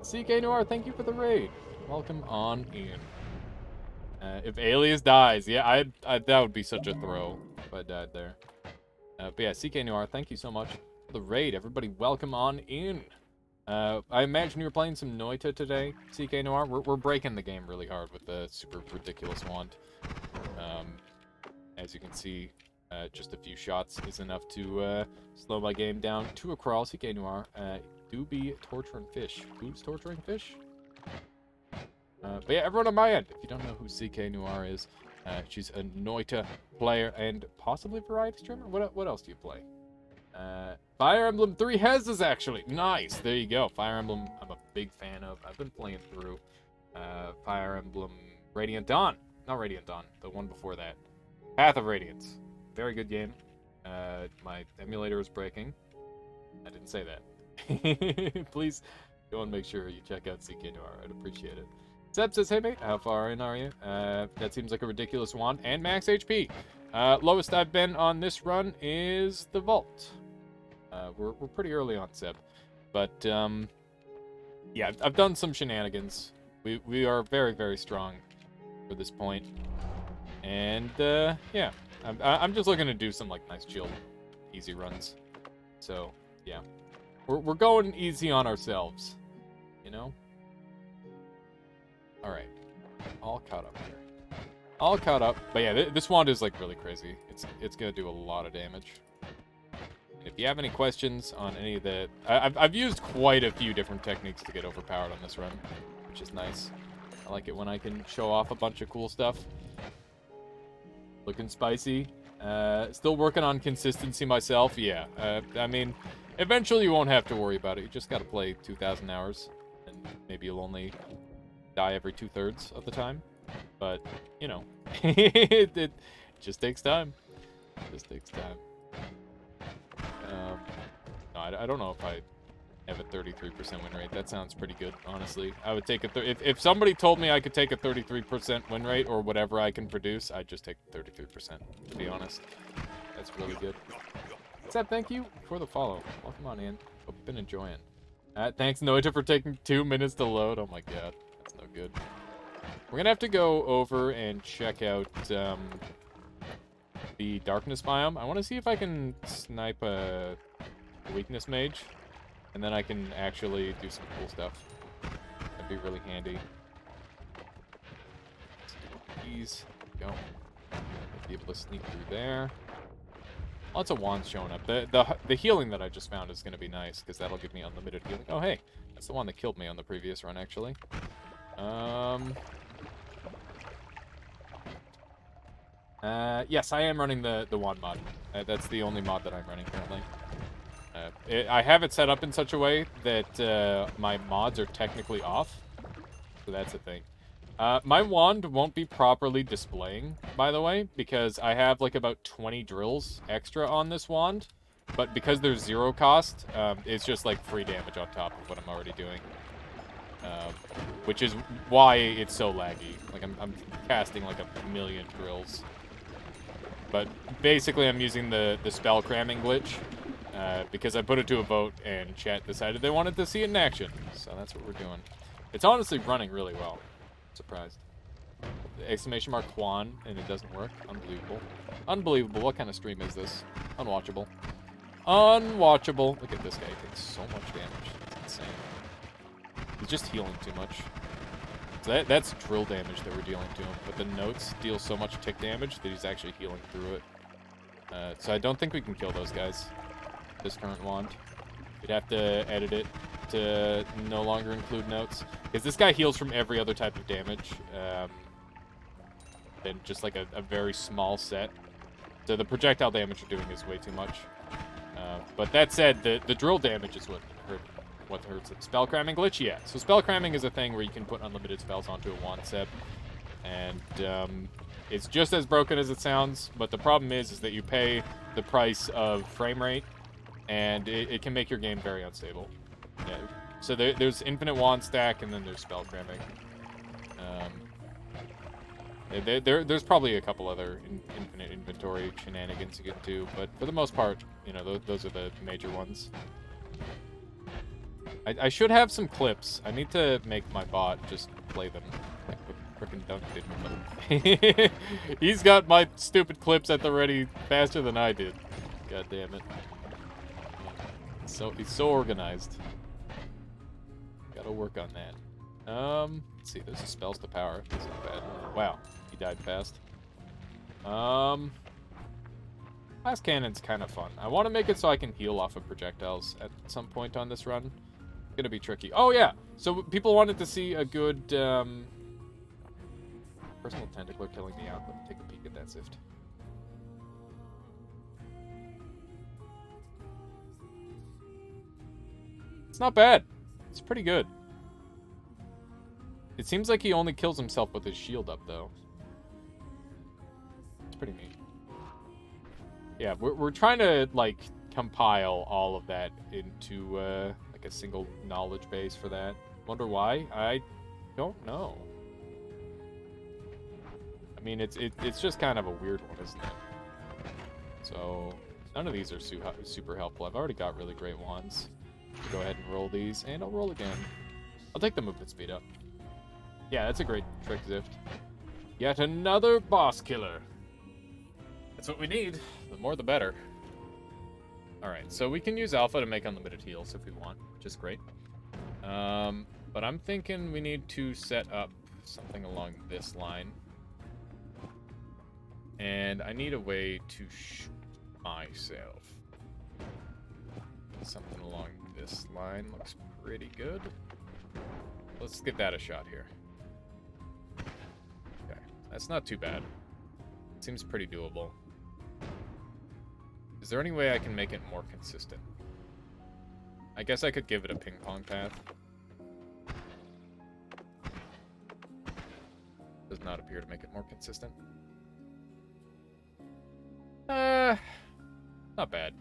CK Noir, thank you for the raid. Welcome on in. If Alias dies, yeah, that would be such a throw if I died there. But yeah, CK Noir, thank you so much for the raid. Everybody, welcome on in. I imagine you were playing some Noita today, CK Noir. We're breaking the game really hard with the super ridiculous wand. As you can see, just a few shots is enough to slow my game down to a crawl. CK Noir, do be torturing fish. Who's torturing fish? But yeah, everyone on my end, if you don't know who CK Noir is, she's a Noita player and possibly variety streamer. What else do you play? Fire Emblem 3 Hezes, actually. Nice. There you go. Fire Emblem, I'm a big fan of. I've been playing through Fire Emblem Radiant Dawn. Not Radiant Dawn, the one before that. Path of Radiance. Very good game. My emulator is breaking. I didn't say that. Please go and make sure you check out CK Noir. I'd appreciate it. Seb says, hey mate, how far in are you? That seems like a ridiculous wand. And max HP. Lowest I've been on this run is the Vault. We're pretty early on, Seb. But, yeah, I've done some shenanigans. We are very, very strong for this point. And, yeah. I'm just looking to do some, like, nice, chill, easy runs. So, yeah. We're going easy on ourselves. You know? Alright. All caught up here. All caught up. But yeah, this wand is, like, really crazy. It's gonna do a lot of damage. And if you have any questions on any of the... I've used quite a few different techniques to get overpowered on this run, which is nice. I like it when I can show off a bunch of cool stuff. Looking spicy. Still working on consistency myself. Yeah. I mean, eventually you won't have to worry about it. You just gotta play 2,000 hours. And maybe you'll only die every 2/3 of the time. But, you know, it just takes time. It just takes time. No, I don't know if I have a 33% win rate. That sounds pretty good, honestly. I would take a... If somebody told me I could take a 33% win rate or whatever I can produce, I'd just take 33%, to be honest. That's really good. Seb, thank you for the follow. Welcome on in. Hope you've been enjoying. Thanks, Noita, for taking 2 minutes to load. Oh my god, that's no good. We're gonna have to go over and check out the darkness biome. I want to see if I can snipe a weakness mage, and then I can actually do some cool stuff. That'd be really handy. Ease, go. Be able to sneak through there. Lots of wands showing up. The healing that I just found is going to be nice, because that'll give me unlimited healing. Oh, hey. That's the one that killed me on the previous run, actually. Yes, I am running the wand mod. That's the only mod that I'm running currently. I have it set up in such a way that my mods are technically off. So that's a thing. My wand won't be properly displaying, by the way, because I have like about 20 drills extra on this wand. But because there's 0 cost, it's just like free damage on top of what I'm already doing. Which is why it's so laggy. Like I'm casting like a million drills. But basically I'm using the spell cramming glitch. Because I put it to a vote and chat decided they wanted to see it in action. So that's what we're doing. It's honestly running really well. Surprised. The exclamation mark Quan and it doesn't work. Unbelievable. Unbelievable. What kind of stream is this? Unwatchable. Unwatchable. Look at this guy. He takes so much damage. It's insane. He's just healing too much. So that's drill damage that we're dealing to him. But the notes deal so much tick damage that he's actually healing through it. So I don't think we can kill those guys. This current wand. We'd have to edit it to no longer include notes. Because this guy heals from every other type of damage. Than just like a very small set. So the projectile damage you're doing is way too much. But that said, the drill damage is what hurts it. Spell cramming glitch? Yeah. So spell cramming is a thing where you can put unlimited spells onto a wand set. And it's just as broken as it sounds. But the problem is that you pay the price of frame rate. And it can make your game very unstable. Yeah. So there's infinite wand stack, and then there's spell cramming. There's probably a couple other infinite inventory shenanigans you can do, but for the most part, you know, those are the major ones. I should have some clips. I need to make my bot just play them, like what frickin' Dunk did with them. He's got my stupid clips at the ready faster than I did. God damn it. He's so organized. Gotta work on that. Let's see, there's a spells to power. That's not bad. Wow, he died fast. Blast cannon's kind of fun. I want to make it so I can heal off of projectiles at some point on this run. It's gonna be tricky. Oh yeah, so people wanted to see a good personal tentacle killing me out. Let me take a peek at that Zift. It's not bad. It's pretty good. It seems like he only kills himself with his shield up, though. It's pretty neat. Yeah, we're trying to, like, compile all of that into, like, a single knowledge base for that. Wonder why? I don't know. I mean, it's just kind of a weird one, isn't it? So, none of these are super helpful. I've already got really great ones. Go ahead and roll these, and I'll roll again. I'll take the movement speed up. Yeah, that's a great trick, Zift. Yet another boss killer. That's what we need. The more, the better. Alright, so we can use Alpha to make unlimited heals if we want, which is great. But I'm thinking we need to set up something along this line. And I need a way to shoot myself. Something along this line looks pretty good. Let's give that a shot here. Okay, that's not too bad. Seems pretty doable. Is there any way I can make it more consistent? I guess I could give it a ping pong path. Does not appear to make it more consistent. Not bad.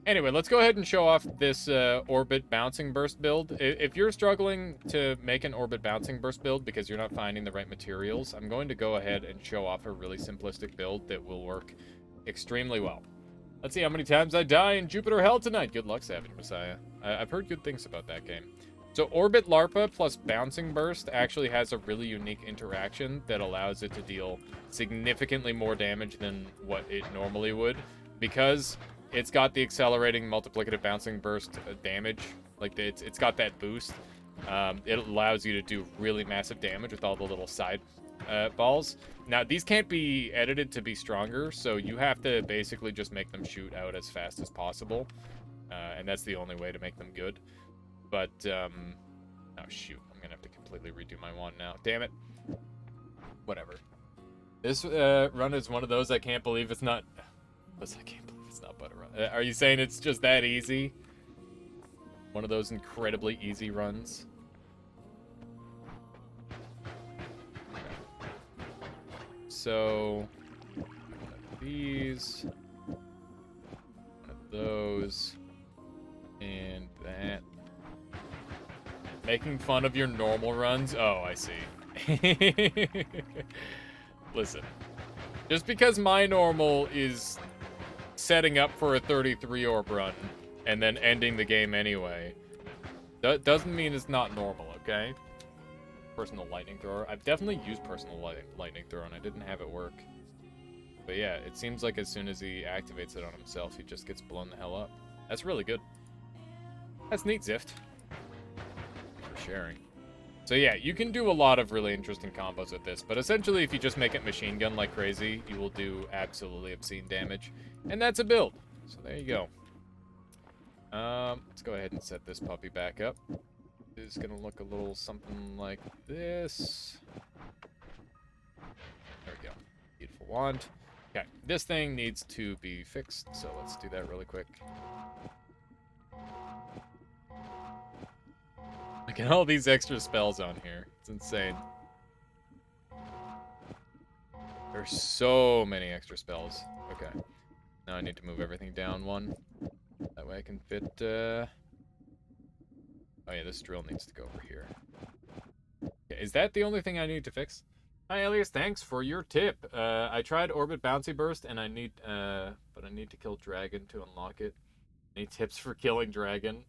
Anyway, let's go ahead and show off this orbit bouncing burst build. If you're struggling to make an orbit bouncing burst build because you're not finding the right materials, I'm going to go ahead and show off a really simplistic build that will work extremely well. Let's see how many times I die in Jupiter Hell tonight. Good luck, Savage Messiah. I've heard good things about that game. So Orbit Larpa plus Bouncing Burst actually has a really unique interaction that allows it to deal significantly more damage than what it normally would, because it's got the accelerating multiplicative bouncing burst damage. Like, it's got that boost. It allows you to do really massive damage with all the little side balls. Now, these can't be edited to be stronger, so you have to basically just make them shoot out as fast as possible. And that's the only way to make them good. But, oh shoot, I'm gonna have to completely redo my wand now. Damn it. Whatever. This run is one of those I can't believe it's not... I can't believe it's not butter run. Are you saying it's just that easy? One of those incredibly easy runs? So, one of these, one of those, and that. Making fun of your normal runs? Oh, I see. Listen, just because my normal is setting up for a 33 orb run and then ending the game anyway, that doesn't mean it's not normal, okay? Personal lightning thrower. I've definitely used personal lightning thrower and I didn't have it work. But yeah, it seems like as soon as he activates it on himself, he just gets blown the hell up. That's really good. That's neat, Zift. For sharing. So yeah, you can do a lot of really interesting combos with this, but essentially if you just make it machine gun like crazy, you will do absolutely obscene damage. And that's a build. So there you go. Let's go ahead and set this puppy back up. Is gonna look a little something like this. There we go. Beautiful wand. Okay, this thing needs to be fixed, so let's do that really quick. Look at all these extra spells on here. It's insane. There's so many extra spells. Okay. Now I need to move everything down one. That way I can fit, Oh yeah, this drill needs to go over here. Okay, is that the only thing I need to fix? Hi Alias, thanks for your tip. I tried Orbit Bouncy Burst and I need, but I need to kill Dragon to unlock it. Any tips for killing Dragon? Are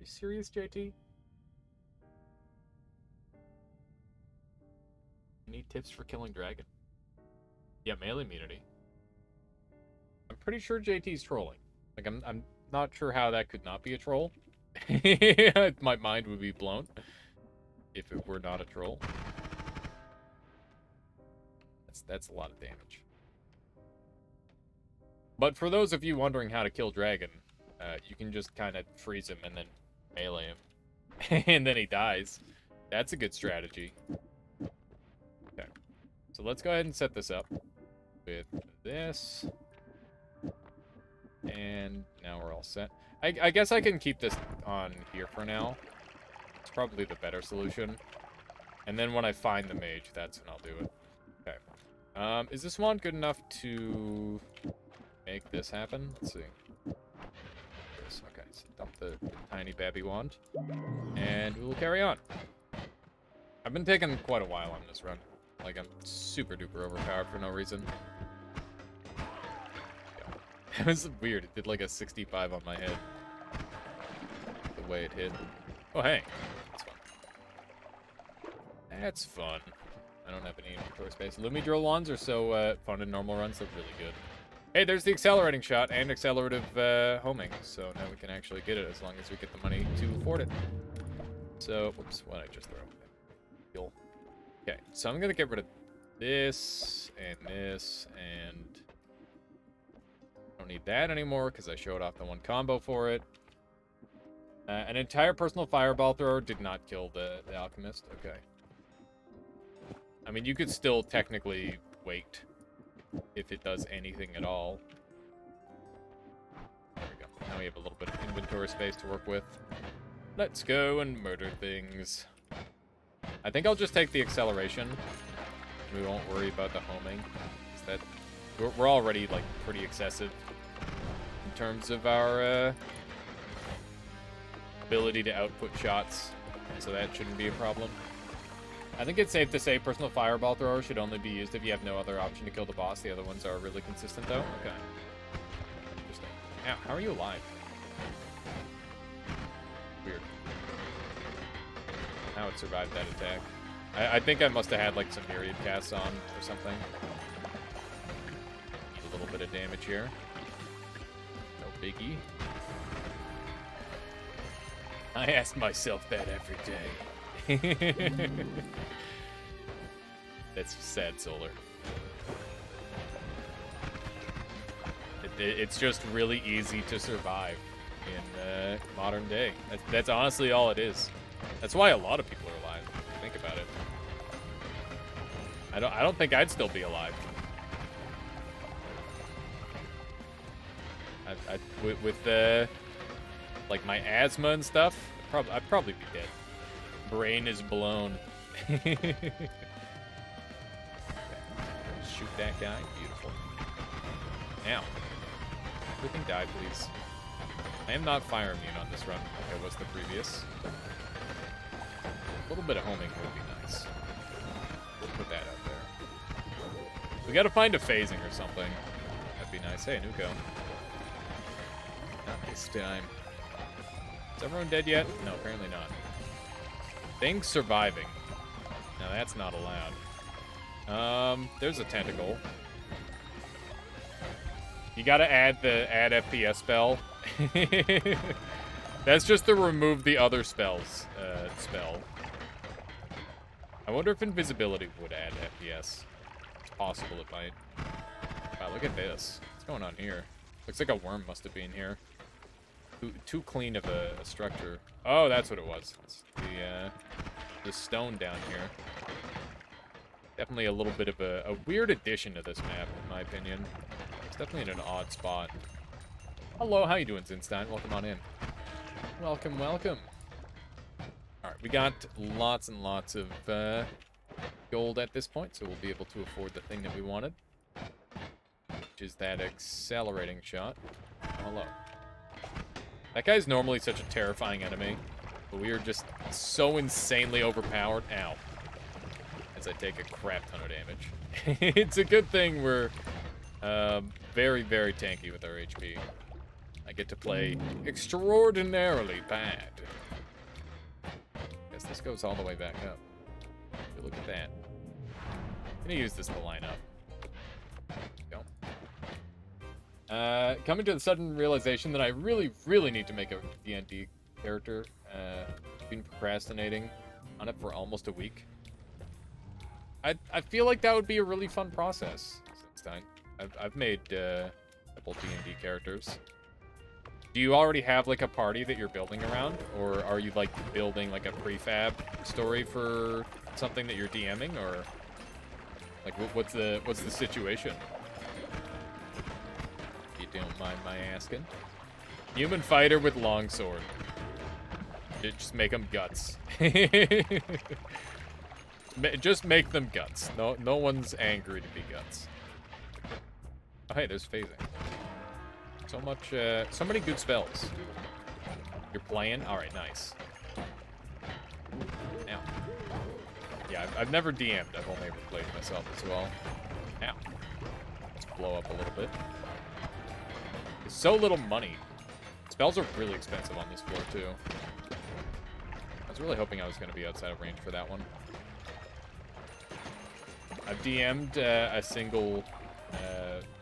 you serious, JT? Any tips for killing Dragon? Yeah, melee immunity. I'm pretty sure JT's trolling. Like, I'm not sure how that could not be a troll. My mind would be blown if it were not a troll. That's a lot of damage. But for those of you wondering how to kill Dragon, you can just kind of freeze him and then melee him. And then he dies. That's a good strategy. Okay. So let's go ahead and set this up with this. And now we're all set. I guess I can keep this on here for now. It's probably the better solution. And then when I find the mage, that's when I'll do it. Okay. Is this wand good enough to make this happen? Let's see. Okay, so dump the tiny babby wand. And we will carry on. I've been taking quite a while on this run. Like, I'm super duper overpowered for no reason. It was weird. It did like a 65 on my head. The way it hit. Oh, hey. That's fun. That's fun. I don't have any inventory space. Lumi drill wands are so fun in normal runs. They're really good. Hey, there's the accelerating shot and accelerative homing. So now we can actually get it as long as we get the money to afford it. So, whoops, what did I just throw? Fuel. Okay, so I'm going to get rid of this, and I don't need that anymore because I showed off the one combo for it. An entire personal fireball thrower did not kill the alchemist. Okay. I mean, you could still technically wait if it does anything at all. There we go. Now we have a little bit of inventory space to work with. Let's go and murder things. I think I'll just take the acceleration. We won't worry about the homing. That we're already like pretty excessive in terms of our ability to output shots, so that shouldn't be a problem. I think it's safe to say personal fireball thrower should only be used if you have no other option to kill the boss. The other ones are really consistent though. Okay. Interesting. Ow, how are you alive? Weird. How it survived that attack. I think I must have had like some myriad casts on or something. Need a little bit of damage here. No biggie. I ask myself that every day. That's sad, Solar. It's just really easy to survive in modern day. That's honestly all it is. That's why a lot of people are alive. Think about it. I don't think I'd still be alive. With like my asthma and stuff, I'd probably be dead. Brain is blown. Shoot that guy. Beautiful. Now, everything die, please. I am not fire immune on this run, like I was the previous. A little bit of homing would be nice. We'll put that out there. We gotta find a phasing or something. That'd be nice. Hey, Nuko. Not this time. Is everyone dead yet? No, apparently not. Things surviving. Now that's not allowed. There's a tentacle. You gotta add the add FPS spell. That's just to remove the other spells spell. I wonder if invisibility would add FPS. It's possible it might. Wow, look at this. What's going on here? Looks like a worm must have been here. Too clean of a structure. Oh, that's what it was. It's the stone down here. Definitely a little bit of a weird addition to this map, in my opinion. It's definitely in an odd spot. Hello, how you doing, Zinstein? Welcome on in. Welcome, welcome. Alright, we got lots and lots of gold at this point, so we'll be able to afford the thing that we wanted. Which is that accelerating shot. Oh, hello. That guy's normally such a terrifying enemy, but we are just so insanely overpowered. Ow. As I take a crap ton of damage. It's a good thing we're very, very tanky with our HP. I get to play extraordinarily bad. Guess this goes all the way back up. Look at that. I'm gonna use this to line up. Coming to the sudden realization that I really, really need to make a D&D character. Been procrastinating on it for almost a week. I feel like that would be a really fun process. I've made a couple D&D characters. Do you already have like a party that you're building around, or are you like building like a prefab story for something that you're DMing, or like what's the situation? You don't mind my asking. Human fighter with longsword. Just make them guts. Just make them guts. No one's angry to be guts. Oh, hey, there's phasing. So many good spells. You're playing? Alright, nice. Now. Yeah, I've never DM'd. I've only ever played myself as well. Now. Let's blow up a little bit. There's so little money. Spells are really expensive on this floor, too. I was really hoping I was going to be outside of range for that one. I've DM'd a single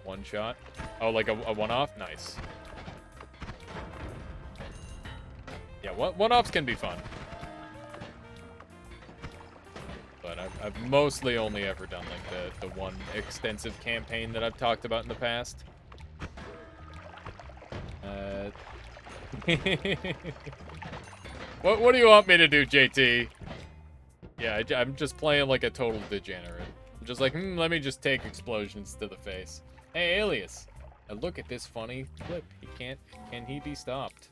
one-shot. Oh, like a one-off? Nice. Yeah, one-offs can be fun. But I've mostly only ever done like the one extensive campaign that I've talked about in the past. What do you want me to do, JT? Yeah, I'm just playing like a total degenerate. I'm just like, let me just take explosions to the face. Hey, Alias, look at this funny clip. Can he be stopped?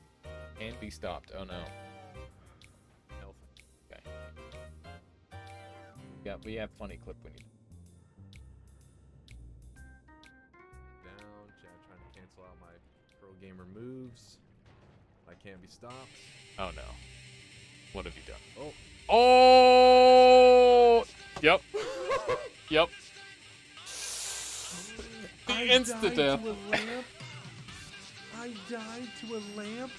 Can't be stopped. Oh no. No. Okay. Yeah, we have funny clip when you. Down, chat trying to cancel out my pro gamer moves. I can't be stopped. Oh no. What have you done? Oh. Oh! Yep. Yep. The insta-death. I died to a lamp.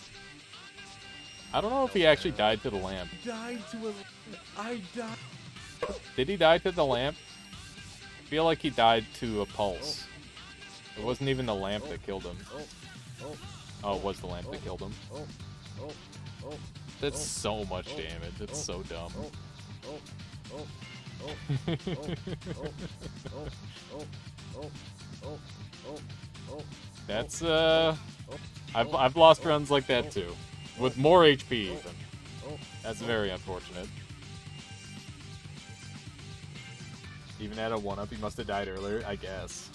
I don't know if he actually died to the lamp. I died. Did he die to the lamp? I feel like he died to a pulse. It wasn't even the lamp that killed him. Oh, it was the lamp that killed him. That's so much damage. It's so dumb. That's I've lost runs like that too, with more HP even. That's very unfortunate. Even at a 1-up, he must have died earlier, I guess.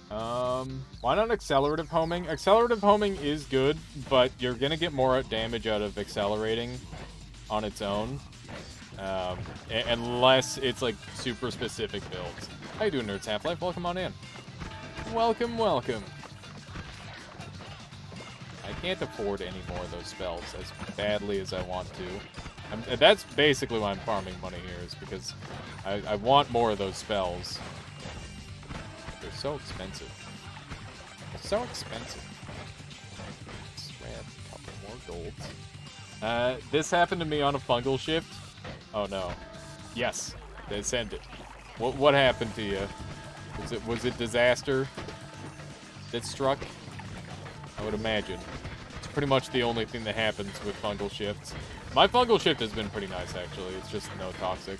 Why not accelerative homing? Accelerative homing is good, but you're gonna get more damage out of accelerating on its own. Unless it's like super specific builds. How you doing, Nerds Half-Life? Welcome on in. Welcome, welcome. I can't afford any more of those spells as badly as I want to. That's basically why I'm farming money here, is because I want more of those spells. They're so expensive. They're so expensive. Let's grab a couple more golds. This happened to me on a fungal shift. Oh no. Yes, they sent it. What happened to you? Was it disaster that struck? I would imagine. It's pretty much the only thing that happens with fungal shifts. My fungal shift has been pretty nice, actually. It's just no toxic.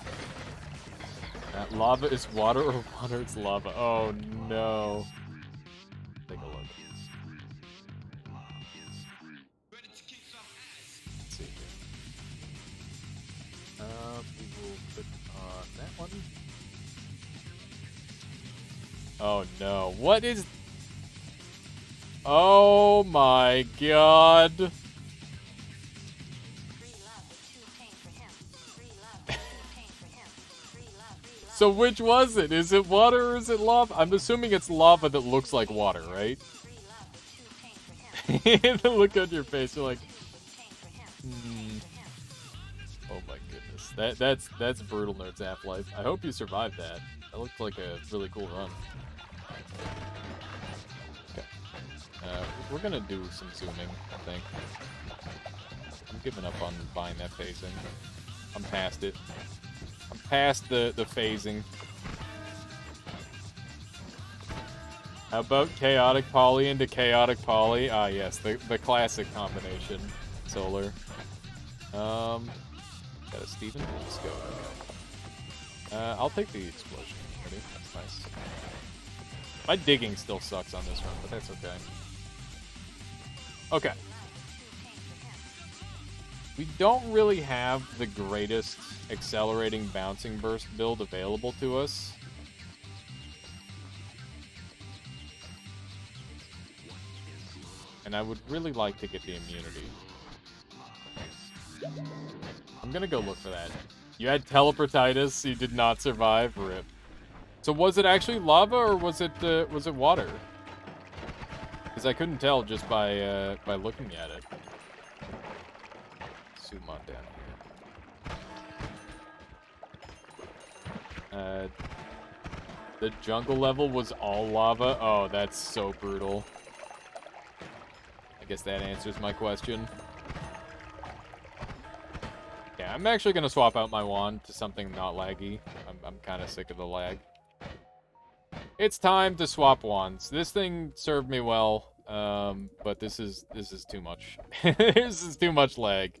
Lava is water or water is lava? Oh no. Take a look. Let's see here. We will put on that one. Oh no. What is... Oh my god. So which was it? Is it water or is it lava? I'm assuming it's lava that looks like water, right? The look on your face, you're like... Oh my goodness. That's brutal, Nerds Half-Life. I hope you survived that. That looked like a really cool run. Okay. We're gonna do some zooming, I think. I'm giving up on buying that phasing. I'm past it. I'm past the phasing. How about chaotic poly into chaotic poly? Ah, yes, the classic combination. Solar. Got a Steven? Let's go. I'll take the explosion. Ready? That's nice. My digging still sucks on this run, but that's okay. Okay. We don't really have the greatest accelerating bouncing burst build available to us. And I would really like to get the immunity. I'm gonna go look for that. You had teleportitis, you did not survive, rip. So was it actually lava or was it water? Because I couldn't tell just by looking at it. Zoom on down here. The jungle level was all lava? Oh, that's so brutal. I guess that answers my question. Yeah, I'm actually going to swap out my wand to something not laggy. I'm kind of sick of the lag. It's time to swap wands. This thing served me well, but this is too much. This is too much lag.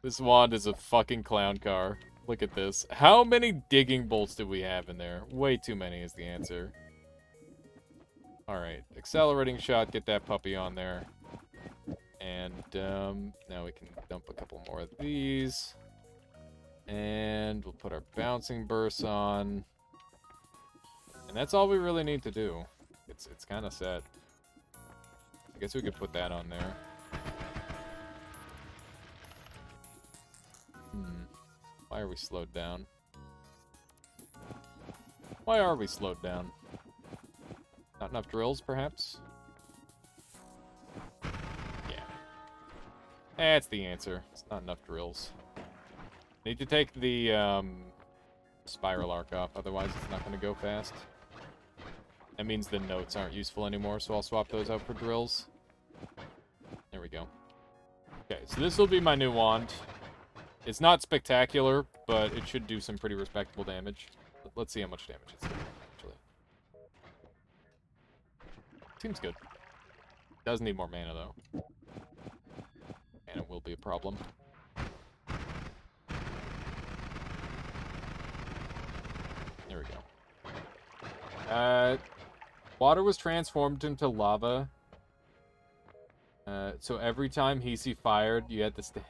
This wand is a fucking clown car. Look at this. How many digging bolts do we have in there? Way too many is the answer. Alright, accelerating shot, get that puppy on there. And now we can dump a couple more of these. And we'll put our bouncing bursts on. And that's all we really need to do. It's kind of set. I guess we could put that on there. Why are we slowed down? Why are we slowed down? Not enough drills, perhaps? Yeah. That's the answer. It's not enough drills. Need to take the spiral arc off, otherwise it's not going to go fast. That means the notes aren't useful anymore, so I'll swap those out for drills. There we go. Okay, so this will be my new wand. It's not spectacular, but it should do some pretty respectable damage. Let's see how much damage it's doing, actually. Seems good. Does need more mana, though. and it will be a problem. There we go. Water was transformed into lava. So every time Hisi fired, you had to stay...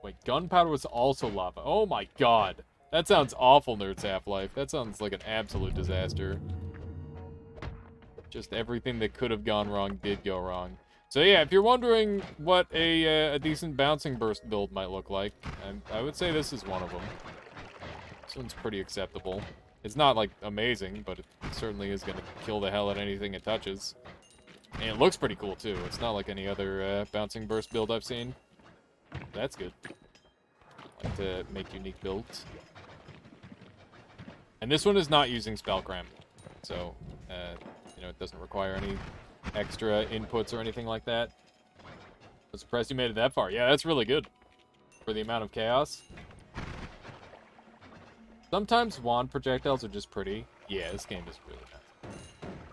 Wait, gunpowder was also lava. Oh my god. That sounds awful, Nerds Half-Life. That sounds like an absolute disaster. Just everything that could have gone wrong did go wrong. So yeah, if you're wondering what a decent bouncing burst build might look like, I would say this is one of them. This one's pretty acceptable. It's not, like, amazing, but it certainly is going to kill the hell out of anything it touches. And it looks pretty cool, too. It's not like any other bouncing burst build I've seen. That's good. I like to make unique builds. And this one is not using Spellcram. So, you know, it doesn't require any extra inputs or anything like that. I'm surprised you made it that far. Yeah, that's really good. For the amount of chaos. Sometimes wand projectiles are just pretty. Yeah, this game is really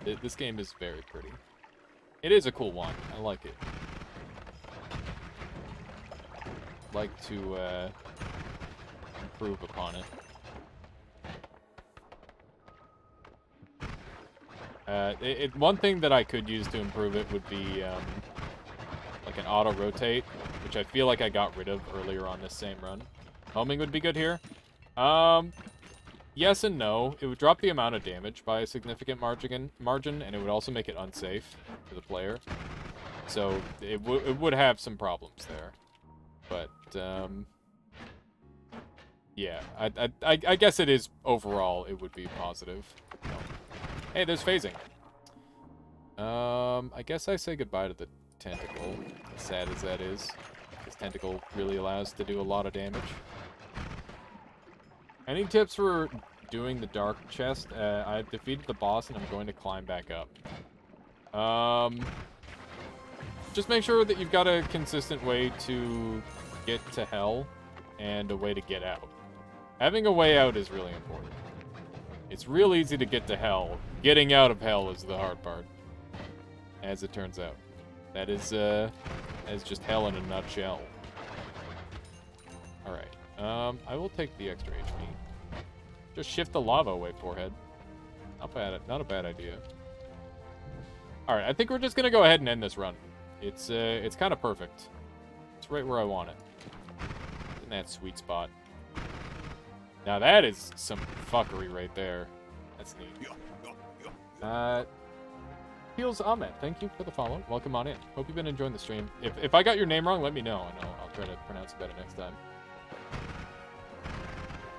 nice. This game is very pretty. It is a cool wand. I like it. I'd like to improve upon it. One thing that I could use to improve it would be like an auto rotate, which I feel like I got rid of earlier on this same run. Homing would be good here. Yes and no. It would drop the amount of damage by a significant margin, and it would also make it unsafe for the player. So it would have some problems there. But yeah, I guess it is overall it would be positive. So. Hey, there's phasing. I guess I say goodbye to the tentacle, as sad as that is. This tentacle really allows to do a lot of damage. Any tips for doing the dark chest? I've defeated the boss and I'm going to climb back up. Just make sure that you've got a consistent way to get to hell and a way to get out. Having a way out is really important. It's real easy to get to hell. Getting out of hell is the hard part, as it turns out. That is just hell in a nutshell. Alright. I will take the extra HP. Just shift the lava away, forehead. Not a bad idea. Alright, I think we're just gonna go ahead and end this run. It's kind of perfect. It's right where I want it. In that sweet spot. Now that is some fuckery right there. That's neat. Feels Ahmed, thank you for the follow. Welcome on in. Hope you've been enjoying the stream. If I got your name wrong, let me know, and I'll try to pronounce it better next time.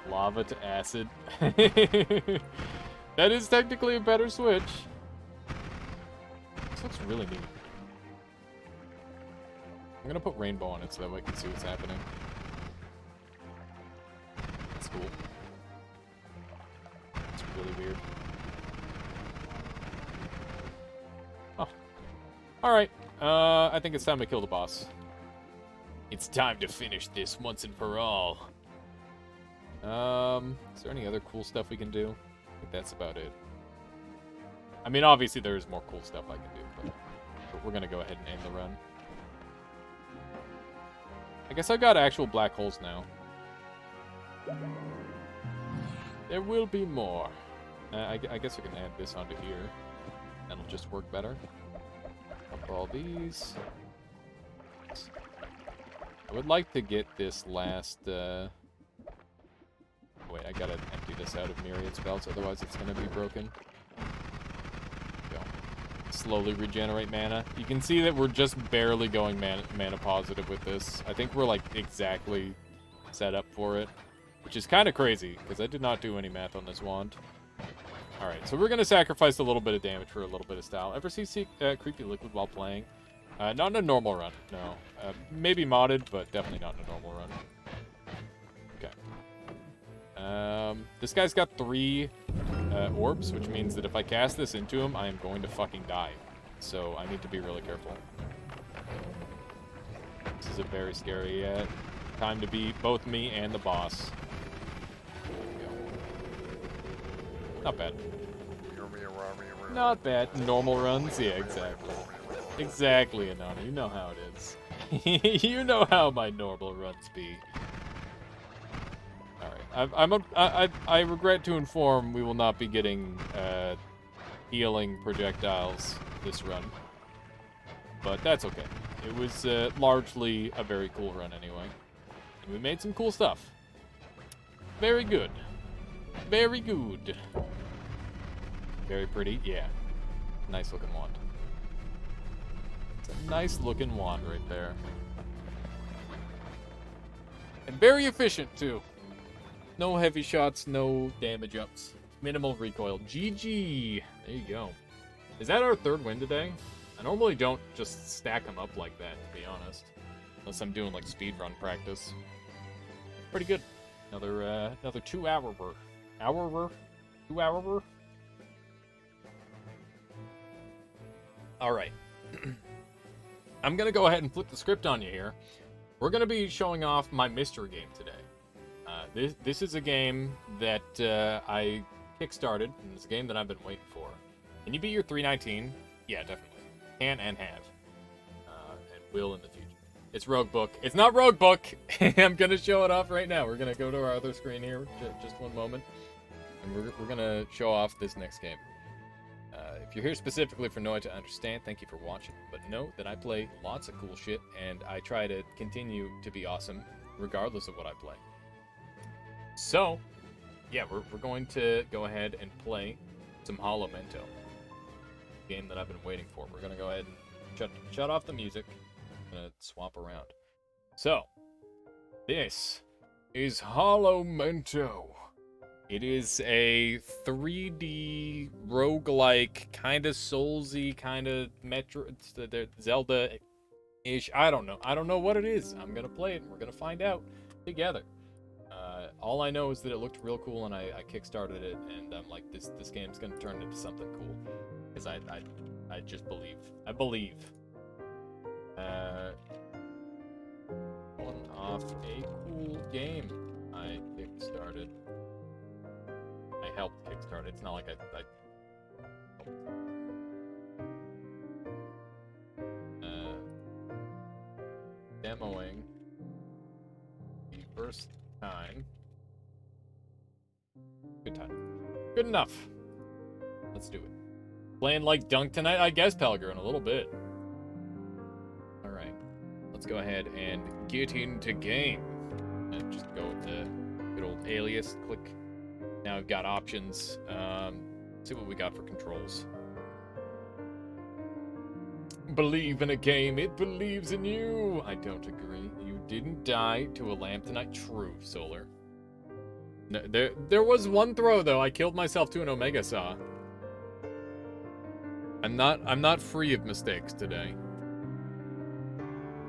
Lava to acid. That is technically a better switch. This looks really neat. I'm gonna put rainbow on it so that way I can see what's happening. That's cool. It's really weird. Oh. Alright. I think it's time to kill the boss. It's time to finish this once and for all. Is there any other cool stuff we can do? I think that's about it. I mean, obviously there's more cool stuff I can do, but we're gonna go ahead and end the run. I guess I've got actual black holes now. There will be more. I guess I can add this onto here. That'll just work better. Up all these. I would like to get this last, Wait, I gotta empty this out of myriad spells, otherwise it's gonna be broken. Go. Slowly regenerate mana. You can see that we're just barely going mana positive with this. I think we're, like, exactly set up for it. Which is kind of crazy, because I did not do any math on this wand. Alright, so we're gonna sacrifice a little bit of damage for a little bit of style. Ever see Creepy Liquid while playing? Not in a normal run, no. Maybe modded, but definitely not in a normal run. Okay. This guy's got 3 orbs, which means that if I cast this into him, I am going to fucking die. So I need to be really careful. This is a very scary time to be both me and the boss. There we go. Not bad. Not bad. Normal runs? Yeah, exactly. Exactly, Anana. You know how it is. You know how my normal runs be. Alright, I regret to inform we will not be getting healing projectiles this run. But that's okay. It was largely a very cool run anyway. And we made some cool stuff. Very good. Very good. Very pretty, yeah. Nice looking wand. It's a nice looking wand right there. And very efficient too. No heavy shots, no damage ups. Minimal recoil. GG. There you go. Is that our third win today? I normally don't just stack them up like that, to be honest. Unless I'm doing like speedrun practice. Pretty good. Another 2 hour. 2 hour. Alright. I'm gonna go ahead and flip the script on you here. We're gonna be showing off my mystery game today. This is a game that I kickstarted, and it's a game that I've been waiting for. Can you beat your 319? Yeah, definitely. Can and have. And will in the future. It's Roguebook. It's not Roguebook! I'm gonna show it off right now. We're gonna go to our other screen here, just one moment. And we're gonna show off this next game. If you're here specifically for Noah to understand, thank you for watching. But know that I play lots of cool shit, and I try to continue to be awesome, regardless of what I play. So, yeah, we're going to go ahead and play some Hollow Mento. Game that I've been waiting for. We're gonna go ahead and shut off the music. I'm gonna swap around. So, this is Hollow Mento. It is a 3D roguelike, kind of Soulsy, kind of Metro, Zelda-ish. I don't know. I don't know what it is. I'm gonna play it, and we're gonna find out together. All I know is that it looked real cool, and I kickstarted it, and I'm like, this game's gonna turn into something cool. Because I just believe. I believe. One off a cool game I kickstarted. I helped kickstart it. It's not like I demoing the first time. Good time. Good enough. Let's do it. Playing like Dunk tonight, I guess, Pelger, in a little bit. Alright. Let's go ahead and get into game. And just go with the good old alias. Click. Now we've got options. See what we got for controls. Believe in a game, it believes in you. I don't agree. You didn't die to a lamp tonight. True, Solar. No, there was one throw though. I killed myself to an Omega Saw. I'm not free of mistakes today.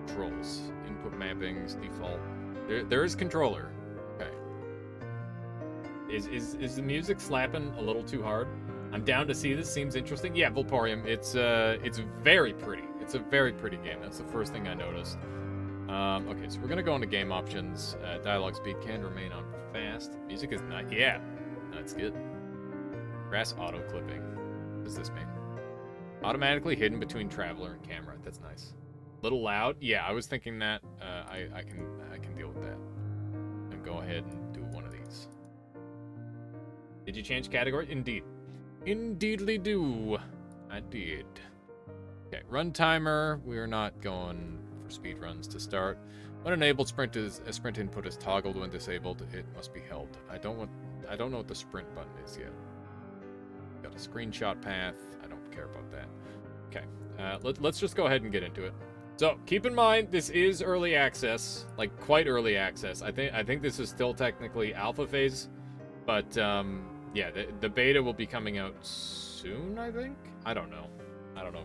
Controls, input mappings, default. There is controller. Okay. Is the music slapping a little too hard? I'm down to see this. Seems interesting. Yeah, Volporium. It's very pretty. It's a very pretty game. That's the first thing I noticed. Okay, so we're gonna go into game options. Dialogue speed can remain on fast. Music is not. Yeah, that's good. Grass auto clipping. What does this mean? Automatically hidden between traveler and camera. That's nice. Little loud. Yeah, I was thinking that. I can deal with that. And go ahead and do one of these. Did you change category? Indeed. Indeedly do. I did. Okay, run timer. We're not going for speed runs to start. When enabled, sprint input is toggled. When disabled, it must be held. I don't know what the sprint button is yet. Got a screenshot path. I don't care about that. Okay, let's just go ahead and get into it. So keep in mind, this is early access, like quite early access. I think this is still technically alpha phase, but yeah, the beta will be coming out soon. I think. I don't know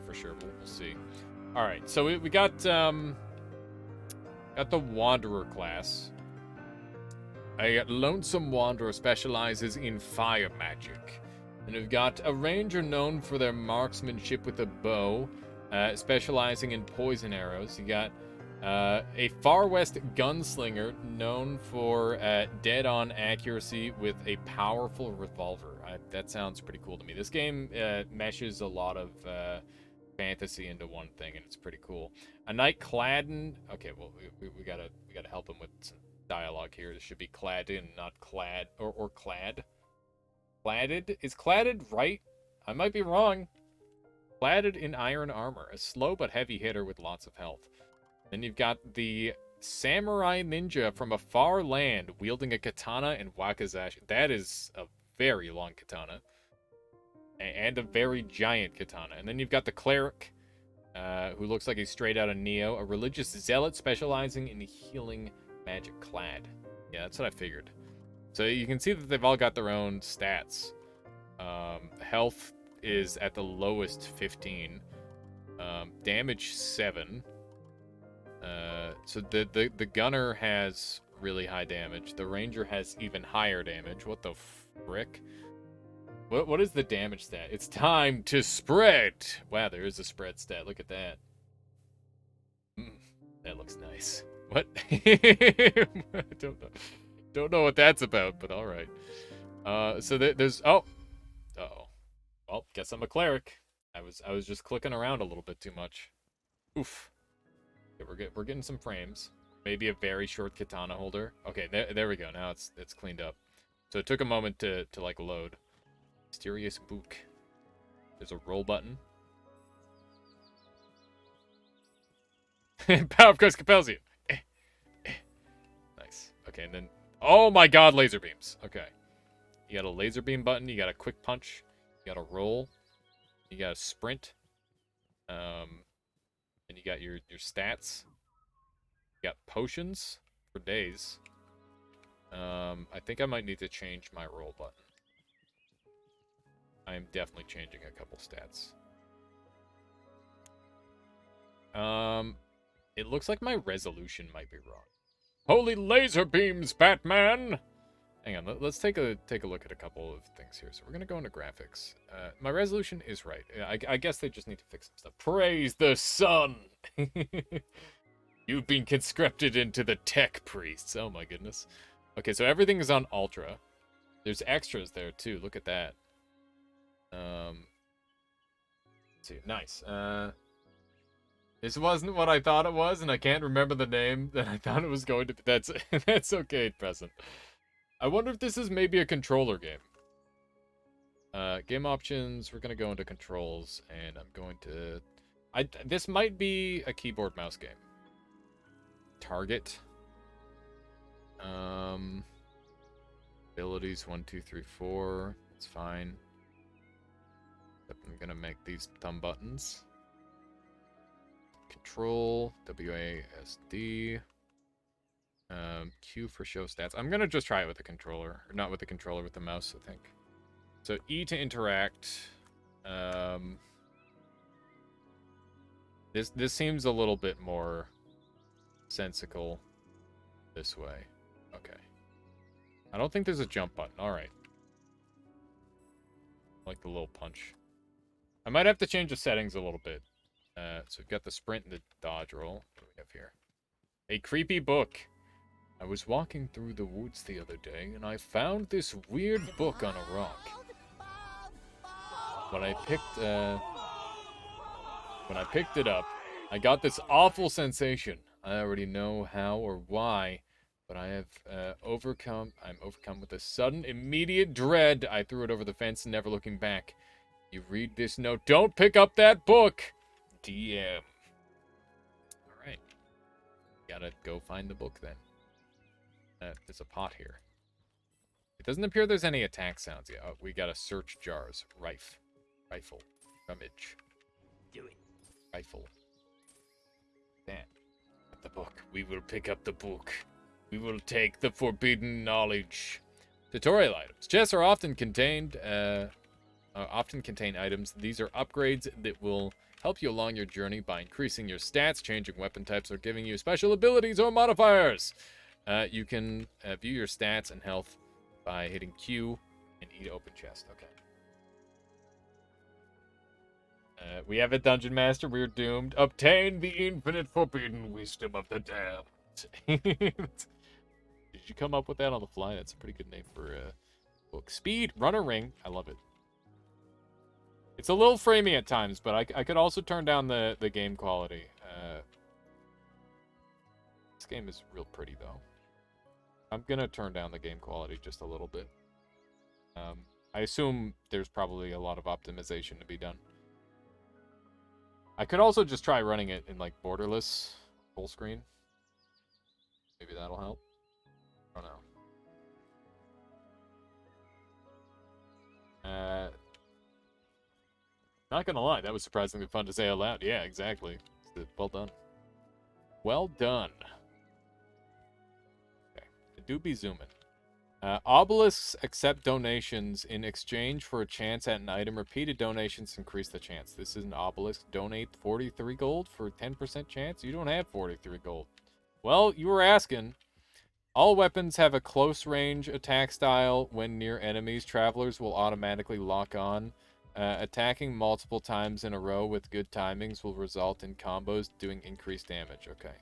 for sure. We'll see. All right, so we got the Wanderer class. A lonesome wanderer specializes in fire magic. And we've got a ranger known for their marksmanship with a bow, specializing in poison arrows. You got a Far West gunslinger known for dead-on accuracy with a powerful revolver. That sounds pretty cool to me. This game meshes a lot of fantasy into one thing, and it's pretty cool. A knight clad in... Okay, well, we gotta help him with some dialogue here. This should be clad in, not clad, or clad. Cladded? Is cladded right? I might be wrong. Cladded in iron armor. A slow but heavy hitter with lots of health. Then you've got the samurai ninja from a far land wielding a katana and wakizashi. That is a very long katana. And a very giant katana. And then you've got the cleric, who looks like he's straight out of Neo. A religious zealot specializing in healing magic clad. Yeah, that's what I figured. So you can see that they've all got their own stats. Health is at the lowest 15. Damage 7. So the gunner has really high damage. The ranger has even higher damage. What the frick? What is the damage stat? It's time to spread. Wow, there is a spread stat. Look at that. That looks nice. What? I don't know what that's about, but all right. So there's uh-oh. Well, guess I'm a cleric. I was just clicking around a little bit too much. Oof. Okay, we're getting some frames. Maybe a very short katana holder. Okay, there we go. Now it's cleaned up. So it took a moment to like load. Mysterious book. There's a roll button. Power of course compels you. Nice. Okay, and then oh my god, laser beams. Okay. You got a laser beam button, you got a quick punch, you got a roll, you got a sprint. And you got your stats. You got potions for days. I think I might need to change my roll button. I am definitely changing a couple stats. It looks like my resolution might be wrong. Holy laser beams, Batman! Hang on, let's take a look at a couple of things here. So we're gonna go into graphics. My resolution is right. I guess they just need to fix some stuff. Praise the sun! You've been conscripted into the tech priests. Oh my goodness. Okay, so everything is on ultra. There's extras there too. Look at that. Let's see. Nice. This wasn't what I thought it was, and I can't remember the name that I thought it was going to be. That's okay, present. I wonder if this is maybe a controller game. Game options, we're gonna go into controls, and I'm going to... this might be a keyboard mouse game. Target. Abilities, 1, 2, 3, 4. That's fine. I'm gonna make these thumb buttons. Control, WASD. Q for show stats. I'm gonna just try it with the controller. Or not with the controller, with the mouse, I think. So E to interact. This seems a little bit more sensical this way. Okay. I don't think there's a jump button. Alright. Like the little punch. I might have to change the settings a little bit. So we've got the sprint and the dodge roll. What do we have here? A creepy book. I was walking through the woods the other day, and I found this weird book on a rock. When I picked it up, I got this awful sensation. I already know how or why, but I'm overcome with a sudden, immediate dread. I threw it over the fence, never looking back. You read this note. Don't pick up that book. DM. Alright. Gotta go find the book then. There's a pot here. It doesn't appear there's any attack sounds yet. Oh, we gotta search jars. Rifle. Rummage. Do it. Rifle. That. The book. We will pick up the book. We will take the forbidden knowledge. Tutorial items. Chests are often contain items. These are upgrades that will help you along your journey by increasing your stats, changing weapon types, or giving you special abilities or modifiers. You can view your stats and health by hitting Q and E to open chest. Okay. We have a dungeon master. We're doomed. Obtain the infinite forbidden wisdom of the damned. Did you come up with that on the fly? That's a pretty good name for a book. Speed, runner ring. I love it. It's a little framey at times, but I could also turn down the game quality. This game is real pretty, though. I'm gonna turn down the game quality just a little bit. I assume there's probably a lot of optimization to be done. I could also just try running it in, like, borderless full screen. Maybe that'll help. I don't know. Not gonna lie, that was surprisingly fun to say out loud. Yeah, exactly. Well done. Well done. Okay, I do be zooming. Obelisks accept donations in exchange for a chance at an item. Repeated donations increase the chance. This is an obelisk. Donate 43 gold for 10% chance. You don't have 43 gold. Well, you were asking. All weapons have a close range attack style. When near enemies, travelers will automatically lock on. Attacking multiple times in a row with good timings will result in combos doing increased damage. Okay.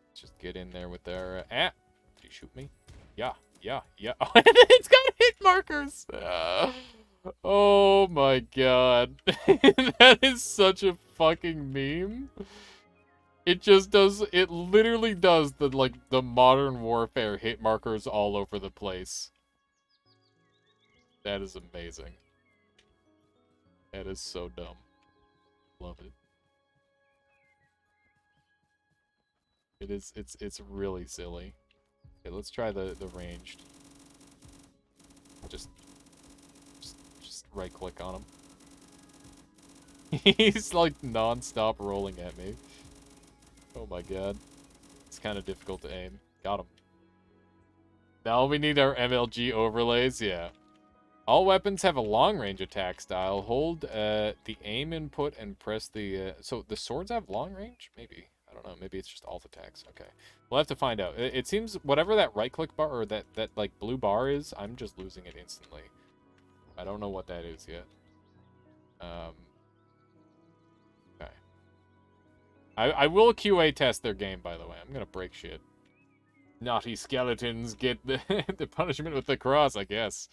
Let's just get in there with our... Did you shoot me? Yeah. Yeah. It's got hit markers! Oh my god. That is such a fucking meme. It just does... It literally does the Modern Warfare hit markers all over the place. That is amazing. That is so dumb. Love it. It's really silly. Okay, let's try the ranged. Just right click on him. He's like non-stop rolling at me. Oh my god. It's kind of difficult to aim. Got him. Now we need our MLG overlays, yeah. All weapons have a long-range attack style. Hold the aim input and press the... So the swords have long range? Maybe. I don't know. Maybe it's just alt attacks. Okay. We'll have to find out. It seems whatever that right-click bar or that like blue bar is, I'm just losing it instantly. I don't know what that is yet. Okay. I will QA test their game, by the way. I'm gonna break shit. Naughty skeletons get the, the punishment with the cross, I guess.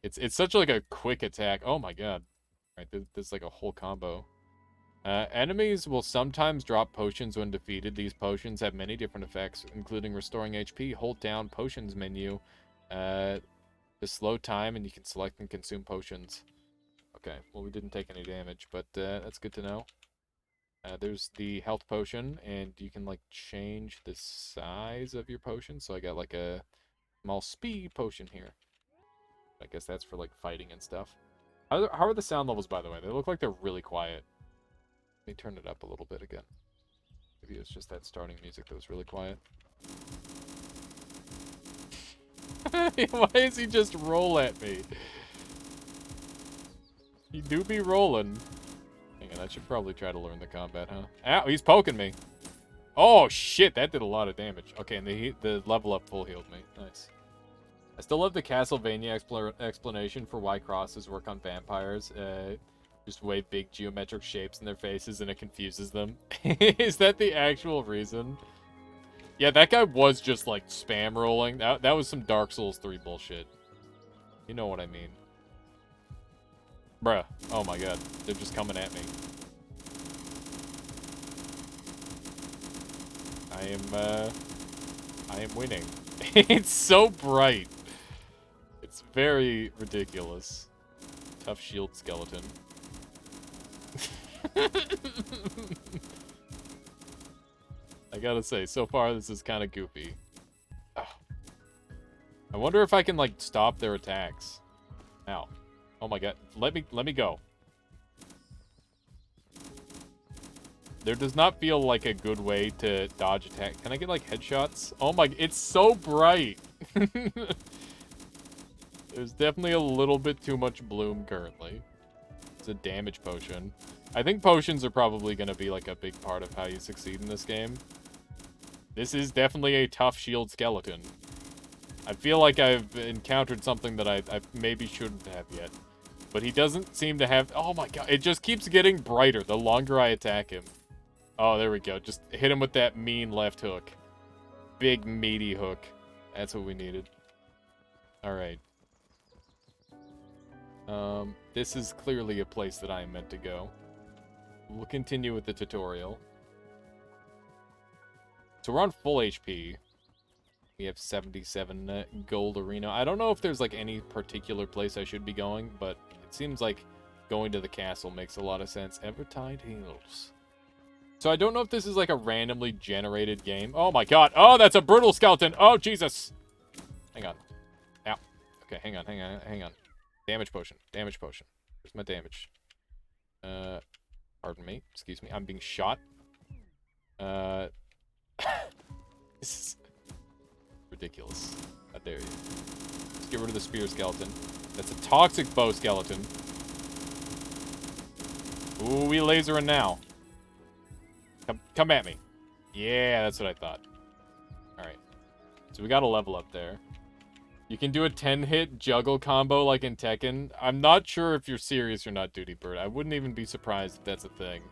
It's such like a quick attack. Oh my god. Right, there's like a whole combo. Enemies will sometimes drop potions when defeated. These potions have many different effects, including restoring HP. Hold down potions menu to slow time, and you can select and consume potions. Okay, well, we didn't take any damage, but that's good to know. There's the health potion, and you can, like, change the size of your potion. So I got, like, a small speed potion here. I guess that's for, like, fighting and stuff. How are the sound levels, by the way? They look like they're really quiet. Let me turn it up a little bit again. Maybe it's just that starting music that was really quiet. Why does he just roll at me? He do be rolling. Hang on, I should probably try to learn the combat, huh? Ow, he's poking me. Oh, shit, that did a lot of damage. Okay, and the level up full healed me. Nice. I still love the Castlevania explanation for why crosses work on vampires. Just wave big geometric shapes in their faces and it confuses them. Is that the actual reason? Yeah, that guy was just, like, spam rolling. That was some Dark Souls 3 bullshit. You know what I mean. Bruh. Oh my god. They're just coming at me. I am winning. It's so bright. It's very ridiculous. Tough shield skeleton. I gotta say, so far this is kind of goofy. Ugh. I wonder if I can, like, stop their attacks. Ow. Oh my god. Let me go. There does not feel like a good way to dodge attack. Can I get, like, headshots? Oh my... It's so bright! There's definitely a little bit too much bloom currently. It's a damage potion. I think potions are probably going to be, like, a big part of how you succeed in this game. This is definitely a tough shield skeleton. I feel like I've encountered something that I maybe shouldn't have yet. But he doesn't seem to have... Oh my god, it just keeps getting brighter the longer I attack him. Oh, there we go. Just hit him with that mean left hook. Big, meaty hook. That's what we needed. Alright. this is clearly a place that I am meant to go. We'll continue with the tutorial. So we're on full HP. We have 77 gold arena. I don't know if there's like any particular place I should be going, but it seems like going to the castle makes a lot of sense. Evertide Hills. So I don't know if this is like a randomly generated game. Oh my god. Oh, that's a brutal skeleton. Oh, Jesus. Hang on. Ow. Okay, hang on. Damage potion. Damage potion. Where's my damage? Pardon me. Excuse me. I'm being shot. This is ridiculous. How dare you. Let's get rid of the spear skeleton. That's a toxic bow skeleton. Ooh, we lasering now. Come at me. Yeah, that's what I thought. Alright. So we got a level up there. You can do a 10-hit juggle combo like in Tekken. I'm not sure if you're serious or not, Duty Bird. I wouldn't even be surprised if that's a thing.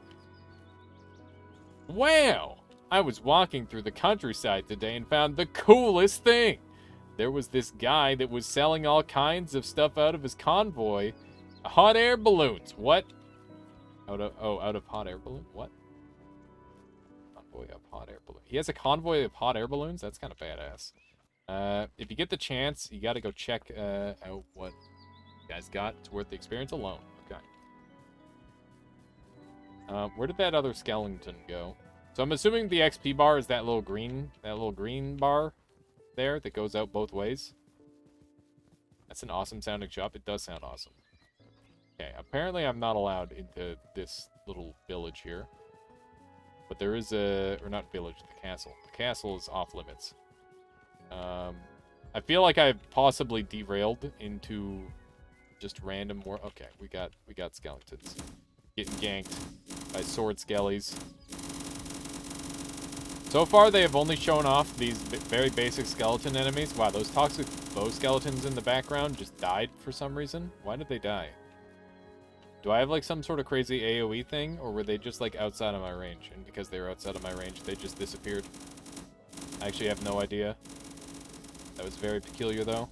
Wow! I was walking through the countryside today and found the coolest thing. There was this guy that was selling all kinds of stuff out of his convoy. Hot air balloons. What? Out of hot air balloon? What? Convoy of hot air balloon. He has a convoy of hot air balloons? That's kind of badass. If you get the chance, you got to go check out what you guys got. It's worth the experience alone. Okay. Where did that other skeleton go? So I'm assuming the XP bar is that little green bar there that goes out both ways. That's an awesome sounding shop. It does sound awesome. Okay, apparently I'm not allowed into this little village here. But there is a... or not village, the castle. The castle is off limits. I feel like I've possibly derailed into just random war... Okay, we got skeletons. Getting ganked by sword skellies. So far, they have only shown off these very basic skeleton enemies. Wow, those toxic bow skeletons in the background just died for some reason. Why did they die? Do I have, like, some sort of crazy AoE thing? Or were they just, like, outside of my range? And because they were outside of my range, they just disappeared? I actually have no idea. That was very peculiar, though.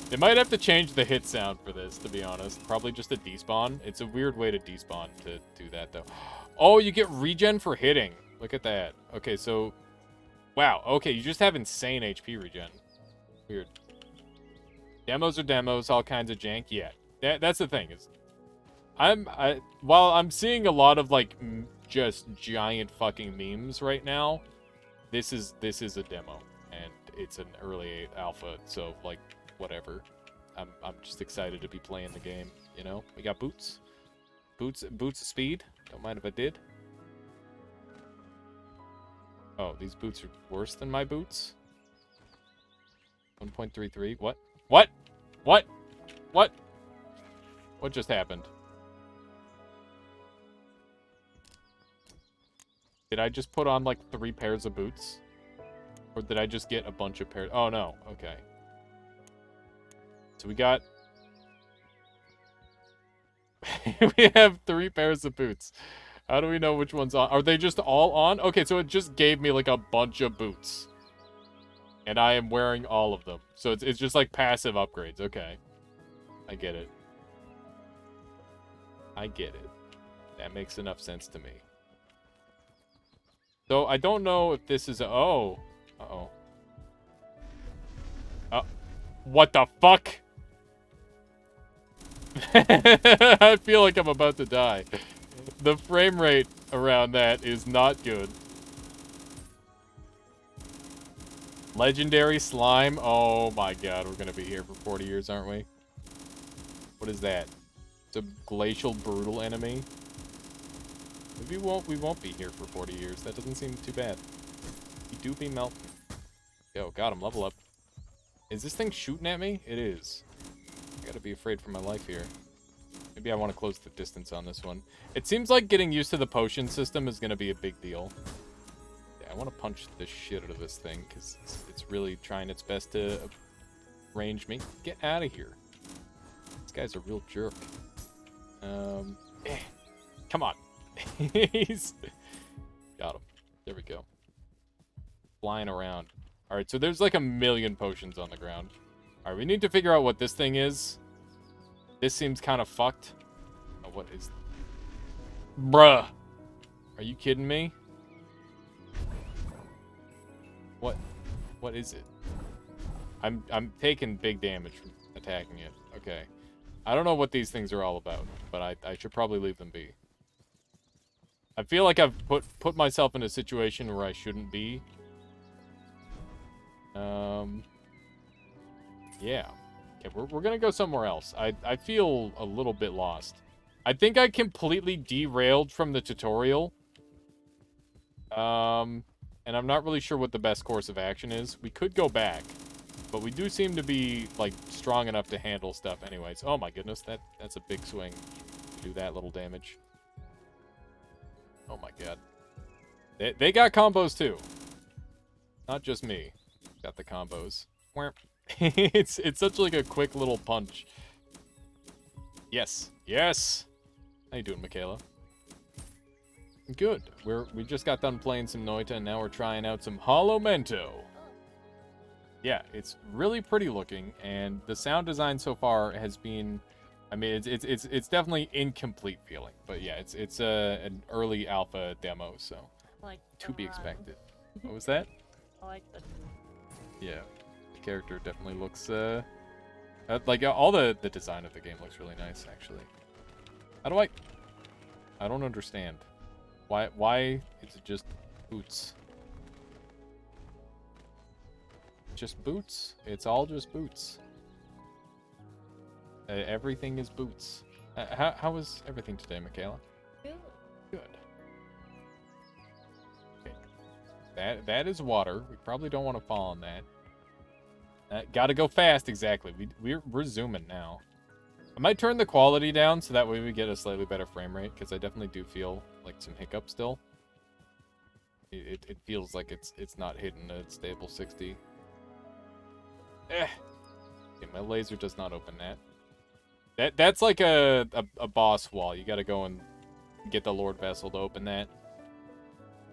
They might have to change the hit sound for this, to be honest. Probably just a despawn. It's a weird way to despawn to do that, though. Oh, you get regen for hitting. Look at that. Okay, so... Wow, okay, you just have insane HP regen. Weird. Demos are demos, all kinds of jank. Yeah, that's the thing. Is while I'm seeing a lot of, like, just giant fucking memes right now, this is a demo. And it's an early alpha, so, like, whatever. I'm just excited to be playing the game, you know? We got boots. Boots of speed. Don't mind if I did. Oh, these boots are worse than my boots? 1.33. What? What? What? What? What just happened? Did I just put on, like, 3 pairs of boots? Or did I just get a bunch of pairs? Oh, no. Okay. So we got... we have 3 pairs of boots. How do we know which one's on? Are they just all on? Okay, so it just gave me, like, a bunch of boots. And I am wearing all of them. So it's just, like, passive upgrades. Okay. I get it. I get it. That makes enough sense to me. So I don't know if this is... Oh. Uh-oh. What the fuck? I feel like I'm about to die. The frame rate around that is not good. Legendary slime. Oh my god, we're gonna be here for 40 years, aren't we? What is that? It's a glacial brutal enemy. Maybe we won't be here for 40 years. That doesn't seem too bad. You do be melting. Yo, got him. Level up. Is this thing shooting at me? It is. I gotta be afraid for my life here. Maybe I want to close the distance on this one. It seems like getting used to the potion system is gonna be a big deal. Yeah, I want to punch the shit out of this thing, because it's really trying its best to range me. Get out of here. This guy's a real jerk. Come on. He's... Got him. There we go. Flying around. Alright, so there's like a million potions on the ground. Alright, we need to figure out what this thing is. This seems kind of fucked. Oh, what is... Bruh! Are you kidding me? What is it? I'm taking big damage from attacking it. Okay. I don't know what these things are all about, but I should probably leave them be. I feel like I've put myself in a situation where I shouldn't be. Yeah. Okay, we're gonna go somewhere else. I feel a little bit lost. I think I completely derailed from the tutorial. And I'm not really sure what the best course of action is. We could go back, but we do seem to be, like, strong enough to handle stuff anyways. Oh my goodness, that's a big swing. Do that little damage. Oh my god. They got combos too. Not just me. Got the combos. it's such like a quick little punch. Yes. Yes. How you doing, Michaela? Good. We just got done playing some Noita, and now we're trying out some Hollow Mento. Yeah, it's really pretty looking, and the sound design so far has been, I mean, it's definitely incomplete feeling, but yeah, it's an early alpha demo, so Like to be expected. What was that? I like the Yeah, the character definitely looks like all the design of the game looks really nice, actually. How do I don't understand. Why is it just boots? Just boots. It's all just boots. Everything is boots. How is everything today, Michaela? Good. Okay. That is water. We probably don't want to fall on that. Gotta go fast, exactly. We're zooming now. I might turn the quality down so that way we get a slightly better frame rate, because I definitely do feel like some hiccup still. It feels like it's not hitting a stable 60. Okay, my laser does not open that. That's like a boss wall. You gotta go and get the Lord Vessel to open that.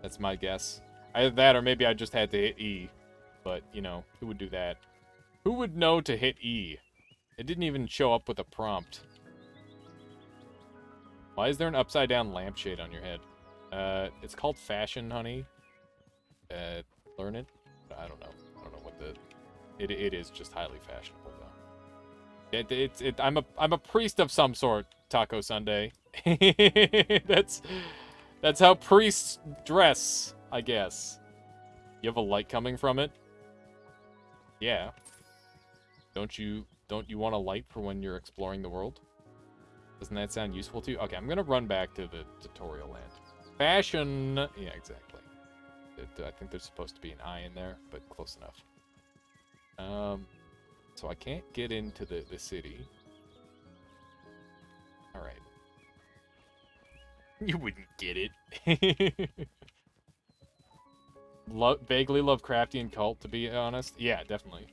That's my guess. Either that or maybe I just had to hit E. But, you know, who would do that? Who would know to hit E? It didn't even show up with a prompt. Why is there an upside-down lampshade on your head? It's called fashion, honey. Learn it? I don't know. I don't know what the... It is just highly fashionable, though. I'm a priest of some sort, Taco Sunday. That's how priests dress, I guess. You have a light coming from it? Yeah. Don't you want a light for when you're exploring the world? Doesn't that sound useful to you? Okay, I'm gonna run back to the tutorial land. Fashion. Yeah, exactly. I think there's supposed to be an I in there, but close enough. So I can't get into the city. All right. You wouldn't get it. Vaguely Lovecraftian cult, to be honest. Yeah, definitely.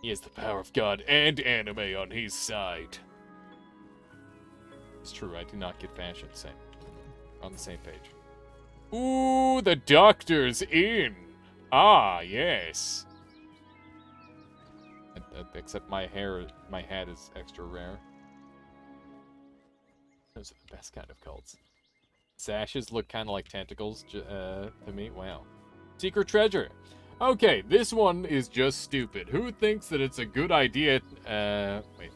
He has the power of God and anime on his side. It's true, I do not get fashion on the same page. Ooh, the doctor's in. Ah, yes. Except my hat is extra rare. Those are the best kind of cults. Sashes look kind of like tentacles to me. Wow. Secret treasure. Okay, this one is just stupid. Who thinks that it's a good idea? Wait.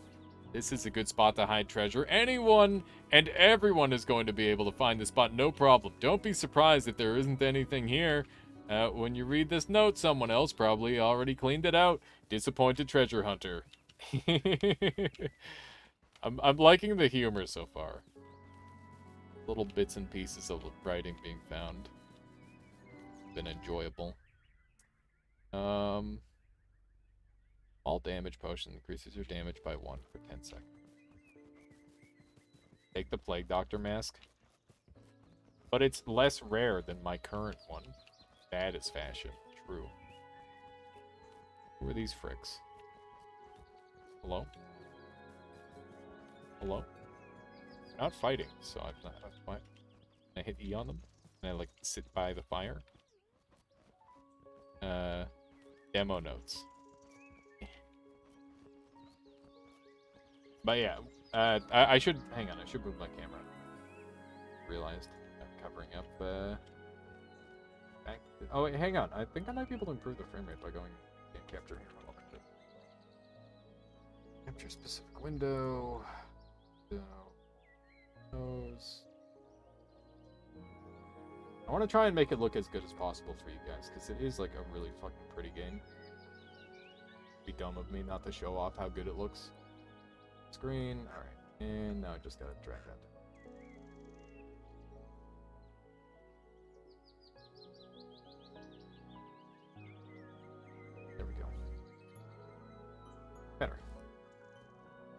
This is a good spot to hide treasure. Anyone and everyone is going to be able to find this spot, no problem. Don't be surprised if there isn't anything here. When you read this note, someone else probably already cleaned it out. Disappointed treasure hunter. I'm liking the humor so far. Little bits and pieces of writing being found. Been enjoyable. All damage potion increases your damage by 1 for 10 seconds. Take the Plague Doctor mask. But it's less rare than my current one. That is fashion. True. Who are these fricks? Hello? Hello? They're not fighting, so I'm not... Why? Can I hit E on them? Can I, like, sit by the fire? Demo notes. But yeah, I should hang on. I should move my camera. Realized I'm covering up. Back. Oh wait, hang on. I think I might be able to improve the frame rate by going game capture here. Hold on. Capture specific window. So, those. I want to try and make it look as good as possible for you guys, because it is like a really fucking pretty game. It'd be dumb of me not to show off how good it looks. Screen, alright. And now I just gotta drag that down. There we go. Better.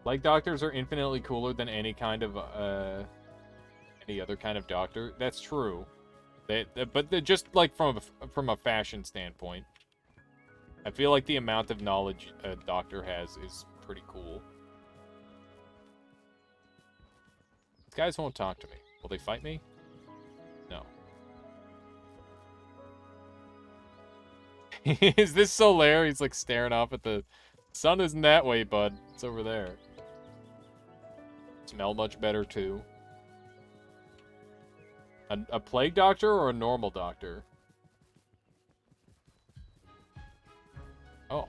Like doctors are infinitely cooler than any kind of, any other kind of doctor. That's true. But they're just like from a fashion standpoint, I feel like the amount of knowledge a doctor has is pretty cool. These guys won't talk to me. Will they fight me? No. Is this Solaire? He's like staring off at the sun. Isn't that way, bud? It's over there. Smell much better too. A plague doctor or a normal doctor? Oh.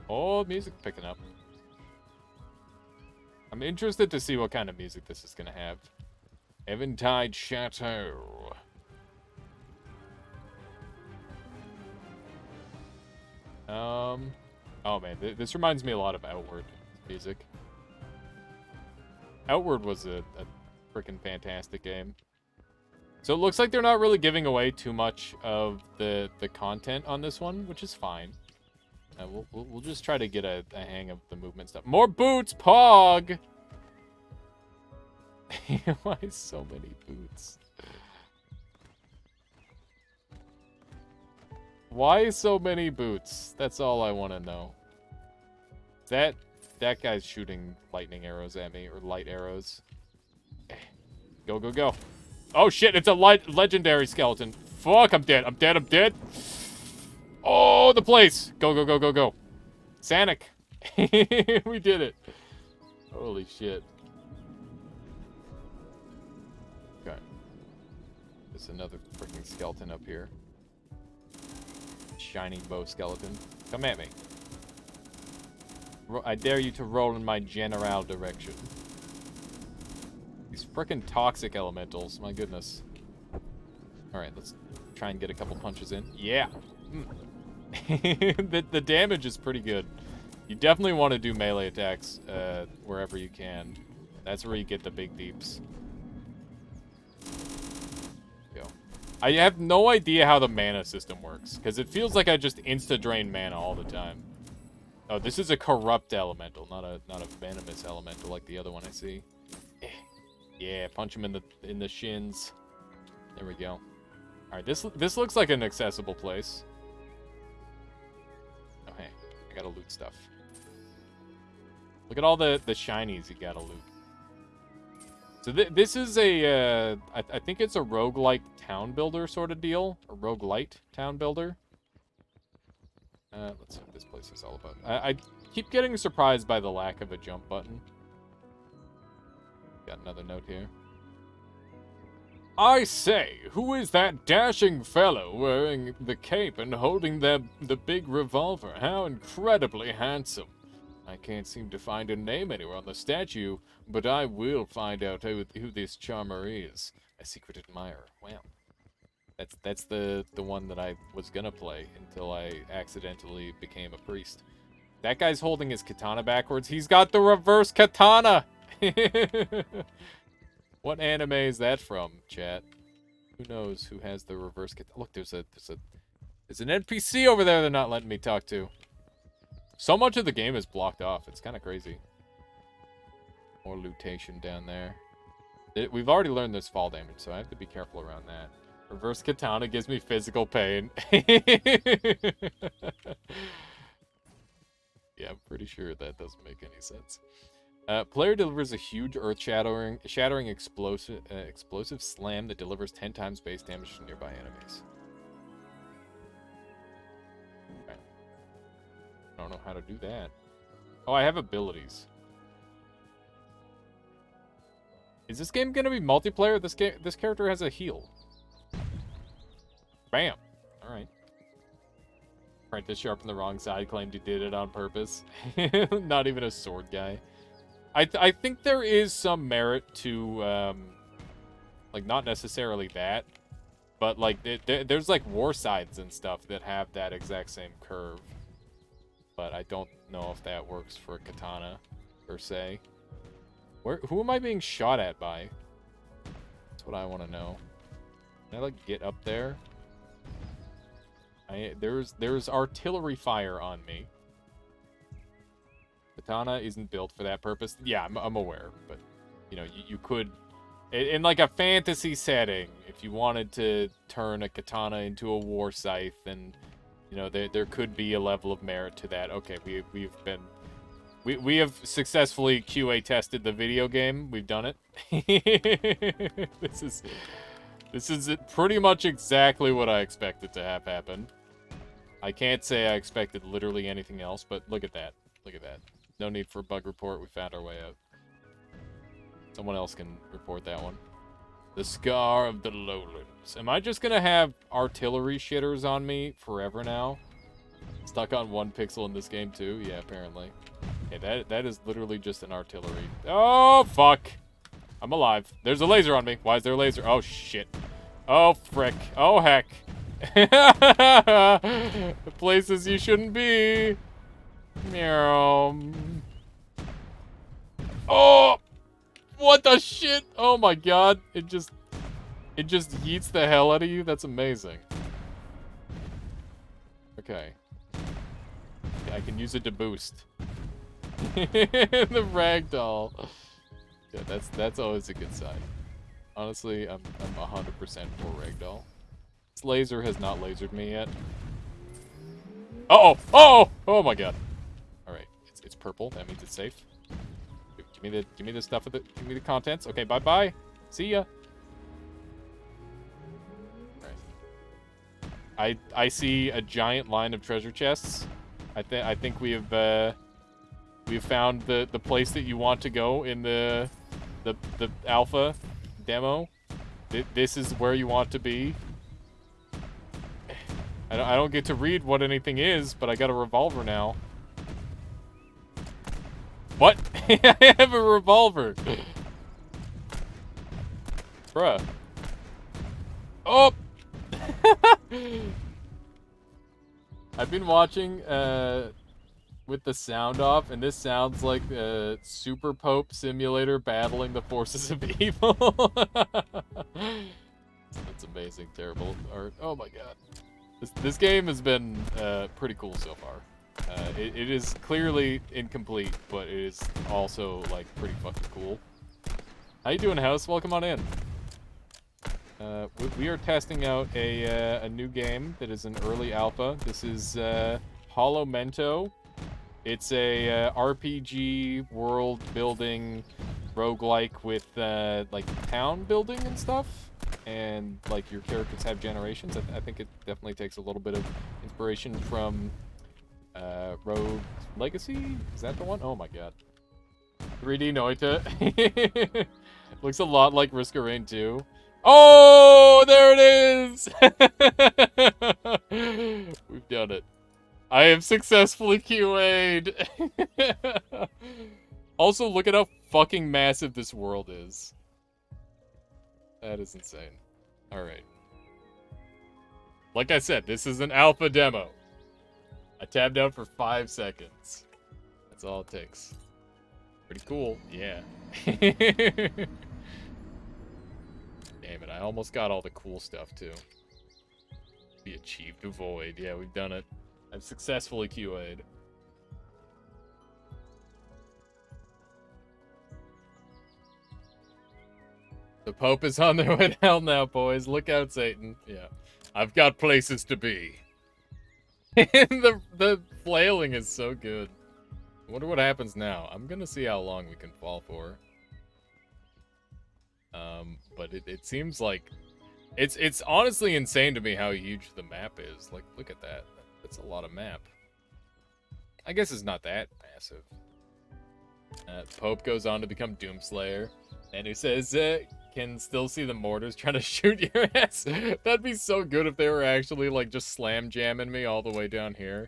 Oh, music picking up. I'm interested to see what kind of music this is going to have. Eventide Chateau. Oh man, this reminds me a lot of Outward music. Outward was a freaking fantastic game. So it looks like they're not really giving away too much of the content on this one, which is fine. We'll just try to get a hang of the movement stuff. More boots, Pog! Why so many boots? Why so many boots? That's all I want to know. That guy's shooting lightning arrows at me, or light arrows. Go, go, go. Oh shit, it's a legendary skeleton. Fuck, I'm dead. I'm dead. I'm dead. Oh, the place. Go, go, go, go, go. Sanic. We did it. Holy shit. Okay. There's another freaking skeleton up here. Shining bow skeleton. Come at me. I dare you to roll in my general direction. These frickin' toxic elementals, my goodness. Alright, let's try and get a couple punches in. Yeah! The damage is pretty good. You definitely want to do melee attacks wherever you can. That's where you get the big deeps. Go. I have no idea how the mana system works, because it feels like I just insta-drain mana all the time. Oh, this is a corrupt elemental, not a venomous elemental like the other one I see. Yeah, punch him in the shins. There we go. All right, this looks like an accessible place. Oh hey, I gotta loot stuff. Look at all the shinies you gotta loot. So this is a I think it's a roguelike town builder sort of deal, a roguelite town builder. Let's see what this place is all about. I keep getting surprised by the lack of a jump button. Got another note here. I say, who is that dashing fellow wearing the cape and holding the big revolver? How incredibly handsome. I can't seem to find a name anywhere on the statue, but I will find out who this charmer is. A secret admirer. Wow. That's the one that I was gonna play until I accidentally became a priest. That guy's holding his katana backwards. He's got the reverse katana! What anime is that from, chat? Who knows who has the reverse katana? Look, there's an NPC over there they're not letting me talk to. So much of the game is blocked off. It's kind of crazy. More lootation down there. We've already learned this fall damage, so I have to be careful around that. Reverse katana gives me physical pain. Yeah, I'm pretty sure that doesn't make any sense. Player delivers a huge earth-shattering explosive slam that delivers 10 times base damage to nearby enemies. Okay. I don't know how to do that. Oh, I have abilities. Is this game gonna be multiplayer? This character has a heal. Bam. All right. Apprentice sharpened the wrong side, claimed he did it on purpose. Not even a sword guy. I think there is some merit to, like, not necessarily that, but, like, there's, like, war sides and stuff that have that exact same curve. But I don't know if that works for a katana, per se. Who am I being shot at by? That's what I want to know. Can I, like, get up there? There's artillery fire on me. Katana isn't built for that purpose. Yeah, I'm aware, but you know, you could, in like a fantasy setting, if you wanted to turn a katana into a war scythe, then you know there could be a level of merit to that. Okay, we have successfully QA tested the video game. We've done it. This is pretty much exactly what I expected to have happen. I can't say I expected literally anything else, but look at that. Look at that. No need for a bug report. We found our way out. Someone else can report that one. The Scar of the Lowlands. Am I just gonna have artillery shitters on me forever now? Stuck on 1 pixel in this game too? Yeah, apparently. Okay, that is literally just an artillery. Oh, fuck. I'm alive. There's a laser on me. Why is there a laser? Oh, shit. Oh, frick. Oh, heck. Places you shouldn't be. Meow. Oh! What the shit? Oh my god. It just yeets the hell out of you. That's amazing. Okay. I can use it to boost. The ragdoll. Yeah, that's always a good sign. Honestly, I'm 100% for ragdoll. This laser has not lasered me yet. Uh-oh! Oh! Oh my god. Alright, it's purple. That means it's safe. Give me the stuff with it. Give me the contents. Okay, bye-bye. See ya. Alright. I see a giant line of treasure chests. I think we have we've found the place that you want to go in the alpha demo. This is where you want to be. I don't get to read what anything is, but I got a revolver now. What? I have a revolver. Bruh. Oh! I've been watching with the sound off, and this sounds like a Super Pope Simulator battling the forces of evil. That's amazing. Terrible art. Oh my god. This game has been pretty cool so far. It is clearly incomplete, but it is also, like, pretty fucking cool. How you doing, House? Welcome on in. We are testing out a new game that is an early alpha. This is Hollow Mento. It's a RPG world-building roguelike with, like, town building and stuff. And, like, your characters have generations. I think it definitely takes a little bit of inspiration from Rogue Legacy? Is that the one? Oh my god. 3D Noita. Looks a lot like Risk of Rain 2. Oh, there it is! We've done it. I have successfully QA'd. Also, look at how fucking massive this world is. That is insane. Alright. Like I said, this is an alpha demo. I tabbed out for 5 seconds. That's all it takes. Pretty cool. Yeah. Damn it, I almost got all the cool stuff, too. We achieved the void. Yeah, we've done it. I've successfully QA'd. The Pope is on their way to hell now, boys. Look out, Satan. Yeah. I've got places to be. the flailing is so good. I wonder what happens now. I'm gonna see how long we can fall for. But it seems like it's honestly insane to me how huge the map is. Like, look at that. That's a lot of map. I guess it's not that massive. Pope goes on to become Doomslayer. And who says, can still see the mortars trying to shoot your ass. That'd be so good if they were actually, like, just slam jamming me all the way down here.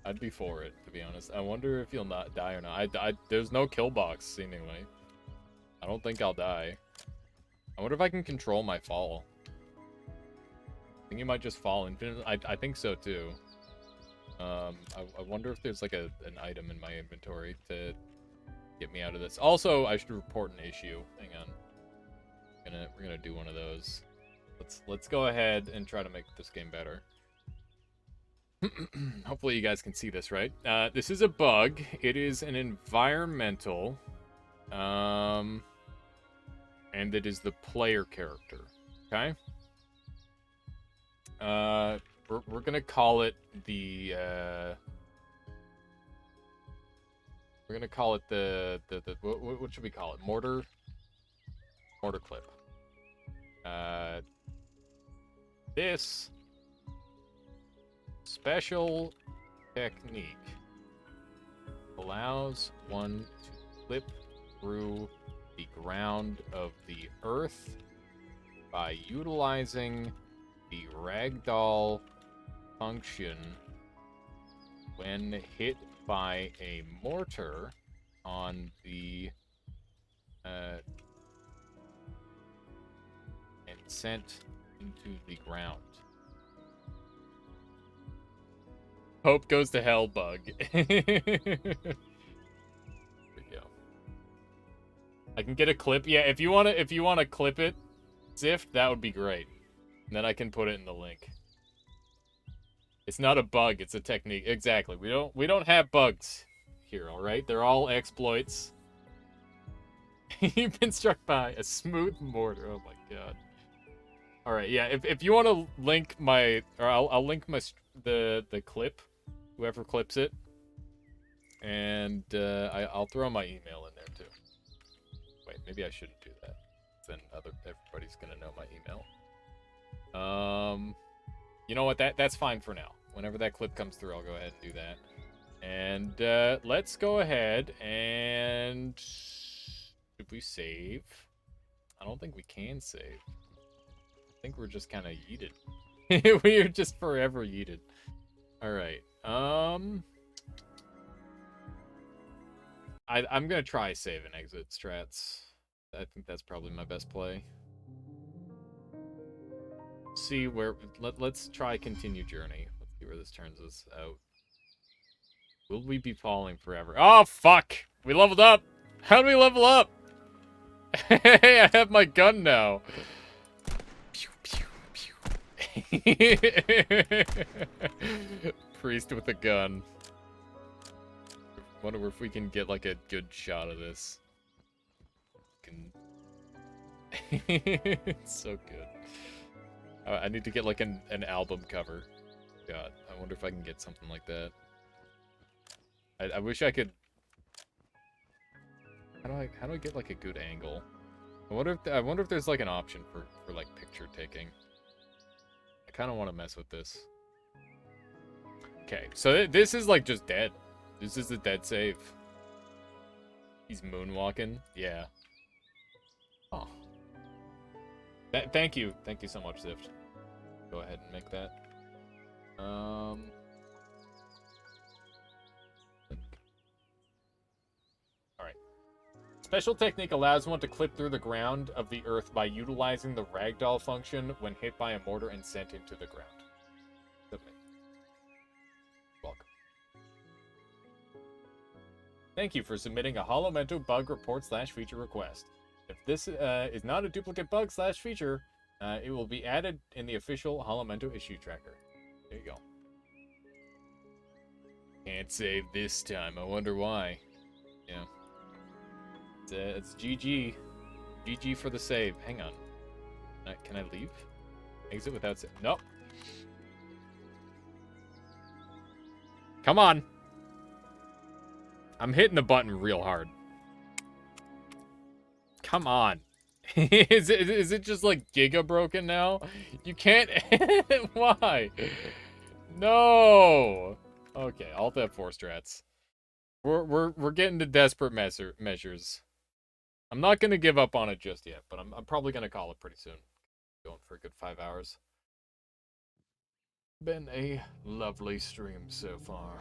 I'd be for it, to be honest. I wonder if you'll not die or not. There's no kill box, seemingly. I don't think I'll die. I wonder if I can control my fall. I think you might just fall infinitely. I think so, too. I wonder if there's, like, an item in my inventory to get me out of this. Also, I should report an issue. Hang on. We're gonna do one of those. Let's go ahead and try to make this game better. Hopefully you guys can see this, right? This is a bug. It is an environmental, and it is the player character. Okay. We're gonna call it the we're gonna call it the what should we call it? Mortar clip. This special technique allows one to clip through the ground of the earth by utilizing the ragdoll function when hit by a mortar on the and sent into the ground. Hope goes to hell, bug. There we go. I can get a clip. Yeah, if you wanna clip it, Zift, that would be great. And then I can put it in the link. It's not a bug, it's a technique. Exactly. We don't have bugs here, alright? They're all exploits. You've been struck by a smooth mortar. Oh my god. Alright, yeah, if you want to link my, or I'll link the clip, whoever clips it, and I'll throw my email in there too. Wait, maybe I shouldn't do that. Then everybody's gonna know my email. You know what? That's fine for now. Whenever that clip comes through, I'll go ahead and do that. And let's go ahead and should we save? I don't think we can save. I think we're just kind of yeeted. We are just forever yeeted. All right. I'm gonna try save and exit strats. I think that's probably my best play. See where let's try continue journey. Let's see where this turns us out. Will we be falling forever? Oh fuck! We leveled up! How do we level up? Hey, I have my gun now. Pew, pew, pew. Priest with a gun. Wonder if we can get like a good shot of this. It's so good. I need to get like an album cover. God, I wonder if I can get something like that. I wish I could. How do I get like a good angle? I wonder if there's like an option for like picture taking. I kind of want to mess with this. Okay, so this is like just dead. This is a dead save. He's moonwalking. Yeah. Oh. Thank you so much, Zift. Go ahead and make that. Alright. Special technique allows one to clip through the ground of the earth by utilizing the ragdoll function when hit by a mortar and sent into the ground. Submit. Welcome. Thank you for submitting a Holomento bug report / feature request. If this is not a duplicate bug / feature, it will be added in the official Holomento issue tracker. There you go. Can't save this time. I wonder why. Yeah. It's GG. GG for the save. Hang on. Can I leave? Exit without save. Nope. Come on. I'm hitting the button real hard. Come on. Is it just like giga broken now? You can't. Why? No. Okay, Alt F4 strats. We're getting to desperate measures. I'm not going to give up on it just yet, but I'm probably going to call it pretty soon. Going for a good 5 hours. Been a lovely stream so far.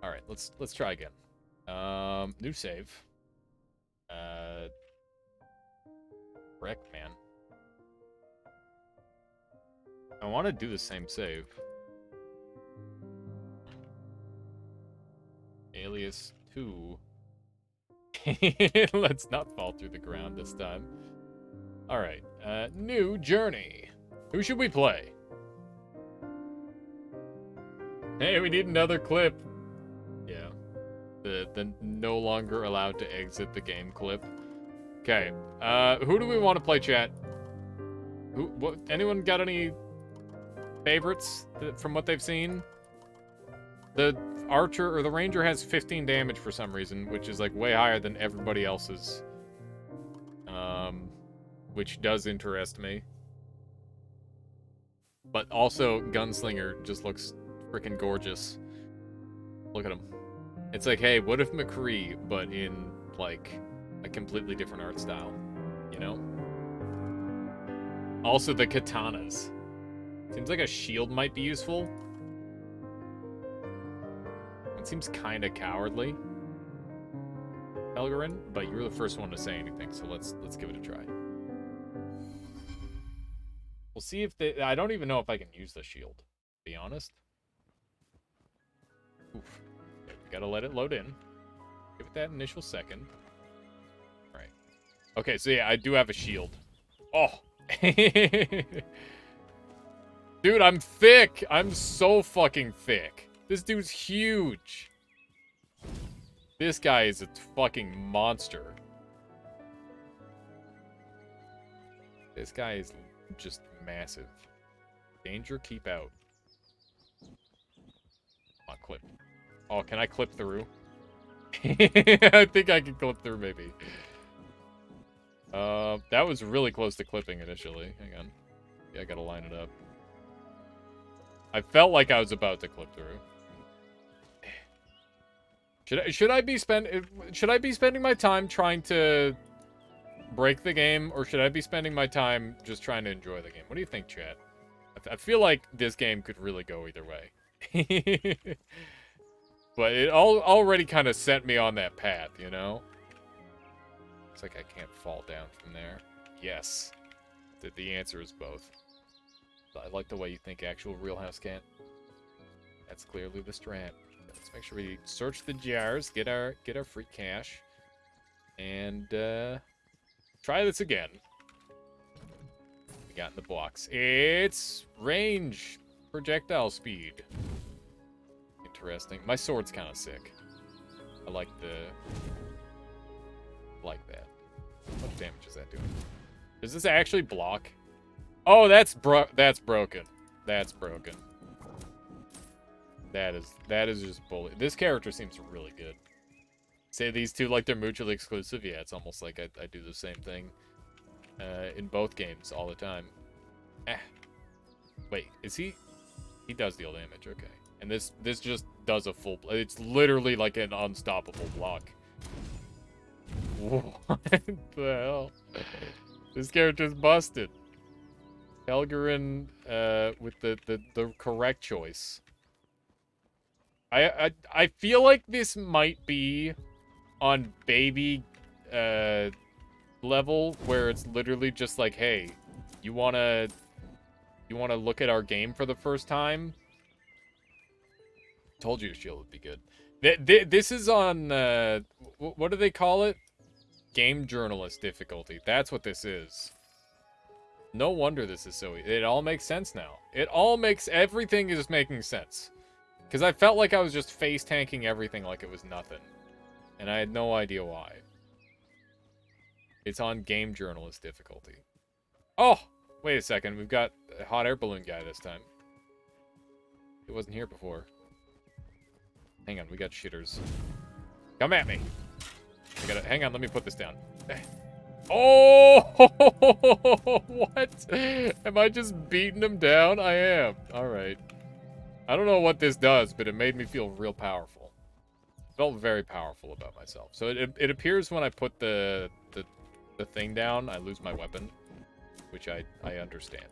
All right, let's try again. New save. Wreck, man. I want to do the same save. Alias 2. Let's not fall through the ground this time. Alright, new journey. Who should we play? Hey, we need another clip. Yeah. The no longer allowed to exit the game clip. Okay, who do we want to play, chat? Anyone got any favorites from what they've seen? The archer or the ranger has 15 damage for some reason, which is like way higher than everybody else's. Which does interest me. But also, Gunslinger just looks freaking gorgeous. Look at him. It's like, hey, what if McCree, but in like a completely different art style, you know? Also, the katanas. Seems like a shield might be useful. It seems kind of cowardly, Elgarin, but you're the first one to say anything, so let's give it a try. We'll see if I don't even know if I can use the shield, to be honest. Oof. Okay, we gotta let it load in. Give it that initial second. All right. Okay, so yeah, I do have a shield. Oh. Dude, I'm thick. I'm so fucking thick. This dude's huge. This guy is a fucking monster. This guy is just massive. Danger, keep out. Come on, clip. Oh, can I clip through? I think I can clip through, maybe. That was really close to clipping initially. Hang on. Yeah, I gotta line it up. I felt like I was about to clip through. Should I be spending my time trying to break the game, or should I be spending my time just trying to enjoy the game? What do you think, chat? I feel like this game could really go either way. But it already kind of sent me on that path, you know? Looks like I can't fall down from there. Yes. The answer is both. I like the way you think actual Real House can't. That's clearly the strat. Let's make sure we search the jars, get our free cash, and try this again. We got in the box. It's range, projectile speed. Interesting. My sword's kind of sick. I like that. What damage is that doing? Does this actually block? Oh, that's broken. That's broken. That is just bully. This character seems really good. Say these two like they're mutually exclusive. Yeah, it's almost like I do the same thing in both games all the time. Wait, is he? He does deal damage. Okay, and this just does a full. It's literally like an unstoppable block. What the hell? This character's busted. Elgarin with the correct choice. I feel like this might be on baby level, where it's literally just like, hey, you wanna look at our game for the first time? Told you shield would be good. This is on what do they call it? Game journalist difficulty. That's what this is. No wonder this is so easy. It all makes sense now. Everything is making sense. Because I felt like I was just face tanking everything like it was nothing. And I had no idea why. It's on game journalist difficulty. Oh! Wait a second. We've got a hot air balloon guy this time. He wasn't here before. Hang on, we got shitters. Come at me! Hang on, let me put this down. Oh! What? Am I just beating him down? I am. Alright. I don't know what this does, but it made me feel real powerful. felt very powerful about myself. So it appears when I put the thing down, I lose my weapon, which I understand.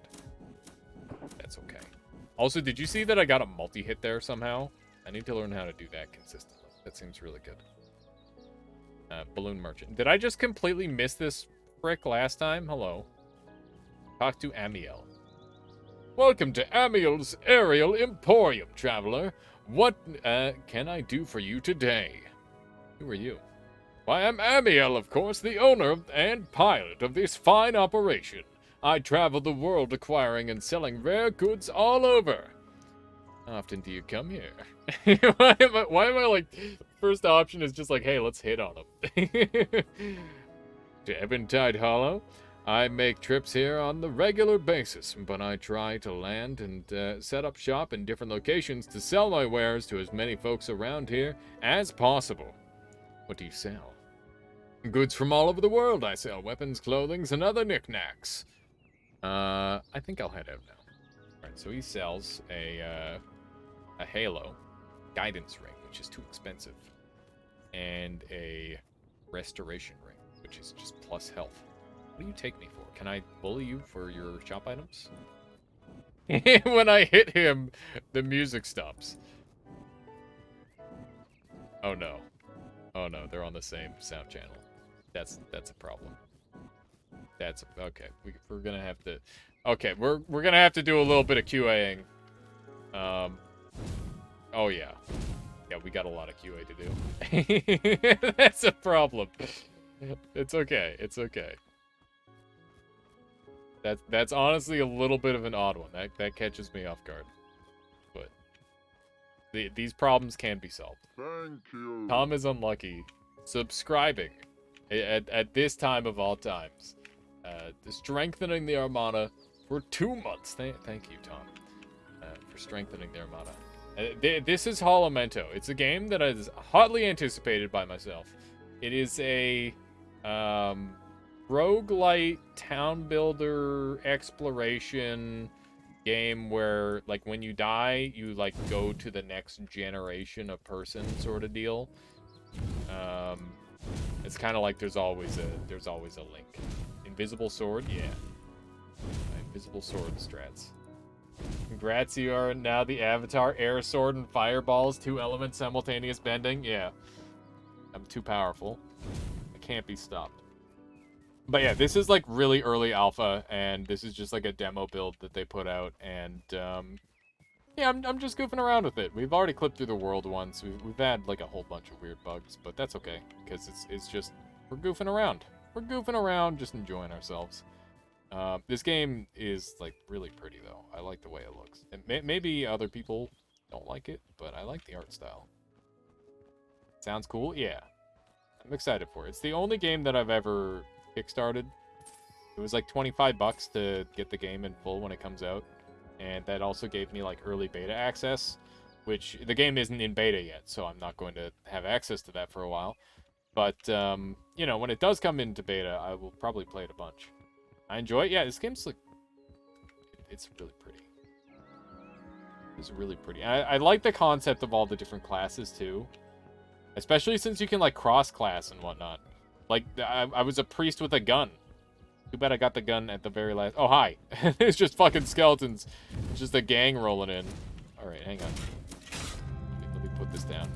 That's okay. Also, did you see that I got a multi-hit there somehow? I need to learn how to do that consistently. That seems really good. Balloon Merchant. Did I just completely miss this frick last time? Hello. Talk to Amiel. Welcome to Amiel's Aerial Emporium, traveler. What can I do for you today? Who are you? Why, I'm Amiel, of course, the owner and pilot of this fine operation. I travel the world acquiring and selling rare goods all over. How often do you come here? why am I like, first option is just like, hey, let's hit on him. To Eventide Hollow? I make trips here on the regular basis, but I try to land and set up shop in different locations to sell my wares to as many folks around here as possible. What do you sell? Goods from all over the world. I sell weapons, clothing, and other knickknacks. I think I'll head out now. Alright, so he sells a halo, guidance ring, which is too expensive, and a restoration ring, which is just plus health. What do you take me for? Can I bully you for your shop items? When I hit him, the music stops. Oh no. Oh no, they're on the same sound channel. That's a problem. That's okay. We're gonna have to. Okay, we're gonna have to do a little bit of QAing. Oh yeah, yeah. We got a lot of QA to do. That's a problem. It's okay. It's okay. That's honestly a little bit of an odd one. That catches me off guard. But these problems can be solved. Thank you. Tom is unlucky. Subscribing at this time of all times. Strengthening the Armada for 2 months. Thank you, Tom, for strengthening the Armada. This is Holomento. It's a game that is hotly anticipated by myself. It is a roguelite town builder exploration game where, like, when you die, you like go to the next generation of person sort of deal. It's kind of like there's always a link. Invisible sword, yeah. Invisible sword strats. Congrats, you are now the Avatar, air sword and fireballs, 2 elements simultaneous bending. Yeah, I'm too powerful. I can't be stopped. But yeah, this is like really early alpha, and this is just like a demo build that they put out, and yeah, I'm just goofing around with it. We've already clipped through the world once. We've had like a whole bunch of weird bugs, but that's okay because it's just we're goofing around. We're goofing around, just enjoying ourselves. This game is like really pretty though. I like the way it looks. And maybe other people don't like it, but I like the art style. Sounds cool? Yeah. I'm excited for it. It's the only game that I've ever kickstarted. It was like 25 bucks to get the game in full when it comes out. And that also gave me like early beta access, which the game isn't in beta yet, so I'm not going to have access to that for a while. But, you know, when it does come into beta, I will probably play it a bunch. I enjoy it. Yeah, this game's like, it's really pretty. It's really pretty. I like the concept of all the different classes too. Especially since you can like cross-class and whatnot. Like, I was a priest with a gun. Too bad I got the gun at the very last... Oh, hi. It's just fucking skeletons. It's just a gang rolling in. Alright, hang on. Let me put this down.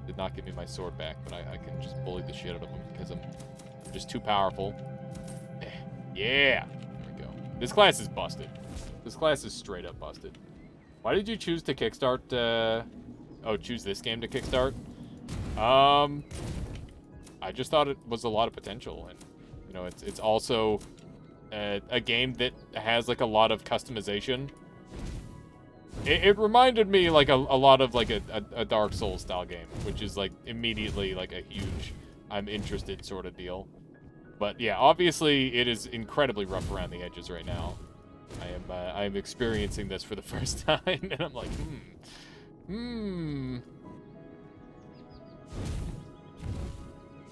Did not give me my sword back, but I can just bully the shit out of them because I'm just too powerful. Yeah! There we go. This class is busted. This class is straight up busted. Why did you choose to kickstart, Oh, choose this game to kickstart? I just thought it was a lot of potential, and, you know, it's also a game that has, like, a lot of customization. It reminded me, like, a lot of, like, a Dark Souls style game, which is, like, immediately, like, a huge I'm interested sort of deal. But, yeah, obviously, it is incredibly rough around the edges right now. I am experiencing this for the first time, and I'm like,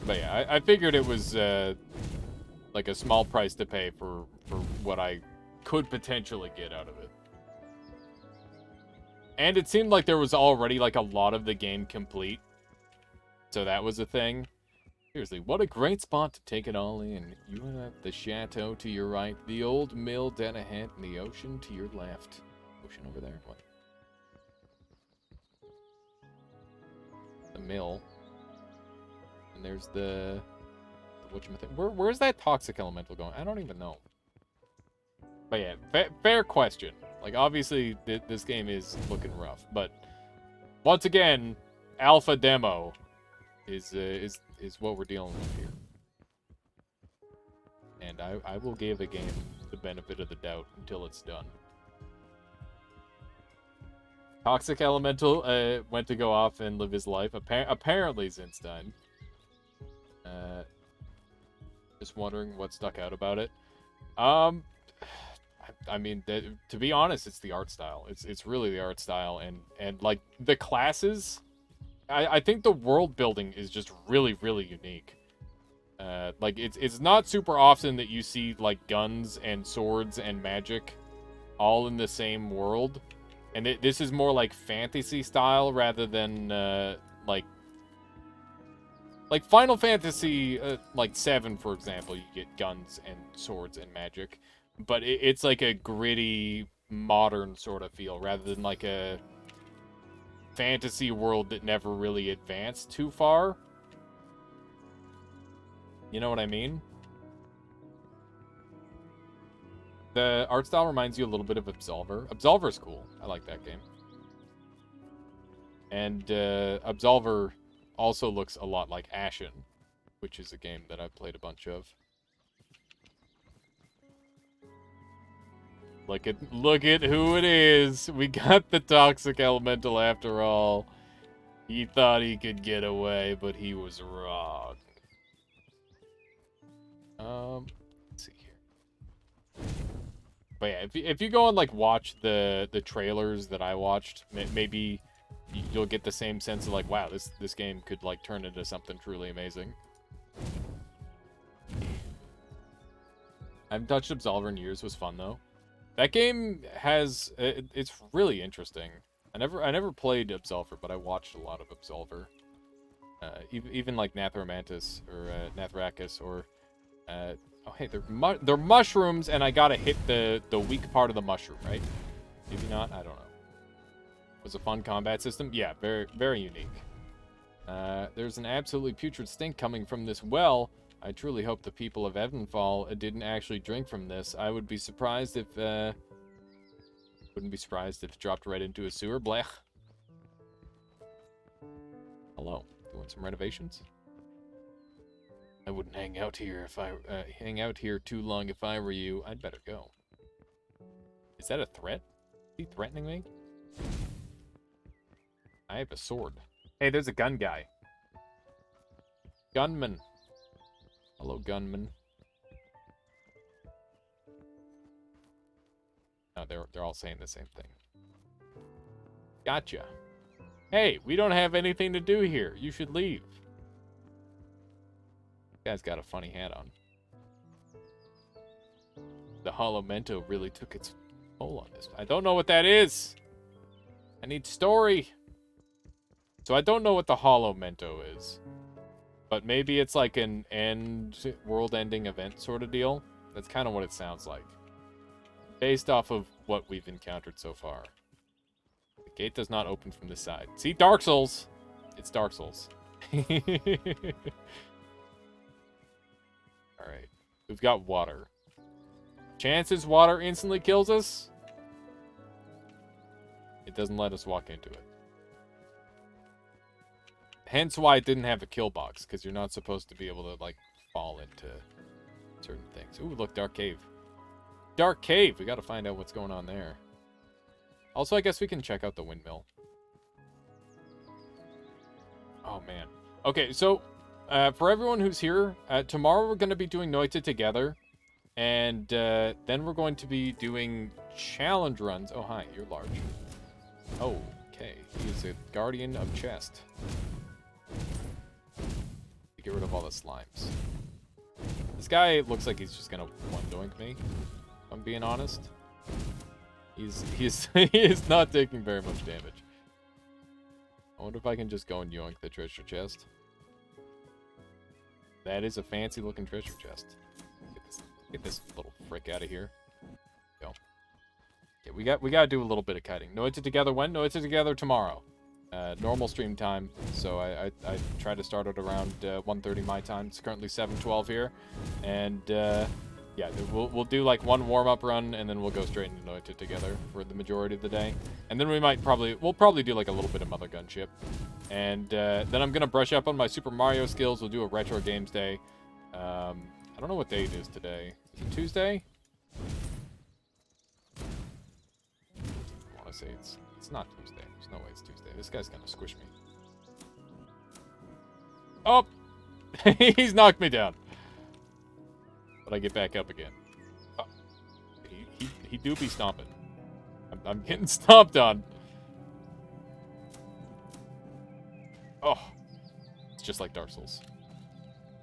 But yeah, I figured it was, like a small price to pay for what I could potentially get out of it. And it seemed like there was already, like, a lot of the game complete. So that was a thing. Seriously, what a great spot to take it all in. You have the chateau to your right, the old mill dead ahead, and the ocean to your left. Ocean over there? What? The mill. And there's the whatchamacallit. Where's that toxic elemental going? I don't even know. But yeah, fair question. Like, obviously, this game is looking rough. But, once again, alpha demo is what we're dealing with here. And I will give a game the benefit of the doubt until it's done. Toxic Elemental went to go off and live his life. Apparently, Zinstein. Just wondering what stuck out about it. I mean, to be honest, it's the art style. It's really the art style, and like the classes. I think the world building is just really, really unique. Like it's not super often that you see like guns and swords and magic all in the same world, and this is more like fantasy style rather than like Final Fantasy like 7, for example. You get guns and swords and magic, but it's like a gritty modern sort of feel rather than like a fantasy world that never really advanced too far. You know what I mean? The art style reminds you a little bit of Absolver. Absolver's cool. I like that game. And Absolver also looks a lot like Ashen, which is a game that I've played a bunch of. Look at who it is. We got the toxic elemental after all. He thought he could get away, but he was wrong. Let's see here. But yeah, if you go and like watch the trailers that I watched, maybe you'll get the same sense of like, wow, this game could like turn into something truly amazing. I haven't touched Absolver in years. Was fun though. That game has it's really interesting. I never played Absolver, but I watched a lot of Absolver. Even like Nathramantis or Nathrakis or oh hey, they're mushrooms, and I gotta hit the weak part of the mushroom, right? Maybe not. I don't know. Was a fun combat system. Yeah, very very unique. There's an absolutely putrid stink coming from this well. I truly hope the people of Evanfall didn't actually drink from this. I would be surprised if wouldn't be surprised if it dropped right into a sewer. Blech. Hello. Doing some renovations? I wouldn't hang out here if I hang out here too long if I were you. I'd better go. Is that a threat? Is he threatening me? I have a sword. Hey, there's a gun guy. Gunman. Hello, gunman. No, they're all saying the same thing. Gotcha. Hey, we don't have anything to do here. You should leave. This guy's got a funny hat on. The Hollow Mento really took its toll on this. I don't know what that is. I need story. So I don't know what the Hollow Mento is. But maybe it's like an world-ending event sort of deal. That's kind of what it sounds like. Based off of what we've encountered so far. The gate does not open from this side. See, Dark Souls! It's Dark Souls. Alright. We've got water. Chances water instantly kills us? It doesn't let us walk into it. Hence why it didn't have a kill box, because you're not supposed to be able to, like, fall into certain things. Ooh, look, Dark Cave. Dark Cave! We gotta find out what's going on there. Also, I guess we can check out the windmill. Oh, man. Okay, so, for everyone who's here, tomorrow we're gonna be doing Noita together, and then we're going to be doing challenge runs. Oh, hi, you're large. Oh, okay. He is a guardian of chest. Get rid of all the slimes. This guy looks like he's just gonna one-doink me, if I'm being honest. He is not taking very much damage. I wonder if I can just go and yoink the treasure chest. That is a fancy looking treasure chest. Get this little frick out of here. Go. Yeah, we gotta do a little bit of kiting. No It's together when? No It's together tomorrow. Normal stream time. So I try to start at around 1:30 my time. It's currently 7:12 here, and yeah, we'll do like one warm-up run, and then we'll go straight into Noita together for the majority of the day. And then we'll probably do like a little bit of Mother Gunship. And then I'm gonna brush up on my Super Mario skills. We'll do a Retro Games Day. I don't know what day it is today. Is it Tuesday? I want to say it's not Tuesday. There's no way it's Tuesday. This guy's gonna squish me. Oh! He's knocked me down. But I get back up again. Oh. He do be stomping. I'm getting stomped on. Oh. It's just like Dark Souls.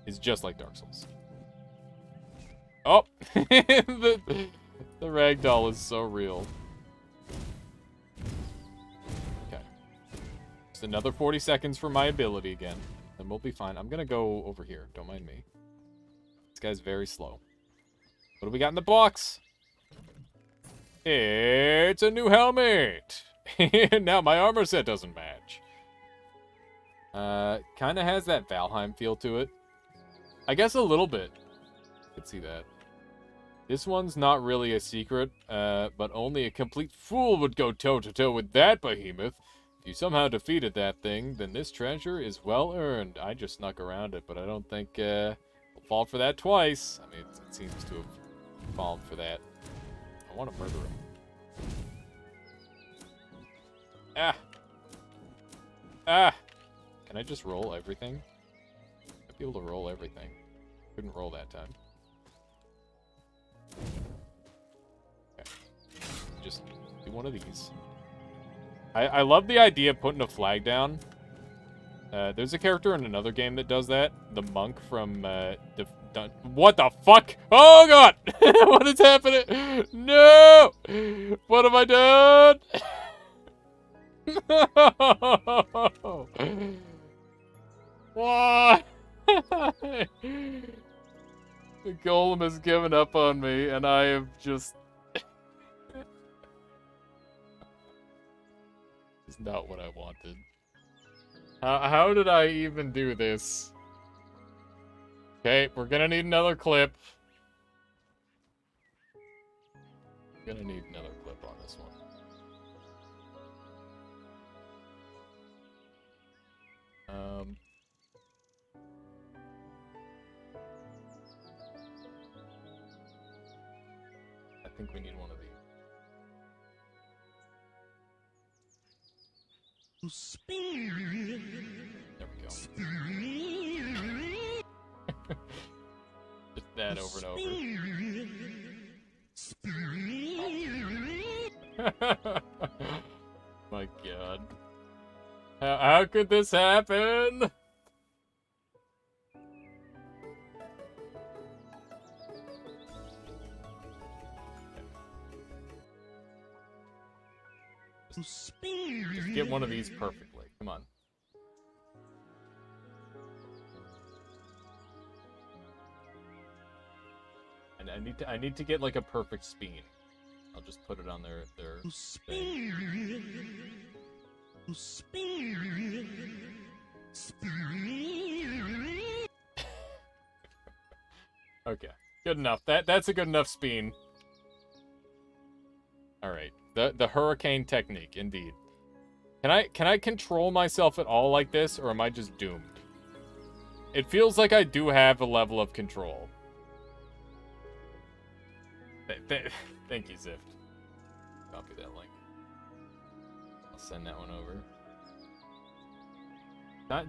It's just like Dark Souls. Oh! the ragdoll is so real. Okay. Just another 40 seconds for my ability again. Then we'll be fine. I'm gonna go over here. Don't mind me. This guy's very slow. What do we got in the box? It's a new helmet! Now my armor set doesn't match. Kind of has that Valheim feel to it. I guess a little bit. I could see that. This one's not really a secret, but only a complete fool would go toe-to-toe with that behemoth. If you somehow defeated that thing, then this treasure is well earned. I just snuck around it, but I don't think we'll fall for that twice. I mean, it seems to have fallen for that. I want to murder him. Ah! Ah! Can I just roll everything? I'd be able to roll everything. Couldn't roll that time. Okay. Just do one of these. I love the idea of putting a flag down. There's a character in another game that does that. The monk from, what the fuck? Oh god! What is happening? No! What have I done? Why? The golem has given up on me, and I have just... It's not what I wanted. How did I even do this? Okay, we're gonna need another clip. Gonna need another clip on this one. I think we need one of these. There we go. Just that over and over. My god. How could this happen? Just get one of these perfectly. Come on. And I need to get like a perfect spin. I'll just put it on their thing. Okay, good enough. That's a good enough spin. All right. The hurricane technique, indeed. Can I control myself at all like this, or am I just doomed? It feels like I do have a level of control. Thank you, Zift. Copy that link. I'll send that one over.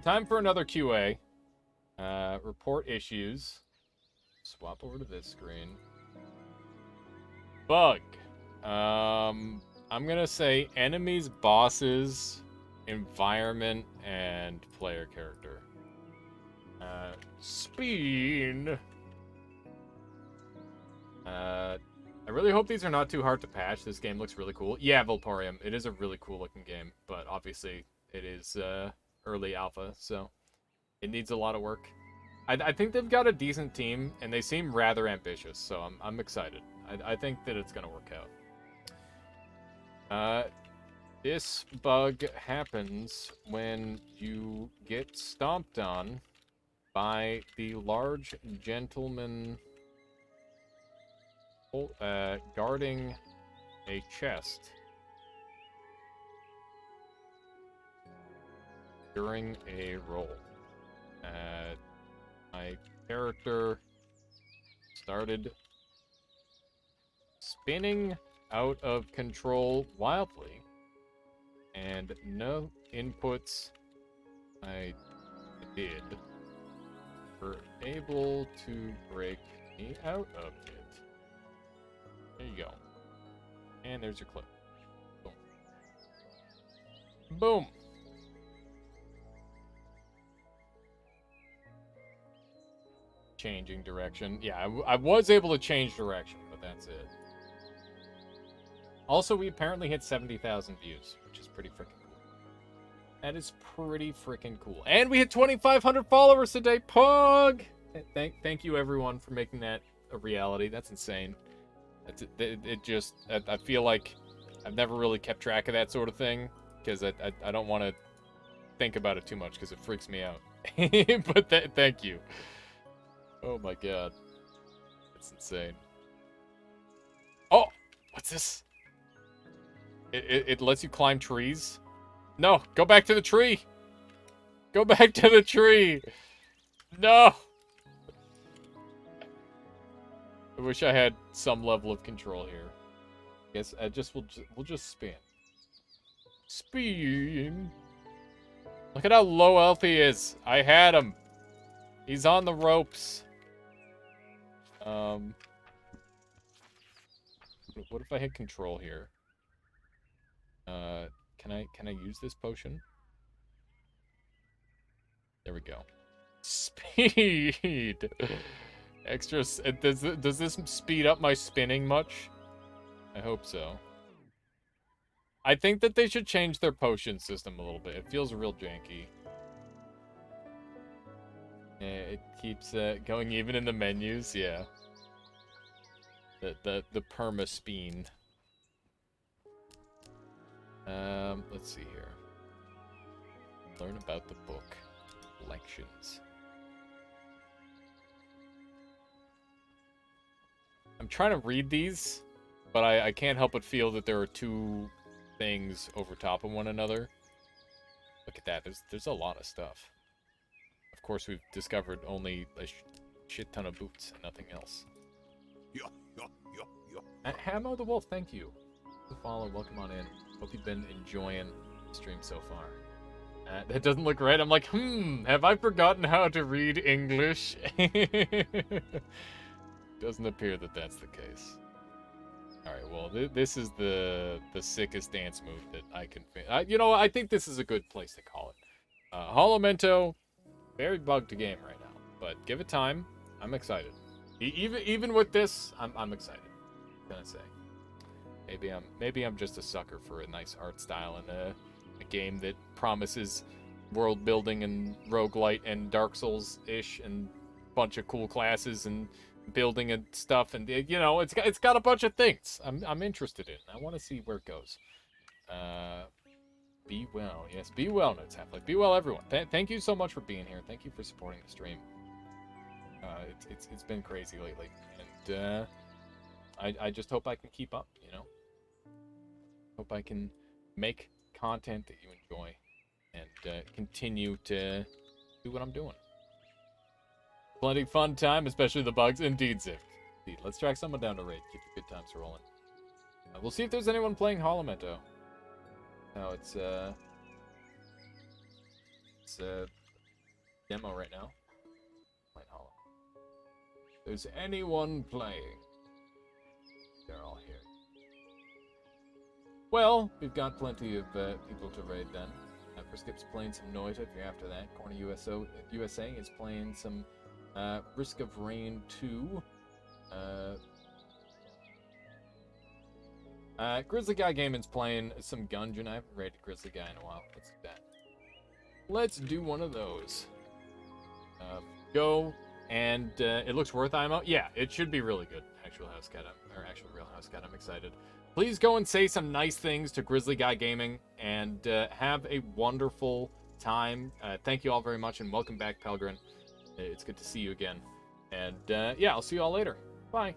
Time for another QA. Report issues. Swap over to this screen. Bug. I'm gonna say enemies, bosses, environment, and player character. Spin. I really hope these are not too hard to patch. This game looks really cool. Yeah, Volporium. It is a really cool looking game, but obviously it is early alpha, so it needs a lot of work. I think they've got a decent team, and they seem rather ambitious, so I'm excited. I think that it's gonna work out. This bug happens when you get stomped on by the large gentleman guarding a chest during a roll. My character started spinning out of control wildly, and no inputs I did were able to break me out of it. There you go. And there's your clip. Boom. Boom. Changing direction. Yeah, I was able to change direction, but that's it. Also, we apparently hit 70,000 views, which is pretty freaking cool. That is pretty freaking cool. And we hit 2,500 followers today. Pug! Thank you, everyone, for making that a reality. That's insane. It just... I feel like I've never really kept track of that sort of thing, because I don't want to think about it too much, because it freaks me out. But thank you. Oh my god. It's insane. Oh! What's this? It lets you climb trees? No! Go back to the tree! Go back to the tree! No! I wish I had some level of control here. Guess we'll just spin. Spin! Look at how low health he is. I had him. He's on the ropes. What if I hit control here? Can I use this potion? There we go. Speed. Extra. Does this speed up my spinning much? I hope so. I think that they should change their potion system a little bit. It feels real janky. It keeps going even in the menus. Yeah. The perma spin. Let's see here. Learn about the book. Lections. I'm trying to read these, but I can't help but feel that there are two things over top of one another. Look at that. There's a lot of stuff. Of course, we've discovered only a shit ton of boots and nothing else. Hamo the Wolf, thank you. Follow, welcome on in. Hope you've been enjoying the stream so far. That doesn't look right. I'm like, have I forgotten how to read English? Doesn't appear that that's the case. Alright, well, this is the sickest dance move that I can... you know, I think this is a good place to call it. Holomento, very bugged game right now. But give it time. I'm excited. Even with this, I'm excited. I'm gonna say. Maybe I'm just a sucker for a nice art style and a game that promises world building and roguelite and Dark Souls-ish and a bunch of cool classes and building and stuff, and you know, it's got a bunch of things I'm interested in. I want to see where it goes. Be well, yes, be well, Notes Half-Life. Be well, everyone. Thank you so much for being here. Thank you for supporting the stream. It's been crazy lately, and I just hope I can keep up. You know, hope I can make content that you enjoy and continue to do what I'm doing. Plenty fun time, especially the bugs. Indeed, Zift. Indeed. Let's track someone down to raid. Keep the good times rolling. We'll see if there's anyone playing Holomento. No, it's a demo right now. Playing Hollow. If there's anyone playing, they're all here. Well, we've got plenty of people to raid then. Friskip's playing some Noita if you're after that. Corner USA is playing some Risk of Rain 2. Grizzly Guy Gaming's playing some Gungeon. I haven't raided Grizzly Guy in a while. Let's do that. Let's do one of those. go, and it looks worth IMO. Yeah, it should be really good. Actual Real House Cat. I'm excited. Please go and say some nice things to Grizzly Guy Gaming, and have a wonderful time. Thank you all very much, and welcome back, Pelgrin. It's good to see you again. And yeah, I'll see you all later. Bye.